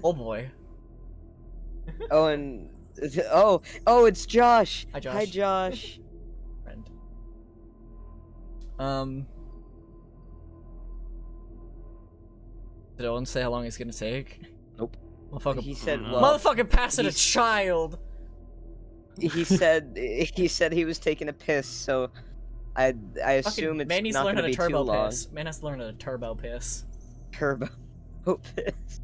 [SPEAKER 2] Oh boy.
[SPEAKER 6] Oh, and it's Josh.
[SPEAKER 2] Hi, Josh.
[SPEAKER 6] Hi, Josh.
[SPEAKER 2] Friend. Did Owen say how long it's gonna take?
[SPEAKER 1] Nope.
[SPEAKER 2] Motherfucker,
[SPEAKER 6] He said,
[SPEAKER 3] No.
[SPEAKER 6] well,
[SPEAKER 2] motherfucking pass it a
[SPEAKER 6] he's-
[SPEAKER 2] child.
[SPEAKER 6] he said he was taking a piss, so I assume it's
[SPEAKER 2] man needs to
[SPEAKER 6] not
[SPEAKER 2] learn how
[SPEAKER 6] gonna
[SPEAKER 2] to
[SPEAKER 6] be too
[SPEAKER 2] turbo
[SPEAKER 6] long.
[SPEAKER 2] piss. Man has to learn how to turbo piss.
[SPEAKER 6] Turbo piss.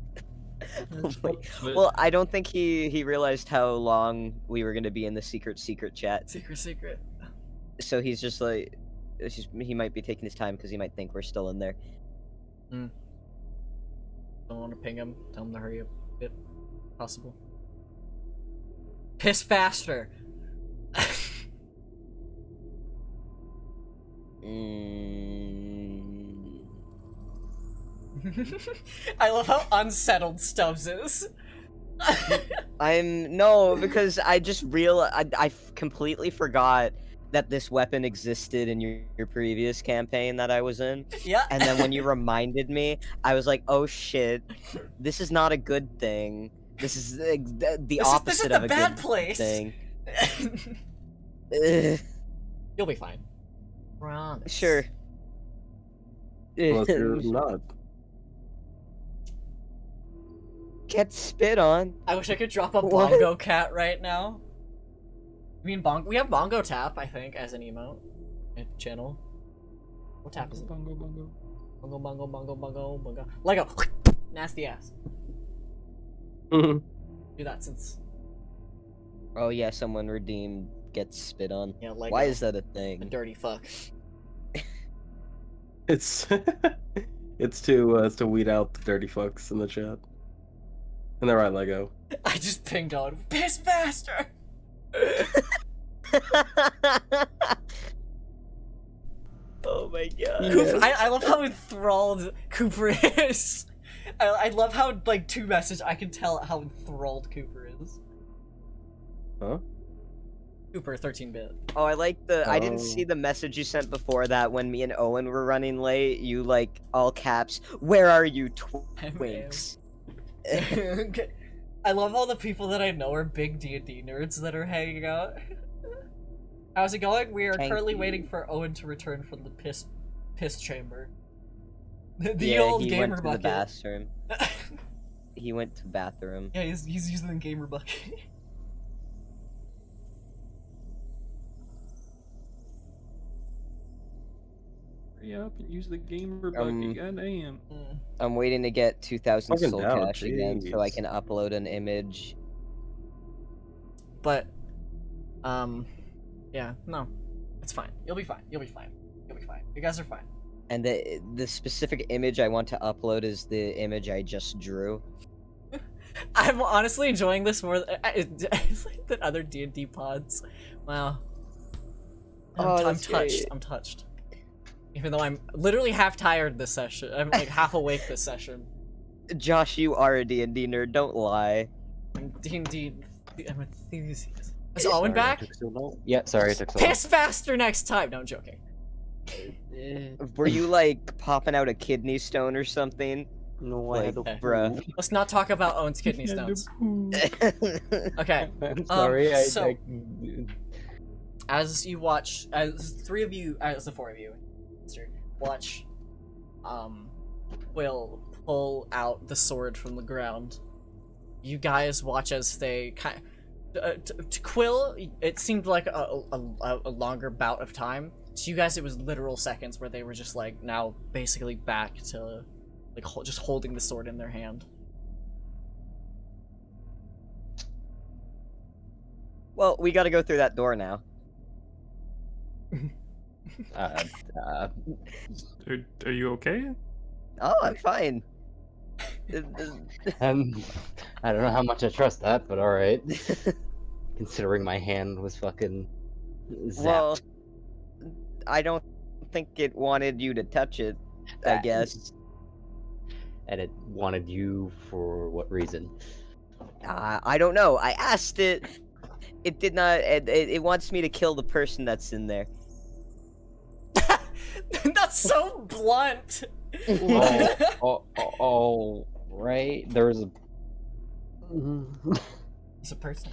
[SPEAKER 6] Oh my-
[SPEAKER 3] But
[SPEAKER 6] Well, I don't think he realized how long we were gonna be in the secret chat.
[SPEAKER 2] Secret.
[SPEAKER 6] So he's just like, he might be taking his time because he might think we're still in there.
[SPEAKER 2] Don't want to ping him. Tell him to hurry up if possible. Piss faster. I love how unsettled Stubbs is.
[SPEAKER 6] Because I just I completely forgot that this weapon existed in your previous campaign that I was in.
[SPEAKER 2] Yeah.
[SPEAKER 6] And then when you reminded me, I was like, oh shit, this is not a good thing. This is the opposite
[SPEAKER 2] this is
[SPEAKER 6] of
[SPEAKER 2] the
[SPEAKER 6] a
[SPEAKER 2] bad
[SPEAKER 6] good
[SPEAKER 2] place.
[SPEAKER 6] thing. Ugh,
[SPEAKER 2] You'll be fine. Promise.
[SPEAKER 6] sure.
[SPEAKER 1] Unless you're not.
[SPEAKER 6] Get spit on.
[SPEAKER 2] I wish I could drop a
[SPEAKER 6] What?
[SPEAKER 2] bongo cat right now. I mean, we have bongo tap, I think, as an emote channel. What tap is it?
[SPEAKER 3] bongo.
[SPEAKER 2] Bongo. Lego. Nasty ass.
[SPEAKER 1] Mhm.
[SPEAKER 2] Do that since.
[SPEAKER 6] Oh yeah, someone redeemed gets spit on.
[SPEAKER 2] Yeah, Lego.
[SPEAKER 6] Why is that a
[SPEAKER 2] A
[SPEAKER 6] thing?
[SPEAKER 2] dirty fuck.
[SPEAKER 1] It's it's to weed out the dirty fucks in the chat. And they're right, Lego.
[SPEAKER 2] I just pinged on. Piss faster!
[SPEAKER 6] Oh my god.
[SPEAKER 2] Cooper, I love how enthralled Cooper is. I love how, like, 2-message, I can tell how enthralled Cooper is.
[SPEAKER 1] Huh?
[SPEAKER 2] Cooper, 13-bit.
[SPEAKER 6] Oh, I like I didn't see
[SPEAKER 1] Oh.
[SPEAKER 6] the message you sent before that when me and Owen were running late. You like all caps. Where are you, twinks?
[SPEAKER 2] I love all the people that I know are big D&D nerds that are hanging out. How's it going? We are
[SPEAKER 6] Thank
[SPEAKER 2] currently
[SPEAKER 6] you.
[SPEAKER 2] waiting for Owen to return from the piss chamber. The
[SPEAKER 6] Yeah,
[SPEAKER 2] old
[SPEAKER 6] he
[SPEAKER 2] gamer
[SPEAKER 6] went to
[SPEAKER 2] bucket.
[SPEAKER 6] the bathroom. He went to bathroom.
[SPEAKER 2] Yeah, he's using the gamer bucket.
[SPEAKER 3] Hurry up and use the gamer bucket. Goddamn.
[SPEAKER 2] Mm.
[SPEAKER 6] I'm waiting to get 2,000
[SPEAKER 1] Fucking
[SPEAKER 6] soul
[SPEAKER 1] down,
[SPEAKER 6] cash again so I
[SPEAKER 1] jeez.
[SPEAKER 6] can upload an image.
[SPEAKER 2] But, yeah, no, it's fine. You'll be fine. You'll be fine. You'll be fine. You guys are fine.
[SPEAKER 6] And the specific image I want to upload is the image I just drew.
[SPEAKER 2] I'm honestly enjoying this more than other D&D pods. Wow.
[SPEAKER 6] Oh,
[SPEAKER 2] I'm
[SPEAKER 6] that's
[SPEAKER 2] touched.
[SPEAKER 6] great.
[SPEAKER 2] I'm touched. Even though I'm literally half tired this session. I'm like half awake this session.
[SPEAKER 6] Josh, you are a D&D nerd. Don't lie.
[SPEAKER 2] I'm D&D. I'm enthusiast. Is Owen back?
[SPEAKER 5] Yeah, sorry, it took so long.
[SPEAKER 2] Piss faster next time. No, I'm joking.
[SPEAKER 6] Were you like popping out a kidney stone or something?
[SPEAKER 5] No,
[SPEAKER 6] I had to bruh.
[SPEAKER 2] Let's not talk about Owen's kidney
[SPEAKER 3] And the
[SPEAKER 2] stones.
[SPEAKER 3] poo.
[SPEAKER 2] Okay.
[SPEAKER 5] I'm sorry.
[SPEAKER 2] so- As you watch, as the 4 of you, watch, Will pull out the sword from the ground. You guys watch as they kind. To Quill, it seemed like a longer bout of time. To you guys, it was literal seconds where they were just like now basically back to like just holding the sword in their hand.
[SPEAKER 6] Well, we gotta go through that door now.
[SPEAKER 3] Are you okay?
[SPEAKER 6] Oh, I'm fine.
[SPEAKER 5] I don't know how much I trust that, but alright. Considering my hand was fucking zapped.
[SPEAKER 6] Well, I don't think it wanted you to touch it, I
[SPEAKER 5] That-
[SPEAKER 6] guess.
[SPEAKER 5] And it wanted you for what reason?
[SPEAKER 6] I don't know. I asked it. It did not. It wants me to kill the person that's in there.
[SPEAKER 2] That's so blunt.
[SPEAKER 5] Oh, right. There's a.
[SPEAKER 2] It's a person.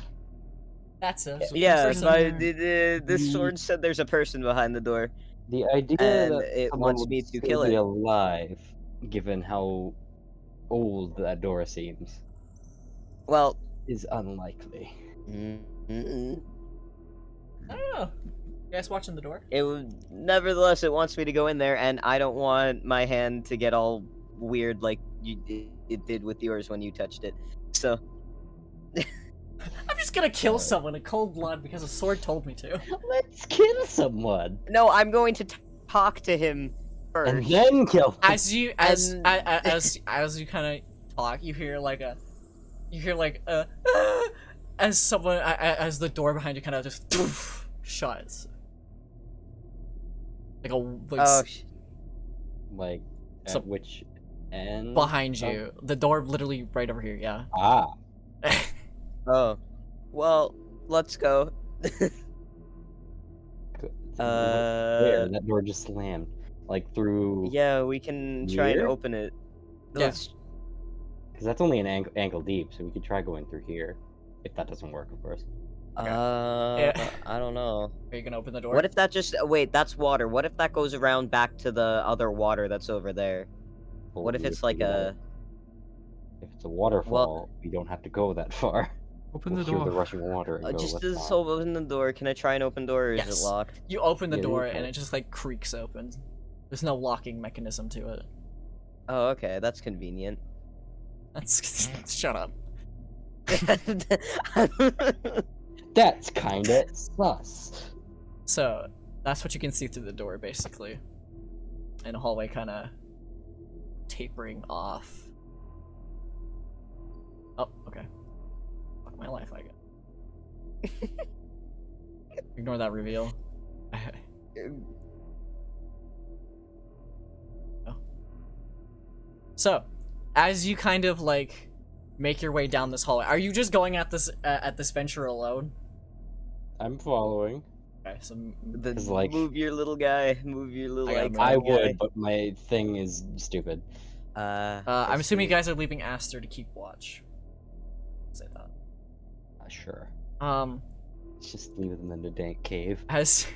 [SPEAKER 2] That's a
[SPEAKER 6] Yeah,
[SPEAKER 2] person.
[SPEAKER 6] this sword said there's a person behind the door.
[SPEAKER 5] The idea
[SPEAKER 6] And
[SPEAKER 5] that
[SPEAKER 6] it
[SPEAKER 5] someone
[SPEAKER 6] wants
[SPEAKER 5] would
[SPEAKER 6] me to
[SPEAKER 5] still
[SPEAKER 6] kill
[SPEAKER 5] be
[SPEAKER 6] it.
[SPEAKER 5] alive, given how old that door seems,
[SPEAKER 6] Well,
[SPEAKER 5] is unlikely.
[SPEAKER 6] mm-mm.
[SPEAKER 2] I don't know. You guys watching the door?
[SPEAKER 6] Nevertheless, it wants me to go in there, and I don't want my hand to get all weird like it did with yours when you touched it. So,
[SPEAKER 2] I'm just gonna kill someone in cold blood because a sword told me to.
[SPEAKER 5] Let's kill someone
[SPEAKER 6] no, I'm going to talk to him first.
[SPEAKER 5] and then kill them.
[SPEAKER 2] As you
[SPEAKER 6] And-
[SPEAKER 2] as you kind of talk, you hear like as someone as the door behind you kind of just shuts. Like
[SPEAKER 6] Oh,
[SPEAKER 5] Like, at
[SPEAKER 2] So-
[SPEAKER 5] which end?
[SPEAKER 2] behind
[SPEAKER 5] of-
[SPEAKER 2] you. The door literally right over here. Yeah.
[SPEAKER 5] Ah,
[SPEAKER 6] oh. Well, let's go.
[SPEAKER 5] where? That door just slammed. Like through.
[SPEAKER 6] Yeah, we can try and
[SPEAKER 5] Here?
[SPEAKER 6] open it.
[SPEAKER 2] Yeah.
[SPEAKER 6] Let's.
[SPEAKER 5] Because that's only an ankle deep, so we could try going through here. If that doesn't work, of course.
[SPEAKER 2] Yeah.
[SPEAKER 6] I don't know.
[SPEAKER 2] Are you gonna open the door?
[SPEAKER 6] What if that just wait? That's water. What if that goes around back to the other water that's over there? What if
[SPEAKER 5] Well,
[SPEAKER 6] it's like
[SPEAKER 5] we
[SPEAKER 6] a?
[SPEAKER 5] gotta- If it's a waterfall, we don't have to go that far.
[SPEAKER 3] Open
[SPEAKER 5] We'll
[SPEAKER 3] the
[SPEAKER 5] hear
[SPEAKER 3] door.
[SPEAKER 5] the rushing water and go,
[SPEAKER 6] Just
[SPEAKER 5] "Let's
[SPEAKER 6] as
[SPEAKER 5] not."
[SPEAKER 6] open the door. Can I try and open door, or is
[SPEAKER 2] Yes.
[SPEAKER 6] it locked?
[SPEAKER 2] You open the
[SPEAKER 5] Yeah,
[SPEAKER 2] door
[SPEAKER 5] you
[SPEAKER 2] and
[SPEAKER 5] can.
[SPEAKER 2] it just like creaks open. There's no locking mechanism to it.
[SPEAKER 6] Oh, okay, that's convenient.
[SPEAKER 2] That's shut up.
[SPEAKER 5] That's kinda sus.
[SPEAKER 2] So that's what you can see through the door, basically. And a hallway kind of tapering off. Oh, okay. Fuck my life, I guess. Ignore that reveal. Oh. So, as you kind of like make your way down this hallway, are you just going at this venture alone?
[SPEAKER 5] I'm following.
[SPEAKER 2] Okay, so
[SPEAKER 5] It's like-
[SPEAKER 6] Move your little guy. Move your little
[SPEAKER 2] I gotta
[SPEAKER 6] like.
[SPEAKER 2] move.
[SPEAKER 5] I
[SPEAKER 6] guy.
[SPEAKER 5] would, but my thing is stupid.
[SPEAKER 2] I'm
[SPEAKER 6] I
[SPEAKER 2] assuming you
[SPEAKER 6] see.
[SPEAKER 2] guys are leaving Aster to keep watch. Say that.
[SPEAKER 5] Sure.
[SPEAKER 2] Let's
[SPEAKER 5] Just leave them in the dank cave.
[SPEAKER 2] as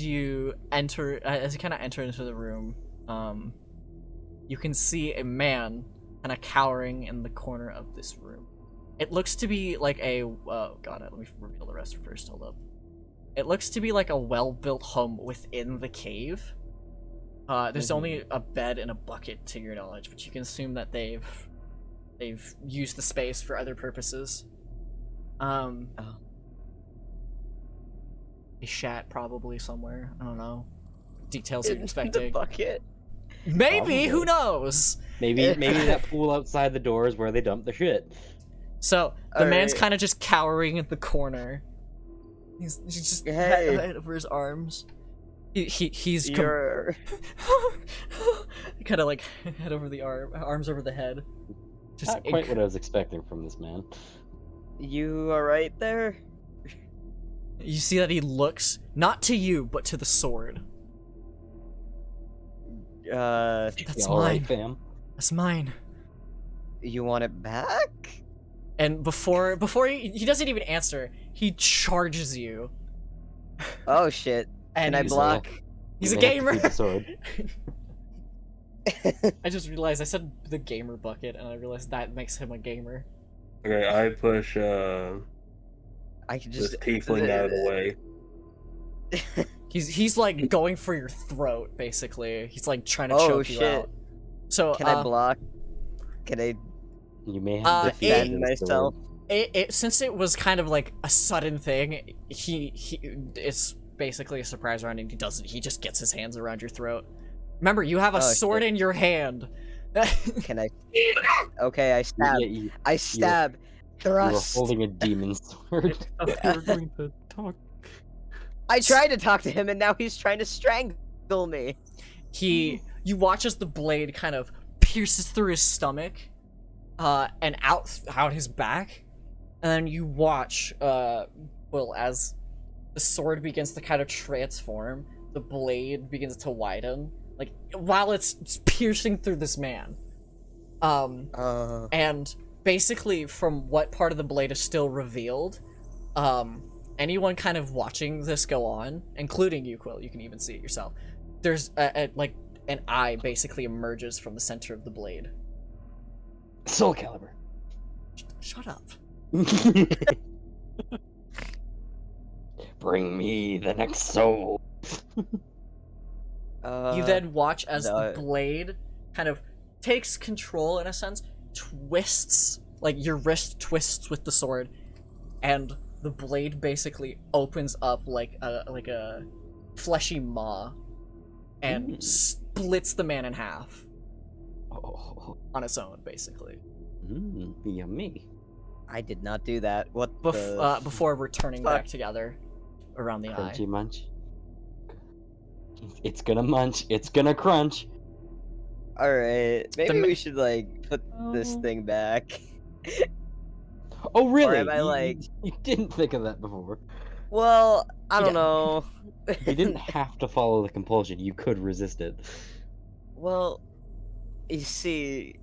[SPEAKER 2] you enter, as you kind of enter into the room, you can see a man kind of cowering in the corner of this room. It looks to be like a oh god, let me reveal the rest first. Hold up. It looks to be like a well-built home within the cave. There's only a bed and a bucket to your knowledge, but you can assume that they've used the space for other purposes. A shat probably somewhere. I don't know. Details you're
[SPEAKER 6] The
[SPEAKER 2] expecting.
[SPEAKER 6] bucket.
[SPEAKER 2] Maybe, who
[SPEAKER 5] Probably.
[SPEAKER 2] knows?
[SPEAKER 5] Maybe that pool outside the door is where they dump the shit.
[SPEAKER 2] So the man's
[SPEAKER 6] Alright.
[SPEAKER 2] kind of just cowering in the corner. He's just
[SPEAKER 6] Hey.
[SPEAKER 2] head over his arms. He's
[SPEAKER 6] You're.
[SPEAKER 2] kind of like head over the arms over the head. Just
[SPEAKER 5] Not quite what I was expecting from this man.
[SPEAKER 6] You alright there?
[SPEAKER 2] You see that he looks not to you, but to the sword. That's
[SPEAKER 5] You all right,
[SPEAKER 2] mine.
[SPEAKER 5] fam?
[SPEAKER 2] That's mine.
[SPEAKER 6] You want it back?
[SPEAKER 2] And before he doesn't even answer, he charges you.
[SPEAKER 6] Oh shit!
[SPEAKER 2] And
[SPEAKER 6] Can I
[SPEAKER 2] he's,
[SPEAKER 6] block?
[SPEAKER 2] he's a
[SPEAKER 5] You may have to
[SPEAKER 2] gamer.
[SPEAKER 5] keep the sword.
[SPEAKER 2] I just realized I said the gamer bucket, and I realized that makes him a gamer.
[SPEAKER 1] Okay, I push
[SPEAKER 6] I can
[SPEAKER 1] this
[SPEAKER 6] just.
[SPEAKER 1] tiefling out of the way.
[SPEAKER 2] He's like going for your throat, basically. He's like trying to
[SPEAKER 6] Oh,
[SPEAKER 2] choke you
[SPEAKER 6] shit.
[SPEAKER 2] out. So
[SPEAKER 6] Can I block? Can I
[SPEAKER 5] You may have to
[SPEAKER 6] defend
[SPEAKER 5] his
[SPEAKER 6] myself?
[SPEAKER 5] sword.
[SPEAKER 2] since it was kind of like a sudden thing, it's basically a surprise round, and he just gets his hands around your throat. Remember, you have a
[SPEAKER 6] Oh,
[SPEAKER 2] sword
[SPEAKER 6] shit.
[SPEAKER 2] in your hand.
[SPEAKER 6] Can I? Okay, I stab.
[SPEAKER 5] You
[SPEAKER 6] I stab.
[SPEAKER 5] were
[SPEAKER 6] Thrust.
[SPEAKER 5] holding a demon sword.
[SPEAKER 3] I thought we were going to talk.
[SPEAKER 6] I tried to talk to him, and now he's trying to strangle me.
[SPEAKER 2] You watch as the blade kind of pierces through his stomach, and out his back, and then you watch, as the sword begins to kind of transform, the blade begins to widen, like while it's piercing through this man. And basically, from what part of the blade is still revealed, anyone kind of watching this go on, including you, Quill, you can even see it yourself. There's like an eye basically emerges from the center of the blade.
[SPEAKER 5] Soul Calibur.
[SPEAKER 2] Shut up.
[SPEAKER 5] Bring me the next soul.
[SPEAKER 2] You then watch as the
[SPEAKER 6] the-
[SPEAKER 2] blade kind of takes control in a sense, twists, like your wrist twists with the sword, and the blade basically opens up like a fleshy maw and splits the man in half
[SPEAKER 5] Oh,
[SPEAKER 2] on its own, basically.
[SPEAKER 5] yummy.
[SPEAKER 6] I did not do that. What the
[SPEAKER 2] Before returning
[SPEAKER 6] fuck?
[SPEAKER 2] back together around the eye.
[SPEAKER 5] Crunchy munch. It's gonna munch. It's gonna crunch.
[SPEAKER 6] Alright, maybe
[SPEAKER 2] ma-
[SPEAKER 6] we should, like, put this thing back.
[SPEAKER 5] Oh, really?
[SPEAKER 6] am I, like-
[SPEAKER 5] You didn't think of that before.
[SPEAKER 6] Well, I don't
[SPEAKER 2] Yeah.
[SPEAKER 6] know.
[SPEAKER 5] You didn't have to follow the compulsion. You could resist it.
[SPEAKER 6] Well, you see,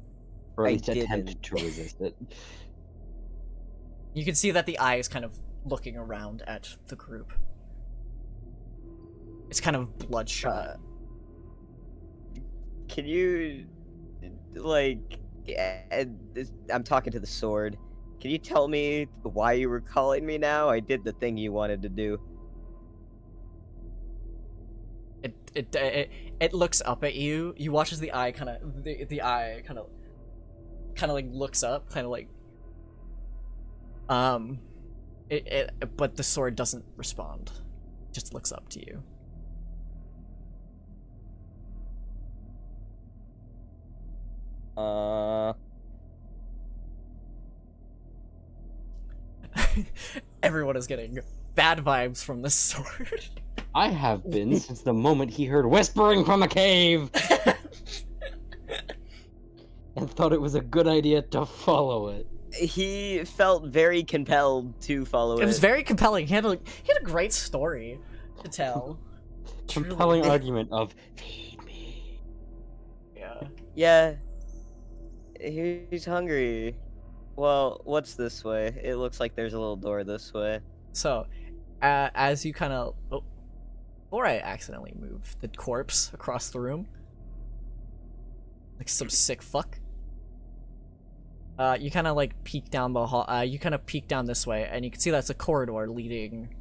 [SPEAKER 5] Or at
[SPEAKER 6] I
[SPEAKER 5] least attempt
[SPEAKER 6] didn't.
[SPEAKER 5] to resist it.
[SPEAKER 2] You can see that the eye is kind of looking around at the group. It's kind of bloodshot.
[SPEAKER 6] Can you, like, I'm talking to the sword. Can you tell me why you were calling me now? I did the thing you wanted to do.
[SPEAKER 2] It looks up at you. You watch as the eye kind of the eye kind of like looks up, kind of like but the sword doesn't respond. It just looks up to you. Everyone is getting bad vibes from this sword.
[SPEAKER 5] I have been since the moment he heard whispering from a cave and thought it was a good idea to follow it.
[SPEAKER 6] He felt very compelled to follow it.
[SPEAKER 2] It was very compelling. He had a great story to tell.
[SPEAKER 5] Compelling
[SPEAKER 2] Truly.
[SPEAKER 5] argument of feed me.
[SPEAKER 2] Yeah.
[SPEAKER 6] Yeah. He's hungry. Well, what's this way? It looks like there's a little door this way.
[SPEAKER 2] So, as you kind of, before I accidentally move the corpse across the room, like some sick fuck. You kind of like peek down the hall. You kind of peek down this way, and you can see that's a corridor leading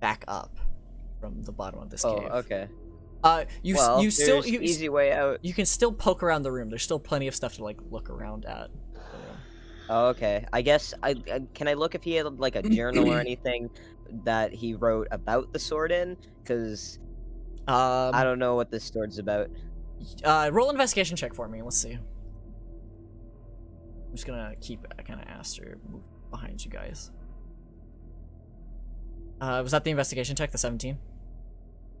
[SPEAKER 2] back up from the bottom of this
[SPEAKER 6] Oh,
[SPEAKER 2] cave.
[SPEAKER 6] okay.
[SPEAKER 2] You
[SPEAKER 6] Well,
[SPEAKER 2] you still
[SPEAKER 6] there's
[SPEAKER 2] you
[SPEAKER 6] easy way out.
[SPEAKER 2] you can still poke around the room. There's still plenty of stuff to like look around at.
[SPEAKER 6] Oh, okay. I guess I can I look if he had like a journal or anything that he wrote about the sword in? Because I don't know what this sword's about.
[SPEAKER 2] Roll investigation check for me. Let's see. I'm just gonna keep kind of Aster move behind you guys. Was that the investigation check, the 17?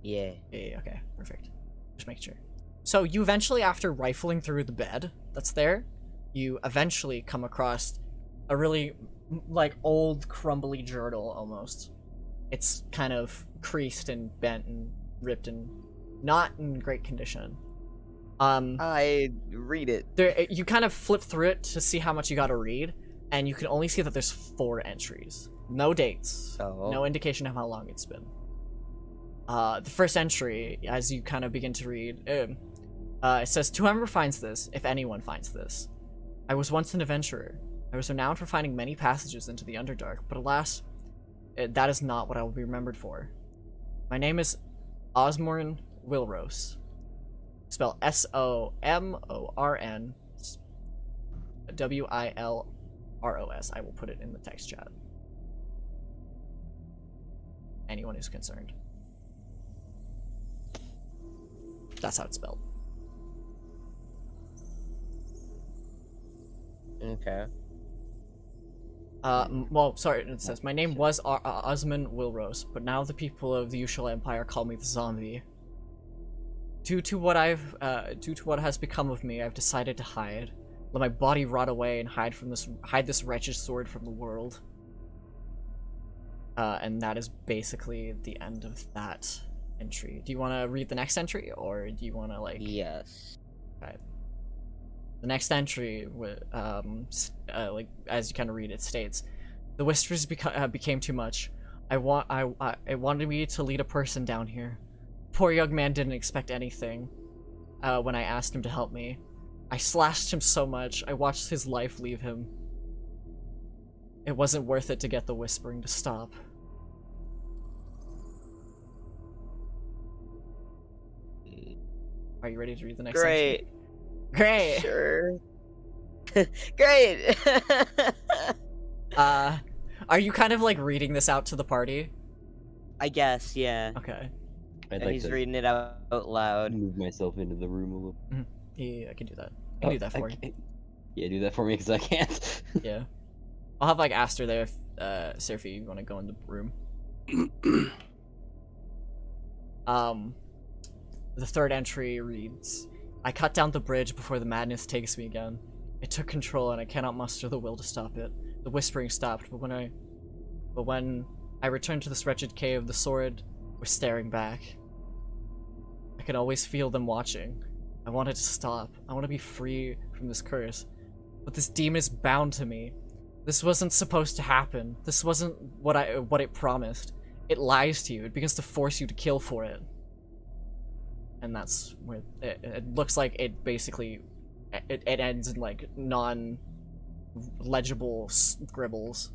[SPEAKER 6] Yeah.
[SPEAKER 2] Yeah, okay, perfect. Just make sure. So you eventually, after rifling through the bed that's there, you eventually come across a really, like, old, crumbly journal, almost. It's kind of creased and bent and ripped and not in great condition.
[SPEAKER 6] I read it.
[SPEAKER 2] You kind of flip through it to see how much you gotta read, and you can only see that there's 4 entries. No dates.
[SPEAKER 6] Oh.
[SPEAKER 2] No indication of how long it's been. The first entry, as you kind of begin to read, it says, "To whoever finds this, if anyone finds this, I was once an adventurer. I was renowned for finding many passages into the Underdark, but alas, that is not what I will be remembered for. My name is Osmorn Wilros. Spell Somorn Wilros. I will put it in the text chat. Anyone who's concerned. That's how it's spelled.
[SPEAKER 6] Okay.
[SPEAKER 2] Well, sorry, it says, my name was Osmond Wilros, but now the people of the Usual Empire call me the Zombie. Due to what has become of me, I've decided to hide. Let my body rot away and hide this wretched sword from the world. And that is basically the end of that entry. Do you want to read the next entry, or do you want to, like...
[SPEAKER 6] Yes.
[SPEAKER 2] Okay. The next entry, like, as you kind of read, it states, The whispers became too much. It wanted me to lead a person down here. Poor young man didn't expect anything when I asked him to help me. I slashed him so much, I watched his life leave him. It wasn't worth it to get the whispering to stop. Are you ready to read the next
[SPEAKER 6] Great.
[SPEAKER 2] entry? Great!
[SPEAKER 6] Sure. Great.
[SPEAKER 2] Are you kind of like reading this out to the party?
[SPEAKER 6] I guess, yeah.
[SPEAKER 2] Okay.
[SPEAKER 5] I'd
[SPEAKER 6] And
[SPEAKER 5] like
[SPEAKER 6] he's
[SPEAKER 5] to
[SPEAKER 6] reading it out loud.
[SPEAKER 5] move myself into the room a little.
[SPEAKER 2] Yeah, I can do that. I can do that for you.
[SPEAKER 5] Yeah, do that for me because I can't.
[SPEAKER 2] Yeah. I'll have like Aster there if Seraphy, you wanna go in the room. The third entry reads, I cut down the bridge before the madness takes me again. It took control and I cannot muster the will to stop it. The whispering stopped, but when I returned to this wretched cave, the sword was staring back. I could always feel them watching. I wanted to stop. I want to be free from this curse. But this demon is bound to me. This wasn't supposed to happen. This wasn't what it promised. It lies to you. It begins to force you to kill for it. And that's where it looks like it basically it ends in like non-legible scribbles,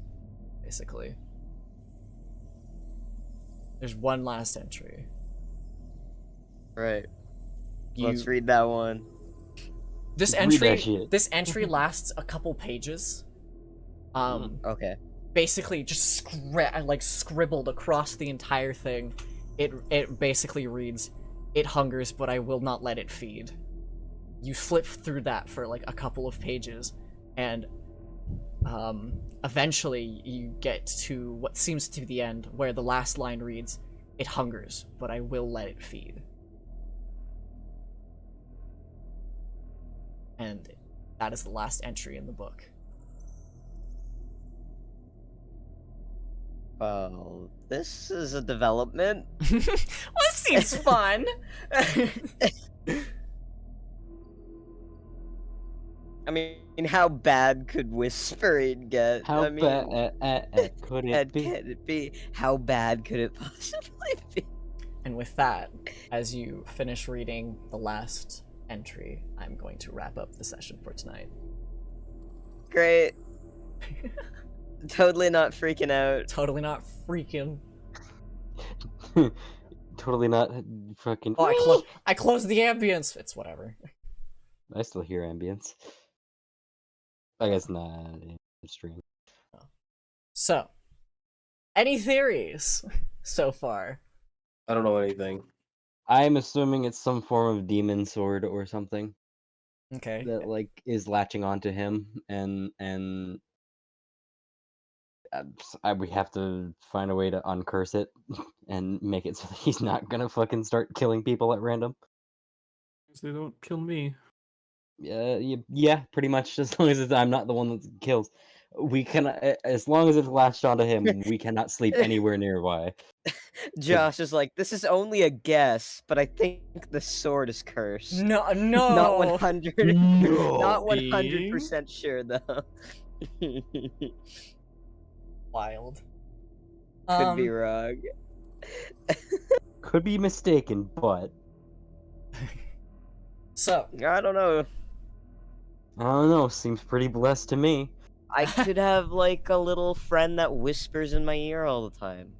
[SPEAKER 2] basically. There's one last entry.
[SPEAKER 6] Right. Let's read that one.
[SPEAKER 2] This
[SPEAKER 5] Read that
[SPEAKER 2] entry
[SPEAKER 5] shit.
[SPEAKER 2] this entry lasts a couple pages.
[SPEAKER 6] Okay.
[SPEAKER 2] Basically just scribbled across the entire thing. It basically reads, "It hungers, but I will not let it feed." You flip through that for like a couple of pages, and eventually you get to what seems to be the end, where the last line reads, "It hungers, but I will let it feed." And that is the last entry in the book.
[SPEAKER 6] Well, this is a development.
[SPEAKER 2] Well, this seems fun.
[SPEAKER 6] I mean, how bad could whispering get?
[SPEAKER 5] How
[SPEAKER 6] I mean,
[SPEAKER 5] bad could it be?
[SPEAKER 6] can it be? How bad could it possibly be?
[SPEAKER 2] And with that, as you finish reading the last entry, I'm going to wrap up the session for tonight.
[SPEAKER 6] Great. Totally not freaking out.
[SPEAKER 2] Totally not freaking.
[SPEAKER 5] Totally not fucking.
[SPEAKER 2] Oh, I closed the ambience. It's whatever.
[SPEAKER 5] I still hear ambience. I guess not. Stream.
[SPEAKER 2] So, any theories so far?
[SPEAKER 1] I don't know anything.
[SPEAKER 5] I'm assuming it's some form of demon sword or something
[SPEAKER 2] Okay.
[SPEAKER 5] that like is latching onto him, and we have to find a way to uncurse it and make it so that he's not gonna fucking start killing people at random.
[SPEAKER 3] They don't kill me.
[SPEAKER 5] Yeah, pretty much. As long as I'm not the one that kills, we can. As long as it's latched onto him, we cannot sleep anywhere nearby.
[SPEAKER 6] Josh is like, this is only a guess, but I think the sword is cursed.
[SPEAKER 2] No.
[SPEAKER 6] Not 100. Not
[SPEAKER 5] No.
[SPEAKER 6] 100% sure though.
[SPEAKER 2] Wild.
[SPEAKER 6] Could be wrong.
[SPEAKER 5] Could be mistaken, but
[SPEAKER 2] So,
[SPEAKER 6] I don't know.
[SPEAKER 5] I don't know. Seems pretty blessed to me.
[SPEAKER 6] I could have like a little friend that whispers in my ear all the time.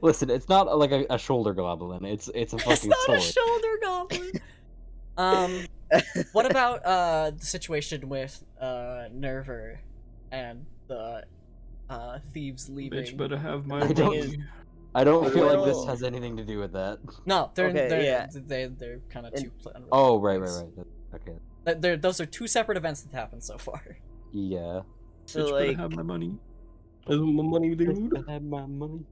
[SPEAKER 5] Listen, it's not like a shoulder goblin. It's a fucking
[SPEAKER 2] it's not
[SPEAKER 5] sword.
[SPEAKER 2] a shoulder goblin. What about the situation with Nerver and the thieves leaving?
[SPEAKER 3] Bitch better have my
[SPEAKER 5] I don't-
[SPEAKER 3] money.
[SPEAKER 5] I don't feel like this
[SPEAKER 6] Well-
[SPEAKER 5] has anything to do with that.
[SPEAKER 2] No, they're
[SPEAKER 6] Okay, yeah.
[SPEAKER 2] they're kind of two. unrelated
[SPEAKER 5] Oh, right.
[SPEAKER 2] things.
[SPEAKER 5] Okay.
[SPEAKER 2] Those are two separate events that happened so far.
[SPEAKER 5] Yeah.
[SPEAKER 6] So
[SPEAKER 3] Bitch
[SPEAKER 6] like,
[SPEAKER 3] better have my money.
[SPEAKER 1] That's my money, dude.
[SPEAKER 5] I have my money.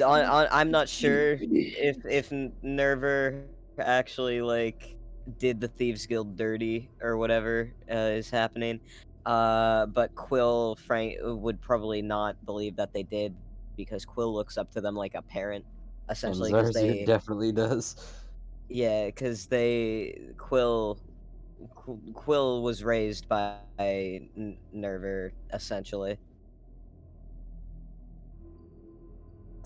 [SPEAKER 6] I'm not sure if Nerver actually like did the Thieves Guild dirty or whatever is happening. But Quill Frank would probably not believe that they did because Quill looks up to them like a parent,
[SPEAKER 5] And
[SPEAKER 6] essentially. Because
[SPEAKER 5] Zarzir definitely does.
[SPEAKER 6] yeah, because Quill was raised by Nerver essentially.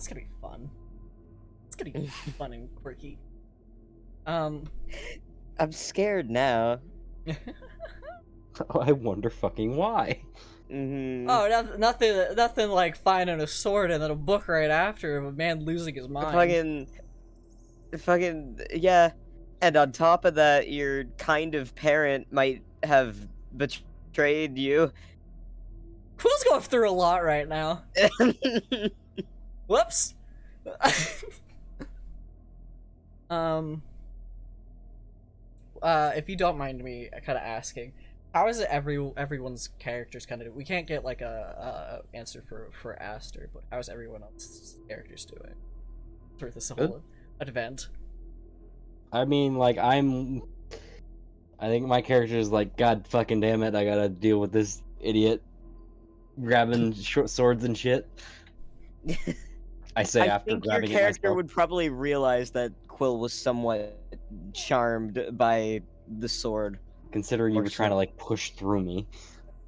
[SPEAKER 2] It's gonna be fun. It's gonna be fun and quirky. Um.
[SPEAKER 6] I'm scared now.
[SPEAKER 5] I wonder fucking why.
[SPEAKER 6] Mm-hmm.
[SPEAKER 2] Oh, nothing like finding a sword and then a book right after of a man losing his mind.
[SPEAKER 6] Yeah. And on top of that, your kind of parent might have betrayed you.
[SPEAKER 2] Quill's going through a lot right now. Whoops. If you don't mind me kind of asking, how is it everyone's characters kind of? We can't get like a answer for Aster, but how is everyone else's characters doing through this whole event?
[SPEAKER 5] I mean, like, I think my character is like, God fucking damn it, I gotta deal with this idiot grabbing short swords and shit. I say after
[SPEAKER 6] think your
[SPEAKER 5] grabbing it
[SPEAKER 6] character
[SPEAKER 5] myself.
[SPEAKER 6] would probably realize that Quill was somewhat charmed by the sword.
[SPEAKER 5] Considering you
[SPEAKER 6] or
[SPEAKER 5] were trying to
[SPEAKER 6] so.
[SPEAKER 5] like push through me.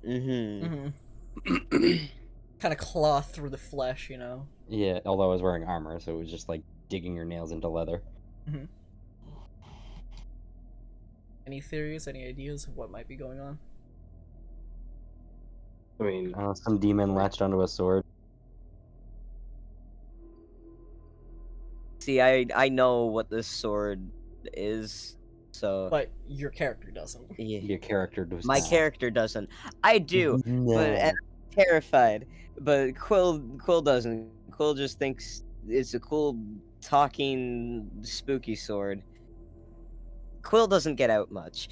[SPEAKER 6] Mm-hmm.
[SPEAKER 2] Kind of claw through the flesh, you know.
[SPEAKER 5] Yeah, although I was wearing armor, so it was just like digging your nails into leather.
[SPEAKER 2] Mm-hmm. Any theories? Any ideas of what might be going on?
[SPEAKER 1] I mean,
[SPEAKER 5] Some demon latched onto a sword.
[SPEAKER 6] See, I know what this sword is, so
[SPEAKER 2] But your character doesn't.
[SPEAKER 6] yeah.
[SPEAKER 5] Your character does
[SPEAKER 6] My
[SPEAKER 5] not.
[SPEAKER 6] character doesn't. I do,
[SPEAKER 5] No.
[SPEAKER 6] but and I'm terrified. But Quill doesn't. Quill just thinks it's a cool talking spooky sword. Quill doesn't get out much.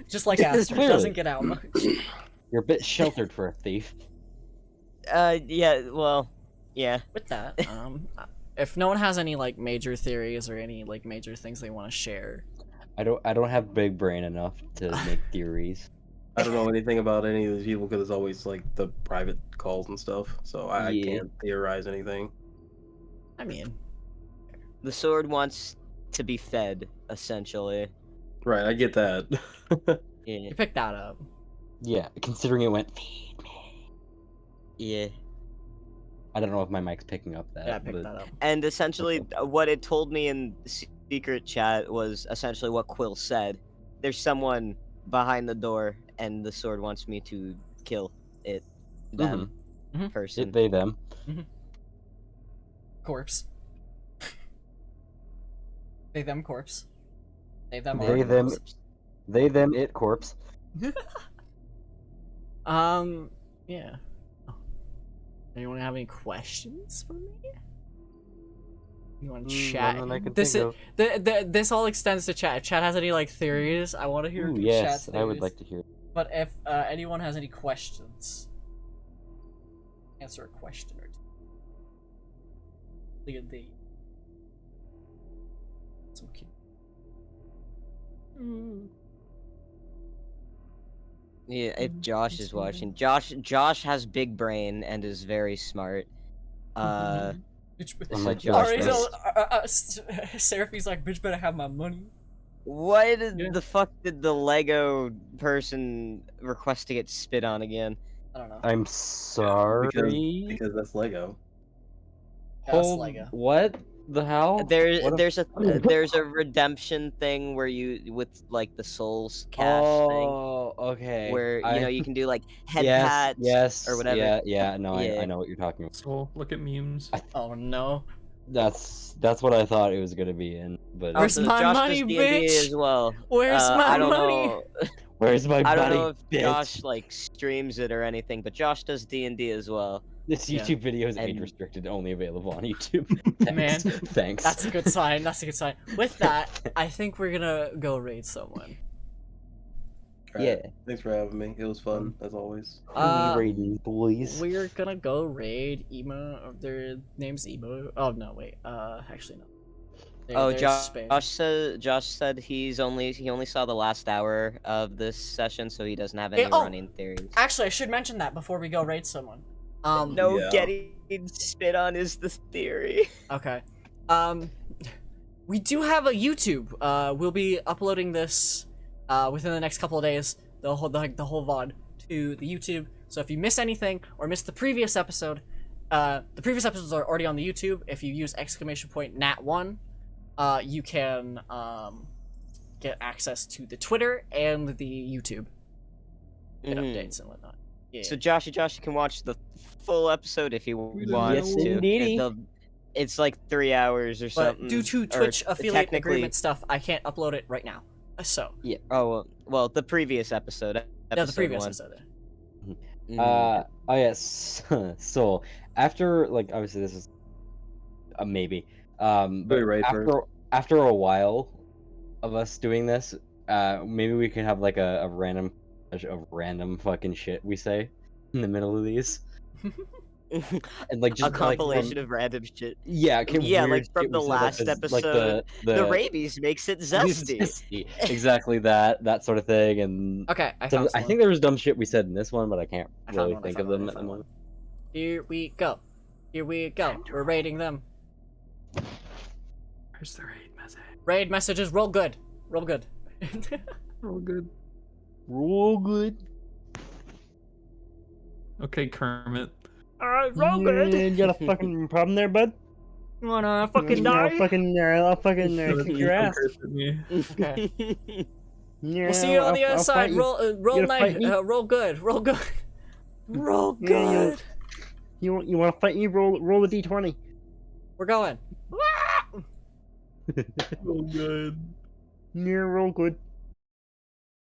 [SPEAKER 2] Just like Aster
[SPEAKER 5] Clearly.
[SPEAKER 2] doesn't get out much.
[SPEAKER 5] You're a bit sheltered for a thief.
[SPEAKER 6] Yeah, well, yeah.
[SPEAKER 2] With that, if no one has any like major theories or any like major things they want to share,
[SPEAKER 5] I don't have big brain enough to make theories.
[SPEAKER 1] I don't know anything about any of these people because it's always like the private calls and stuff, so I
[SPEAKER 6] Yeah.
[SPEAKER 1] can't theorize anything.
[SPEAKER 2] I mean,
[SPEAKER 6] The sword wants to be fed, essentially.
[SPEAKER 1] Right, I get that.
[SPEAKER 6] Yeah.
[SPEAKER 2] you picked that up.
[SPEAKER 5] Yeah, considering it went feed me.
[SPEAKER 6] Yeah.
[SPEAKER 5] I don't know if my mic's picking up that.
[SPEAKER 2] Yeah, I picked
[SPEAKER 5] but
[SPEAKER 2] that up.
[SPEAKER 6] And essentially, what it told me in secret chat was essentially what Quill said. There's someone behind the door, and the sword wants me to kill it, them, person.
[SPEAKER 5] It, they, them.
[SPEAKER 2] Corpse. They them corpse. They them
[SPEAKER 5] They,
[SPEAKER 2] are
[SPEAKER 5] them.
[SPEAKER 2] corpse.
[SPEAKER 5] They, them, it, corpse.
[SPEAKER 2] Yeah. Oh. Anyone have any questions for me? You want to chat?
[SPEAKER 5] None that I can
[SPEAKER 2] This
[SPEAKER 5] think
[SPEAKER 2] this all extends to chat. If chat has any like theories, I want to hear
[SPEAKER 5] Ooh,
[SPEAKER 2] chat's
[SPEAKER 5] yes,
[SPEAKER 2] theories.
[SPEAKER 5] I would like to hear.
[SPEAKER 2] But if anyone has any questions, answer a question or two. Look at the some cute.
[SPEAKER 6] Yeah, if Josh is watching, Josh has big brain and is very smart.
[SPEAKER 2] Bitch,
[SPEAKER 5] I'm like,
[SPEAKER 6] Josh,
[SPEAKER 2] Seraphi's like, bitch, better have my money.
[SPEAKER 6] Why the fuck did the Lego person request to get spit on again?
[SPEAKER 2] I don't know.
[SPEAKER 5] I'm sorry.
[SPEAKER 1] because that's Lego.
[SPEAKER 2] That's Lego.
[SPEAKER 5] What the hell?
[SPEAKER 6] There's a redemption thing where you with like the souls cash thing.
[SPEAKER 5] Oh, okay.
[SPEAKER 6] Where you can do like head
[SPEAKER 5] yes,
[SPEAKER 6] pats
[SPEAKER 5] yes,
[SPEAKER 6] or whatever.
[SPEAKER 5] Yeah. No,
[SPEAKER 6] Yeah.
[SPEAKER 5] I know what you're talking about.
[SPEAKER 3] So look at memes.
[SPEAKER 2] Oh no.
[SPEAKER 5] That's what I thought it was gonna be in, but
[SPEAKER 2] Where's
[SPEAKER 6] Also,
[SPEAKER 2] my
[SPEAKER 6] Josh
[SPEAKER 2] money,
[SPEAKER 6] does D&D
[SPEAKER 2] bitch?
[SPEAKER 6] as well.
[SPEAKER 2] Where's my
[SPEAKER 6] I don't
[SPEAKER 2] money?
[SPEAKER 6] know.
[SPEAKER 5] where's my
[SPEAKER 6] I don't
[SPEAKER 5] buddy?
[SPEAKER 6] know if
[SPEAKER 5] bitch?
[SPEAKER 6] Josh like streams it or anything, but Josh does D&D as well.
[SPEAKER 5] This
[SPEAKER 2] Yeah.
[SPEAKER 5] YouTube video is
[SPEAKER 6] And-
[SPEAKER 5] age restricted, only available on YouTube.
[SPEAKER 2] Man,
[SPEAKER 5] Thanks.
[SPEAKER 2] That's a good sign. That's a good sign. With that, I think we're gonna go raid someone.
[SPEAKER 5] Yeah.
[SPEAKER 1] Thanks for having me. It was fun as always.
[SPEAKER 5] Rating, boys.
[SPEAKER 2] We're gonna go raid Emo. Their name's Emo. Oh no, wait. Actually no.
[SPEAKER 6] Josh said he only saw the last hour of this session, so he doesn't have any
[SPEAKER 2] oh.
[SPEAKER 6] running theories.
[SPEAKER 2] Actually, I should mention that before we go raid someone.
[SPEAKER 6] No,
[SPEAKER 1] Yeah.
[SPEAKER 6] getting spit on is the theory.
[SPEAKER 2] Okay. We do have a YouTube. We'll be uploading this within the next couple of days. The whole VOD to the YouTube. So if you miss anything or miss the previous episode, The previous episodes are already on the YouTube. If you use ! Nat1, you can get access to the Twitter and the YouTube. Get updates and whatnot. Yeah.
[SPEAKER 6] So Josh can watch the full episode if he wants to.
[SPEAKER 7] indeedy.
[SPEAKER 6] It's like 3 hours or
[SPEAKER 2] But
[SPEAKER 6] something.
[SPEAKER 2] due to
[SPEAKER 6] or
[SPEAKER 2] Twitch affiliate
[SPEAKER 6] technically-
[SPEAKER 2] agreement stuff, I can't upload it right now. So
[SPEAKER 6] Yeah. Oh well, the previous episode.
[SPEAKER 2] yeah, the previous
[SPEAKER 6] one.
[SPEAKER 2] episode.
[SPEAKER 6] Mm.
[SPEAKER 5] Oh yes. So after like obviously this is a maybe. But
[SPEAKER 1] Very right,
[SPEAKER 5] after a while of us doing this, maybe we could have like a random fucking shit we say in the middle of these. And like just
[SPEAKER 6] a compilation
[SPEAKER 5] like,
[SPEAKER 6] of random shit.
[SPEAKER 5] Yeah,
[SPEAKER 6] Yeah,
[SPEAKER 5] weird
[SPEAKER 6] like
[SPEAKER 5] shit
[SPEAKER 6] from
[SPEAKER 5] we
[SPEAKER 6] the
[SPEAKER 5] said,
[SPEAKER 6] last episode. The rabies makes it zesty.
[SPEAKER 5] zesty. Exactly that sort of thing, and
[SPEAKER 2] Okay, I
[SPEAKER 5] so
[SPEAKER 2] found
[SPEAKER 5] I
[SPEAKER 2] someone.
[SPEAKER 5] think there was dumb shit we said in this one, but I can't
[SPEAKER 2] I found
[SPEAKER 5] really
[SPEAKER 2] one, I
[SPEAKER 5] think
[SPEAKER 2] found
[SPEAKER 5] of
[SPEAKER 2] one,
[SPEAKER 5] them
[SPEAKER 2] I
[SPEAKER 5] at the
[SPEAKER 2] found one.
[SPEAKER 5] moment.
[SPEAKER 2] Here we go. Here we go. We're rating them.
[SPEAKER 3] Where's the raid message?
[SPEAKER 2] Raid messages. Roll good. Roll good.
[SPEAKER 3] Oh, good.
[SPEAKER 5] Real good.
[SPEAKER 3] Okay, Kermit.
[SPEAKER 2] Roll good.
[SPEAKER 7] You got a fucking problem there, bud?
[SPEAKER 2] You wanna fucking die?
[SPEAKER 7] I'll fucking kick your ass.
[SPEAKER 2] Okay.
[SPEAKER 7] Yeah,
[SPEAKER 2] We'll see you on the other
[SPEAKER 7] I'll
[SPEAKER 2] side.
[SPEAKER 7] fight you.
[SPEAKER 2] Roll
[SPEAKER 7] gonna fight me?
[SPEAKER 2] night. Roll good. Roll good. Roll
[SPEAKER 7] Yeah,
[SPEAKER 2] good.
[SPEAKER 7] You want to fight me? Roll a d20.
[SPEAKER 2] We're going.
[SPEAKER 3] Oh, good.
[SPEAKER 7] Yeah, roll good.